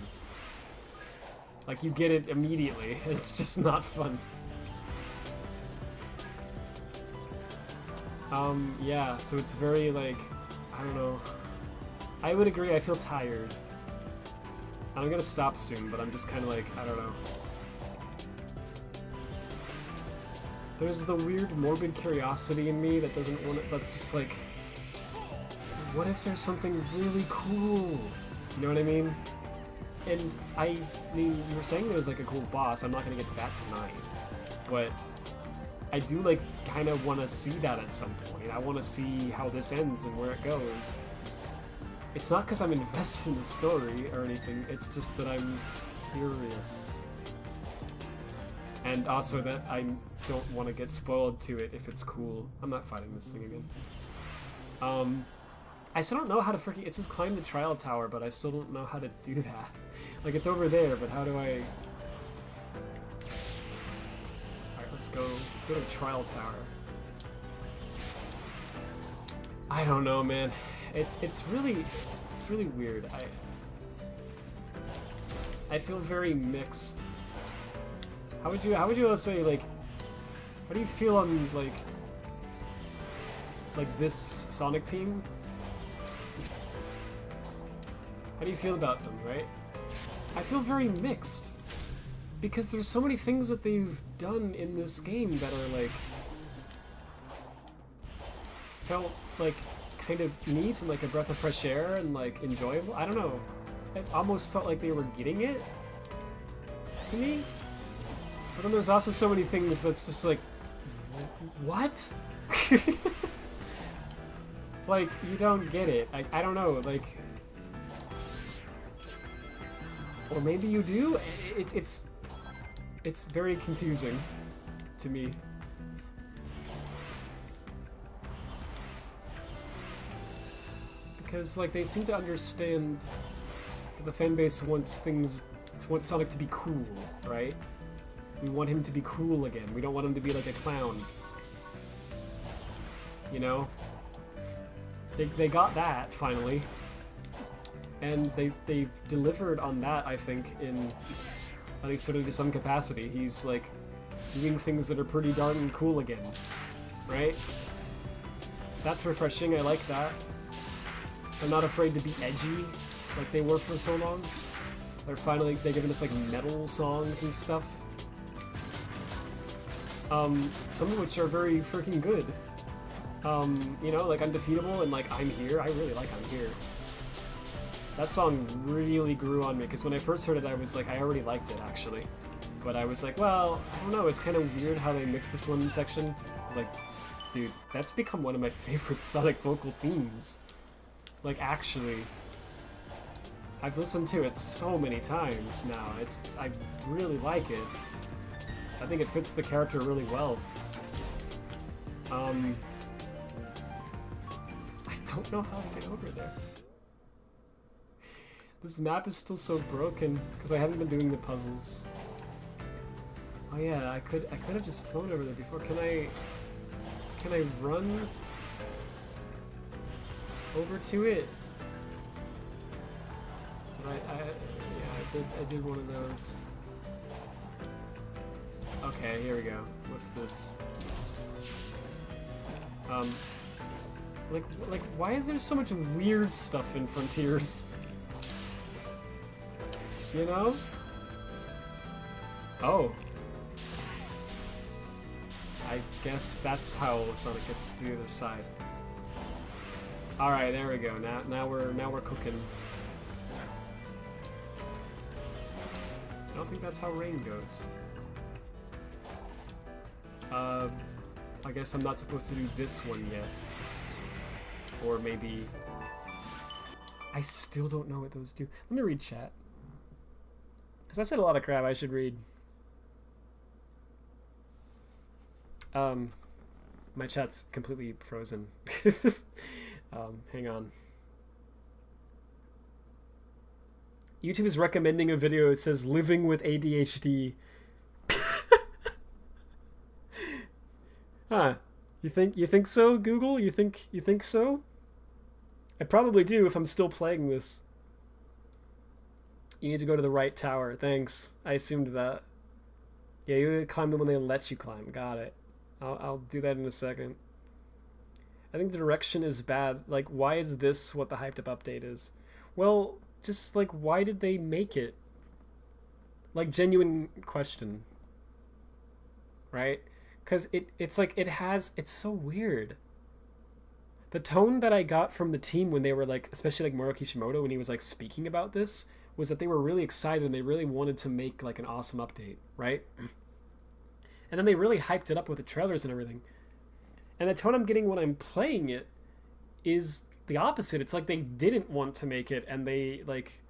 Like, you get it immediately, and it's just not fun. Yeah, so it's very like, I don't know. I would agree, I feel tired. I'm gonna stop soon, but I'm just kind of like, I don't know. There's the weird morbid curiosity in me that doesn't want it, that's just like, what if there's something really cool? You know what I mean? And I mean, you were saying there was like a cool boss, I'm not gonna get to that tonight, but I do like kind of want to see that at some point. I want to see how this ends and where it goes. It's not because I'm invested in the story or anything, it's just that I'm curious. And also that I don't want to get spoiled to it if it's cool. I'm not fighting this thing again. I still don't know how to freaking, it says climb the trial tower, but I still don't know how to do that. Like, it's over there, but how do I... Alright, let's go to the trial tower. I don't know, man. It's really weird. I feel very mixed. How would you say, like, how do you feel on like this Sonic team? How do you feel about them, right? I feel very mixed because there's so many things that they've done in this game that are like felt like kind of neat and like a breath of fresh air and like enjoyable. I don't know. It almost felt like they were getting it to me. But then there's also so many things that's just like, what? Like, you don't get it. I don't know, like... Or maybe you do? It's... it's very confusing to me. Because, like, they seem to understand that the fanbase wants Sonic to be cool, right? We want him to be cool again. We don't want him to be like a clown. You know? They got that, finally. And they've delivered on that, I think, in at least sort of to some capacity. He's, like, doing things that are pretty darn cool again. Right? That's refreshing, I like that. They're not afraid to be edgy, like they were for so long. They're giving us, like, metal songs and stuff. Some of which are very freaking good. You know, like Undefeatable and, like, I'm Here. I really like I'm Here. That song really grew on me, because when I first heard it, I was like, I already liked it, actually. But I was like, well, I don't know, it's kind of weird how they mix this one section. Like, dude, that's become one of my favorite Sonic vocal themes. Like, actually. I've listened to it so many times now. I really like it. I think it fits the character really well. I don't know how to get over there. This map is still so broken because I haven't been doing the puzzles. Oh yeah, I could have just flown over there before. Can I run over to it? Yeah, I did one of those. Okay, here we go. What's this? Like, why is there so much weird stuff in Frontiers? You know? Oh. I guess that's how Sonic gets to the other side. Alright, there we go. Now we're cooking. I don't think that's how rain goes. I guess I'm not supposed to do this one yet. Or maybe... I still don't know what those do. Let me read chat. Because I said a lot of crap I should read. My chat's completely frozen. Hang on. YouTube is recommending a video. It says living with ADHD. Huh. You think so, Google? You think so? I probably do if I'm still playing this. You need to go to the right tower. Thanks. I assumed that. Yeah, you climb them when they let you climb. Got it. I'll do that in a second. I think the direction is bad. Like, why is this what the hyped up update is? Well, just, like, why did they make it? Like, genuine question. Right? Because it's like, it's so weird. The tone that I got from the team when they were, like, especially, like, Moro Kishimoto, when he was, like, speaking about this, was that they were really excited and they really wanted to make, like, an awesome update, right? And then they really hyped it up with the trailers and everything. And the tone I'm getting when I'm playing it is the opposite. It's like they didn't want to make it, and they, like...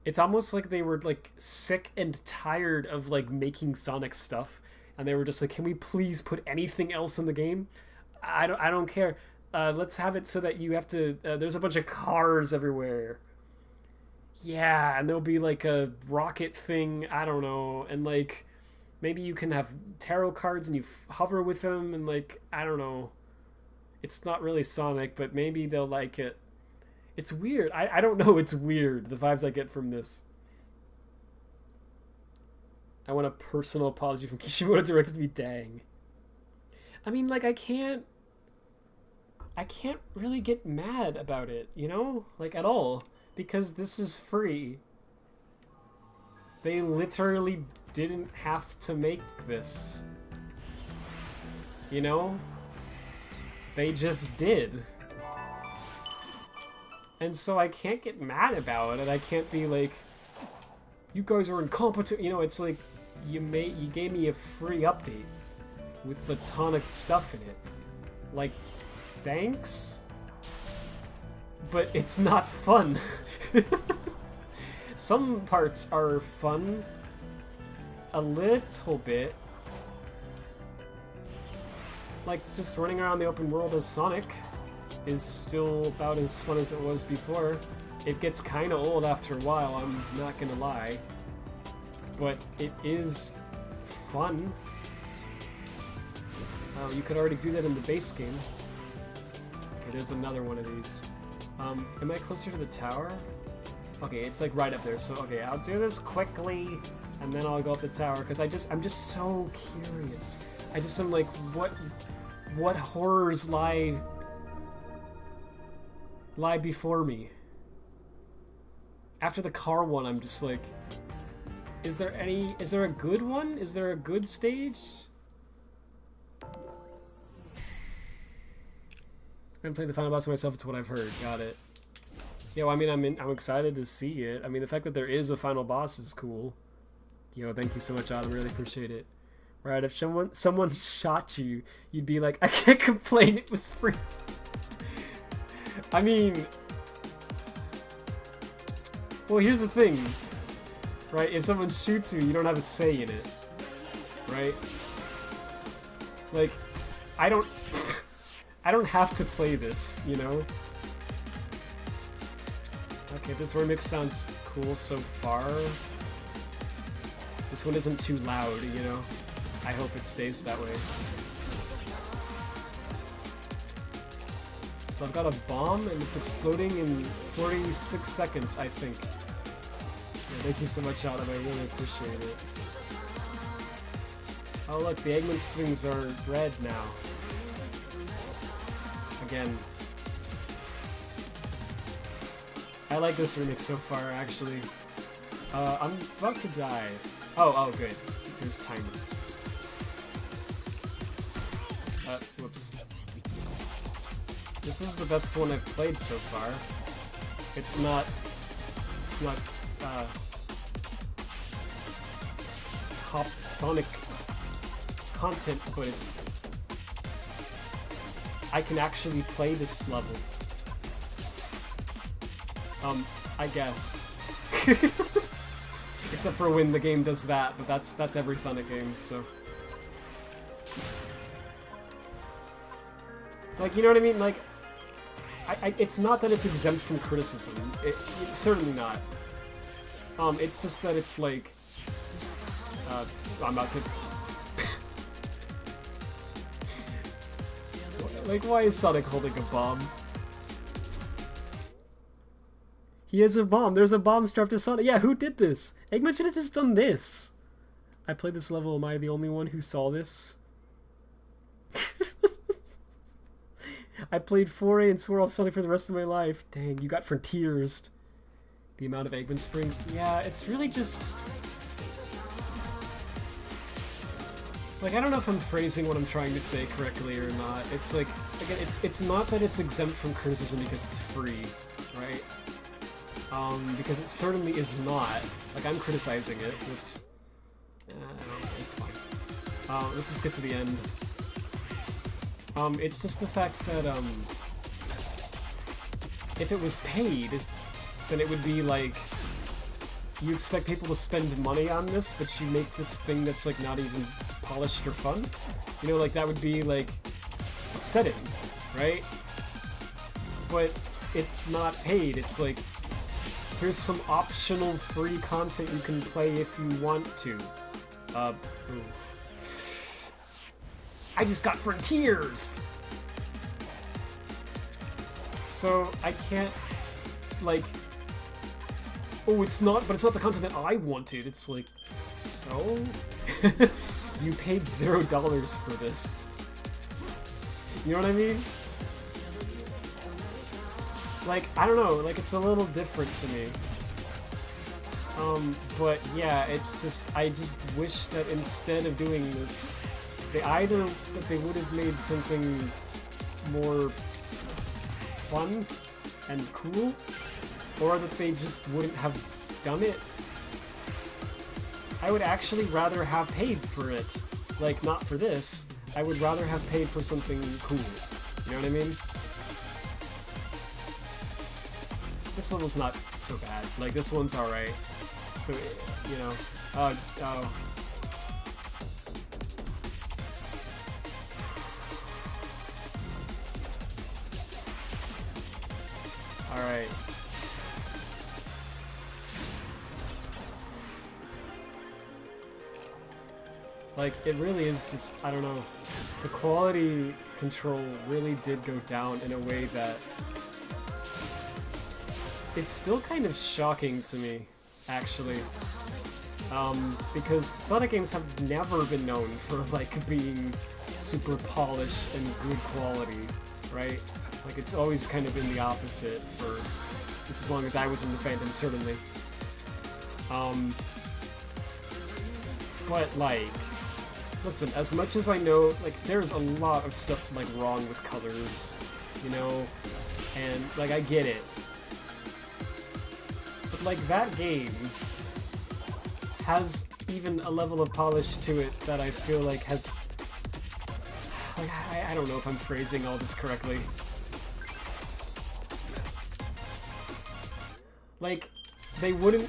It's almost like they were, like, sick and tired of, like, making Sonic stuff, and they were just like, can we please put anything else in the game? I don't care. Let's have it so that you have to... there's a bunch of cars everywhere. Yeah, and there'll be, like, a rocket thing, I don't know, and, like... Maybe you can have tarot cards and you hover with them and, like, I don't know. It's not really Sonic, but maybe they'll like it. It's weird. I don't know. It's weird, the vibes I get from this. I want a personal apology from Kishimoto directed to me. Dang. I mean, like, I can't really get mad about it, you know? Like, at all. Because this is free. They literally didn't have to make this. You know? They just did. And so I can't get mad about it. I can't be like, you guys are incompetent. You know, it's like, you gave me a free update with the tonic stuff in it. Like, thanks? But it's not fun. Some parts are fun. a little bit. Like, just running around the open world as Sonic is still about as fun as it was before. It gets kind of old after a while, I'm not gonna lie. But it is fun. Oh, you could already do that in the base game. Okay, there's another one of these. Am I closer to the tower? Okay, it's like right up there, so okay, I'll do this quickly, and then I'll go up the tower, because I'm just so curious. I just am like, what horrors lie before me? After the car one, I'm just like, is there a good one? Is there a good stage? I haven't played the final boss myself, it's what I've heard. Got it. Yeah, well, I mean, I'm excited to see it. I mean, the fact that there is a final boss is cool. Yo, thank you so much, Adam. Really appreciate it. Right, if someone shot you, you'd be like, I can't complain, it was free. I mean, well, here's the thing, right? If someone shoots you, you don't have a say in it, right? Like, I don't have to play this, you know? Okay, this remix sounds cool so far. This one isn't too loud, you know? I hope it stays that way. So I've got a bomb and it's exploding in 46 seconds, I think. Yeah, thank you so much, Adam. I really appreciate it. Oh look, the Eggman Springs are red now. Again. I like this remix so far, actually. I'm about to die. Oh, good. There's timers. Whoops. This is the best one I've played so far. It's not, top Sonic content, but it's, I can actually play this level. I guess. Except for when the game does that, but that's every Sonic game, so. Like, you know what I mean? Like, it's not that it's exempt from criticism. Certainly not. It's just that it's like, I'm about to. Like, why is Sonic holding a bomb? He has a bomb. There's a bomb strapped to Sonic. Yeah, who did this? Eggman should have just done this. I played this level. Am I the only one who saw this? I played 4A and swore off Sonic for the rest of my life. Dang, you got Frontiers. The amount of Eggman Springs. Yeah, it's really just... Like, I don't know if I'm phrasing what I'm trying to say correctly or not. It's like, again, it's not that it's exempt from criticism because it's free, right? Because it certainly is not. Like, I'm criticizing it. Whoops. I don't know, it's fine. Let's just get to the end. It's just the fact that, if it was paid, then it would be like, you expect people to spend money on this, but you make this thing that's, like, not even polished or fun? You know, like, that would be, like, upsetting, right? But it's not paid. It's like, here's some optional free content you can play if you want to. Ooh. I just got Frontiers! So, I can't, like... Oh, it's not the content that I wanted. It's like, so? You paid $0 for this. You know what I mean? Like, I don't know, like, it's a little different to me. But yeah, it's just, I just wish that instead of doing this, they would have made something more fun and cool, or that they just wouldn't have done it. I would actually rather have paid for it. Like, not for this. I would rather have paid for something cool. You know what I mean? This level's not so bad. Like, this one's alright. So, you know. Oh. Alright. Like, it really is just, I don't know, the quality control really did go down in a way that is still kind of shocking to me, actually. Because Sonic games have never been known for, like, being super polished and good quality, right? Like, it's always kind of been the opposite for just as long as I was in the fandom, certainly. But, like, listen, as much as I know, like, there's a lot of stuff, like, wrong with colors, you know? And, like, I get it. But, like, that game has even a level of polish to it that I feel like has... Like, I don't know if I'm phrasing all this correctly. Like, they wouldn't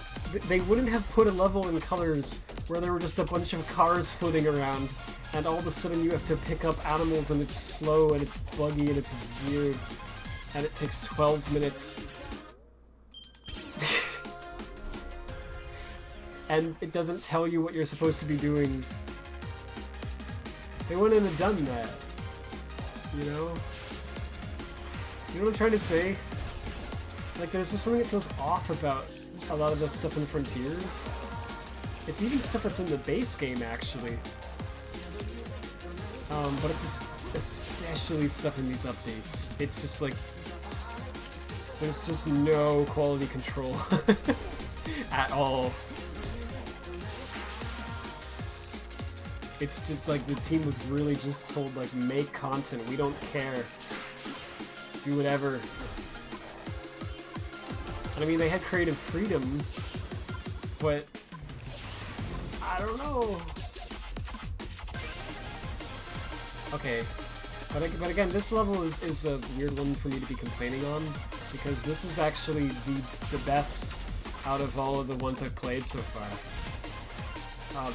have put a level in Colors where there were just a bunch of cars floating around, and all of a sudden you have to pick up animals and it's slow and it's buggy and it's weird, and it takes 12 minutes. And it doesn't tell you what you're supposed to be doing. They wouldn't have done that. You know? You know what I'm trying to say? Like, there's just something that feels off about a lot of the stuff in Frontiers. It's even stuff that's in the base game, actually. But it's especially stuff in these updates. It's just like... There's just no quality control at all. It's just like the team was really just told, like, make content, we don't care. Do whatever. And I mean, they had creative freedom, but I don't know. Okay, but again, this level is a weird one for me to be complaining on, because this is actually the best out of all of the ones I've played so far.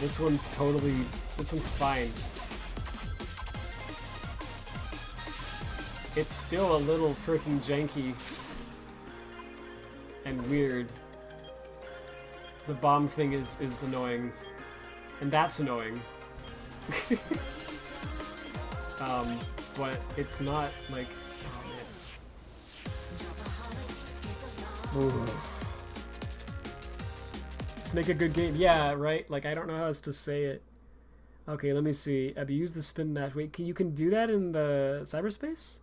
This one's fine. It's still a little freaking janky and weird. The bomb thing is annoying, and that's annoying. But it's not like, oh man. Ooh. Just make a good game. Yeah, right? Like, I don't know how else to say it. Okay, let me see. Abuse the spin dash. Wait, you can do that in the cyberspace?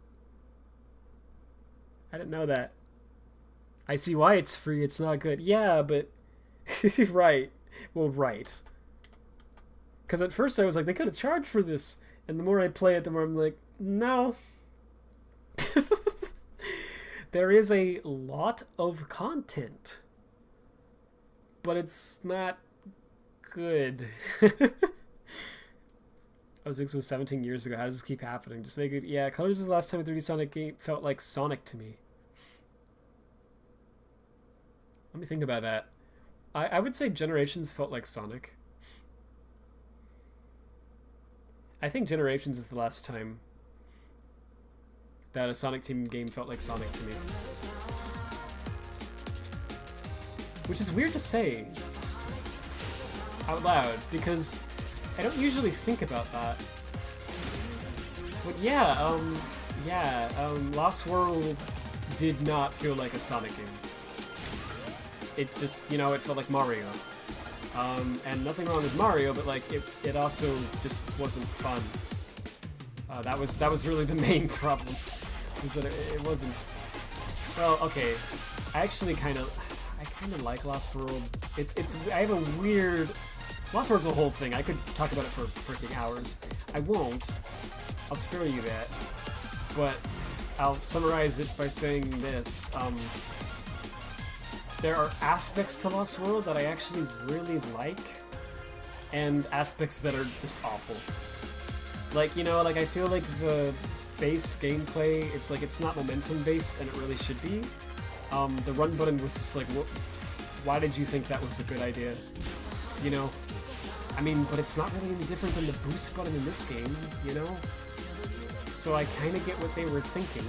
I didn't know that. I see why it's free. It's not good. Yeah, but... right. Well, right. Because at first I was like, they could have charged for this. And the more I play it, the more I'm like, no. There is a lot of content. But it's not good. Oh, 6 was 17 years ago. How does this keep happening? Just make it... Yeah, Colors is the last time a 3D Sonic game felt like Sonic to me. Let me think about that. I would say Generations felt like Sonic. I think Generations is the last time that a Sonic Team game felt like Sonic to me. Which is weird to say out loud, because I don't usually think about that. But yeah, Lost World did not feel like a Sonic game. It just, you know, it felt like Mario. And nothing wrong with Mario, but like it also just wasn't fun. That was really the main problem, was that it wasn't. Well, okay, I kind of like Lost World. I have a weird. Lost World's a whole thing. I could talk about it for freaking hours. I won't. I'll spare you that. But I'll summarize it by saying this. There are aspects to Lost World that I actually really like, and aspects that are just awful. Like, you know, like I feel like the base gameplay, it's not momentum based, and it really should be. The run button was just like, why did you think that was a good idea? You know? I mean, but it's not really any different than the boost button in this game, you know? So I kind of get what they were thinking.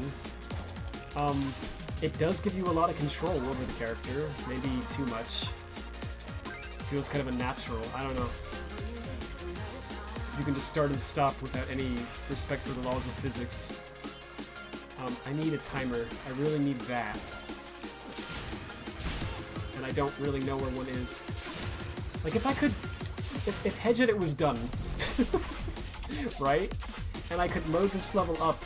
It does give you a lot of control over the character, maybe too much. Feels kind of unnatural, I don't know. Because you can just start and stop without any respect for the laws of physics. I need a timer, I really need that. And I don't really know where one is. Like if I could, if Hedge Edit was done, right? And I could load this level up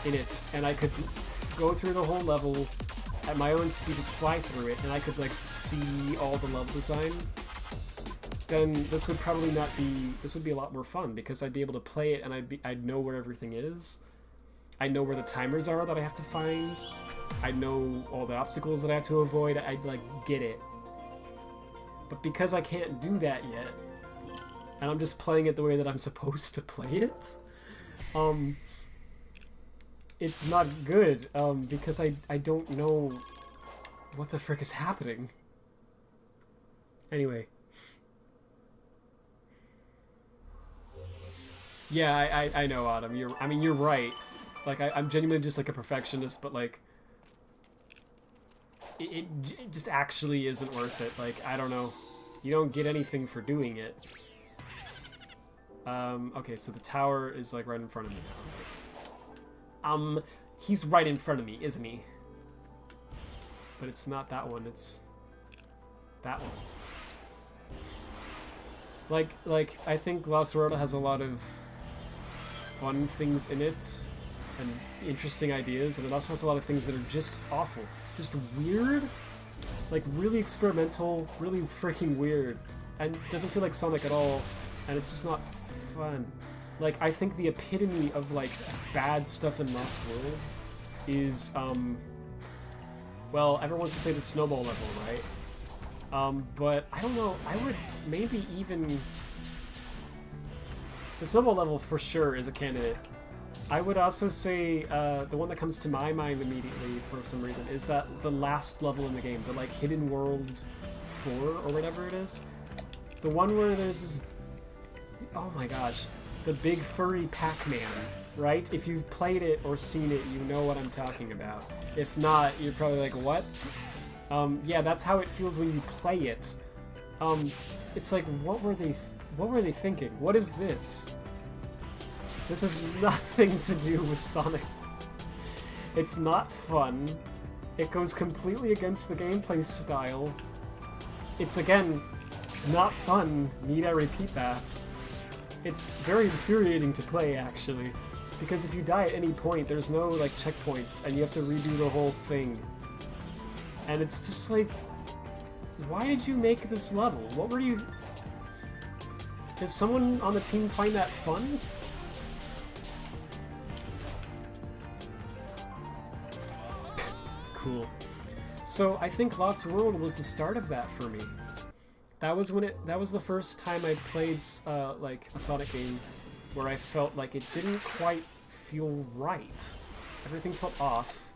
in it, and I could go through the whole level at my own speed, just fly through it, and I could like see all the level design, then this would probably not be, this would be a lot more fun, because I'd be able to play it and I'd know where everything is. I know where the timers are that I have to find. I know all the obstacles that I have to avoid. I'd like get it. But because I can't do that yet, and I'm just playing it the way that I'm supposed to play it, it's not good, because I don't know what the frick is happening. Anyway. Yeah, I know, Autumn. You're right. Like, I'm genuinely just like a perfectionist, but like, it just actually isn't worth it. Like, I don't know. You don't get anything for doing it. Okay, so the tower is like right in front of me now. He's right in front of me, isn't he? But it's not that one, it's that one. Like, I think Lost World has a lot of fun things in it, and interesting ideas, and it also has a lot of things that are just awful. Just weird, like really experimental, really freaking weird, and doesn't feel like Sonic at all, and it's just not fun. Like, I think the epitome of like bad stuff in Lost World is, well, everyone wants to say the snowball level, right? But I don't know, I would maybe even... The snowball level for sure is a candidate. I would also say, the one that comes to my mind immediately for some reason is that the last level in the game, the like Hidden World 4 or whatever it is. The one where there's this... Oh my gosh. The big furry Pac-Man, right? If you've played it or seen it, you know what I'm talking about. If not, you're probably like, what? Yeah, that's how it feels when you play it. It's like, what were they thinking? What is this? This has nothing to do with Sonic. It's not fun. It goes completely against the gameplay style. It's, again, not fun. Need I repeat that? It's very infuriating to play, actually. Because if you die at any point, there's no, like, checkpoints, and you have to redo the whole thing. And it's just like, why did you make this level? What were you... Did someone on the team find that fun? Cool. So I think Lost World was the start of that for me. That was when that was the first time I played like a Sonic game where I felt like it didn't quite feel right. Everything felt off.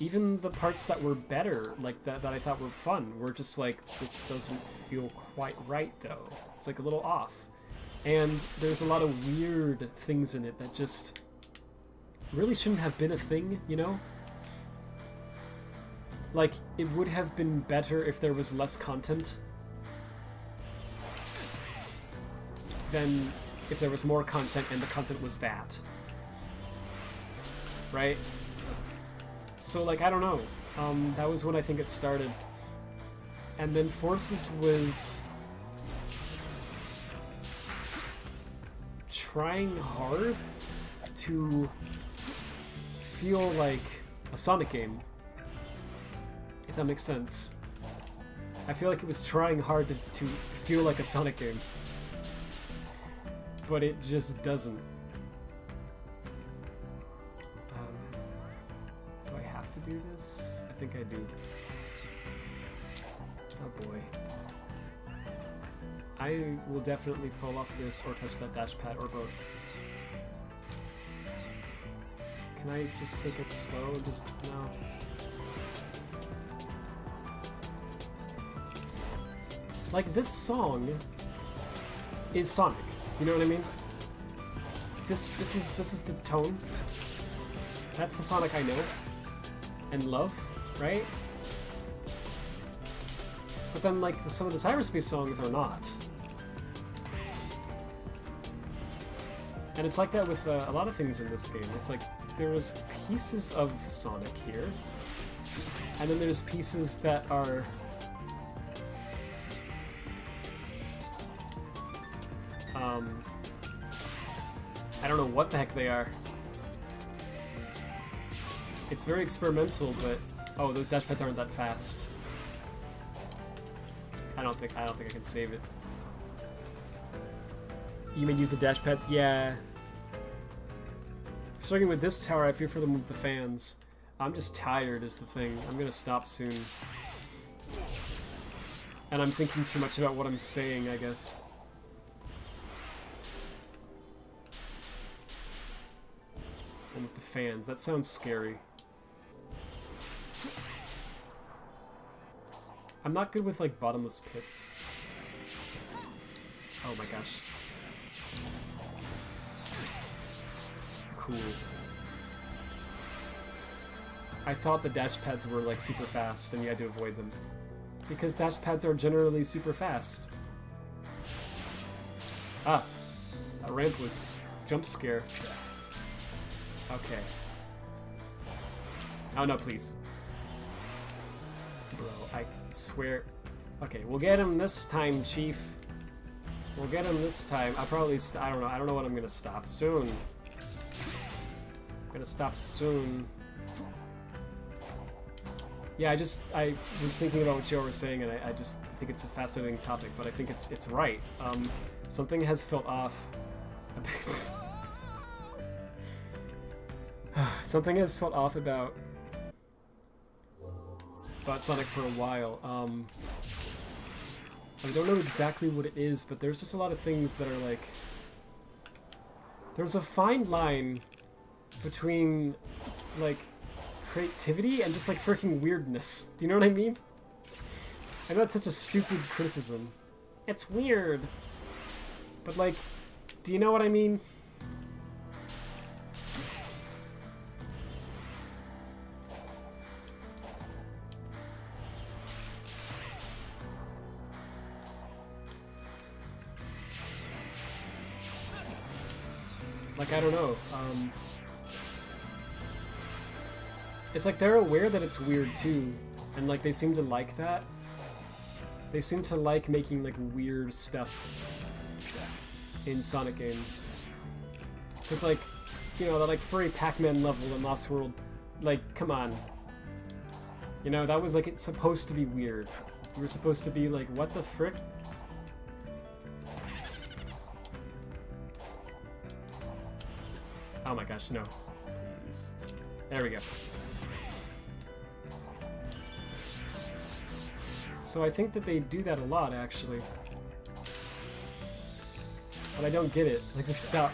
Even the parts that were better, like that I thought were fun, were just like, this doesn't feel quite right though. It's like a little off. And there's a lot of weird things in it that just really shouldn't have been a thing, you know? Like, it would have been better if there was less content than if there was more content and the content was that. Right? So, like, I don't know. That was when I think it started. And then Forces was trying hard to feel like a Sonic game, if that makes sense. I feel like it was trying hard to feel like a Sonic game, but it just doesn't. Do I have to do this? I think I do. Oh boy. I will definitely fall off this or touch that dash pad or both. Can I just take it slow? Just, no. Like, this song is Sonic. You know what I mean? This is the tone. That's the Sonic I know and love, right? But then, like, some of the cyberspace songs are not. And it's like that with a lot of things in this game. It's like there's pieces of Sonic here, and then there's pieces that are I don't know what the heck they are. It's very experimental, but oh, those dash pads aren't that fast. I don't think I can save it. You may use the dash pads, yeah. Starting with this tower, I fear for them with the fans. I'm just tired is the thing. I'm gonna stop soon. And I'm thinking too much about what I'm saying, I guess. And with the fans, that sounds scary. I'm not good with, like, bottomless pits. Oh my gosh. Cool. I thought the dash pads were, like, super fast and you had to avoid them. Because dash pads are generally super fast. Ah! That ramp was jump scare. Okay. Oh no, please. Bro, I swear. Okay, we'll get him this time, Chief. We'll get him this time. I probably I don't know. I don't know when I'm gonna stop soon. I'm gonna stop soon. Yeah, I was thinking about what you were saying, and I just think it's a fascinating topic, but I think it's right. Something has felt off. Something has felt off about Sonic for a while. I don't know exactly what it is, but there's just a lot of things that are like... There's a fine line between, like, creativity and just, like, freaking weirdness. Do you know what I mean? I know that's such a stupid criticism. It's weird. But, like, do you know what I mean? Like, I don't know. It's like they're aware that it's weird too, and like they seem to like that. They seem to like making like weird stuff in Sonic games. Cause like, you know, that like furry Pac-Man level in Lost World, like, come on. You know, that was like, it's supposed to be weird. You were supposed to be like, what the frick? Oh my gosh, no. Please. There we go. So I think that they do that a lot, actually. But I don't get it. Like, just stop.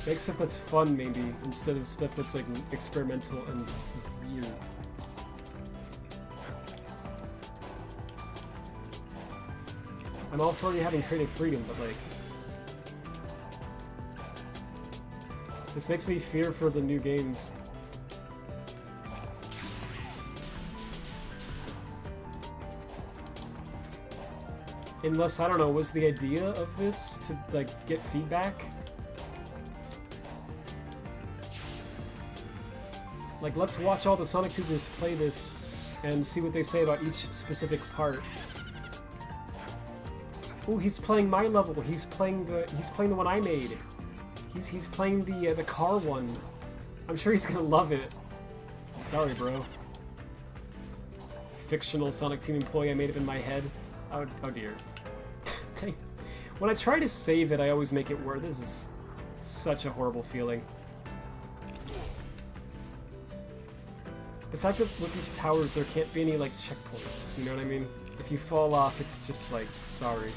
Make stuff that's fun, maybe, instead of stuff that's, like, experimental and weird. I'm all for already having creative freedom, but, like... This makes me fear for the new games. Unless, I don't know, was the idea of this to, like, get feedback? Like, let's watch all the Sonic Tubers play this and see what they say about each specific part. Ooh, he's playing my level. He's playing the one I made. He's playing the car one. I'm sure he's gonna love it. I'm sorry, bro. Fictional Sonic Team employee I made up in my head. Oh dear. Dang. When I try to save it, I always make it worse. This is such a horrible feeling. The fact that with these towers there can't be any, like, checkpoints, you know what I mean? If you fall off, it's just like, sorry.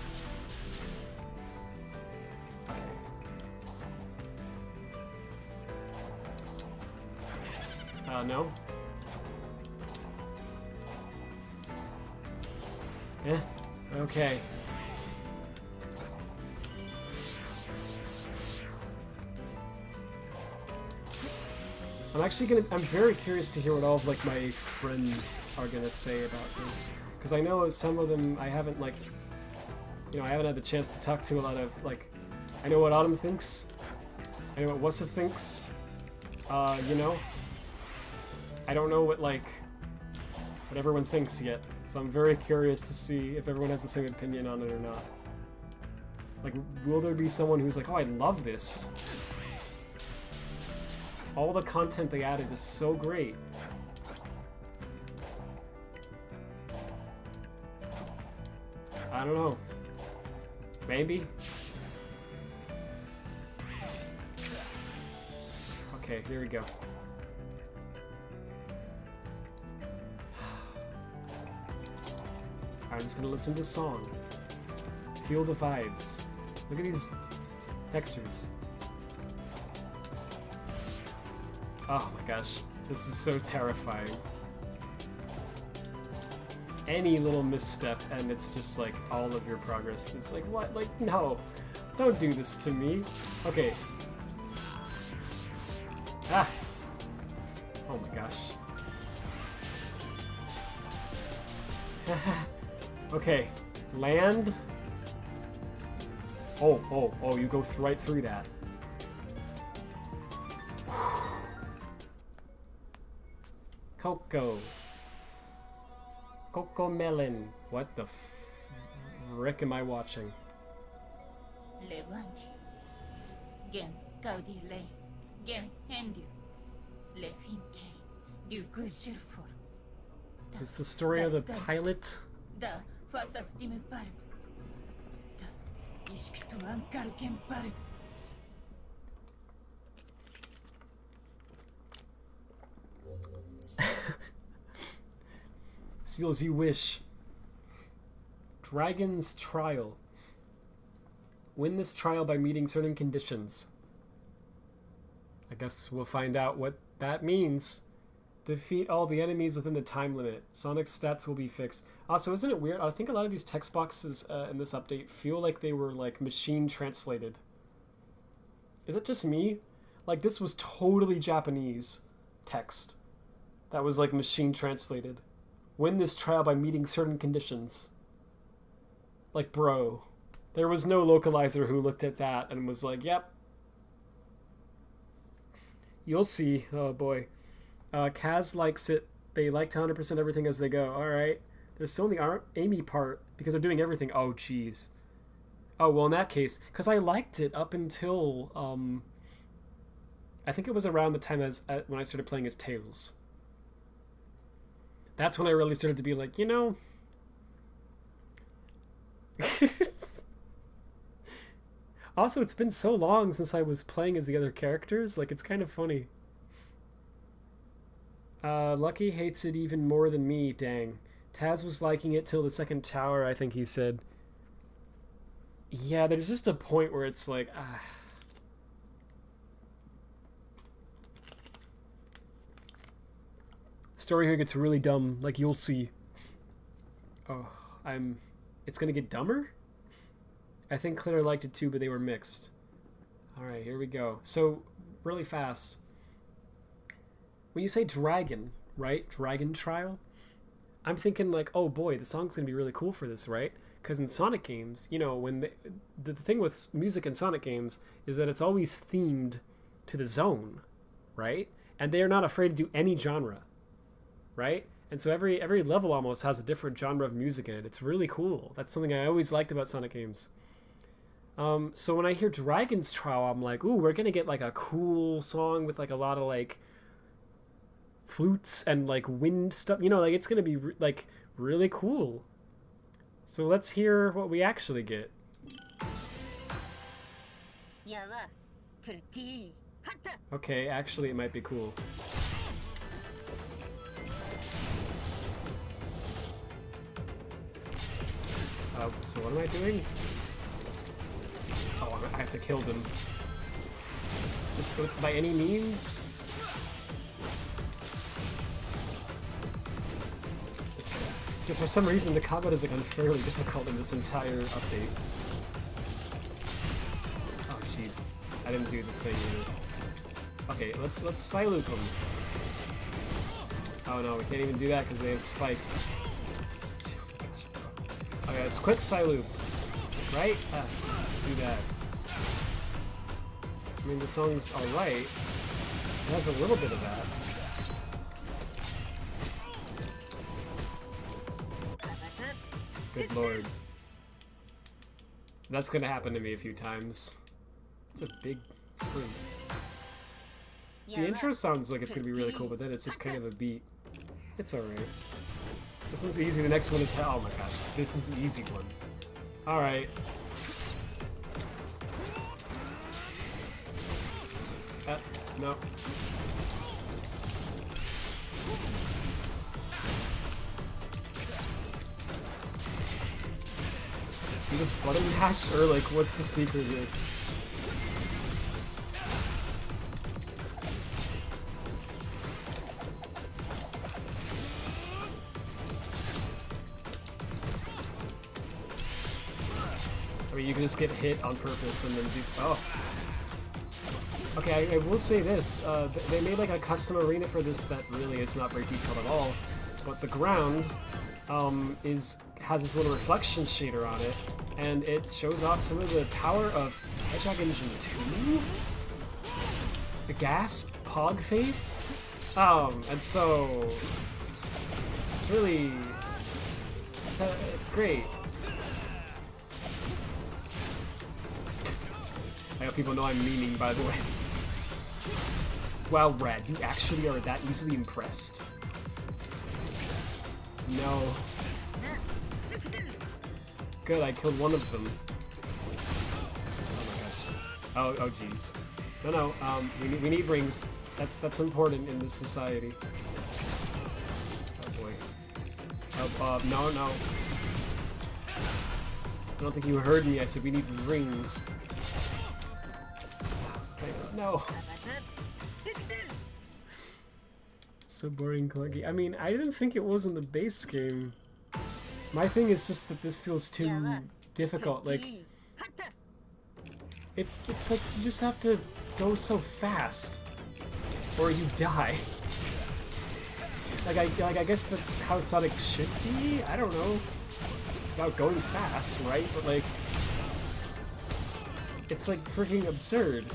No? Eh, okay. I'm very curious to hear what all of like my friends are gonna say about this, because I know some of them I haven't like, I haven't had the chance to talk to a lot of like. I know what Autumn thinks. I know what Wassa thinks. I don't know what everyone thinks yet, so I'm very curious to see if everyone has the same opinion on it or not. Like, will there be someone who's like, oh, I love this? All the content they added is so great. I don't know. Maybe? Okay, here we go. I'm just gonna listen to the song. Feel the vibes. Look at these textures. Oh my gosh, this is so terrifying. Any little misstep and it's just like all of your progress is like, what? Like, no, don't do this to me. Okay. Ah! Oh my gosh. Okay, land. Oh, you go right through that. Coco. Coco Melon. What the frick am I watching? Levante. Gen Gaudi Lay. Gen Hendu. Le Finke. Du Gujurfor. Is the story of the pilot? Da Fasastim Bar. Da Ishktu Ankar Bar. Seals you wish. Dragon's Trial. Win this trial by meeting certain conditions. I guess we'll find out what that means. Defeat all the enemies within the time limit. Sonic's stats will be fixed. Also, isn't it weird? I think a lot of these text boxes in this update feel like they were like machine translated. Is it just me? Like, this was totally Japanese text that was like machine translated. Win this trial by meeting certain conditions. Like, bro. There was no localizer who looked at that and was like, yep. You'll see. Oh boy. Kaz likes it. They liked 100% everything as they go. Alright. There's still the Amy part because they're doing everything. Oh, jeez. Oh, well, in that case, because I liked it up until, I think it was around the time when I started playing as Tails. That's when I really started to be like, Also, it's been so long since I was playing as the other characters, like, it's kind of funny. Lucky hates it even more than me, dang. Taz was liking it till the second tower, I think he said. Yeah, there's just a point where it's like, Story here gets really dumb, like you'll see. Oh, it's gonna get dumber? I think Claire liked it too, but they were mixed. Alright, here we go. So, really fast. When you say dragon, right? Dragon Trial? I'm thinking like, oh boy, the song's gonna be really cool for this, right? Because in Sonic games, when the thing with music in Sonic games is that it's always themed to the zone, right? And they are not afraid to do any genre, right? And so every level almost has a different genre of music in it. It's really cool. That's something I always liked about Sonic games. So when I hear Dragon's Trial, I'm like, ooh, we're gonna get like a cool song with like a lot of like flutes and like wind stuff. Like it's gonna be like really cool. So let's hear what we actually get. Okay, actually it might be cool. So what am I doing? Oh, I have to kill them. Just by any means? Just for some reason, the combat is like unfairly difficult in this entire update. Oh, jeez. I didn't do the thing either. Okay, let's Psyloop them. Oh no, we can't even do that because they have spikes. Okay, let's quick Psyloop. Right? Do that. I mean, the song's alright. It has a little bit of that. Good lord. That's gonna happen to me a few times. It's a big screen. The intro sounds like it's gonna be really cool, but then it's just kind of a beat. It's alright. This one's easy, the next one is hell. Oh my gosh, this is the easy one. Alright. No. You just button mash, or like, what's the secret here? I mean, you can just get hit on purpose and then do. Oh. Okay, I will say this. They made like a custom arena for this that really is not very detailed at all. But the ground has this little reflection shader on it, and it shows off some of the power of Hedgehog Engine 2? The gas pog face? And so it's really it's great. I hope people know I'm memeing, by the way. Wow, Rad, you actually are that easily impressed. No. Good, I killed one of them. Oh my gosh. Oh jeez. No, we need rings. That's important in this society. Oh boy. Oh, no. I don't think you heard me. I said we need rings. Okay, no. So boring, clunky. I mean, I didn't think it was in the base game. My thing is just that this feels too difficult. Like, it's like you just have to go so fast, or you die. Like I guess that's how Sonic should be. I don't know. It's about going fast, right? But like, it's like freaking absurd.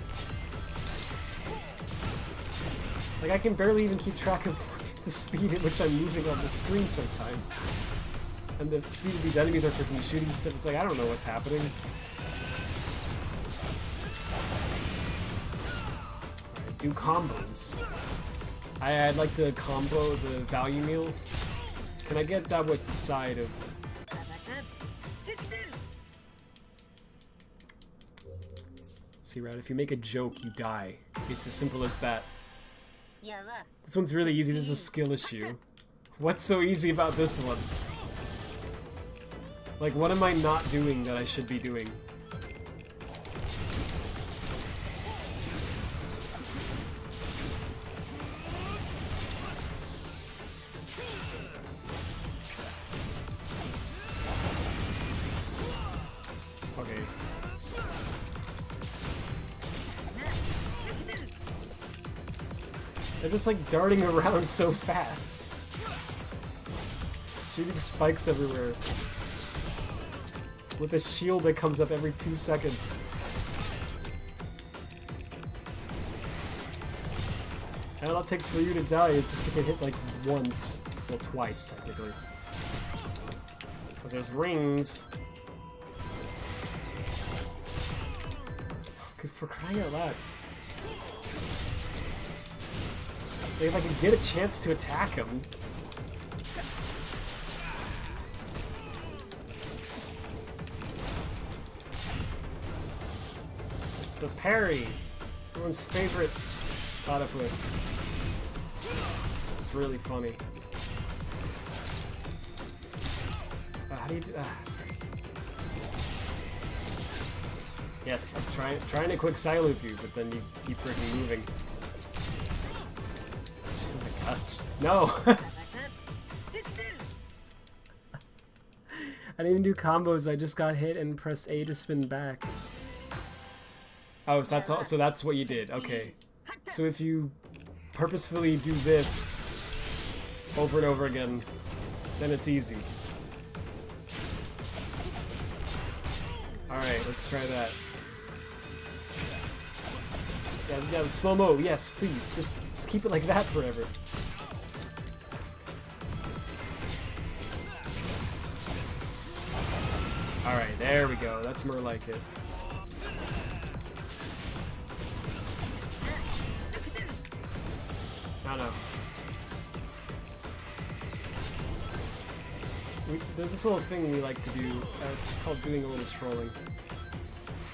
Like, I can barely even keep track of the speed at which I'm moving on the screen sometimes. And the speed of these enemies are freaking shooting stuff. It's like, I don't know what's happening. Alright, do combos. I'd like to combo the value meal. Can I get that with the side of... See, Rad, if you make a joke, you die. It's as simple as that. This one's really easy. This is a skill issue. What's so easy about this one? Like, what am I not doing that I should be doing? Okay. They're just like darting around so fast. Shooting spikes everywhere. With a shield that comes up every 2 seconds. And all it takes for you to die is just to get hit like once. Well, twice, technically. Because there's rings. Good for crying out loud. Like, if I could get a chance to attack him. It's the parry. Everyone's favorite platypus. It's really funny. How do you do? Yes, I'm trying to quick Psyloop you, but then you keep freaking moving. Oh my gosh. No! I didn't even do combos, I just got hit and pressed A to spin back. Oh, so that's all, so that's what you did, okay. So if you purposefully do this over and over again, then it's easy. Alright, let's try that. Yeah, the slow-mo, yes, please. Just keep it like that forever. Alright, there we go. That's more like it. I don't know. There's this little thing we like to do. It's called doing a little trolling.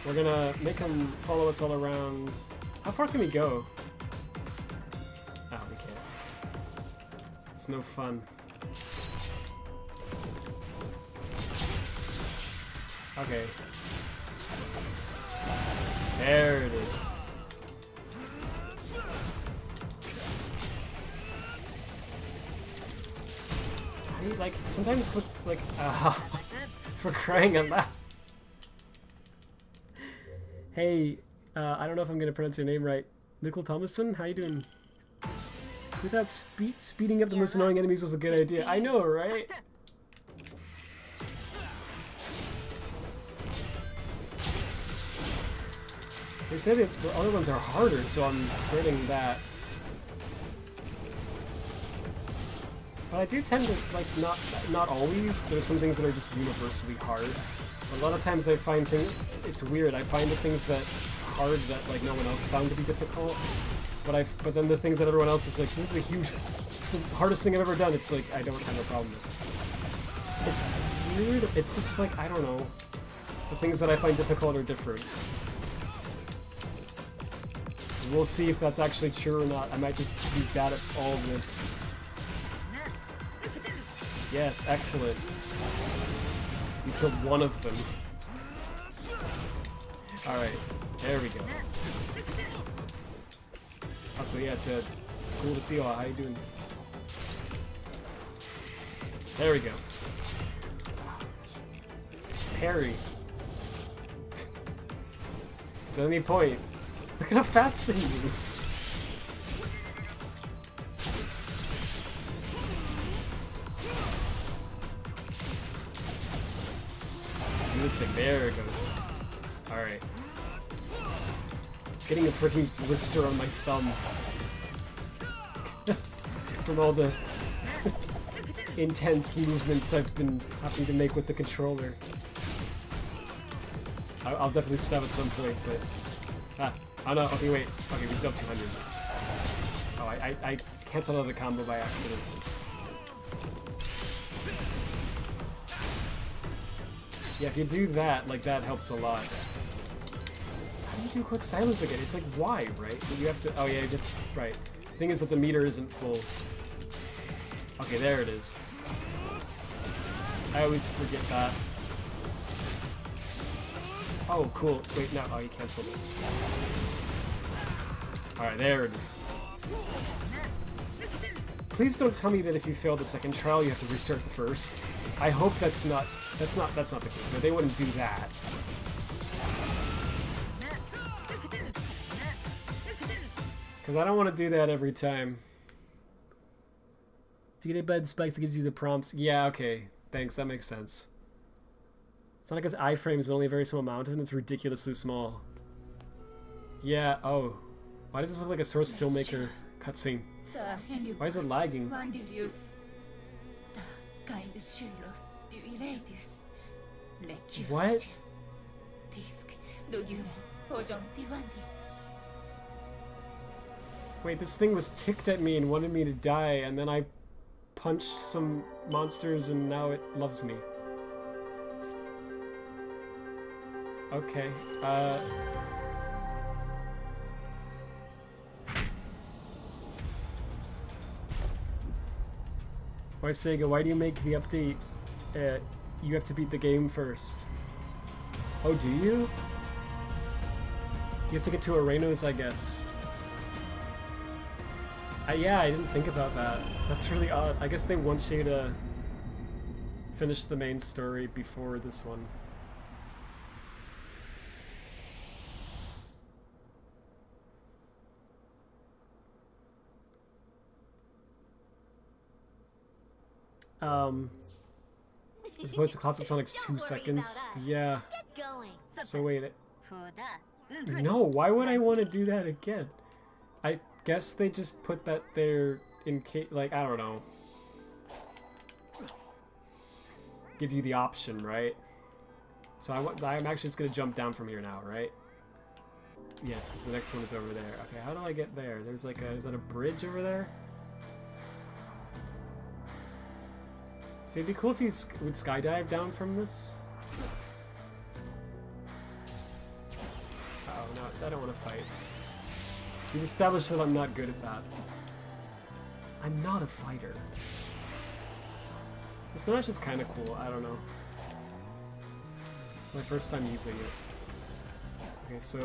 We're gonna make them follow us all around. How far can we go? Oh, we can't. It's no fun. Okay. There it is. Like, sometimes with, like, for crying out loud. Hey, I don't know if I'm gonna pronounce your name right. Nicole Thomason, how you doing? Who thought speeding up the most annoying enemies was a good idea? I know, right? They said the other ones are harder, so I'm dreading that. But I do tend to, like, not always. There's some things that are just universally hard. A lot of times I find it's weird. I find the things that are hard that, like, no one else found to be difficult. But then the things that everyone else is like, this is it's the hardest thing I've ever done. It's like, I don't have no problem with it. It's weird. It's just like, I don't know. The things that I find difficult are different. We'll see if that's actually true or not. I might just be bad at all of this. Yes, excellent. You killed one of them. Alright, there we go. Also, yeah, it's cool to see you all. How you doing? There we go. Parry. Is there any point? Look at how fast they move. There it goes. Alright. Getting a freaking blister on my thumb. From all the intense movements I've been having to make with the controller. I'll definitely stop at some point, but... oh no, okay, wait. Okay, we still have 200. Oh, I canceled out the combo by accident. Yeah, if you do that, like, that helps a lot. How do you do quick silence again? It's like, why, right? But you have to... Oh, yeah, you have to... Right. The thing is that the meter isn't full. Okay, there it is. I always forget that. Oh, cool. Wait, no. Oh, you canceled it. Alright, there it is. Please don't tell me that if you fail the second trial, you have to restart the first. I hope that's not the case, or they wouldn't do that. Because I don't want to do that every time. If you get a bad spikes, it gives you the prompts. Yeah, okay. Thanks, that makes sense. Sonica's iframes is only a very small amount, and it's ridiculously small. Yeah, oh. Why does this look like a Source Filmmaker cutscene? Why is it lagging? What? Wait, this thing was ticked at me and wanted me to die, and then I punched some monsters and now it loves me. Okay, Why, Sega, why do you make the update? You have to beat the game first. Oh, do you? You have to get to Arenos, I guess. Yeah, I didn't think about that. That's really odd. I guess they want you to finish the main story before this one. As opposed to classic Sonic's Don't 2 worry seconds. about us. Yeah. Get going. So wait. No, why would I want to do that again? I guess they just put that there in case, like, I don't know. Give you the option, right? So I'm actually just gonna jump down from here now, right? Yes, because the next one is over there. Okay, how do I get there? There's like a, is that a bridge over there? See, it'd be cool if you would skydive down from this. Oh, no, I don't want to fight. We've established that I'm not good at that. I'm not a fighter. This match is kind of cool, I don't know. It's my first time using it. Okay, so...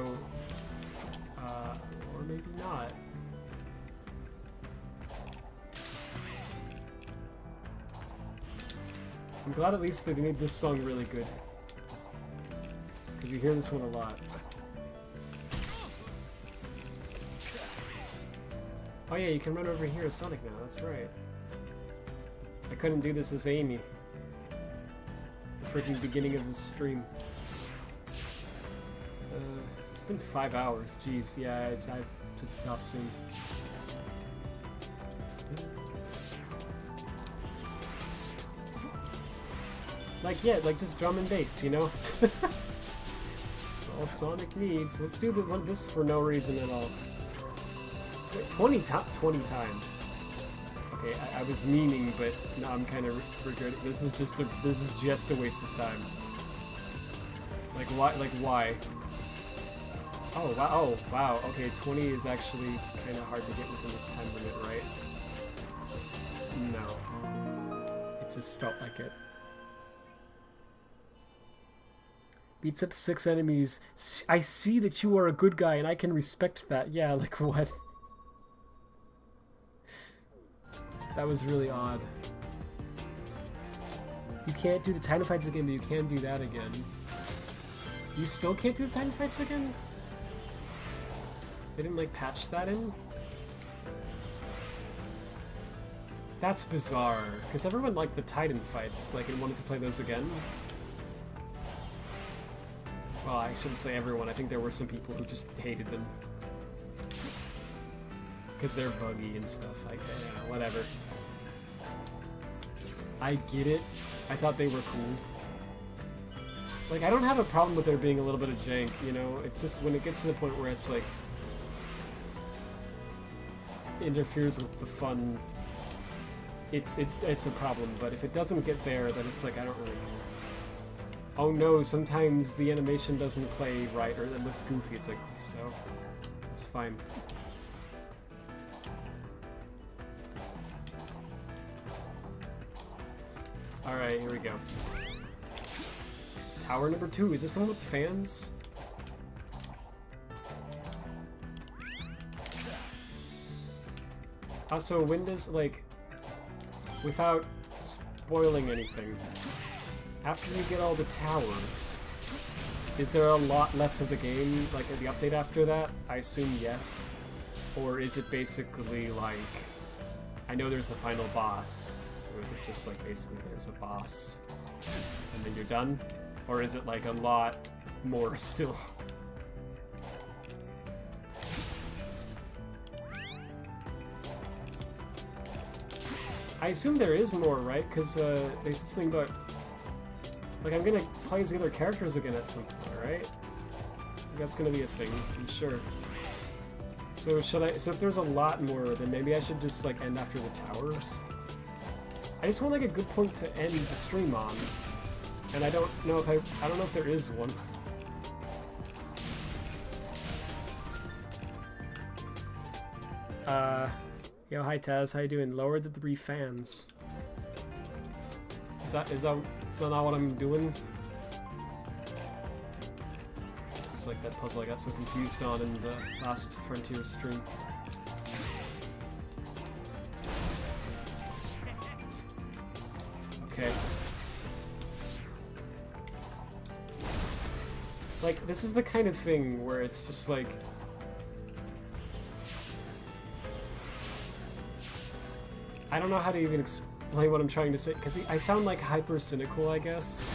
or maybe not. I'm glad at least they made this song really good. Because you hear this one a lot. Oh yeah, you can run over here as Sonic now, that's right. I couldn't do this as Amy. The freaking beginning of this stream. It's been 5 hours, jeez, yeah, I should stop soon. Like, yeah, like just drum and bass, you know? That's all Sonic needs. Let's do this for no reason at all. 20 times. Okay, I was meaning, but now I'm kind of regretting. This is just a waste of time. Like why? Like why? Oh wow! Oh wow! Okay, 20 is actually kind of hard to get within this time limit, right? No, it just felt like it. Beats up 6 enemies. I see that you are a good guy, and I can respect that. Yeah, like what? That was really odd. You can't do the Titan fights again, but you can do that again. You still can't do the Titan fights again? They didn't, like, patch that in? That's bizarre, because everyone liked the Titan fights, like, and wanted to play those again. Well, I shouldn't say everyone, I think there were some people who just hated them. Because they're buggy and stuff, like, yeah, whatever. I get it. I thought they were cool. Like, I don't have a problem with there being a little bit of jank, you know? It's just when it gets to the point where it's, like, interferes with the fun, it's a problem. But if it doesn't get there, then it's like, I don't really care. Oh no, sometimes the animation doesn't play right, or it looks goofy. It's like, so, it's fine. Alright, here we go. Tower number 2. Is this the one with fans? Also, when does, like, without spoiling anything, after you get all the towers, is there a lot left of the game, like, the update after that? I assume yes. Or is it basically, like, I know there's a final boss, so is it just, like, basically there's a boss, and then you're done? Or is it, like, a lot more still? I assume there is more, right? Because there's this thing about... Like, I'm gonna play as the other characters again at some point, right? That's gonna be a thing, I'm sure. So should I... So if there's a lot more, then maybe I should just, like, end after the towers? I just want, like, a good point to end the stream on. And I don't know if I don't know if there is one. Yo, hi Taz, how you doing? Lower the 3 fans. Is that not what I'm doing? This is like that puzzle I got so confused on in the last Frontier stream. Okay. Like, this is the kind of thing where it's just like... I don't know how to even explain what I'm trying to say, because I sound like hyper cynical, I guess.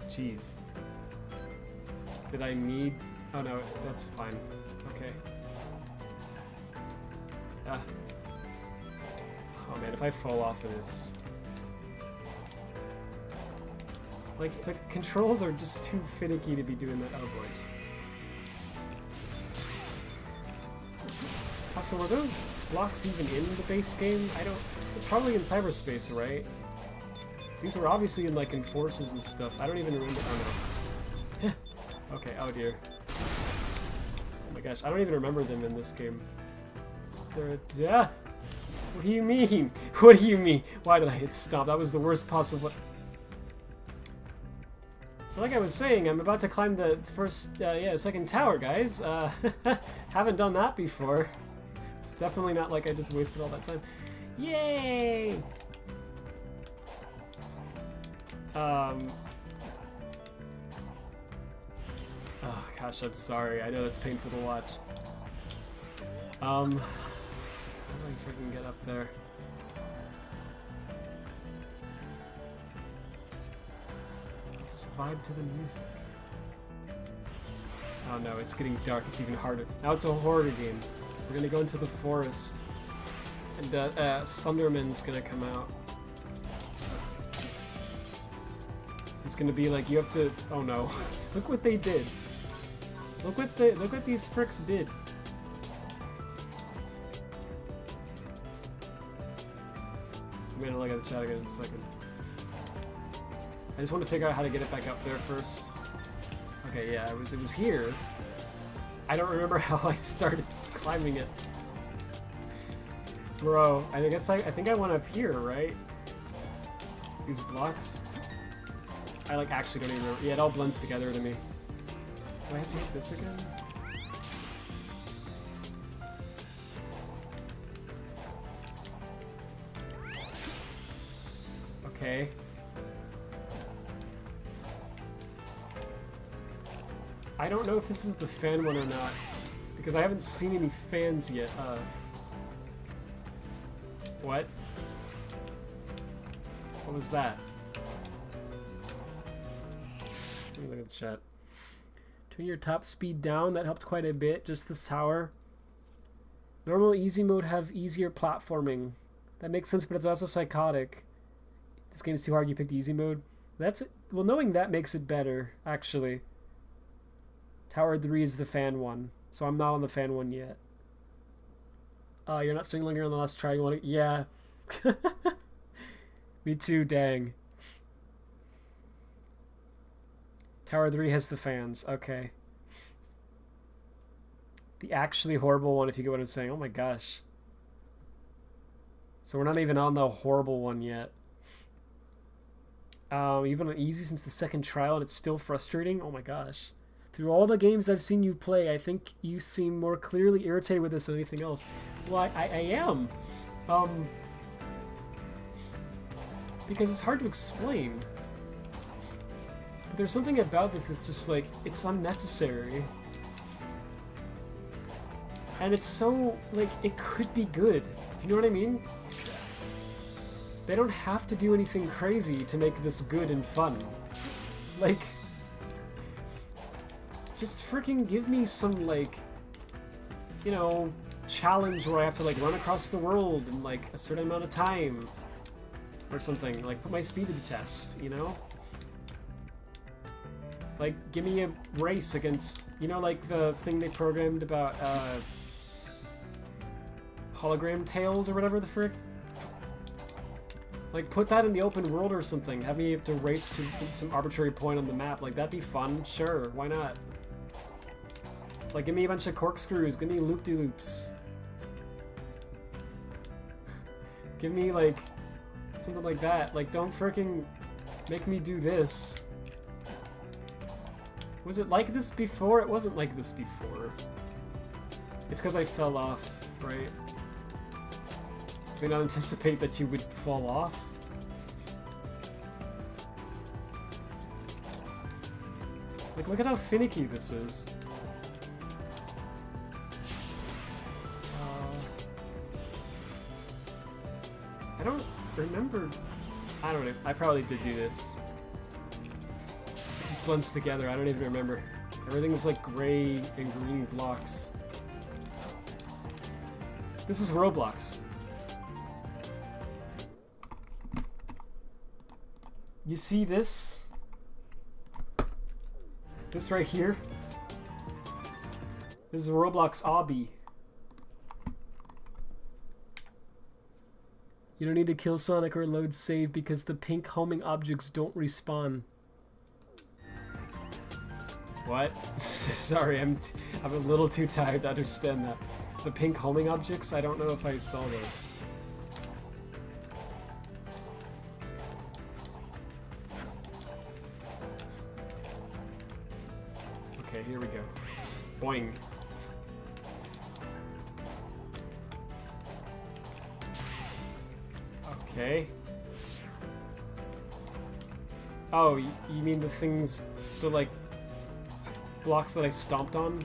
Jeez. Did I need... Oh no, that's fine. Okay. Ah. Oh man, if I fall off of this... Like, the controls are just too finicky to be doing that. Oh boy. Also, were those blocks even in the base game? I don't... Probably in cyberspace, right? These were obviously in, like, Enforces and stuff. I don't even remember... Oh no. Okay, oh dear. Oh my gosh, I don't even remember them in this game. Is there a... Ah! What do you mean? What do you mean? Why did I hit stop? That was the worst possible... So like I was saying, I'm about to climb the second tower, guys. Haven't done that before. It's definitely not like I just wasted all that time. Yay! Oh gosh, I'm sorry. I know that's painful to watch. How do I freaking get up there? Just vibe to the music. Oh no, it's getting dark. It's even harder. Now it's a horror game. We're gonna go into the forest. And Slenderman's gonna come out. It's gonna be like, you have to... Oh no. Look what they did. Look what these fricks did. I'm gonna look at the chat again in a second. I just want to figure out how to get it back up there first. Okay, yeah, it was here. I don't remember how I started climbing it. Bro, I think I went up here, right? These blocks. I like actually don't even remember. Yeah, it all blends together to me. Do I have to hit this again? Okay. I don't know if this is the fan one or not, because I haven't seen any fans yet. What? What was that? Let me look at the chat. Turn your top speed down, that helped quite a bit. Just this tower. Normal easy mode have easier platforming. That makes sense, but it's also psychotic. This game's too hard, you picked easy mode. That's it. Well, knowing that makes it better, actually. Tower 3 is the fan one, so I'm not on the fan one yet. You're not singling, you're on the last try. You want to... Yeah. Me too, dang. Tower 3 has the fans. Okay. The actually horrible one, if you get what I'm saying. Oh my gosh. So we're not even on the horrible one yet. You've been on easy since the second trial and it's still frustrating? Oh my gosh. Through all the games I've seen you play, I think you seem more clearly irritated with this than anything else. Well, I am. Because it's hard to explain. But there's something about this that's just like, it's unnecessary. And it's so, like, it could be good. Do you know what I mean? They don't have to do anything crazy to make this good and fun. Like... Just freaking give me some, like, you know, challenge where I have to, like, run across the world in, like, a certain amount of time. Or something. Like, put my speed to the test, you know? Like, give me a race against, you know, like the thing they programmed about, hologram tails or whatever the frick? Like, put that in the open world or something. Have me have to race to some arbitrary point on the map. Like, that'd be fun. Sure, why not? Like, give me a bunch of corkscrews. Give me loop-de-loops. Give me, like, something like that. Like, don't freaking make me do this. Was it like this before? It wasn't like this before. It's because I fell off, right? Did they not anticipate that you would fall off? Like, look at how finicky this is. remember... I don't know. I probably did do this. It just blends together. I don't even remember. Everything's like gray and green blocks. This is Roblox. You see this? This right here? This is a Roblox obby. You don't need to kill Sonic or load save because the pink homing objects don't respawn. What? Sorry, I'm a little too tired to understand that. The pink homing objects? I don't know if I saw those. Okay, here we go. Boing. Okay. Oh, you mean the things, the like, blocks that I stomped on?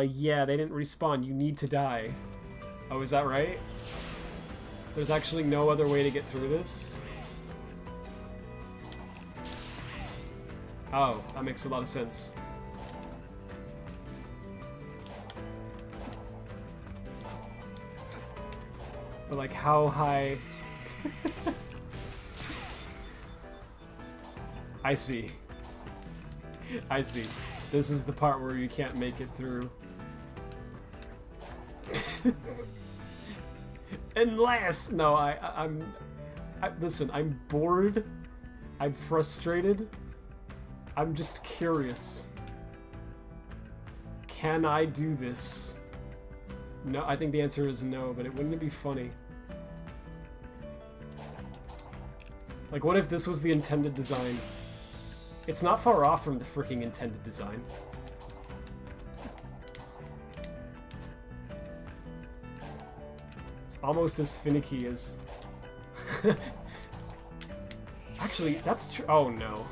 Yeah, they didn't respawn. You need to die. Oh, is that right? There's actually no other way to get through this? Oh, that makes a lot of sense. But like, how high? I see. I see. This is the part where you can't make it through. Unless, no, I'm listen, I'm bored. I'm frustrated. I'm just curious. Can I do this? No, I think the answer is no, but wouldn't it be funny? Like, what if this was the intended design? It's not far off from the freaking intended design. It's almost as finicky as... Actually, that's true. Oh, no.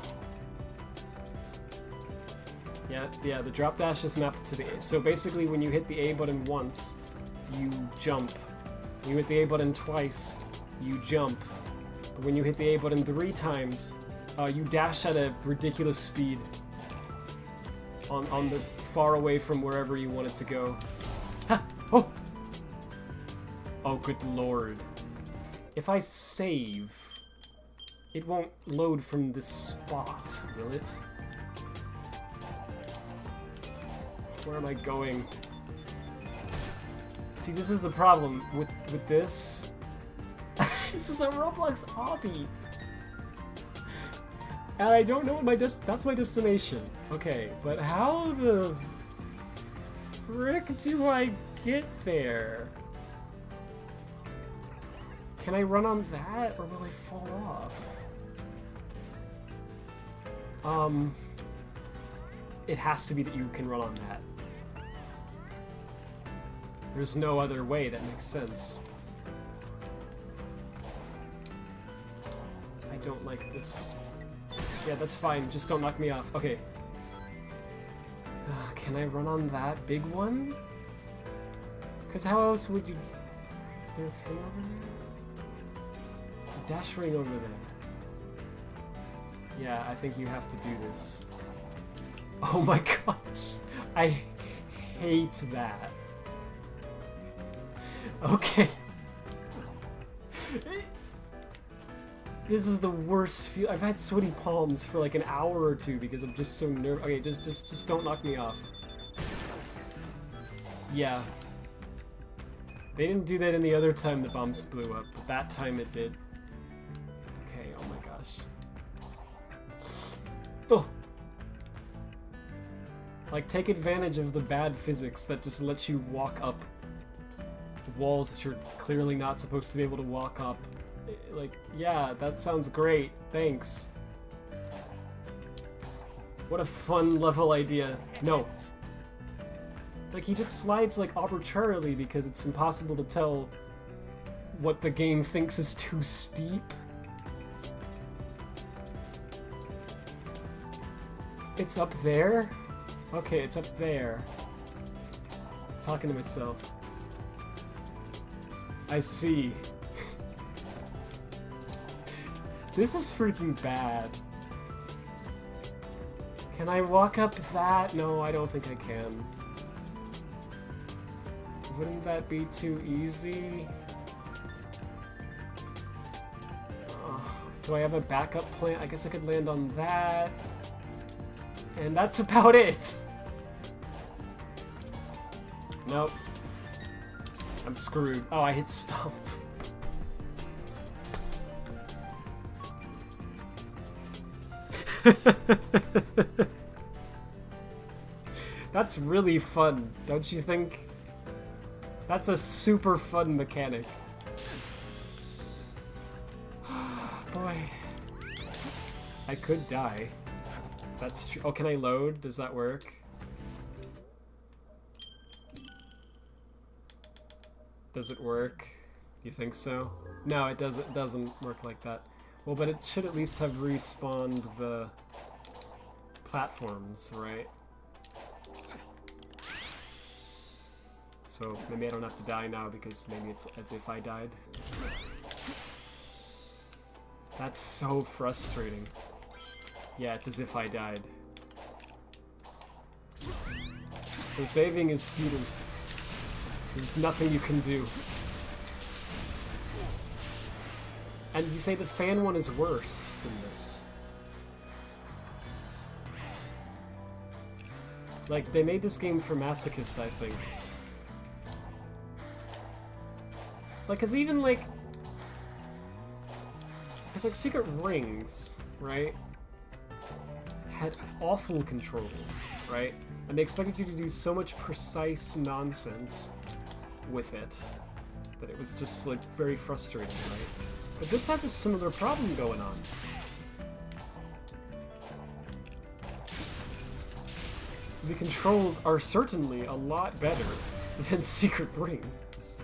Yeah, the drop dash is mapped to the A. So basically, when you hit the A button once, you jump. When you hit the A button twice, you jump. But when you hit the A button 3 times, you dash at a ridiculous speed on the far away from wherever you want it to go. Ha! Oh! Oh, good lord. If I save, it won't load from this spot, will it? Where am I going? See, this is the problem with this. This is a Roblox obby. And I don't know what that's my destination. Okay, but how the frick do I get there? Can I run on that, or will I fall off? It has to be that you can run on that. There's no other way that makes sense. I don't like this. Yeah, that's fine. Just don't knock me off. Okay. Can I run on that big one? Because how else would you... Is there a thing over there? There's a dash ring over there. Yeah, I think you have to do this. Oh my gosh. I hate that. Okay. This is the worst feel. I've had sweaty palms for like an hour or two because I'm just so nervous. Okay, just don't knock me off. Yeah. They didn't do that any other time the bombs blew up, but that time it did. Okay, oh my gosh. Oh. Like, take advantage of the bad physics that just lets you walk up walls that you're clearly not supposed to be able to walk up. Like, yeah, that sounds great. Thanks. What a fun level idea. No. Like, he just slides, like, arbitrarily because it's impossible to tell what the game thinks is too steep. It's up there? Okay, it's up there. I'm talking to myself. I see. This is freaking bad. Can I walk up that? No, I don't think I can. Wouldn't that be too easy? Do I have a backup plan? I guess I could land on that. And that's about it. Nope. I'm screwed. Oh, I hit stomp. That's really fun, don't you think? That's a super fun mechanic. Boy. I could die. That's true. Oh, can I load? Does that work? Does it work? You think so? No, it doesn't work like that. Well, but it should at least have respawned the platforms, right? So maybe I don't have to die now because maybe it's as if I died. That's so frustrating. Yeah, it's as if I died. So saving is futile. There's nothing you can do. And you say the fan one is worse than this. Like, they made this game for masochist, I think. Like, cause even like... Cause like Secret Rings, right? Had awful controls, right? And they expected you to do so much precise nonsense with it that it was just like very frustrating, right? But this has a similar problem going on. The controls are certainly a lot better than Secret Rings,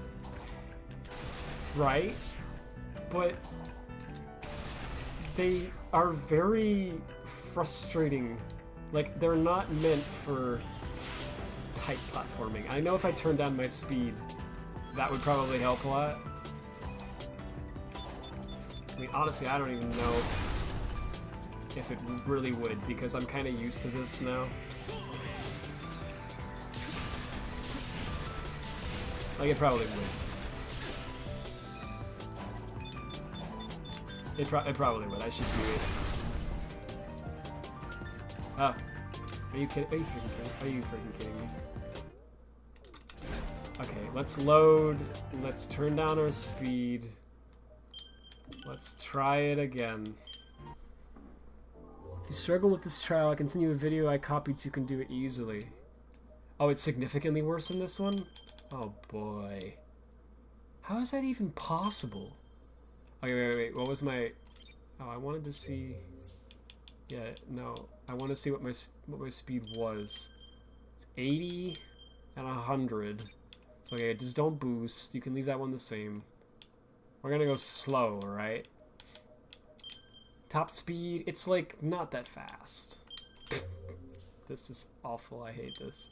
right? But they are very frustrating. Like, they're not meant for tight platforming. I know if I turn down my speed, that would probably help a lot. I mean, honestly, I don't even know if it really would, because I'm kind of used to this now. Like, it probably would. It probably would. I should do it. Ah. Are you kidding? Are you freaking kidding? Are you freaking kidding me? Okay, let's load. Let's turn down our speed. Let's try it again. If you struggle with this trial, I can send you a video I copied so you can do it easily. Oh, it's significantly worse than this one? Oh boy. How is that even possible? Okay, wait. What was my... Oh, I wanted to see... Yeah, no. I want to see what my speed was. It's 80 and 100. So okay, just don't boost. You can leave that one the same. We're gonna go slow, alright? Top speed, it's like not that fast. This is awful, I hate this.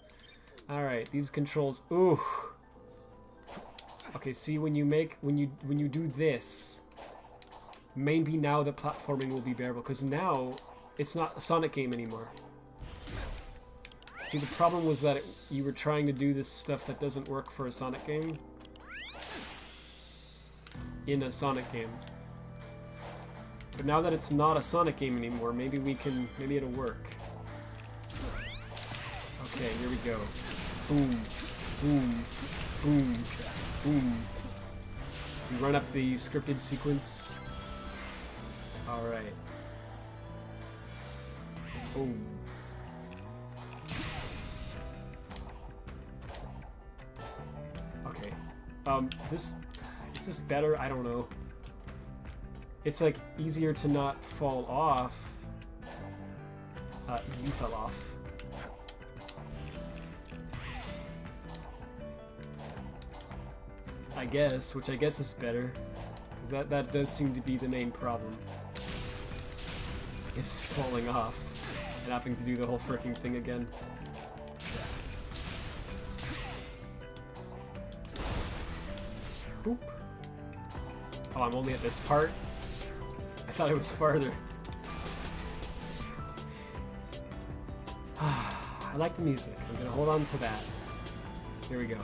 Alright, these controls, ooh. Okay, see when you do this, maybe now the platforming will be bearable, because now it's not a Sonic game anymore. See, the problem was that you were trying to do this stuff that doesn't work for a Sonic game in a Sonic game. But now that it's not a Sonic game anymore, maybe it'll work. Okay, here we go. Boom, boom, boom, boom. We run up the scripted sequence. Alright. Boom. Okay. Is this better? I don't know. It's like easier to not fall off. You fell off. I guess, which I guess is better. Because that does seem to be the main problem. Is falling off. And having to do the whole freaking thing again. Boop. Oh, I'm only at this part? I thought it was farther. I like the music. I'm gonna hold on to that. Here we go.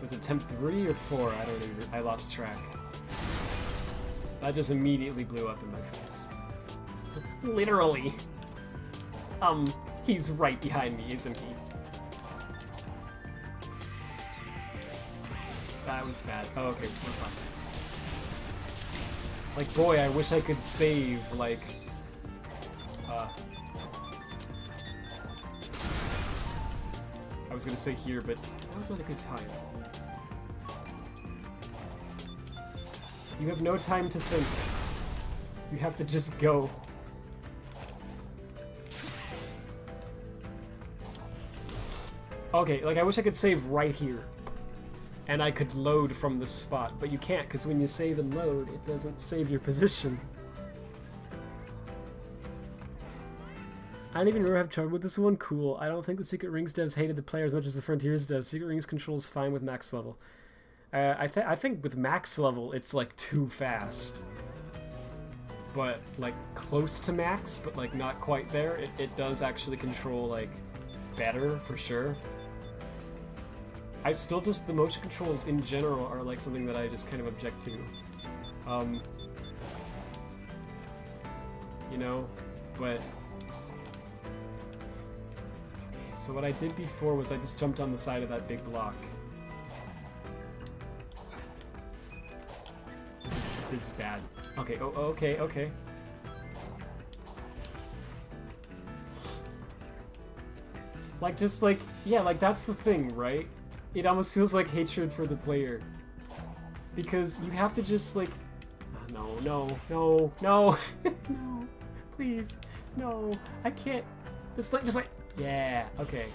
Was it attempt 3 or 4? I don't even. I lost track. That just immediately blew up in my face. Literally. He's right behind me, isn't he? That was bad. Oh, okay, we're fine. Like, boy, I wish I could save, like... I was gonna say here, but that was not a good time. You have no time to think. You have to just go. Okay, like I wish I could save right here. And I could load from the spot, but you can't, because when you save and load, it doesn't save your position. I don't even remember have trouble with this one. Cool. I don't think the Secret Rings devs hated the player as much as the Frontiers devs. Secret Rings controls fine with max level. I think with max level, it's like too fast. But like close to max, but like not quite there. It does actually control like better for sure. I still just, the motion controls in general are like something that I just kind of object to. You know, but... Okay, so what I did before was I just jumped on the side of that big block. This is bad. Okay, oh, okay, okay. Like, just like, yeah, like that's the thing, right? It almost feels like hatred for the player. Because you have to just like... Oh, no, no, no, no, please, no, I can't. Just like, yeah, okay.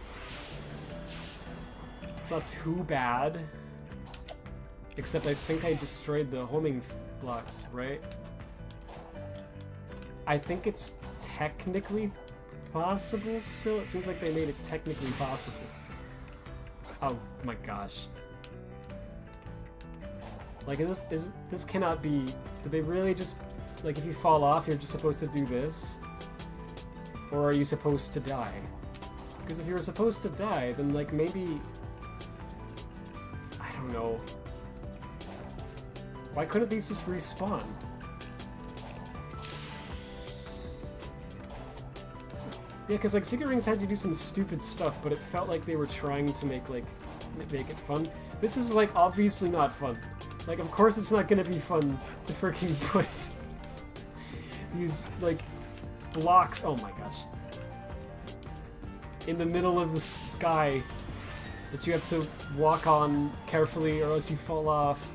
It's not too bad. Except I think I destroyed the homing blocks, right? I think it's technically possible still. It seems like they made it technically possible. Oh my gosh. Like, this cannot be... Did they really just... Like, if you fall off, you're just supposed to do this? Or are you supposed to die? Because if you were supposed to die, then, like, maybe... I don't know. Why couldn't these just respawn? Yeah, because like Secret Rings had to do some stupid stuff, but it felt like they were trying to make it fun. This is like obviously not fun. Like, of course it's not gonna be fun to freaking put these like blocks. Oh my gosh! In the middle of the sky that you have to walk on carefully, or else you fall off.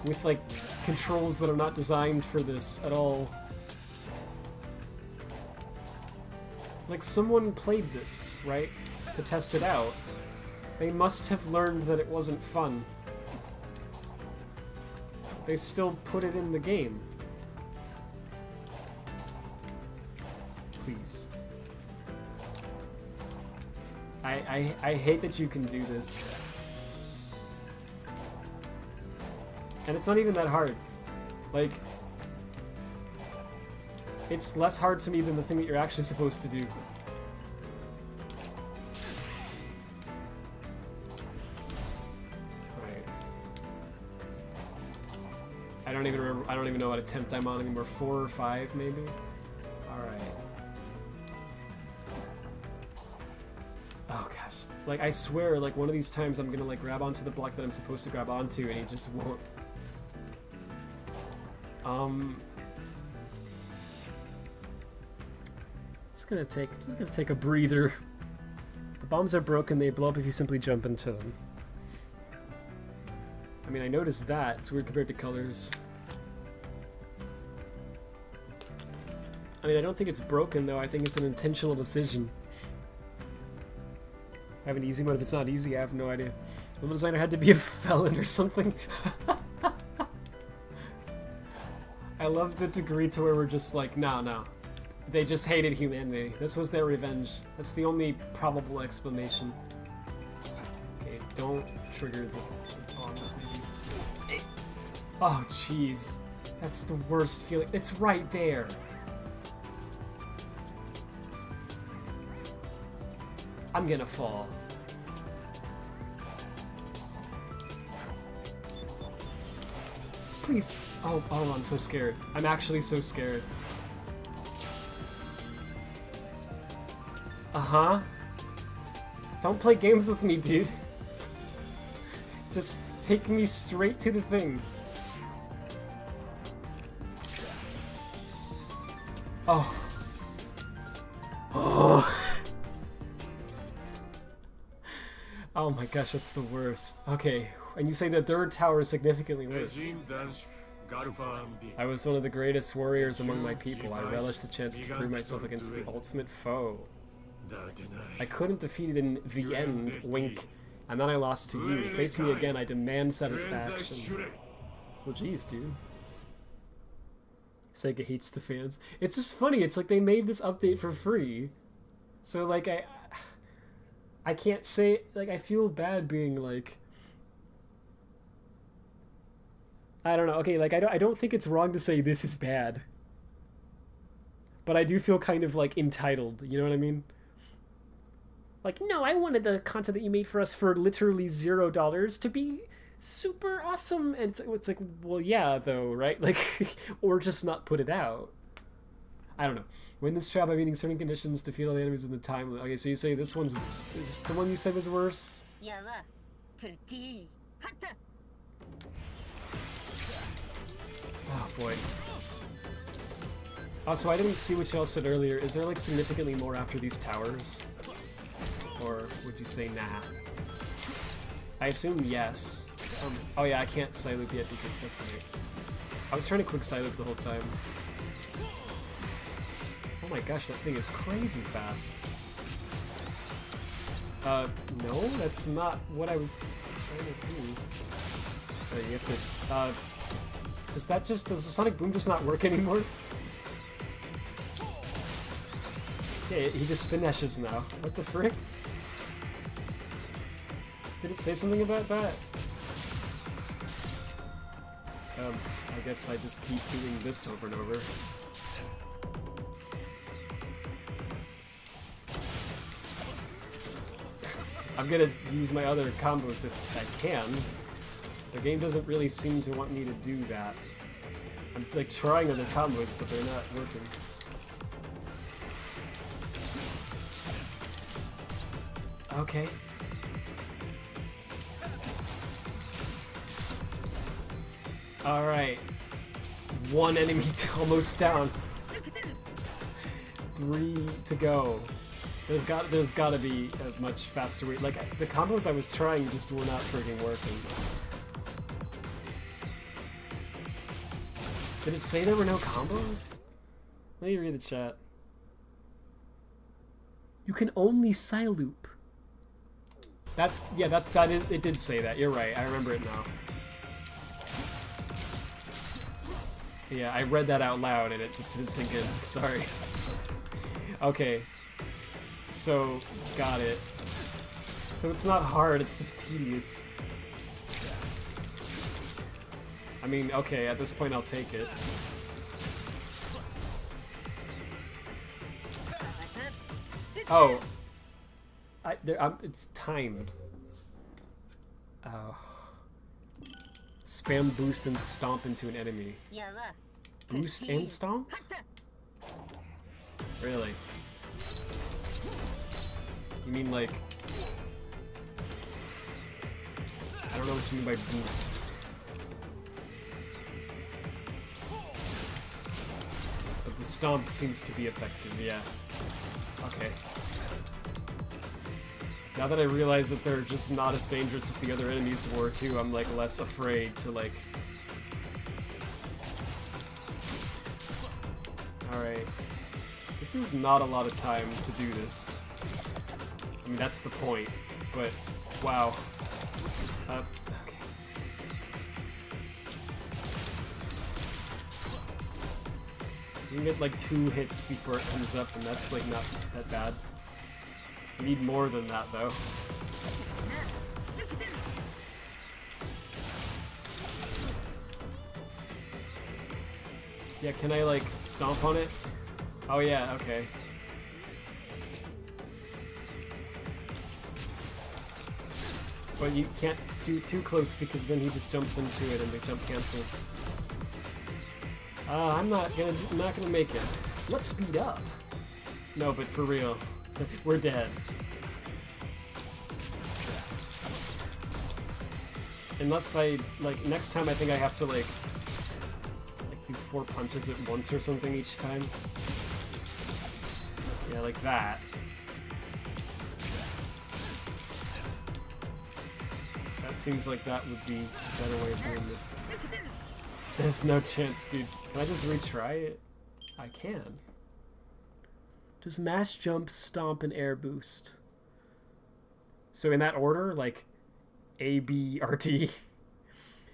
With like controls that are not designed for this at all. Like, someone played this, right? To test it out. They must have learned that it wasn't fun. They still put it in the game. Please. I hate that you can do this. And it's not even that hard. Like, it's less hard to me than the thing that you're actually supposed to do. Alright. I don't even remember, I don't even know what attempt I'm on anymore. 4 or 5, maybe? Alright. Oh gosh. Like, I swear, like, one of these times I'm gonna, like, grab onto the block that I'm supposed to grab onto, and he just won't. Just gonna take a breather. The bombs are broken, they blow up if you simply jump into them. I mean, I noticed that. It's weird compared to colors. I mean, I don't think it's broken, though. I think it's an intentional decision. I have an easy one. If it's not easy, I have no idea. The designer had to be a felon or something. I love the degree to where we're just like, no. They just hated humanity. This was their revenge. That's the only probable explanation. Okay, don't trigger the bombs, maybe. Oh, jeez. That's the worst feeling. It's right there. I'm gonna fall. Please. Oh, I'm so scared. I'm actually so scared. Uh-huh. Don't play games with me, dude. Just take me straight to the thing. Oh. Oh. Oh my gosh, that's the worst. Okay, and you say the third tower is significantly worse. I was one of the greatest warriors among my people. I relished the chance to prove myself against the ultimate foe. I couldn't defeat it in the end, wink. And then I lost to you. Face me again, I demand satisfaction. Well, geez, dude. Sega hates the fans. It's just funny, it's like they made this update for free. So, like, I can't say, like, I feel bad being, like... I don't know, okay, like, I don't think it's wrong to say this is bad. But I do feel kind of, like, entitled, you know what I mean? Like, no, I wanted the content that you made for us for literally $0 to be super awesome. And it's like, well, yeah, though, right? Like, or just not put it out. I don't know. Win this trap by meeting certain conditions, defeat all the enemies in the time. Okay, so you say this one's... Is this the one you said was worse? Oh, boy. Also, I didn't see what y'all said earlier. Is there, like, significantly more after these towers? Or would you say nah? I assume yes. Oh yeah, I can't Psyloop yet because that's great. I was trying to quick Psyloop the whole time. Oh my gosh, that thing is crazy fast. No, that's not what I was trying to do. You have to, does the Sonic Boom just not work anymore? Yeah, he just finishes now. What the frick? Did it say something about that? I guess I just keep doing this over and over. I'm gonna use my other combos if I can. The game doesn't really seem to want me to do that. I'm like trying other combos, but they're not working. Okay. Alright. One enemy almost down. 3 to go. There's gotta be a much faster way. Like, the combos I was trying just were not freaking working. Did it say there were no combos? Let me read the chat. You can only Psyloop. It did say that. You're right. I remember it now. Yeah, I read that out loud and it just didn't sink in. Sorry. Okay. So, got it. So it's not hard, it's just tedious. I mean, okay, at this point I'll take it. Oh. It's timed. Oh. Spam boost and stomp into an enemy. Boost and stomp? Really? You mean like... I don't know what you mean by boost. But the stomp seems to be effective, yeah. Okay. Now that I realize that they're just not as dangerous as the other enemies were too, I'm like less afraid to like... Alright. This is not a lot of time to do this. I mean, that's the point, but wow. Okay. You can get like 2 hits before it comes up, and that's like not that bad. You need more than that, though. Yeah, can I, like, stomp on it? Oh, yeah, okay. But you can't do too close because then he just jumps into it and the jump cancels. I'm not gonna make it. Let's speed up. No, but for real, we're dead. Unless I, like, next time I think I have to, like do 4 punches at once or something each time. Yeah, like that. That seems like that would be a better way of doing this. There's no chance, dude. Can I just retry it? I can. Just mash, jump, stomp, and air boost. So in that order, like A, B, R, T.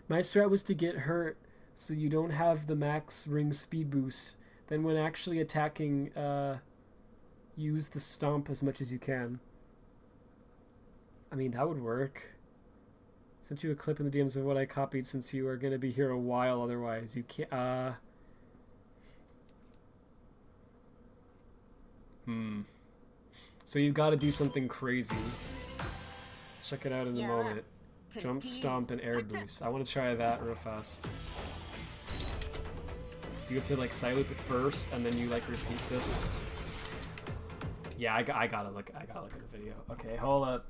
My strat was to get hurt so you don't have the max ring speed boost. Then when actually attacking, use the stomp as much as you can. I mean, that would work. Sent you a clip in the DMs of what I copied since you are going to be here a while otherwise. You can't, So you've got to do something crazy. Check it out in a moment. Jump, stomp, and air boost. I want to try that real fast. You have to, like, side loop it first, and then you, like, repeat this. Yeah, I gotta look at the video. Okay, hold up.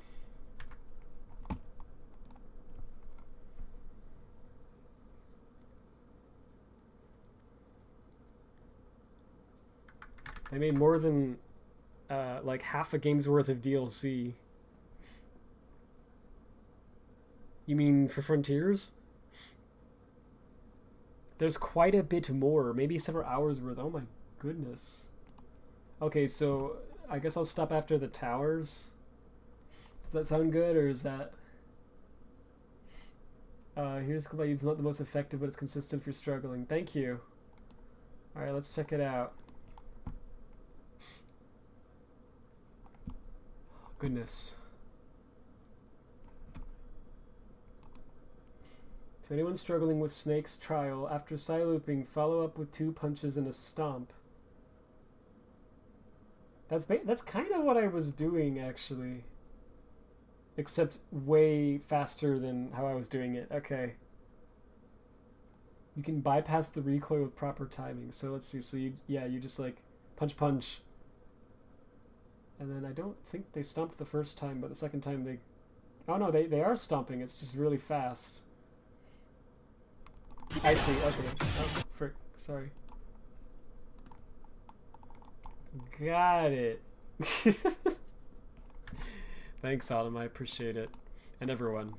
They made more than, like, half a game's worth of DLC. You mean for Frontiers? There's quite a bit more, maybe several hours worth. Oh my goodness. Okay, so I guess I'll stop after the towers. Does that sound good, or is that... here's the use not the most effective, but it's consistent if you're struggling. Thank you. Alright, let's check it out. Goodness. To anyone struggling with Snake's trial, after side looping, follow up with 2 punches and a stomp. That's kind of what I was doing, actually. Except way faster than how I was doing it. Okay. You can bypass the recoil with proper timing. So let's see. So you just like punch, punch. And then I don't think they stomped the first time, but the second time they... Oh no, they are stomping. It's just really fast. I see, okay. Oh, frick. Sorry. Got it. Thanks, Autumn. I appreciate it. And everyone.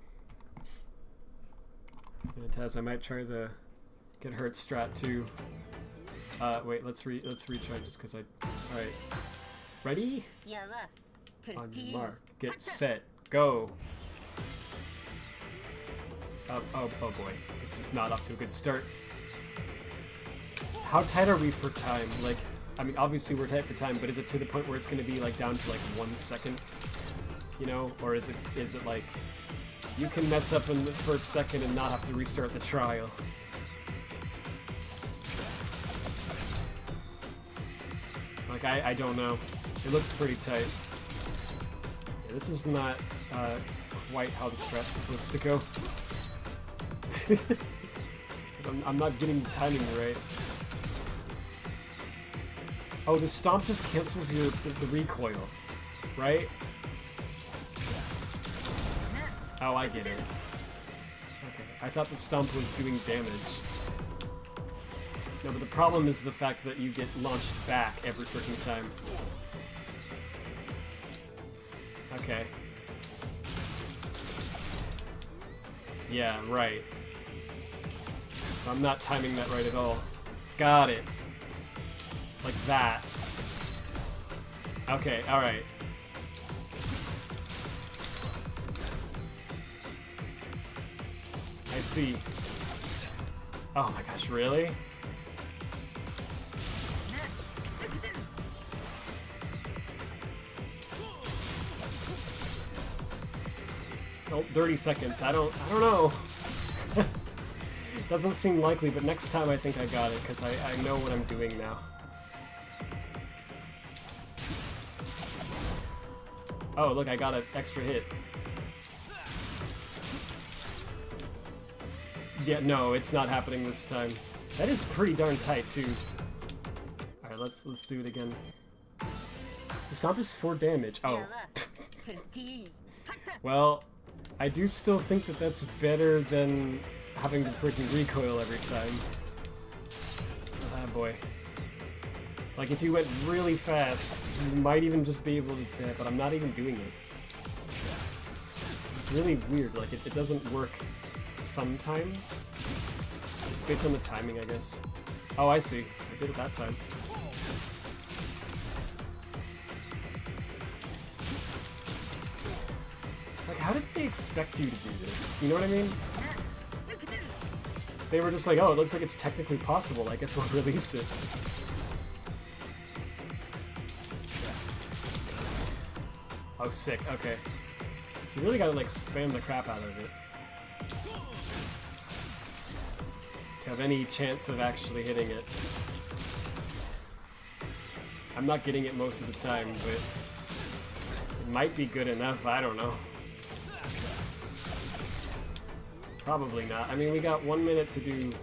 And Taz, I might try the get hurt strat too. Wait, let's retry just because I... Alright. Ready? On your mark. Get set. Go. Oh boy. This is not off to a good start. How tight are we for time? Like, I mean, obviously we're tight for time, but is it to the point where it's going to be like down to like 1 second? You know? Or is it like you can mess up in the first second and not have to restart the trial? Like, I don't know. It looks pretty tight. Yeah, this is not quite how the strat's supposed to go. I'm not getting the timing right. Oh, the stomp just cancels the recoil, right? Oh, I get it. Okay, I thought the stomp was doing damage. No, but the problem is the fact that you get launched back every freaking time. Okay. Yeah, right. So I'm not timing that right at all. Got it. Like that. Okay, alright. I see. Oh my gosh, really? Oh, 30 seconds. I don't know. Doesn't seem likely, but next time I think I got it, because I know what I'm doing now. Oh, look, I got an extra hit. Yeah, no, it's not happening this time. That is pretty darn tight, too. Alright, let's do it again. The stomp is 4 damage. Oh. Well, I do still think that that's better than having to freaking recoil every time. Ah, boy. Like, if you went really fast, you might even just be able to... but I'm not even doing it. It's really weird. Like, it doesn't work sometimes. It's based on the timing, I guess. Oh, I see. I did it that time. Like, how did they expect you to do this? You know what I mean? They were just like, oh, it looks like it's technically possible. I guess we'll release it. Oh, sick. Okay. So you really gotta, like, spam the crap out of it to have any chance of actually hitting it. I'm not getting it most of the time, but it might be good enough. I don't know. Probably not. I mean, we got 1 minute to do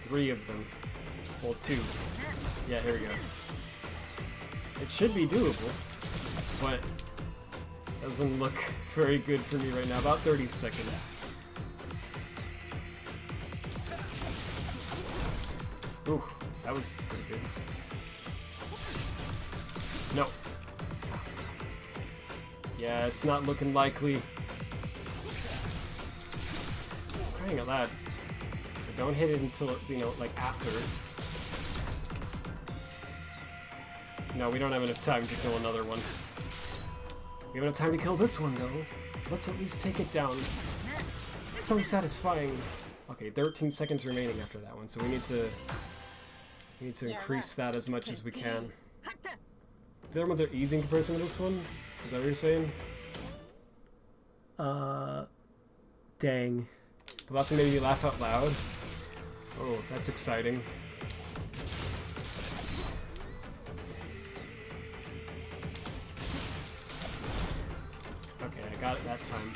3 of them. Well, 2. Yeah, here we go. It should be doable, but doesn't look very good for me right now. About 30 seconds. Ooh, that was pretty good. No. Yeah, it's not looking likely. Crying out loud. But don't hit it until, you know, like after. No, we don't have enough time to kill another one. We have enough time to kill this one, though. Let's at least take it down. So satisfying. Okay, 13 seconds remaining after that one, so we need to increase that as much as we can. The other ones are easy in comparison to this one? Is that what you're saying? Dang. The last one made you laugh out loud? Oh, that's exciting. Okay, I got it that time.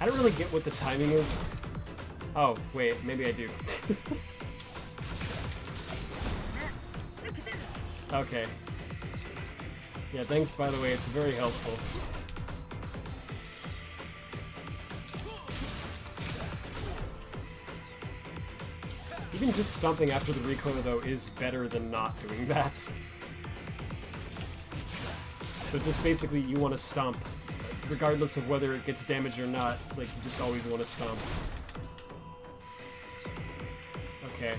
I don't really get what the timing is. Oh, wait, maybe I do. Okay. Yeah, thanks by the way, it's very helpful. Even just stomping after the recoil though is better than not doing that. So just basically you want to stomp, regardless of whether it gets damage or not, like you just always want to stomp. Okay.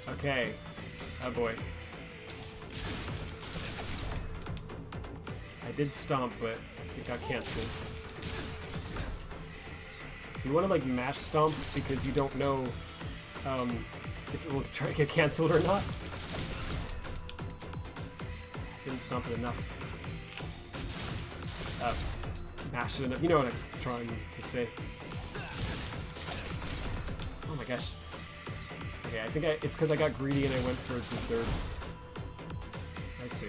Okay. Oh boy. I did stomp, but it got cancelled. So you want to like mash stomp because you don't know if it will try to get cancelled or not. Didn't stomp it enough. Mash it enough. You know what I'm trying to say. Oh my gosh. Okay, I think it's because I got greedy and I went for the third. I see.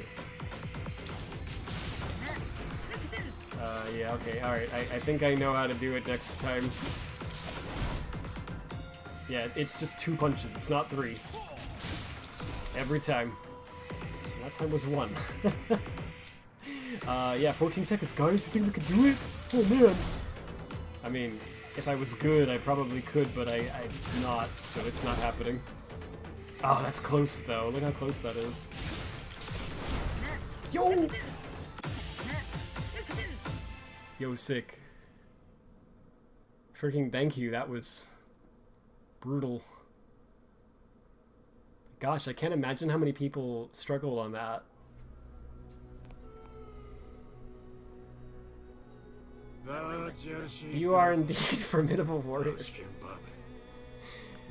Yeah, okay, alright. I think I know how to do it next time. Yeah, it's just 2 punches, it's not 3. Every time. And that time was 1. Yeah, 14 seconds. Guys, you think we could do it? Oh man! I mean, if I was good, I probably could, but I'm not, so it's not happening. Oh, that's close though. Look how close that is. Yo! Yo, sick. Freaking thank you, that was brutal. Gosh, I can't imagine how many people struggled on that. You are indeed a formidable warrior.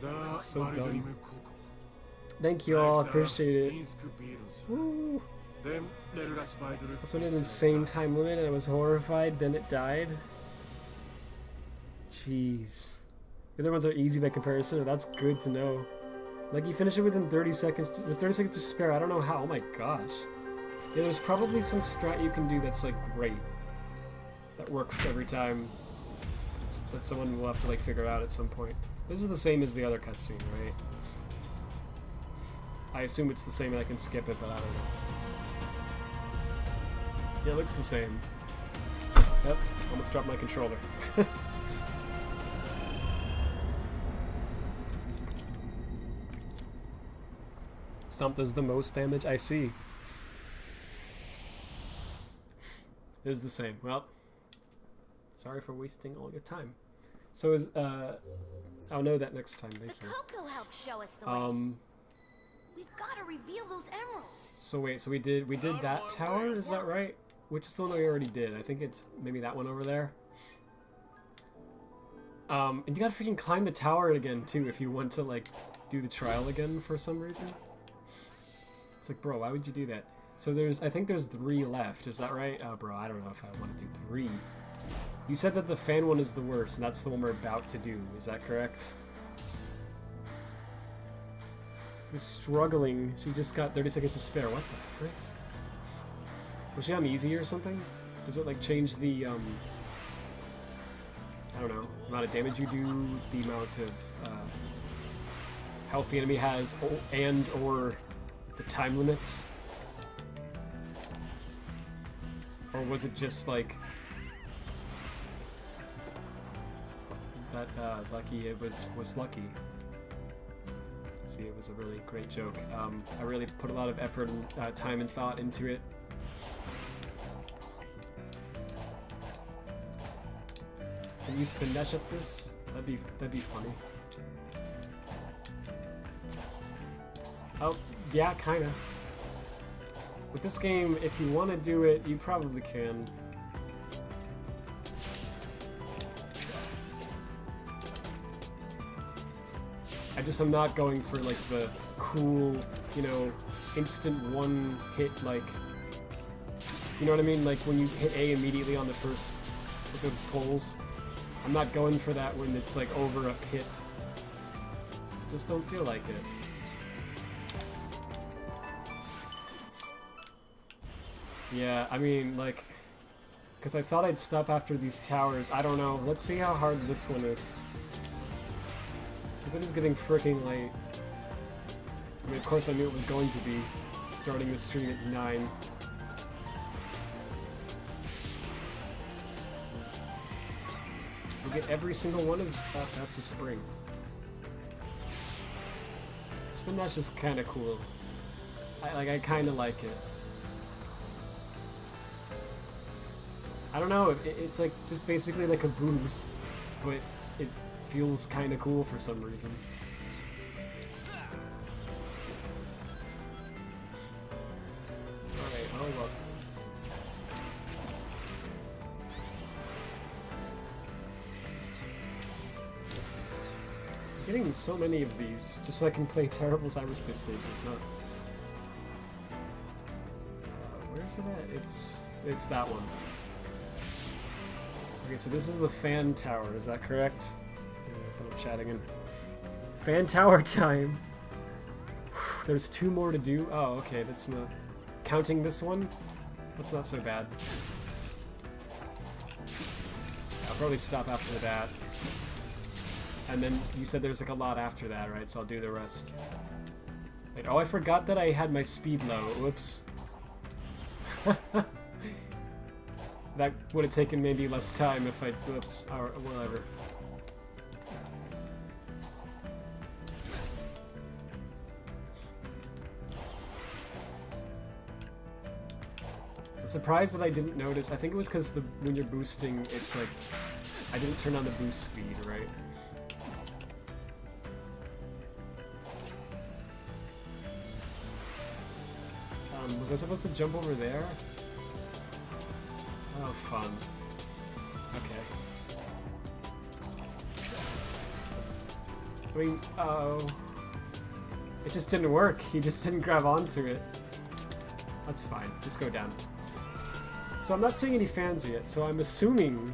That's so dumb. Thank you all, appreciate it. Woo. This one had an insane time limit and I was horrified, then it died. Jeez. The other ones are easy by comparison. That's good to know. Like, you finish it within 30 seconds. With 30 seconds to spare, I don't know how. Oh my gosh. Yeah, there's probably some strat you can do that's, like, great. That works every time. That someone will have to, like, figure out at some point. This is the same as the other cutscene, right? I assume it's the same and I can skip it, but I don't know. Yeah, it looks the same. Yep, almost dropped my controller. Stomp does the most damage, I see. It is the same. Well, sorry for wasting all your time. So is, I'll know that next time, thank you. Coco helped show us the way. We've got to reveal those emeralds. So wait, so we did that tower, is that right? Which is the one that we already did? I think it's maybe that one over there. And you gotta freaking climb the tower again too if you want to like do the trial again for some reason. It's like, bro, why would you do that? So I think there's 3 left, is that right? Oh, bro, I don't know if I want to do 3. You said that the fan one is the worst, and that's the one we're about to do. Is that correct? I'm struggling. She just got 30 seconds to spare. What the frick? Was she on easy or something? Does it like change the I don't know, amount of damage you do, the amount of health the enemy has, or the time limit? Or was it just like that lucky it was lucky? See, it was a really great joke. I really put a lot of effort and time and thought into it. Can you spin dash up this? That'd be funny. Oh, yeah, kinda. With this game, if you want to do it, you probably can. I just am not going for like the cool, you know, instant one hit, like, you know what I mean? Like when you hit A immediately on the first with those pulls. I'm not going for that when it's like over a pit. Just don't feel like it. Yeah, I mean, like, because I thought I'd stop after these towers. I don't know. Let's see how hard this one is. Because it is getting freaking late. I mean, of course I knew it was going to be, starting the stream at 9. We get every single one of... Oh, that's a spring. Spin dash is kind of cool. I kind of like it. I don't know, it's like just basically like a boost, but it feels kind of cool for some reason. Alright, oh look. I'm getting so many of these just so I can play terrible cyberspace stages, huh? Where's it at? It's that one. Okay, so this is the fan tower, is that correct? I'm chatting in. Fan tower time! There's 2 more to do? Oh, okay, that's not... Counting this one? That's not so bad. I'll probably stop after that. And then you said there's like a lot after that, right? So I'll do the rest. Wait, oh, I forgot that I had my speed low. Whoops. That would have taken maybe less time if I... Whoops, or whatever. I'm surprised that I didn't notice. I think it was because when you're boosting, it's like... I didn't turn on the boost speed, right? Was I supposed to jump over there? Oh, fun. Okay. I mean, uh-oh. It just didn't work. He just didn't grab onto it. That's fine. Just go down. So I'm not seeing any fans yet, so I'm assuming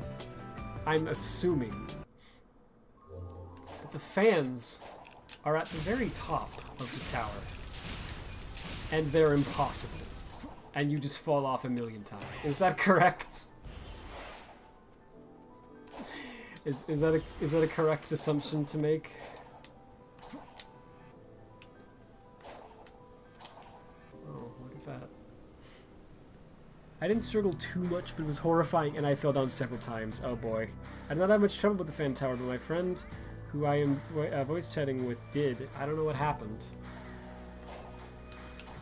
the fans are at the very top of the tower. And they're impossible. And you just fall off a million times. Is that correct? Is that a correct assumption to make? Oh, look at that. I didn't struggle too much, but it was horrifying, and I fell down several times. Oh boy. I did not have much trouble with the fan tower, but my friend, who I am voice chatting with, did. I don't know what happened.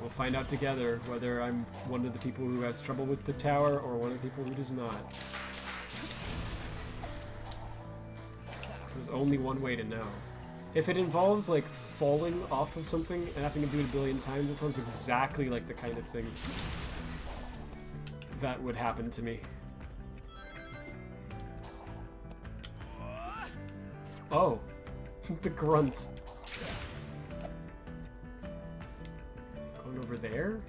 We'll find out together whether I'm one of the people who has trouble with the tower or one of the people who does not. There's only one way to know. If it involves, like, falling off of something and having to do it a billion times, it sounds exactly like the kind of thing that would happen to me. Oh, the grunt. Going over there?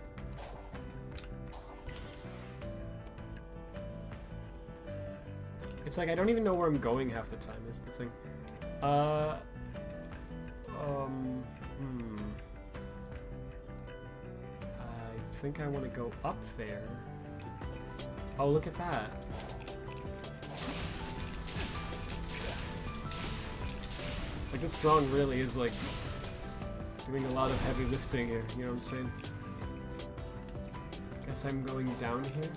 It's like I don't even know where I'm going half the time, is the thing. I think I want to go up there. Oh, look at that. Like, this song really is, like, doing a lot of heavy lifting here, you know what I'm saying? Guess I'm going down here.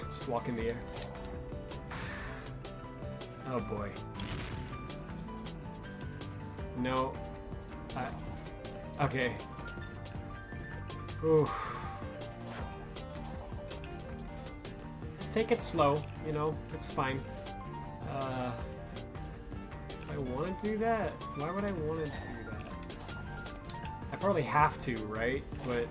Just walk in the air. Oh boy. No. Okay. Ooh. Just take it slow, you know, it's fine. I want to do that? Why would I want to do that? I probably have to, right? But...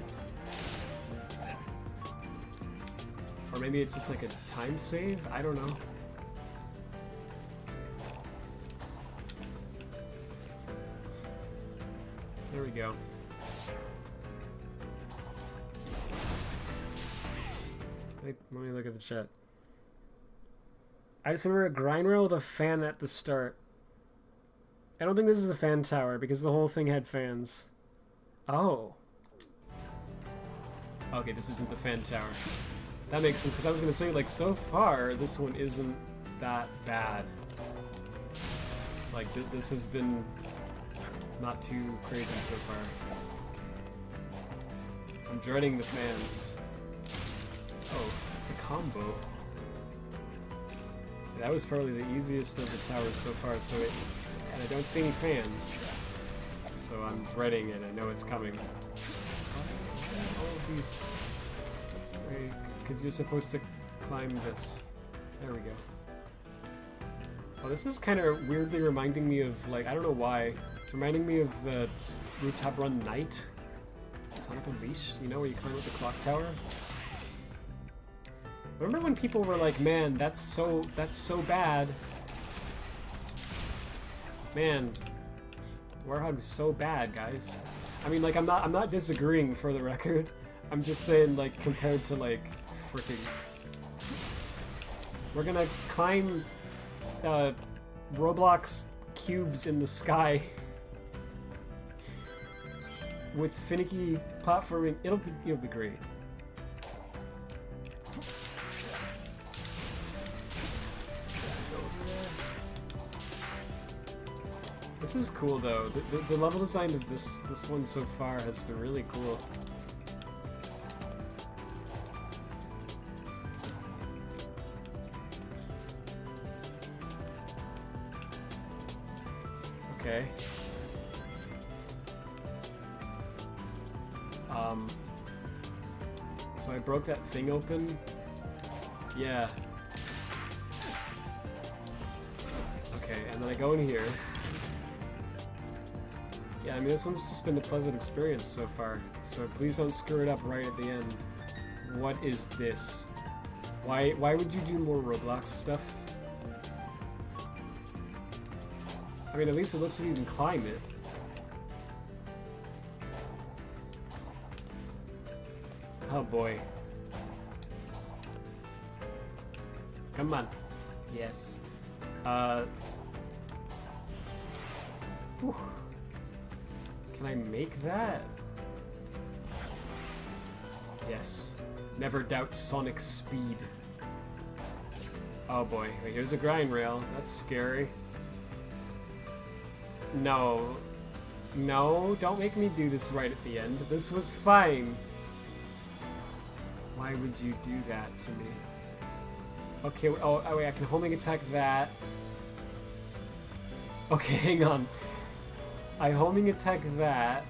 Or maybe it's just like a time save? I don't know. There we go. Wait, let me look at the chat. I just remember a grind rail with a fan at the start. I don't think this is the fan tower because the whole thing had fans. Oh. Okay, this isn't the fan tower. That makes sense, because I was going to say, like, so far, this one isn't that bad. Like, this has been not too crazy so far. I'm dreading the fans. Oh, it's a combo. That was probably the easiest of the towers so far, so and I don't see any fans. So I'm dreading it, I know it's coming. All of these... Because you're supposed to climb this. There we go. Oh, this is kind of weirdly reminding me of, like, I don't know why. It's reminding me of the Rooftop Run Night. Sonic Unleashed, you know, where you climb up the clock tower? Remember when people were like, man, that's so bad. Man, Warhog's so bad, guys. I mean, like, I'm not disagreeing, for the record. I'm just saying, like, compared to, like, freaking... We're gonna climb Roblox cubes in the sky with finicky platforming. It'll be great. This is cool though. The level design of this one so far has been really cool. Okay. So I broke that thing open. Yeah. Okay, and then I go in here. Yeah, I mean, this one's just been a pleasant experience so far, so please don't screw it up right at the end. What is this? Why would you do more Roblox stuff? I mean, at least it looks like you can climb it. Oh boy. Come on. Yes. Whew. Can I make that? Yes. Never doubt Sonic's speed. Oh boy, wait, here's a grind rail. That's scary. No. No, don't make me do this right at the end. This was fine. Why would you do that to me? Okay, oh wait, I can homing attack that. Okay, hang on. I homing attack that.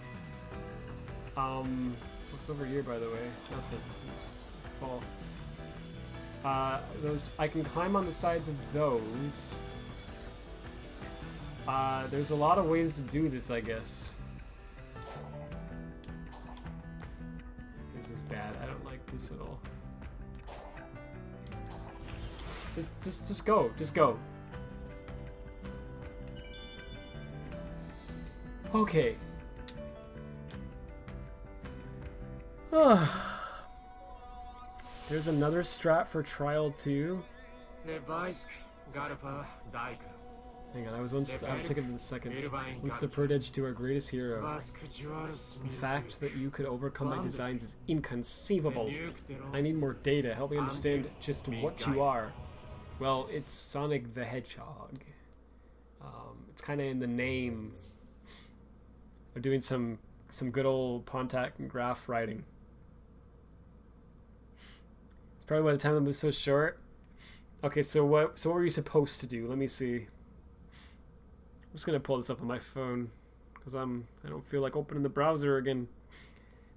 What's over here, by the way? Nothing. Just fall. Those, I can climb on the sides of those. There's a lot of ways to do this, I guess. This is bad. I don't like this at all. Just go. Just go. Okay. There's another strat for Trial 2. Hang on, I was once. I'll take it in a second. What's the prodege to our greatest hero? The fact that you could overcome my designs is inconceivable. I need more data. Help me understand just what you are. Well, it's Sonic the Hedgehog. It's kind of in the name. I'm doing some good old Pontac and graph writing. It's probably why the time limit was so short. Okay, so what were you supposed to do? Let me see. I'm just gonna pull this up on my phone because I don't feel like opening the browser again.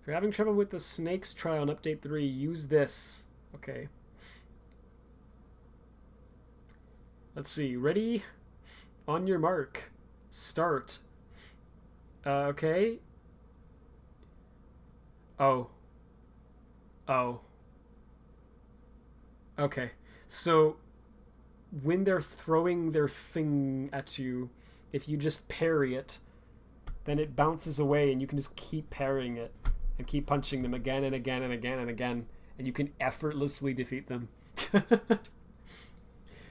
If you're having trouble with the snakes trial on update 3, use this. Okay. Let's see. Ready? On your mark. Start. Okay. Oh. Okay. So when they're throwing their thing at you, if you just parry it, then it bounces away and you can just keep parrying it and keep punching them again and again and again and again, and you can effortlessly defeat them.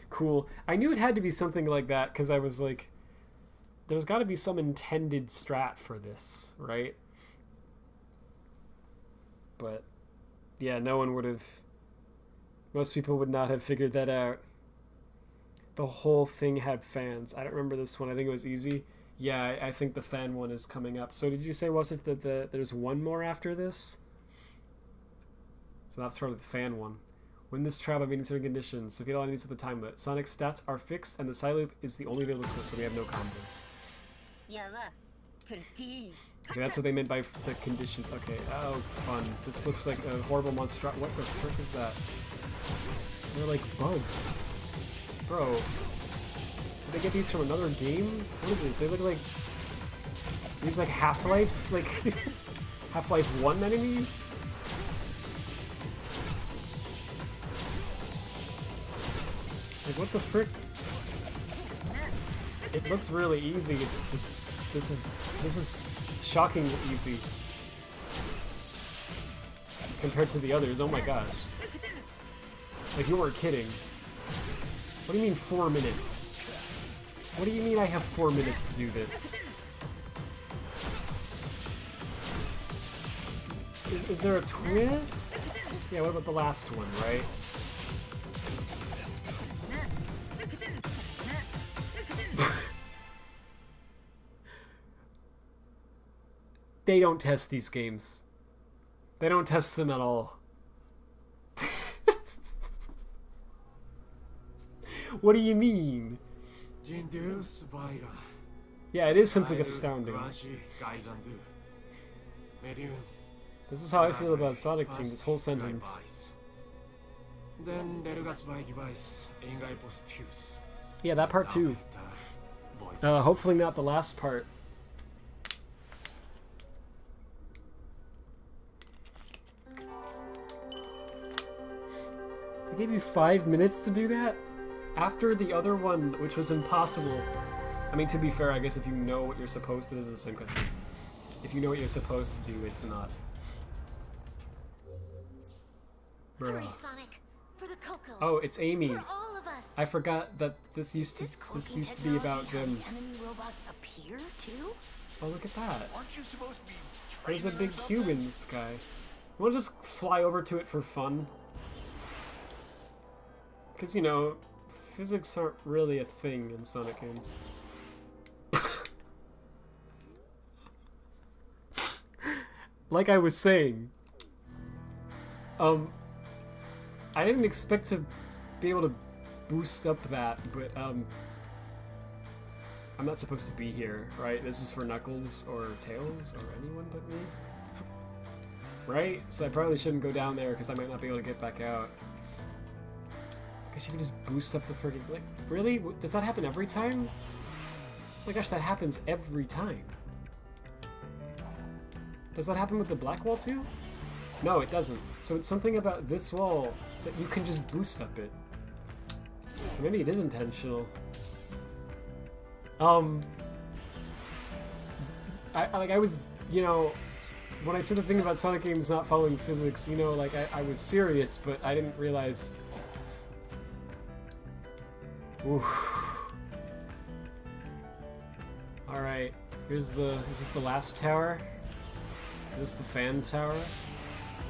Cool. I knew it had to be something like that because I was like, there's got to be some intended strat for this, right? But yeah, no one would have, most people would not have figured that out. The whole thing had fans. I don't remember this one. I think it was easy. Yeah, I think the fan one is coming up. So did you say, Wasif, that there's one more after this? So that's part of the fan one. Win this trial by meeting certain conditions. So get all needs at the time limit. Sonic's stats are fixed, and the side loop is the only available skill, so we have no combos. Okay, that's what they meant by the conditions. Okay, oh, fun. This looks like a horrible monster. What the frick is that? They're like bugs. Bro, did they get these from another game? What is this? They look like these like Half-Life, like Half-Life 1 enemies? Like what the frick? It looks really easy. It's just this is shockingly easy compared to the others. Oh my gosh! Like you weren't kidding. What do you mean 4 minutes? What do you mean I have 4 minutes to do this? Is there a twist? Yeah, what about the last one, right? They don't test these games. They don't test them at all. What do you mean? Yeah, it is simply astounding. This is how I feel about Sonic Team, this whole sentence. Yeah, that part too. Hopefully not the last part. They gave you 5 minutes to do that? After the other one, which was impossible. I mean, to be fair, I guess if you know what you're supposed to, this is the same cutscene. If you know what you're supposed to do, it's not. Hurry, Sonic. For the cocoa. Oh, it's Amy. For all of us. I forgot that this used to be about them. The enemy robots appear too? Oh, look at that. Aren't you supposed to be There's a training or big something? cube in the sky. You want to just fly over to it for fun? Because, you know, physics aren't really a thing in Sonic games. Like I was saying, I didn't expect to be able to boost up that, but, I'm not supposed to be here, right? This is for Knuckles or Tails or anyone but me. Right? So I probably shouldn't go down there because I might not be able to get back out. Because you can just boost up the friggin'... Like, really? Does that happen every time? Oh my gosh, that happens every time. Does that happen with the black wall too? No, it doesn't. So it's something about this wall that you can just boost up it. So maybe it is intentional. I was, you know, when I said the thing about Sonic games not following physics, you know, like, I was serious, but I didn't realize... Oof. Alright, here's the... Is this the last tower? Is this the fan tower?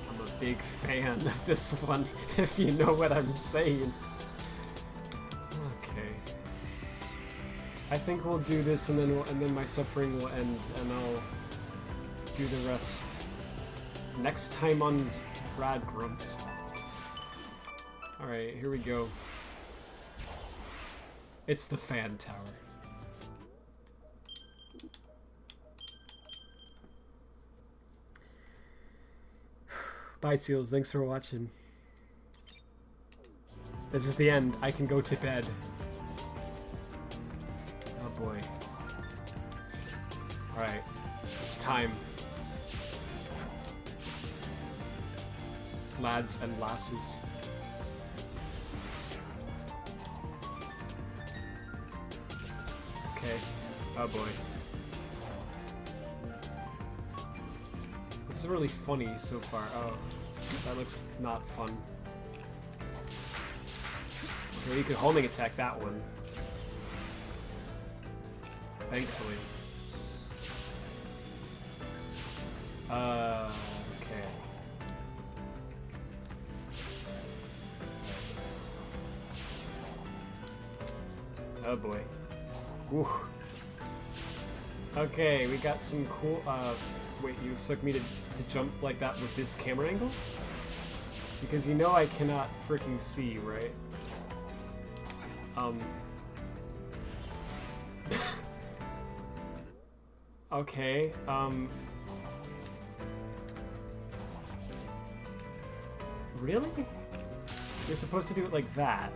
I'm a big fan of this one, if you know what I'm saying. Okay. I think we'll do this, and then my suffering will end, and I'll do the rest next time on Rad Grumps. Alright, here we go. It's the fan tower. Bye, Seals. Thanks for watching. This is the end. I can go to bed. Oh boy. Alright. It's time. Lads and lasses. Okay. Oh boy. This is really funny so far. Oh, that looks not fun. Okay, you could homing attack that one. Thankfully. Okay. Oh boy. Whew. Okay, we got some cool, wait, you expect me to jump like that with this camera angle? Because you know I cannot freaking see, right? Okay, really? You're supposed to do it like that.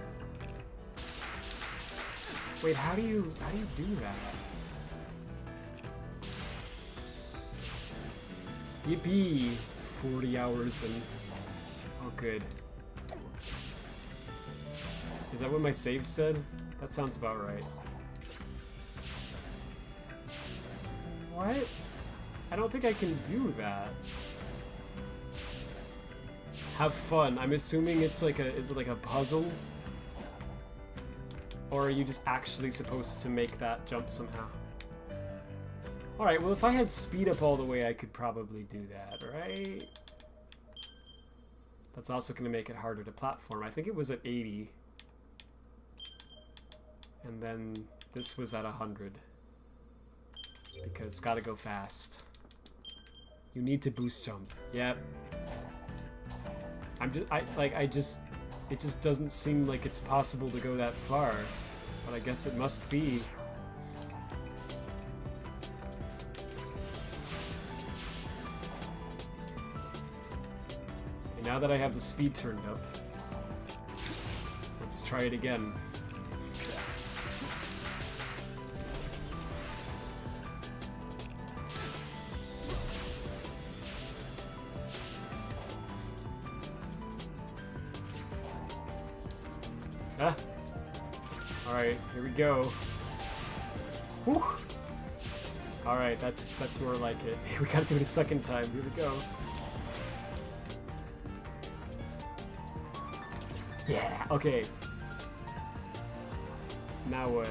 Wait, how do you do that? Yippee! 40 hours and... Oh, good. Is that what my save said? That sounds about right. What? I don't think I can do that. Have fun. I'm assuming it's like a... Is it like a puzzle? Or are you just actually supposed to make that jump somehow? Alright, well if I had speed up all the way, I could probably do that, right? That's also going to make it harder to platform. I think it was at 80. And then this was at 100. Because gotta go fast. You need to boost jump. Yep. It just doesn't seem like it's possible to go that far. But I guess it must be. Okay, now that I have the speed turned up, let's try it again. Ah. Alright, here we go. Whew. Alright, that's more like it. We gotta do it a second time. Here we go. Yeah, okay. Now what?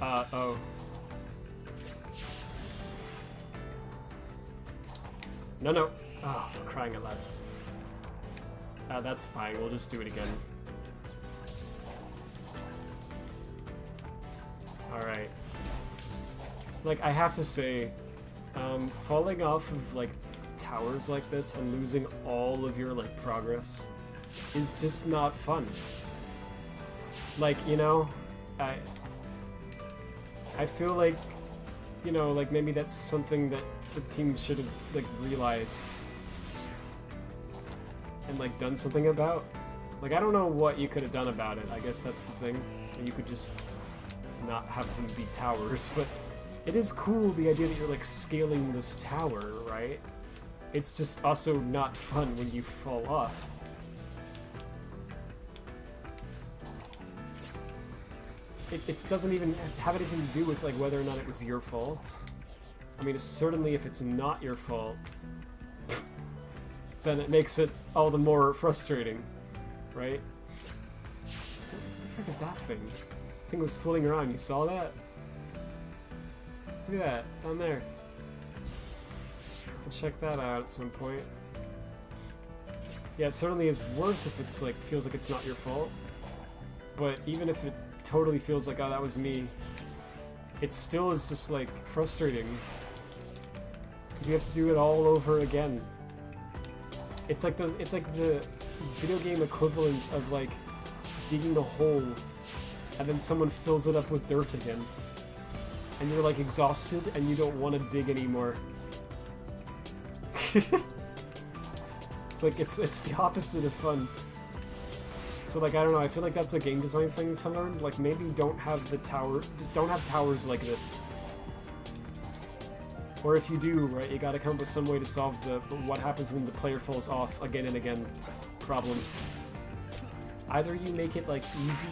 Oh. No, no. Oh, for crying out loud. That's fine. We'll just do it again. Alright. Like, I have to say, falling off of, like, towers like this and losing all of your, like, progress is just not fun. Like, you know, I feel like, you know, like, maybe that's something that the team should have, like, realized and, like, done something about. Like, I don't know what you could have done about it. I guess that's the thing. You could just not have them be towers, but it is cool, the idea that you're, like, scaling this tower, right? It's just also not fun when you fall off. It doesn't even have anything to do with, like, whether or not it was your fault. I mean, certainly if it's not your fault, then it makes it all the more frustrating, right? What the frick is that thing? The thing was floating around, you saw that? Look at that, down there. I'll check that out at some point. Yeah, it certainly is worse if it's like, feels like it's not your fault. But even if it totally feels like, oh, that was me, it still is just like frustrating. Because you have to do it all over again. It's like the video game equivalent of like digging a hole and then someone fills it up with dirt again. And you're like exhausted and you don't want to dig anymore. It's like it's the opposite of fun. So like I don't know, I feel like that's a game design thing to learn. Like maybe don't have towers like this. Or if you do, right, you gotta come up with some way to solve the what happens when the player falls off again and again problem. Either you make it like easy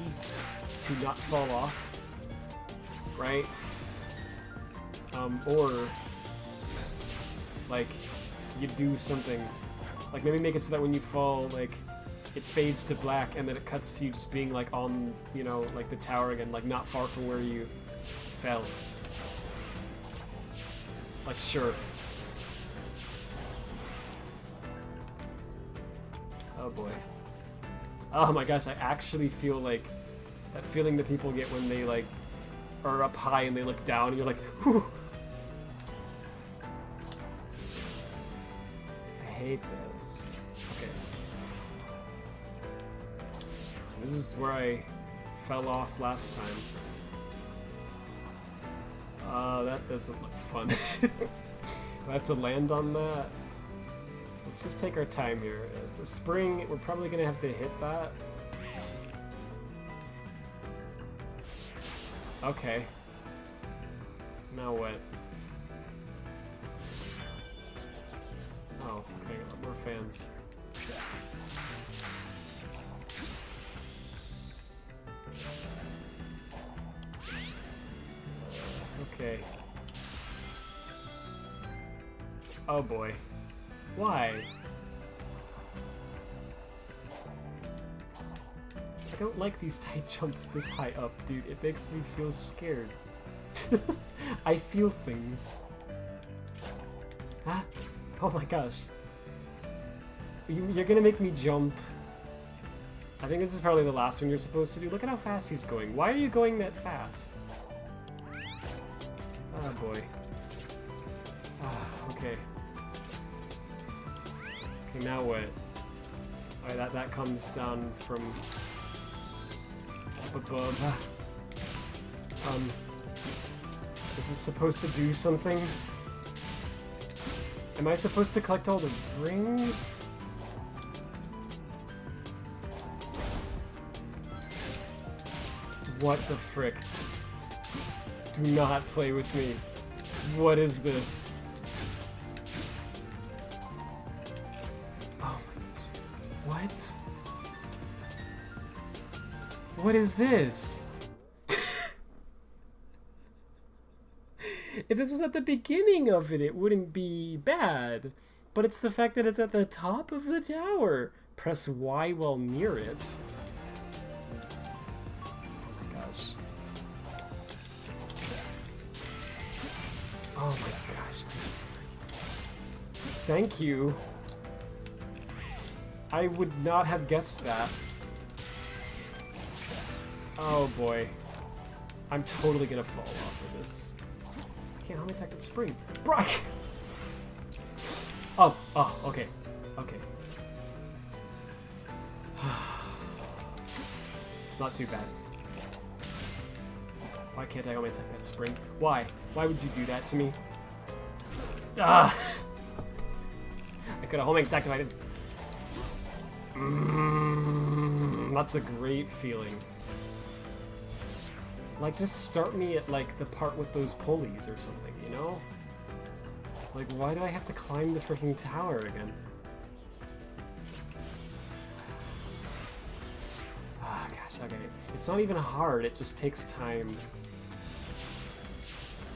to not fall off, right? Or like you do something, like maybe make it so that when you fall, like it fades to black and then it cuts to you just being like on, you know, like the tower again, like not far from where you fell. Like, sure. Oh boy. Oh my gosh, I actually feel like that feeling that people get when they like are up high and they look down and you're like, whew. I hate this. Okay. This is where I fell off last time. That doesn't look fun. Do I have to land on that? Let's just take our time here. The spring, we're probably gonna have to hit that. Okay. Now what? Oh, okay, a lot more fans. Okay. Oh boy. Why? I don't like these tight jumps this high up, dude. It makes me feel scared. I feel things. Ah! Oh my gosh. You're gonna make me jump. I think this is probably the last one you're supposed to do. Look at how fast he's going. Why are you going that fast? Oh boy. Okay. Okay, now what? Alright, that comes down from up above. Is this supposed to do something? Am I supposed to collect all the rings? What the frick? Do not play with me. What is this? Oh my gosh. What? What is this? If this was at the beginning of it, it wouldn't be bad. But it's the fact that it's at the top of the tower. Press Y while near it. Oh my gosh. Oh my gosh. Thank you. I would not have guessed that. Oh boy. I'm totally gonna fall off of this. I can't help me attack that spring. Brock! Oh, okay. Okay. It's not too bad. Why can't I only attack that spring? Why? Why would you do that to me? Ah! I could have homing attacked if I didn't. That's a great feeling. Like, just start me at, like, the part with those pulleys or something, you know? Like, why do I have to climb the freaking tower again? Ah, gosh, okay. It's not even hard, it just takes time.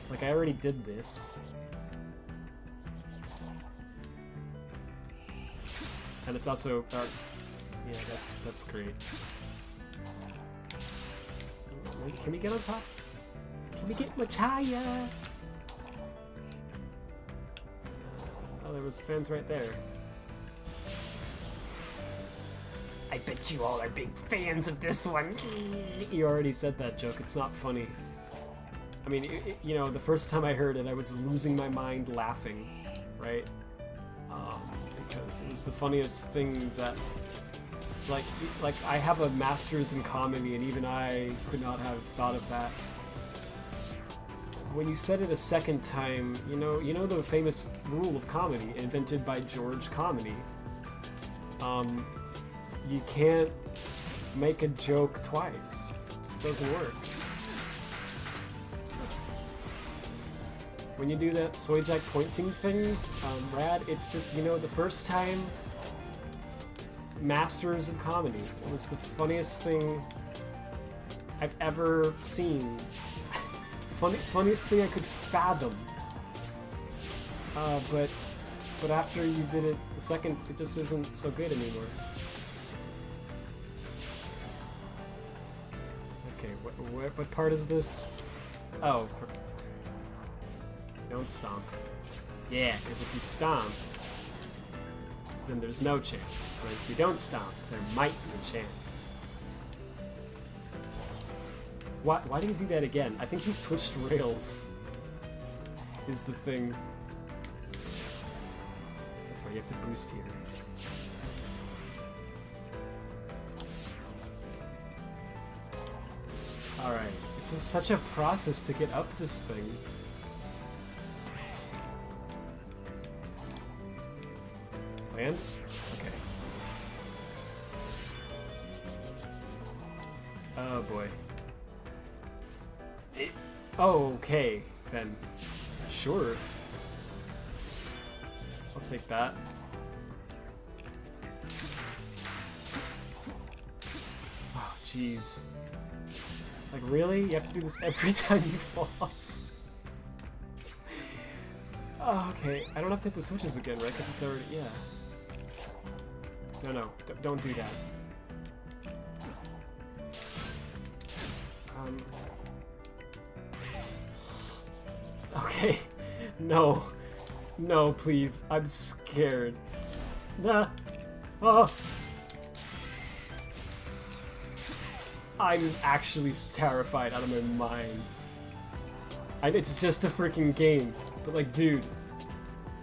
Like, I already did this. And it's also... yeah, that's great. Can we get on top? Can we get much higher? Oh, there was fans right there. I bet you all are big fans of this one. You already said that joke. It's not funny. I mean, you know, the first time I heard it, I was losing my mind laughing, right? Because it was the funniest thing that... Like I have a master's in comedy, and even I could not have thought of that. When you said it a second time, you know the famous rule of comedy invented by George Comedy. You can't make a joke twice. It just doesn't work. When you do that soy jack pointing thing, Rad, it's just, you know, the first time. Masters of comedy. It was the funniest thing I've ever seen. Funniest thing I could fathom. But after you did it the second, it just isn't so good anymore. Okay, what part is this? Oh, don't stomp. Yeah, because if you stomp, then there's no chance. But if you don't stomp, there might be a chance. Why do you do that again? I think he switched rails. Is the thing. That's why you have to boost here. Alright, it's such a process to get up this thing. Land? Okay. Oh boy. Okay, then. Sure. I'll take that. Oh, jeez. Like, really? You have to do this every time you fall off? Oh, okay. I don't have to hit the switches again, right? Because it's already... yeah. No, don't do that. Okay. No. No, please. I'm scared. Nah. Oh. I'm actually terrified out of my mind. It's just a freaking game. But like, dude,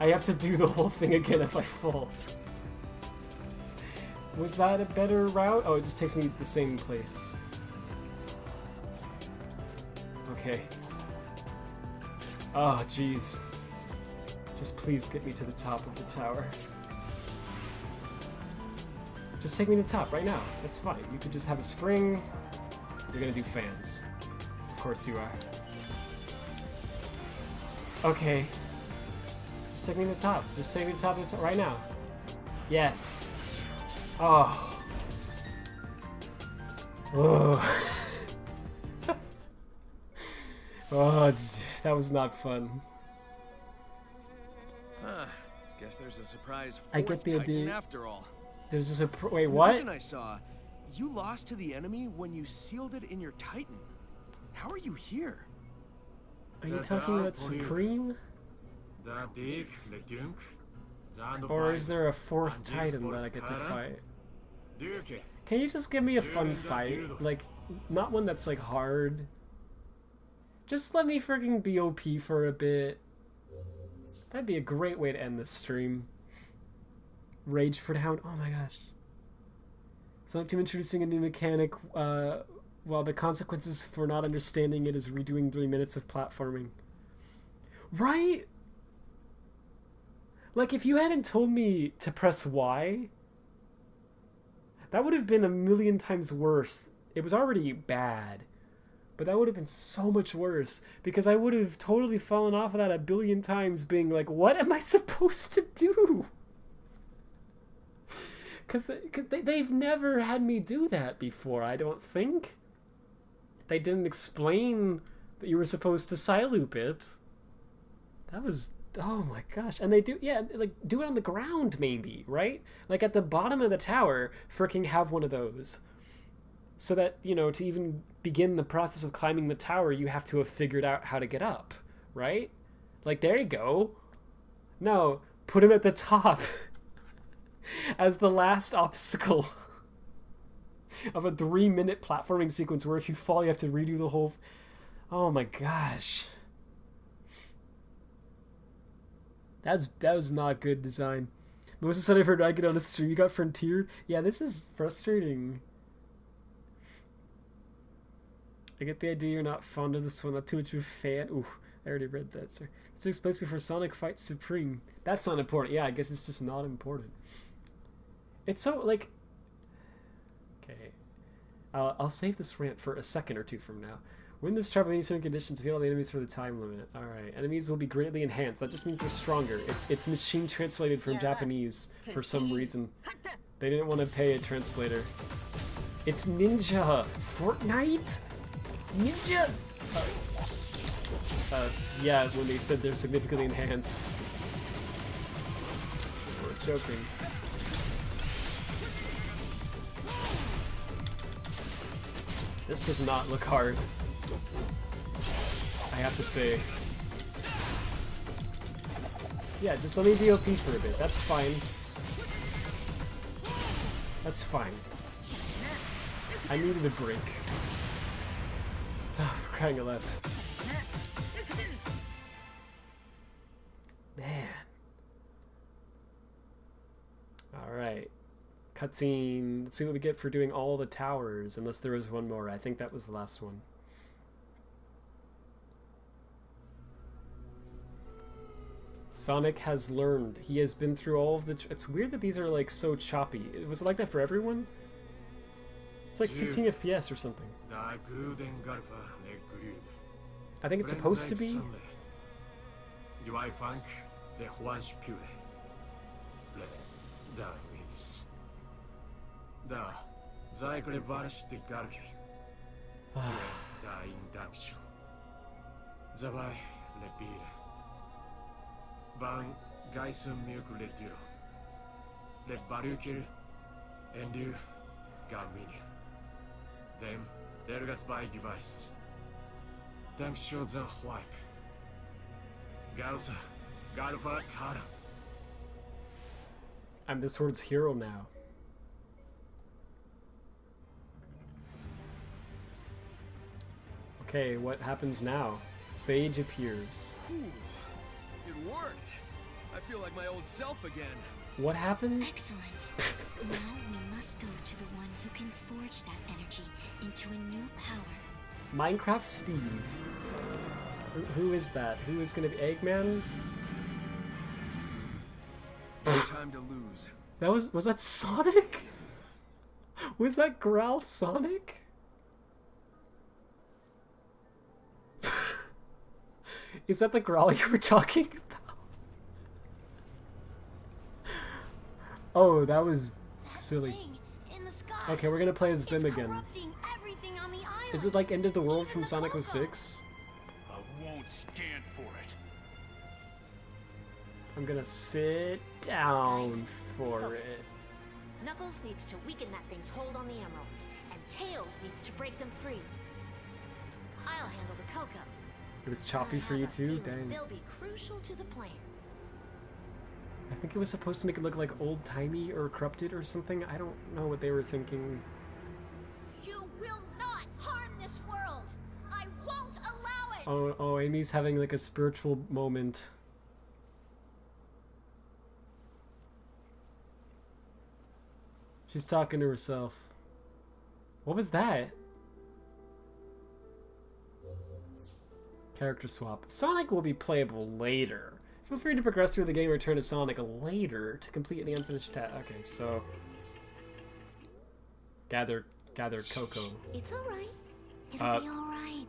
I have to do the whole thing again if I fall. Was that a better route? Oh, it just takes me to the same place. Okay. Oh, jeez. Just please get me to the top of the tower. Just take me to the top right now. That's fine. You could just have a spring. You're gonna do fans. Of course you are. Okay. Just take me to the top. Just take me to the top of the tower right now. Yes. Oh. Oh. Oh, that was not fun. Guess there's a surprise I get fourth the Titan idea. after all. There's a wait, In the what? vision I saw, you lost to the enemy when you sealed it in your Titan. How are you here? Are you talking about Supreme? Or is there a fourth Titan that I get to fight? Can you just give me a fun fight? Like, not one that's like hard. Just let me freaking be OP for a bit. That'd be a great way to end this stream. Radfordhound. Oh my gosh. It's not too introducing a new mechanic, while the consequences for not understanding it is redoing 3 minutes of platforming. Right? Like, if you hadn't told me to press Y, that would have been a million times worse. It was already bad, but that would have been so much worse, because I would have totally fallen off of that a billion times being like, what am I supposed to do? Because they've never had me do that before, I don't think. They didn't explain that you were supposed to Psyloop it. That was... oh my gosh. And they do... yeah, like, do it on the ground, maybe, right? Like, at the bottom of the tower, fricking have one of those. So that, you know, to even begin the process of climbing the tower, you have to have figured out how to get up, right? Like, there you go. No, put him at the top. As the last obstacle of a 3-minute platforming sequence where if you fall you have to redo the whole... oh my gosh. That was not good design. Melissa said I've heard I get on a stream. You got frontiered? Yeah, this is frustrating. I get the idea you're not fond of this one. Not too much of a fan. Ooh, I already read that, sir. This takes place before Sonic fights Supreme. That's not important. Yeah, I guess it's just not important. It's so, like... okay. I'll save this rant for a second or two from now. Win this trap in certain conditions, defeat all the enemies for the time limit. Alright. Enemies will be greatly enhanced. That just means they're stronger. It's machine translated from Japanese for some reason. They didn't want to pay a translator. It's Ninja! Fortnite? Ninja! Yeah, when they said they're significantly enhanced. We're joking. This does not look hard, I have to say. Yeah, just let me be OP for a bit. That's fine. That's fine. I needed a break. Oh, for crying out loud. Man. Alright. Cutscene. Let's see what we get for doing all the towers, unless there was one more. I think that was the last one. Sonic has learned. He has been through all of the... it's weird that these are like so choppy. Was it like that for everyone? It's like 15 FPS or something. I think it's supposed to be. I'm this world's hero now. Okay, what happens now? Sage appears. Ooh, it worked. I feel like my old self again. What happened? Excellent. Now we must go to the one who can forge that energy into a new power. Minecraft Steve. Who is that? Who is gonna be Eggman? No time to lose. That was that Sonic? Was that Growl Sonic? Is that the Growl you were talking about? Oh, that was silly. Okay, we're gonna play as them again. Is it like End of the World from Sonic 06? I won't stand for it. I'm gonna sit down Guys, for focus. it. Knuckles needs to weaken that thing's hold on the emeralds, and Tails needs to break them free. I'll handle the cocoa. It was choppy I for have you a too? feeling Dang. They'll be crucial to the plan. I think it was supposed to make it look like old-timey or corrupted or something. I don't know what they were thinking. You will not harm this world. I won't allow it. Oh, Amy's having like a spiritual moment. She's talking to herself. What was that? Character swap. Sonic will be playable later. Feel free to progress through the game and return to Sonic later to complete any unfinished task. Okay, so... Gather cocoa. It's all right. It'll be all right.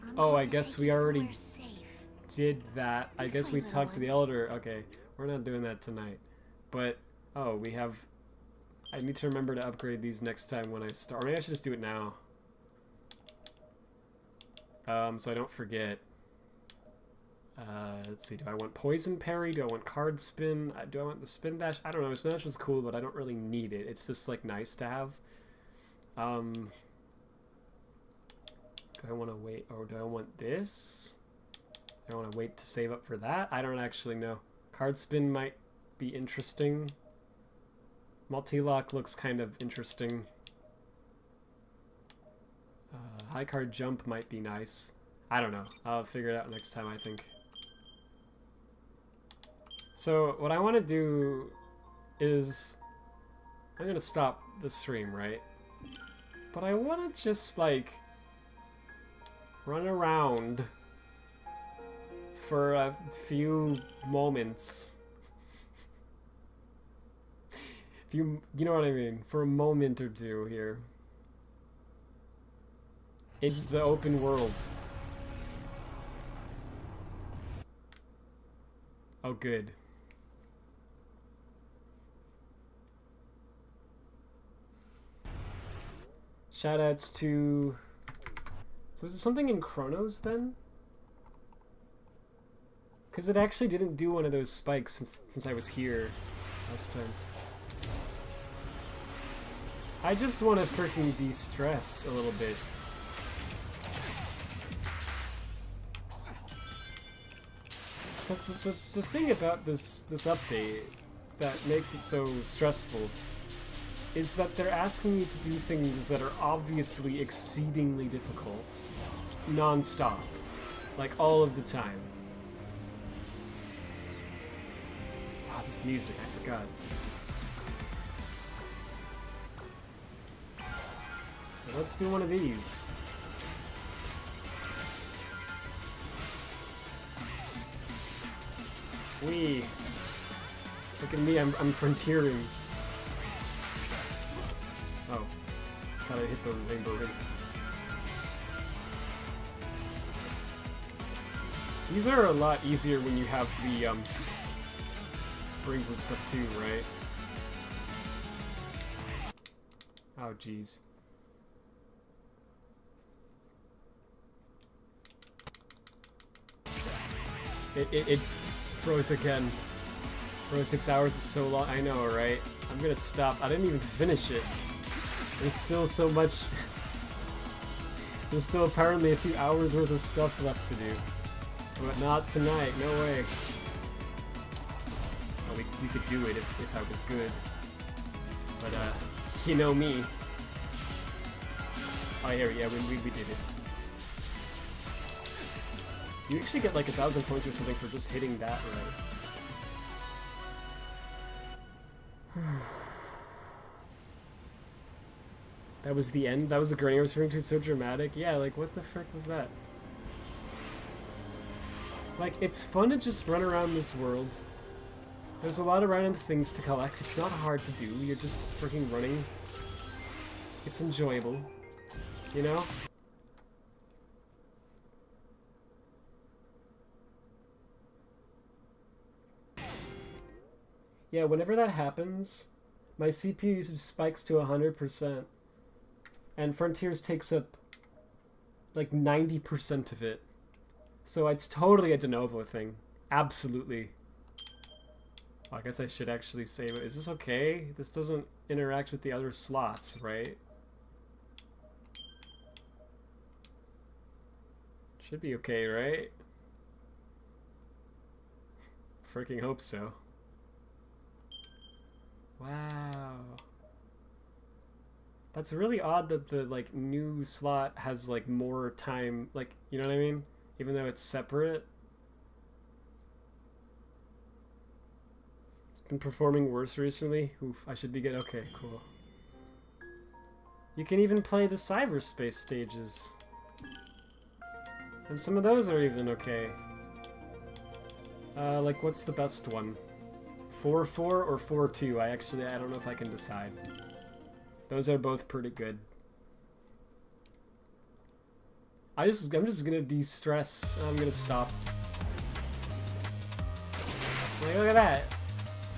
I'm Oh, going I to guess take we you already somewhere safe. did that. I This guess way, we little talked to the ones. elder. Okay, we're not doing that tonight. But, oh, we have... I need to remember to upgrade these next time when I start. Or maybe I should just do it now. So I don't forget. Let's see, do I want poison parry? Do I want card spin? Do I want the spin dash? I don't know. Spin dash was cool, but I don't really need it. It's just like nice to have. Do I want to wait, or do I want this? Do I want to wait to save up for that? I don't actually know. Card spin might be interesting. Multi-lock looks kind of interesting. High card jump might be nice. I don't know. I'll figure it out next time, I think. So, what I want to do is... I'm going to stop the stream, right? But I want to just, like... run around for a few moments. You know what I mean? For a moment or two here. It's the open world. Oh, good. Shoutouts to... So is it something in Chronos then? Because it actually didn't do one of those spikes since I was here last time. I just want to freaking de-stress a little bit. Because the thing about this update that makes it so stressful is that they're asking you to do things that are obviously exceedingly difficult, non-stop, like all of the time. Ah, this music, I forgot. Let's do one of these. Wee. Look at me, I'm frontiering. Oh. Thought I hit the rainbow ring. These are a lot easier when you have the springs and stuff too, right? Oh jeez. It froze again. Bro, 6 hours is so long. I know, right? I'm gonna stop. I didn't even finish it. There's still so much. There's still apparently a few hours worth of stuff left to do. But not tonight, no way. Oh, we could do it if I was good. But, you know me. Oh, here, yeah, we did it. You actually get like 1,000 points or something for just hitting that right. That was the end? That was the grenade I was referring to? It's so dramatic? Yeah, like what the frick was that? Like, it's fun to just run around this world. There's a lot of random things to collect. It's not hard to do. You're just freaking running. It's enjoyable. You know? Yeah, whenever that happens, my CPU usage spikes to 100%. And Frontiers takes up like 90% of it. So it's totally a de novo thing. Absolutely. I guess I should actually save it. Is this okay? This doesn't interact with the other slots, right? Should be okay, right? Freaking hope so. Wow. That's really odd that the like new slot has like more time, like, you know what I mean? Even though it's separate. It's been performing worse recently. Oof, I should be good. Okay, cool. You can even play the cyberspace stages. And some of those are even okay. Like, what's the best one? 4-4 or 4-2? I don't know if I can decide. Those are both pretty good. I'm just gonna de-stress. I'm gonna stop. Like, look at that.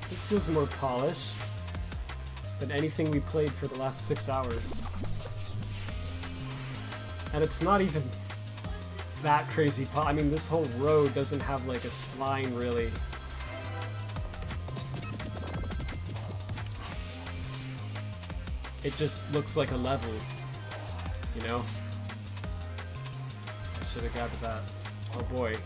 This feels more polished than anything we played for the last 6 hours. And it's not even that crazy. I mean, this whole road doesn't have like a spline really. It just looks like a level, you know? I should have grabbed that. Oh boy.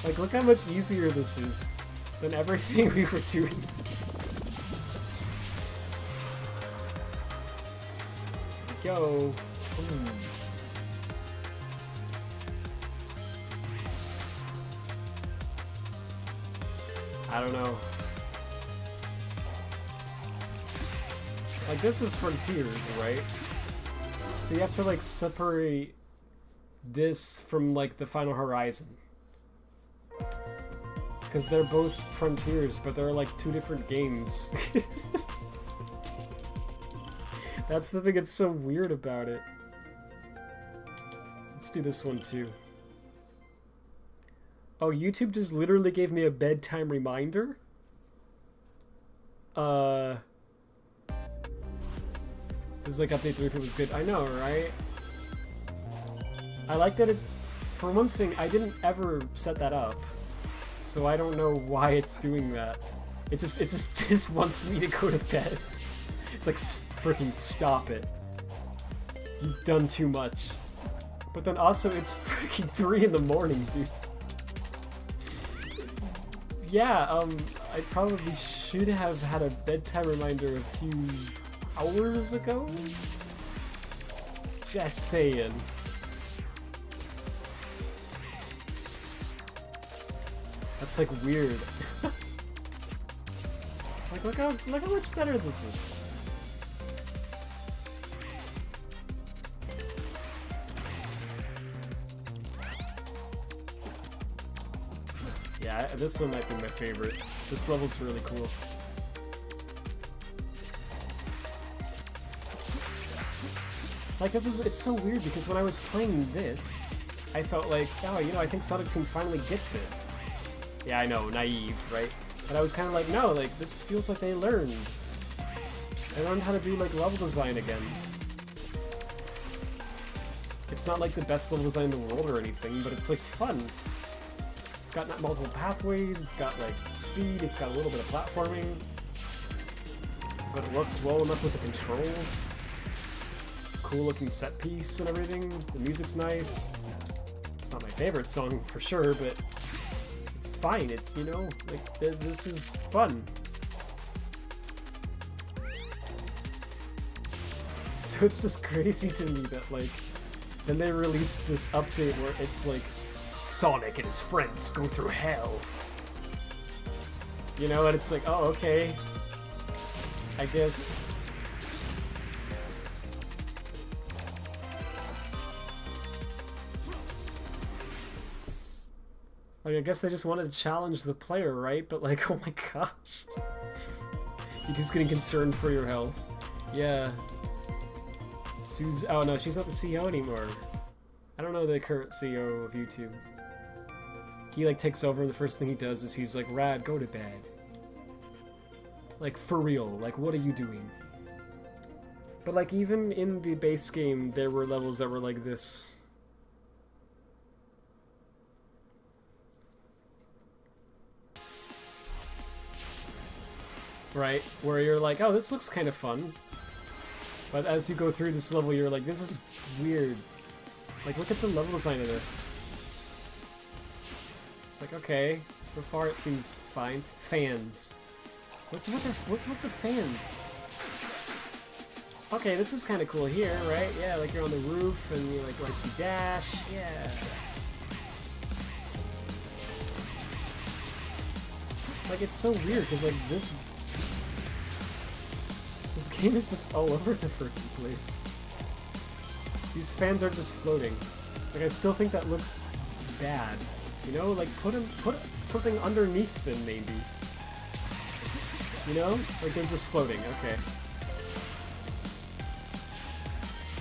Like, look how much easier this is than everything we were doing. Go. Ooh. I don't know. Like, this is Frontiers, right? So you have to like separate this from like the Final Horizon. Because they're both Frontiers, but they're like 2 different games. That's the thing that's so weird about it. Let's do this one too. Oh, YouTube just literally gave me a bedtime reminder? It was like update 3 if it was good. I know, right? I like that it... For one thing, I didn't ever set that up. So I don't know why it's doing that. It just wants me to go to bed. It's like, freaking stop it. You've done too much. But then also, it's freaking 3 in the morning, dude. Yeah, I probably should have had a bedtime reminder a few hours ago? Just saying. That's like weird. Like, look how much better this is. Yeah, this one might be my favorite. This level's really cool. Like, it's so weird because when I was playing this, I felt like, oh, you know, I think Sonic Team finally gets it. Yeah, I know, naive, right? But I was kind of like, no, like, this feels like they learned. They learned how to do, like, level design again. It's not, like, the best level design in the world or anything, but it's, like, fun. It's got multiple pathways, it's got, like, speed, it's got a little bit of platforming. But it works well enough with the controls. Cool looking set piece and everything. The music's nice. It's not my favorite song for sure, but it's fine. It's, you know, like, this is fun. So it's just crazy to me that, like, then they released this update where it's like, Sonic and his friends go through hell. You know, and it's like, oh, okay. I guess. Like, I guess they just wanted to challenge the player, right? But like, oh my gosh. You're just getting concerned for your health. Yeah. Oh no, she's not the CEO anymore. I don't know the current CEO of YouTube. He like takes over and the first thing he does is he's like, Rad, go to bed. Like, for real, like, what are you doing? But like, even in the base game, there were levels that were like this. right? Where you're like, oh, this looks kind of fun. But as you go through this level, you're like, this is weird. Like, look at the level design of this. It's like, okay, so far it seems fine. Fans. What's with the fans? Okay, this is kind of cool here, right? Yeah, like you're on the roof and you like light speed dash. Yeah. Like, it's so weird because like this game is just all over the freaking place. These fans are just floating. Like, I still think that looks bad. You know, like put something underneath them maybe. You know, like they're just floating. Okay.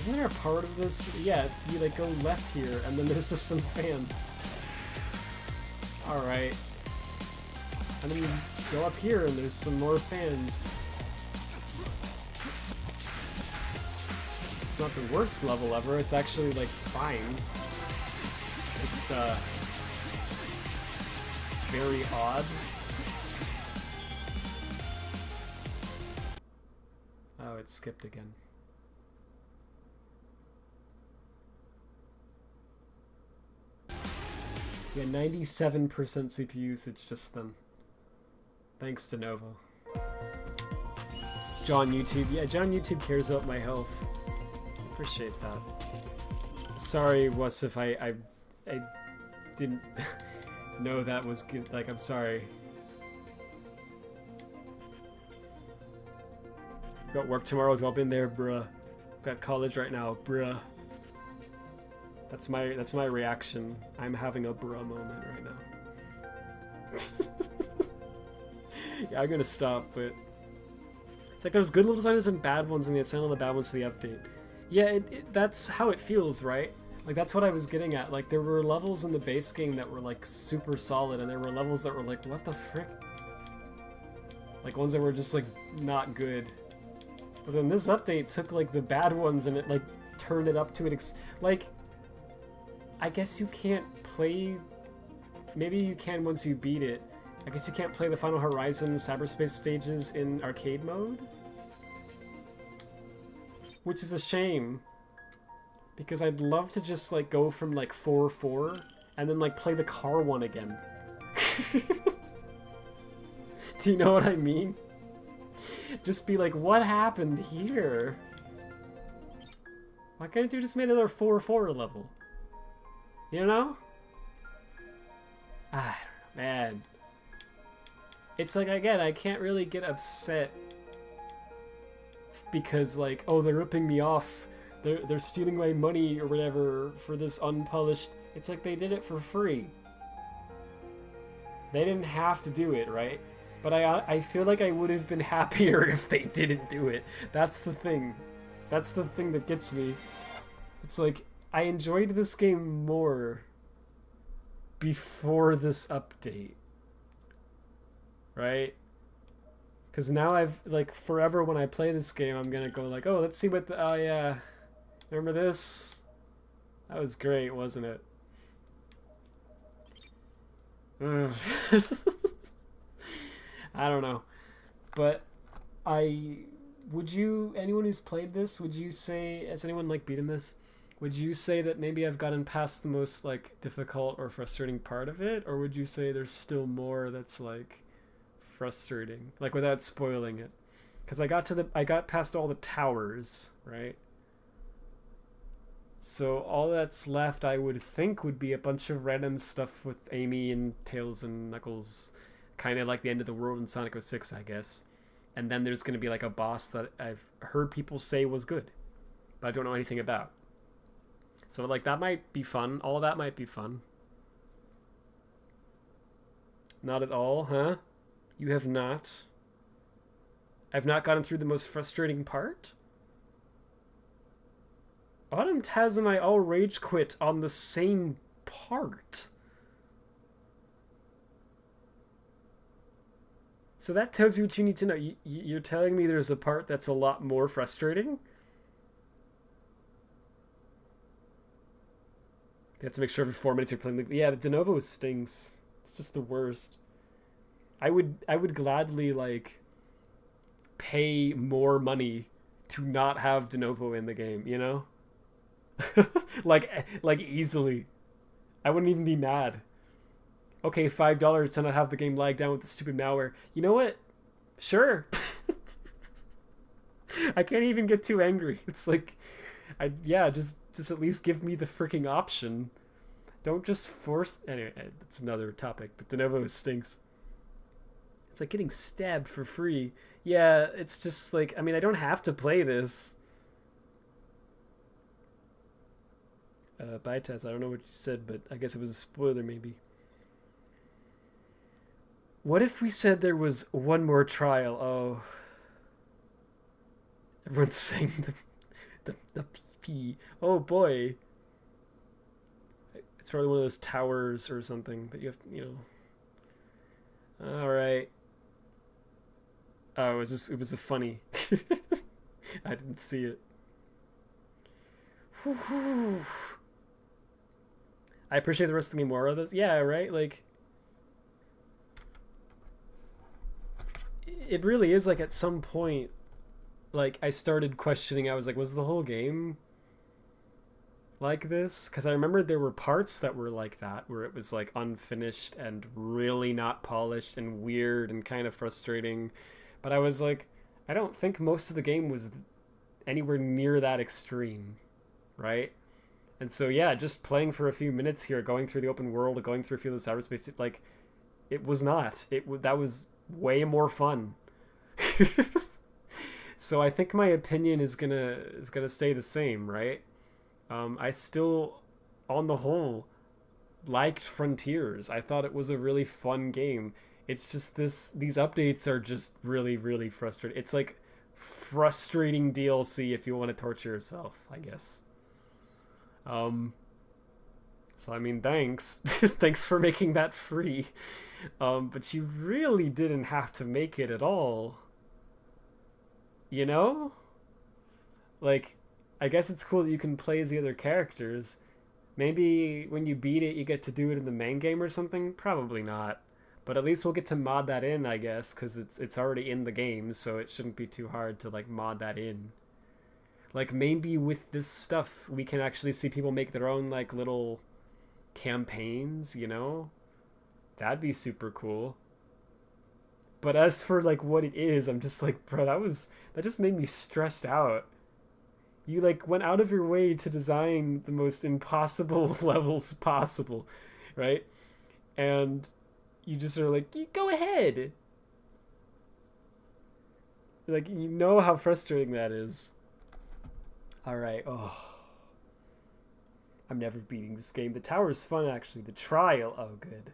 Isn't there a part of this? Yeah, you like go left here, and then there's just some fans. All right. And then you go up here, and there's some more fans. It's not the worst level ever. It's actually like fine. It's just very odd. Oh, it skipped again. Yeah, 97% CPU usage just then. Thanks to Novo. John YouTube. Yeah, John YouTube cares about my health. Appreciate that. Sorry, Wasif, I didn't know that was good. Like, I'm sorry. Got work tomorrow, drop in there, bruh. Got college right now, bruh. That's my reaction. I'm having a bruh moment right now. Yeah, I'm gonna stop, but it's like there's good little designers and bad ones, and they assign all the bad ones to the update. Yeah, that's how it feels, right? Like, that's what I was getting at. Like, there were levels in the base game that were like super solid, and there were levels that were like, what the frick? Like ones that were just like not good. But then this update took like the bad ones and it like turned it up to an like, I guess you can't play. Maybe you can once you beat it. I guess you can't play the Final Horizon cyberspace stages in arcade mode? Which is a shame. Because I'd love to just like go from like 4-4 and then like play the car one again. Do you know what I mean? Just be like, what happened here? Why can't you just make another 4-4 level? You know? I don't know, man. It's like, again, I can't really get upset because, like, oh, they're ripping me off. They're stealing my money or whatever for this unpolished. It's like they did it for free. They didn't have to do it, right? But I feel like I would have been happier if they didn't do it. That's the thing. That's the thing that gets me. It's like, I enjoyed this game more before this update. Right? Because now I've, like, forever when I play this game, I'm gonna go like, oh, let's see what the, oh yeah. Remember this? That was great, wasn't it? Ugh. I don't know. But would you, anyone who's played this, would you say, has anyone like beaten this? Would you say that maybe I've gotten past the most like difficult or frustrating part of it? Or would you say there's still more that's like frustrating? Like without spoiling it. Because I got past all the towers, right? So all that's left, I would think, would be a bunch of random stuff with Amy and Tails and Knuckles. Kind of like the end of the world in Sonic 06, I guess. And then there's going to be like a boss that I've heard people say was good, but I don't know anything about. So like that might be fun. All that might be fun. Not at all, huh? You have not? I've not gotten through the most frustrating part? Autumn, Taz, and I all rage quit on the same part. So that tells you what you need to know. You're telling me there's a part that's a lot more frustrating? You have to make sure every 4 minutes you're playing. Yeah, the de novo stinks. It's just the worst. I would gladly like pay more money to not have de novo in the game, you know? like easily. I wouldn't even be mad. Okay, $5 to not have the game lag down with the stupid malware. You know what? Sure. I can't even get too angry. It's like, just at least give me the freaking option. Don't just force. Anyway, that's another topic. But de novo stinks. It's like getting stabbed for free. Yeah, it's just like, I mean, I don't have to play this. Bye, Tess. I don't know what you said, but I guess it was a spoiler, maybe. What if we said there was one more trial? Oh. Everyone's saying the PP. Oh, boy. It's probably one of those towers or something that you have, you know. Alright. Oh, it was a funny. I didn't see it. Whew. I appreciate the rest of the game more of this. Yeah, right? Like, it really is like at some point, like, I started questioning. I was like, was the whole game like this? Because I remember there were parts that were like that, where it was like unfinished and really not polished and weird and kind of frustrating. But I was like, I don't think most of the game was anywhere near that extreme, right? And so, yeah, just playing for a few minutes here, going through the open world, going through a few of the cyberspace, like, it was not. That was way more fun. So I think my opinion is gonna stay the same, right? I still, on the whole, liked Frontiers. I thought it was a really fun game. It's just these updates are just really, really frustrating. It's like frustrating DLC if you want to torture yourself, I guess. So I mean, thanks. Thanks for making that free. But you really didn't have to make it at all. You know? Like, I guess it's cool that you can play as the other characters. Maybe when you beat it, you get to do it in the main game or something? Probably not. But at least we'll get to mod that in, I guess, because it's already in the game, so it shouldn't be too hard to, like, mod that in. Like, maybe with this stuff, we can actually see people make their own, like, little campaigns, you know? That'd be super cool. But as for, like, what it is, I'm just like, bro, that just made me stressed out. You, like, went out of your way to design the most impossible levels possible, right? And you just are like, go ahead. Like, you know how frustrating that is. Alright, oh. I'm never beating this game. The tower is fun, actually. The trial, oh, good.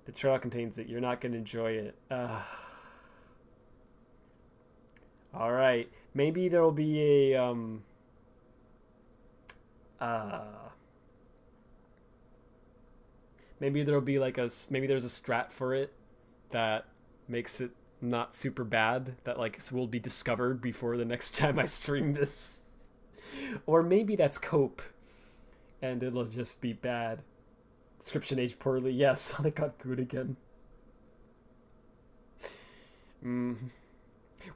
The trial contains it. You're not going to enjoy it. Alright. Maybe there'll be a, maybe there'll be like maybe there's a strat for it that makes it not super bad, that like will be discovered before the next time I stream this. Or maybe that's cope and it'll just be bad. Description aged poorly. Yes, Sonic got good again.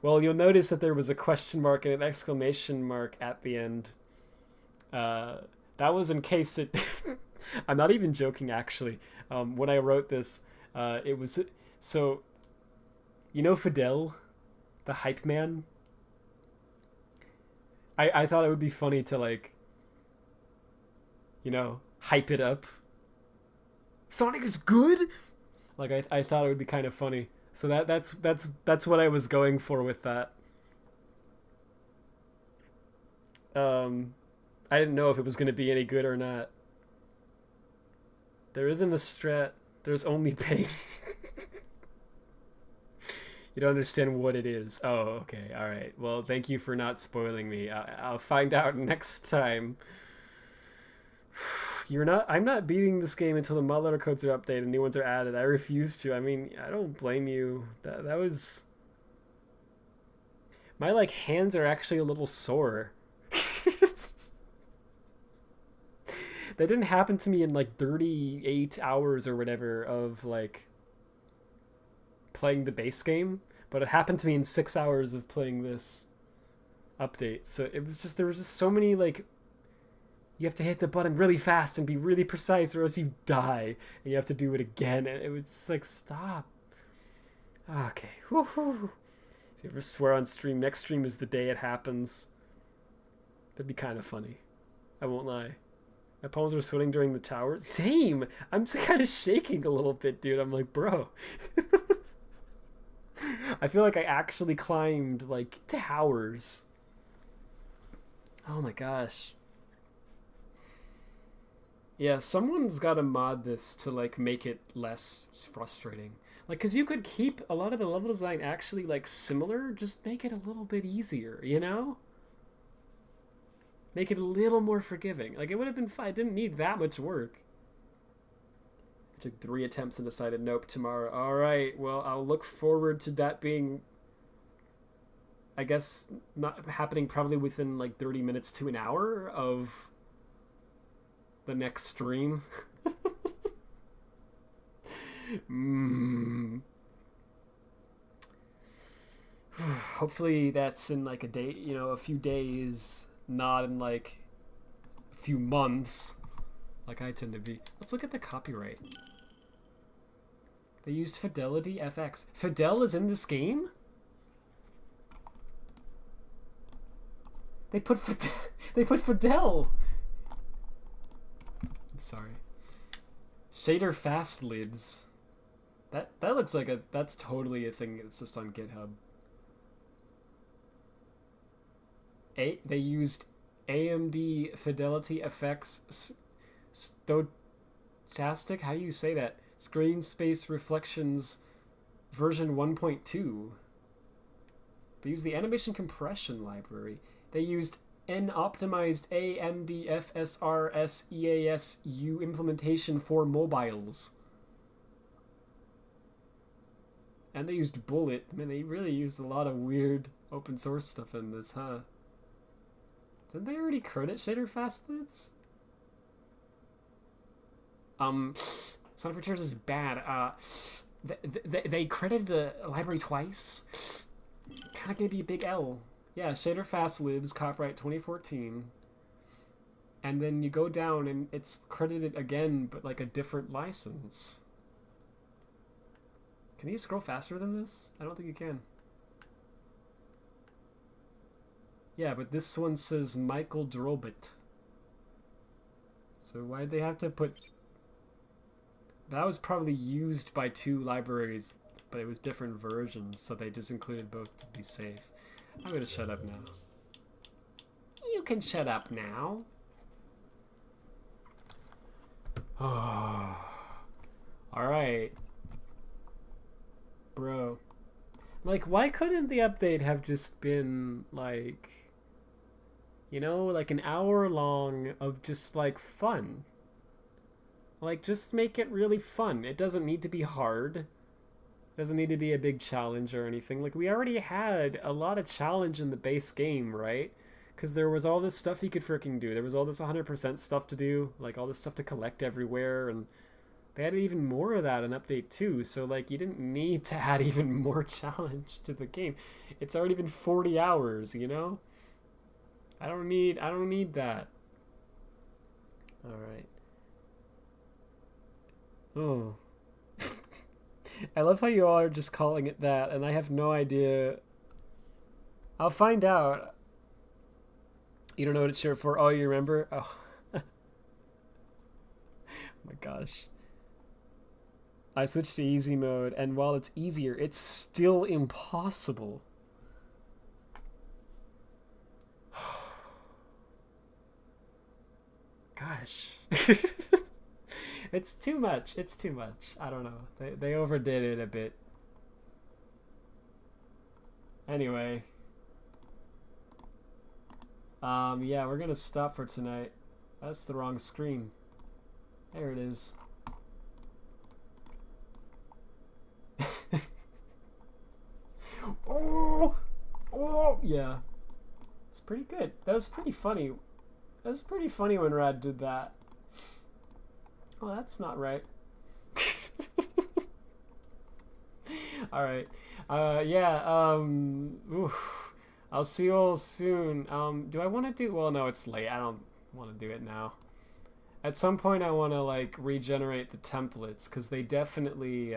Well, you'll notice that there was a question mark and an exclamation mark at the end. That was in case it... I'm not even joking, actually. When I wrote this, it was... So, you know Fidel? The hype man? I thought it would be funny to, like, you know, hype it up. Sonic is good? Like, I thought it would be kind of funny. So that's what I was going for with that. I didn't know if it was going to be any good or not. There isn't a strat. There's only pain. You don't understand what it is. Oh, okay. All right. Well, thank you for not spoiling me. I'll find out next time. I'm not beating this game until the mod letter codes are updated and new ones are added. I refuse to. I mean, I don't blame you. That was... My, like, hands are actually a little sore. That didn't happen to me in, like, 38 hours or whatever of, like, playing the base game, but it happened to me in 6 hours of playing this update. So it was just, there was just so many, like, you have to hit the button really fast and be really precise or else you die, and you have to do it again, and it was just like, stop. Okay. Woo-hoo. If you ever swear on stream, next stream is the day it happens. That'd be kind of funny. I won't lie. My palms were sweating during the towers. Same! I'm kind of shaking a little bit, dude. I'm like, bro. I feel like I actually climbed, like, towers. Oh my gosh. Yeah, someone's got to mod this to, like, make it less frustrating. Like, because you could keep a lot of the level design actually, like, similar. Just make it a little bit easier, you know? Make it a little more forgiving. Like, it would have been fine. It didn't need that much work. I took 3 attempts and decided nope tomorrow. Alright, well, I'll look forward to that being, I guess, not happening probably within, like, 30 minutes to an hour of the next stream. Hopefully that's in, like, a day, you know, a few days, not in, like, a few months, like I tend to be. Let's look at the copyright. They used Fidelity FX. Fidel is in this game? They put Fidel. I'm sorry. Shader fast libs. That looks like that's totally a thing that's just on GitHub. They used AMD Fidelity FX Stochastic, how do you say that? Screen Space Reflections version 1.2. They used the animation compression library. They used N-optimized AMD FSRS EASU implementation for mobiles. And they used Bullet. I mean, they really used a lot of weird open source stuff in this, huh? Didn't they already credit Shader Fastlibs? Son of Tears is bad. They credited the library twice. Kinda gonna be a big L. Yeah, Shader Fastlibs, copyright 2014. And then you go down and it's credited again, but like a different license. Can you scroll faster than this? I don't think you can. Yeah, but this one says Michael Drobit. So why'd they have to put... That was probably used by 2 libraries, but it was different versions, so they just included both to be safe. I'm gonna shut up now. You can shut up now. Oh. Alright. Bro. Like, why couldn't the update have just been, like... You know, like an hour long of just, like, fun. Like, just make it really fun. It doesn't need to be hard. It doesn't need to be a big challenge or anything. Like, we already had a lot of challenge in the base game, right? Because there was all this stuff you could freaking do. There was all this 100% stuff to do. Like, all this stuff to collect everywhere. And they added even more of that in Update 2. So, like, you didn't need to add even more challenge to the game. It's already been 40 hours, you know? I don't need that. Alright. Oh. I love how you all are just calling it that, and I have no idea. I'll find out. You don't know what it's short for? Oh, you remember? Oh. Oh my gosh. I switched to easy mode, and while it's easier, it's still impossible. Gosh. It's too much. It's too much. I don't know. They overdid it a bit. Anyway. Yeah, we're gonna stop for tonight. That's the wrong screen. There it is. Oh! Oh! Yeah. It's pretty good. That was pretty funny. That was pretty funny when Rad did that. Oh, that's not right. All right. Yeah. Oof. I'll see you all soon. Do I want to do? Well, no, it's late. I don't want to do it now. At some point, I want to like regenerate the templates because they definitely,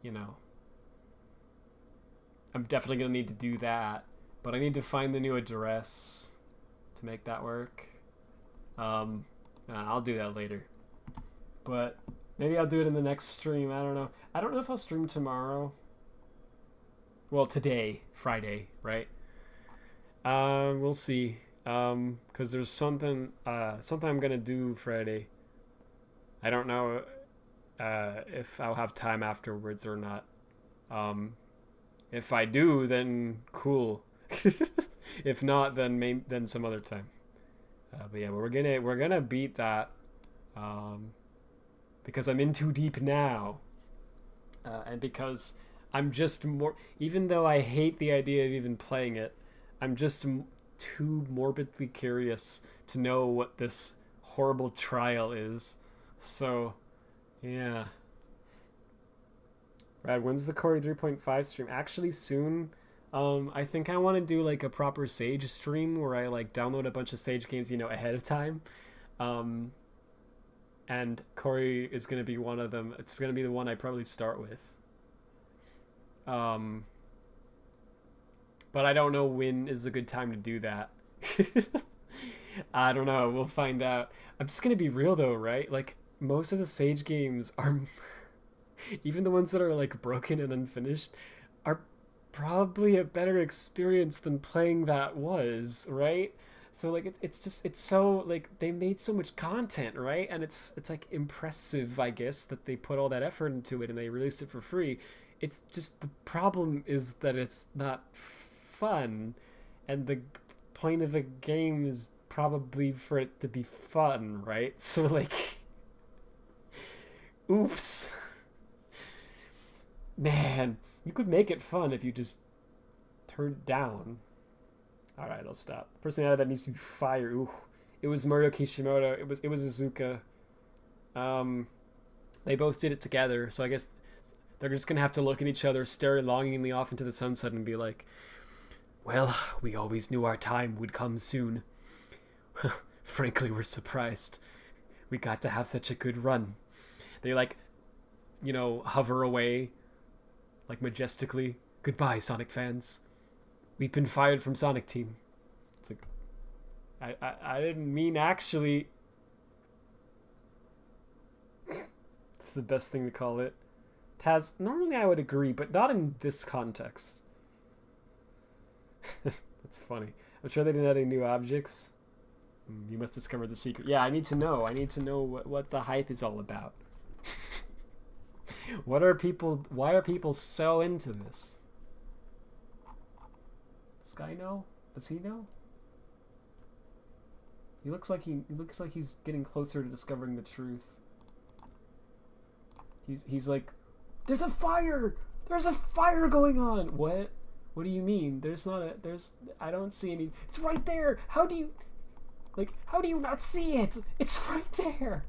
you know, I'm definitely gonna need to do that. But I need to find the new address to make that work. I'll do that later. But maybe I'll do it in the next stream. I don't know. I don't know if I'll stream tomorrow. Well, today, Friday, right? We'll see. Cause there's something I'm gonna do Friday. I don't know if I'll have time afterwards or not. If I do, then cool. If not, then some other time. But yeah, we're gonna beat that. Because I'm in too deep now, and because I'm just more. Even though I hate the idea of even playing it, I'm just too morbidly curious to know what this horrible trial is. So, yeah. Rad, when's the Corey 3.5 stream? Actually, soon. I think I want to do like a proper Sage stream where I like download a bunch of Sage games, you know, ahead of time. And Corey is going to be one of them. It's going to be the one I probably start with. But I don't know when is a good time to do that. I don't know. We'll find out. I'm just going to be real though, right? Like, most of the Sage games are, even the ones that are like broken and unfinished, are probably a better experience than playing that was, right? So like it's so like they made so much content, right? And it's like impressive, I guess, that they put all that effort into it and they released it for free. It's just the problem is that it's not fun, and the point of a game is probably for it to be fun, right? So like, oops, man, you could make it fun if you just turn it down. All right, I'll stop. The person out of that needs to be fired. Ooh, it was Murdo Kishimoto. It was Izuka. They both did it together, so I guess they're just gonna have to look at each other, stare longingly off into the sunset, and be like, "Well, we always knew our time would come soon. Frankly, we're surprised. We got to have such a good run." They like, you know, hover away, like majestically. Goodbye, Sonic fans. We've been fired from Sonic Team. It's like, I didn't mean actually. That's the best thing to call it. Taz, normally I would agree, but not in this context. That's funny. I'm sure they didn't add any new objects. You must discover the secret. Yeah, I need to know. I need to know what the hype is all about. Why are people so into this? Does Guy know? Does he know? He looks like he's getting closer to discovering the truth. He's like, there's a fire! There's a fire going on! What? What do you mean? I don't see any. It's right there! How do you not see it? It's right there!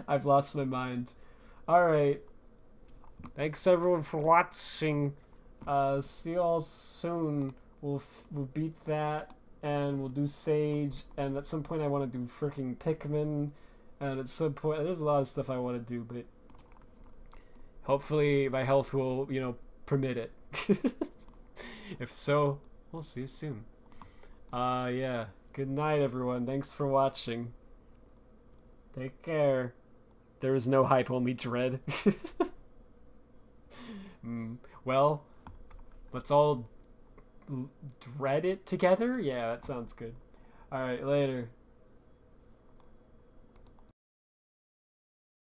I've lost my mind. Alright. Thanks everyone for watching. See you all soon. We'll beat that, and we'll do Sage, and at some point I want to do freaking Pikmin, and at some point there's a lot of stuff I want to do, but hopefully my health will, you know, permit it. If so, we'll see you soon. Yeah. Good night, everyone. Thanks for watching. Take care. There is no hype, only dread. Well, let's all dread it together? Yeah, that sounds good. Alright, later.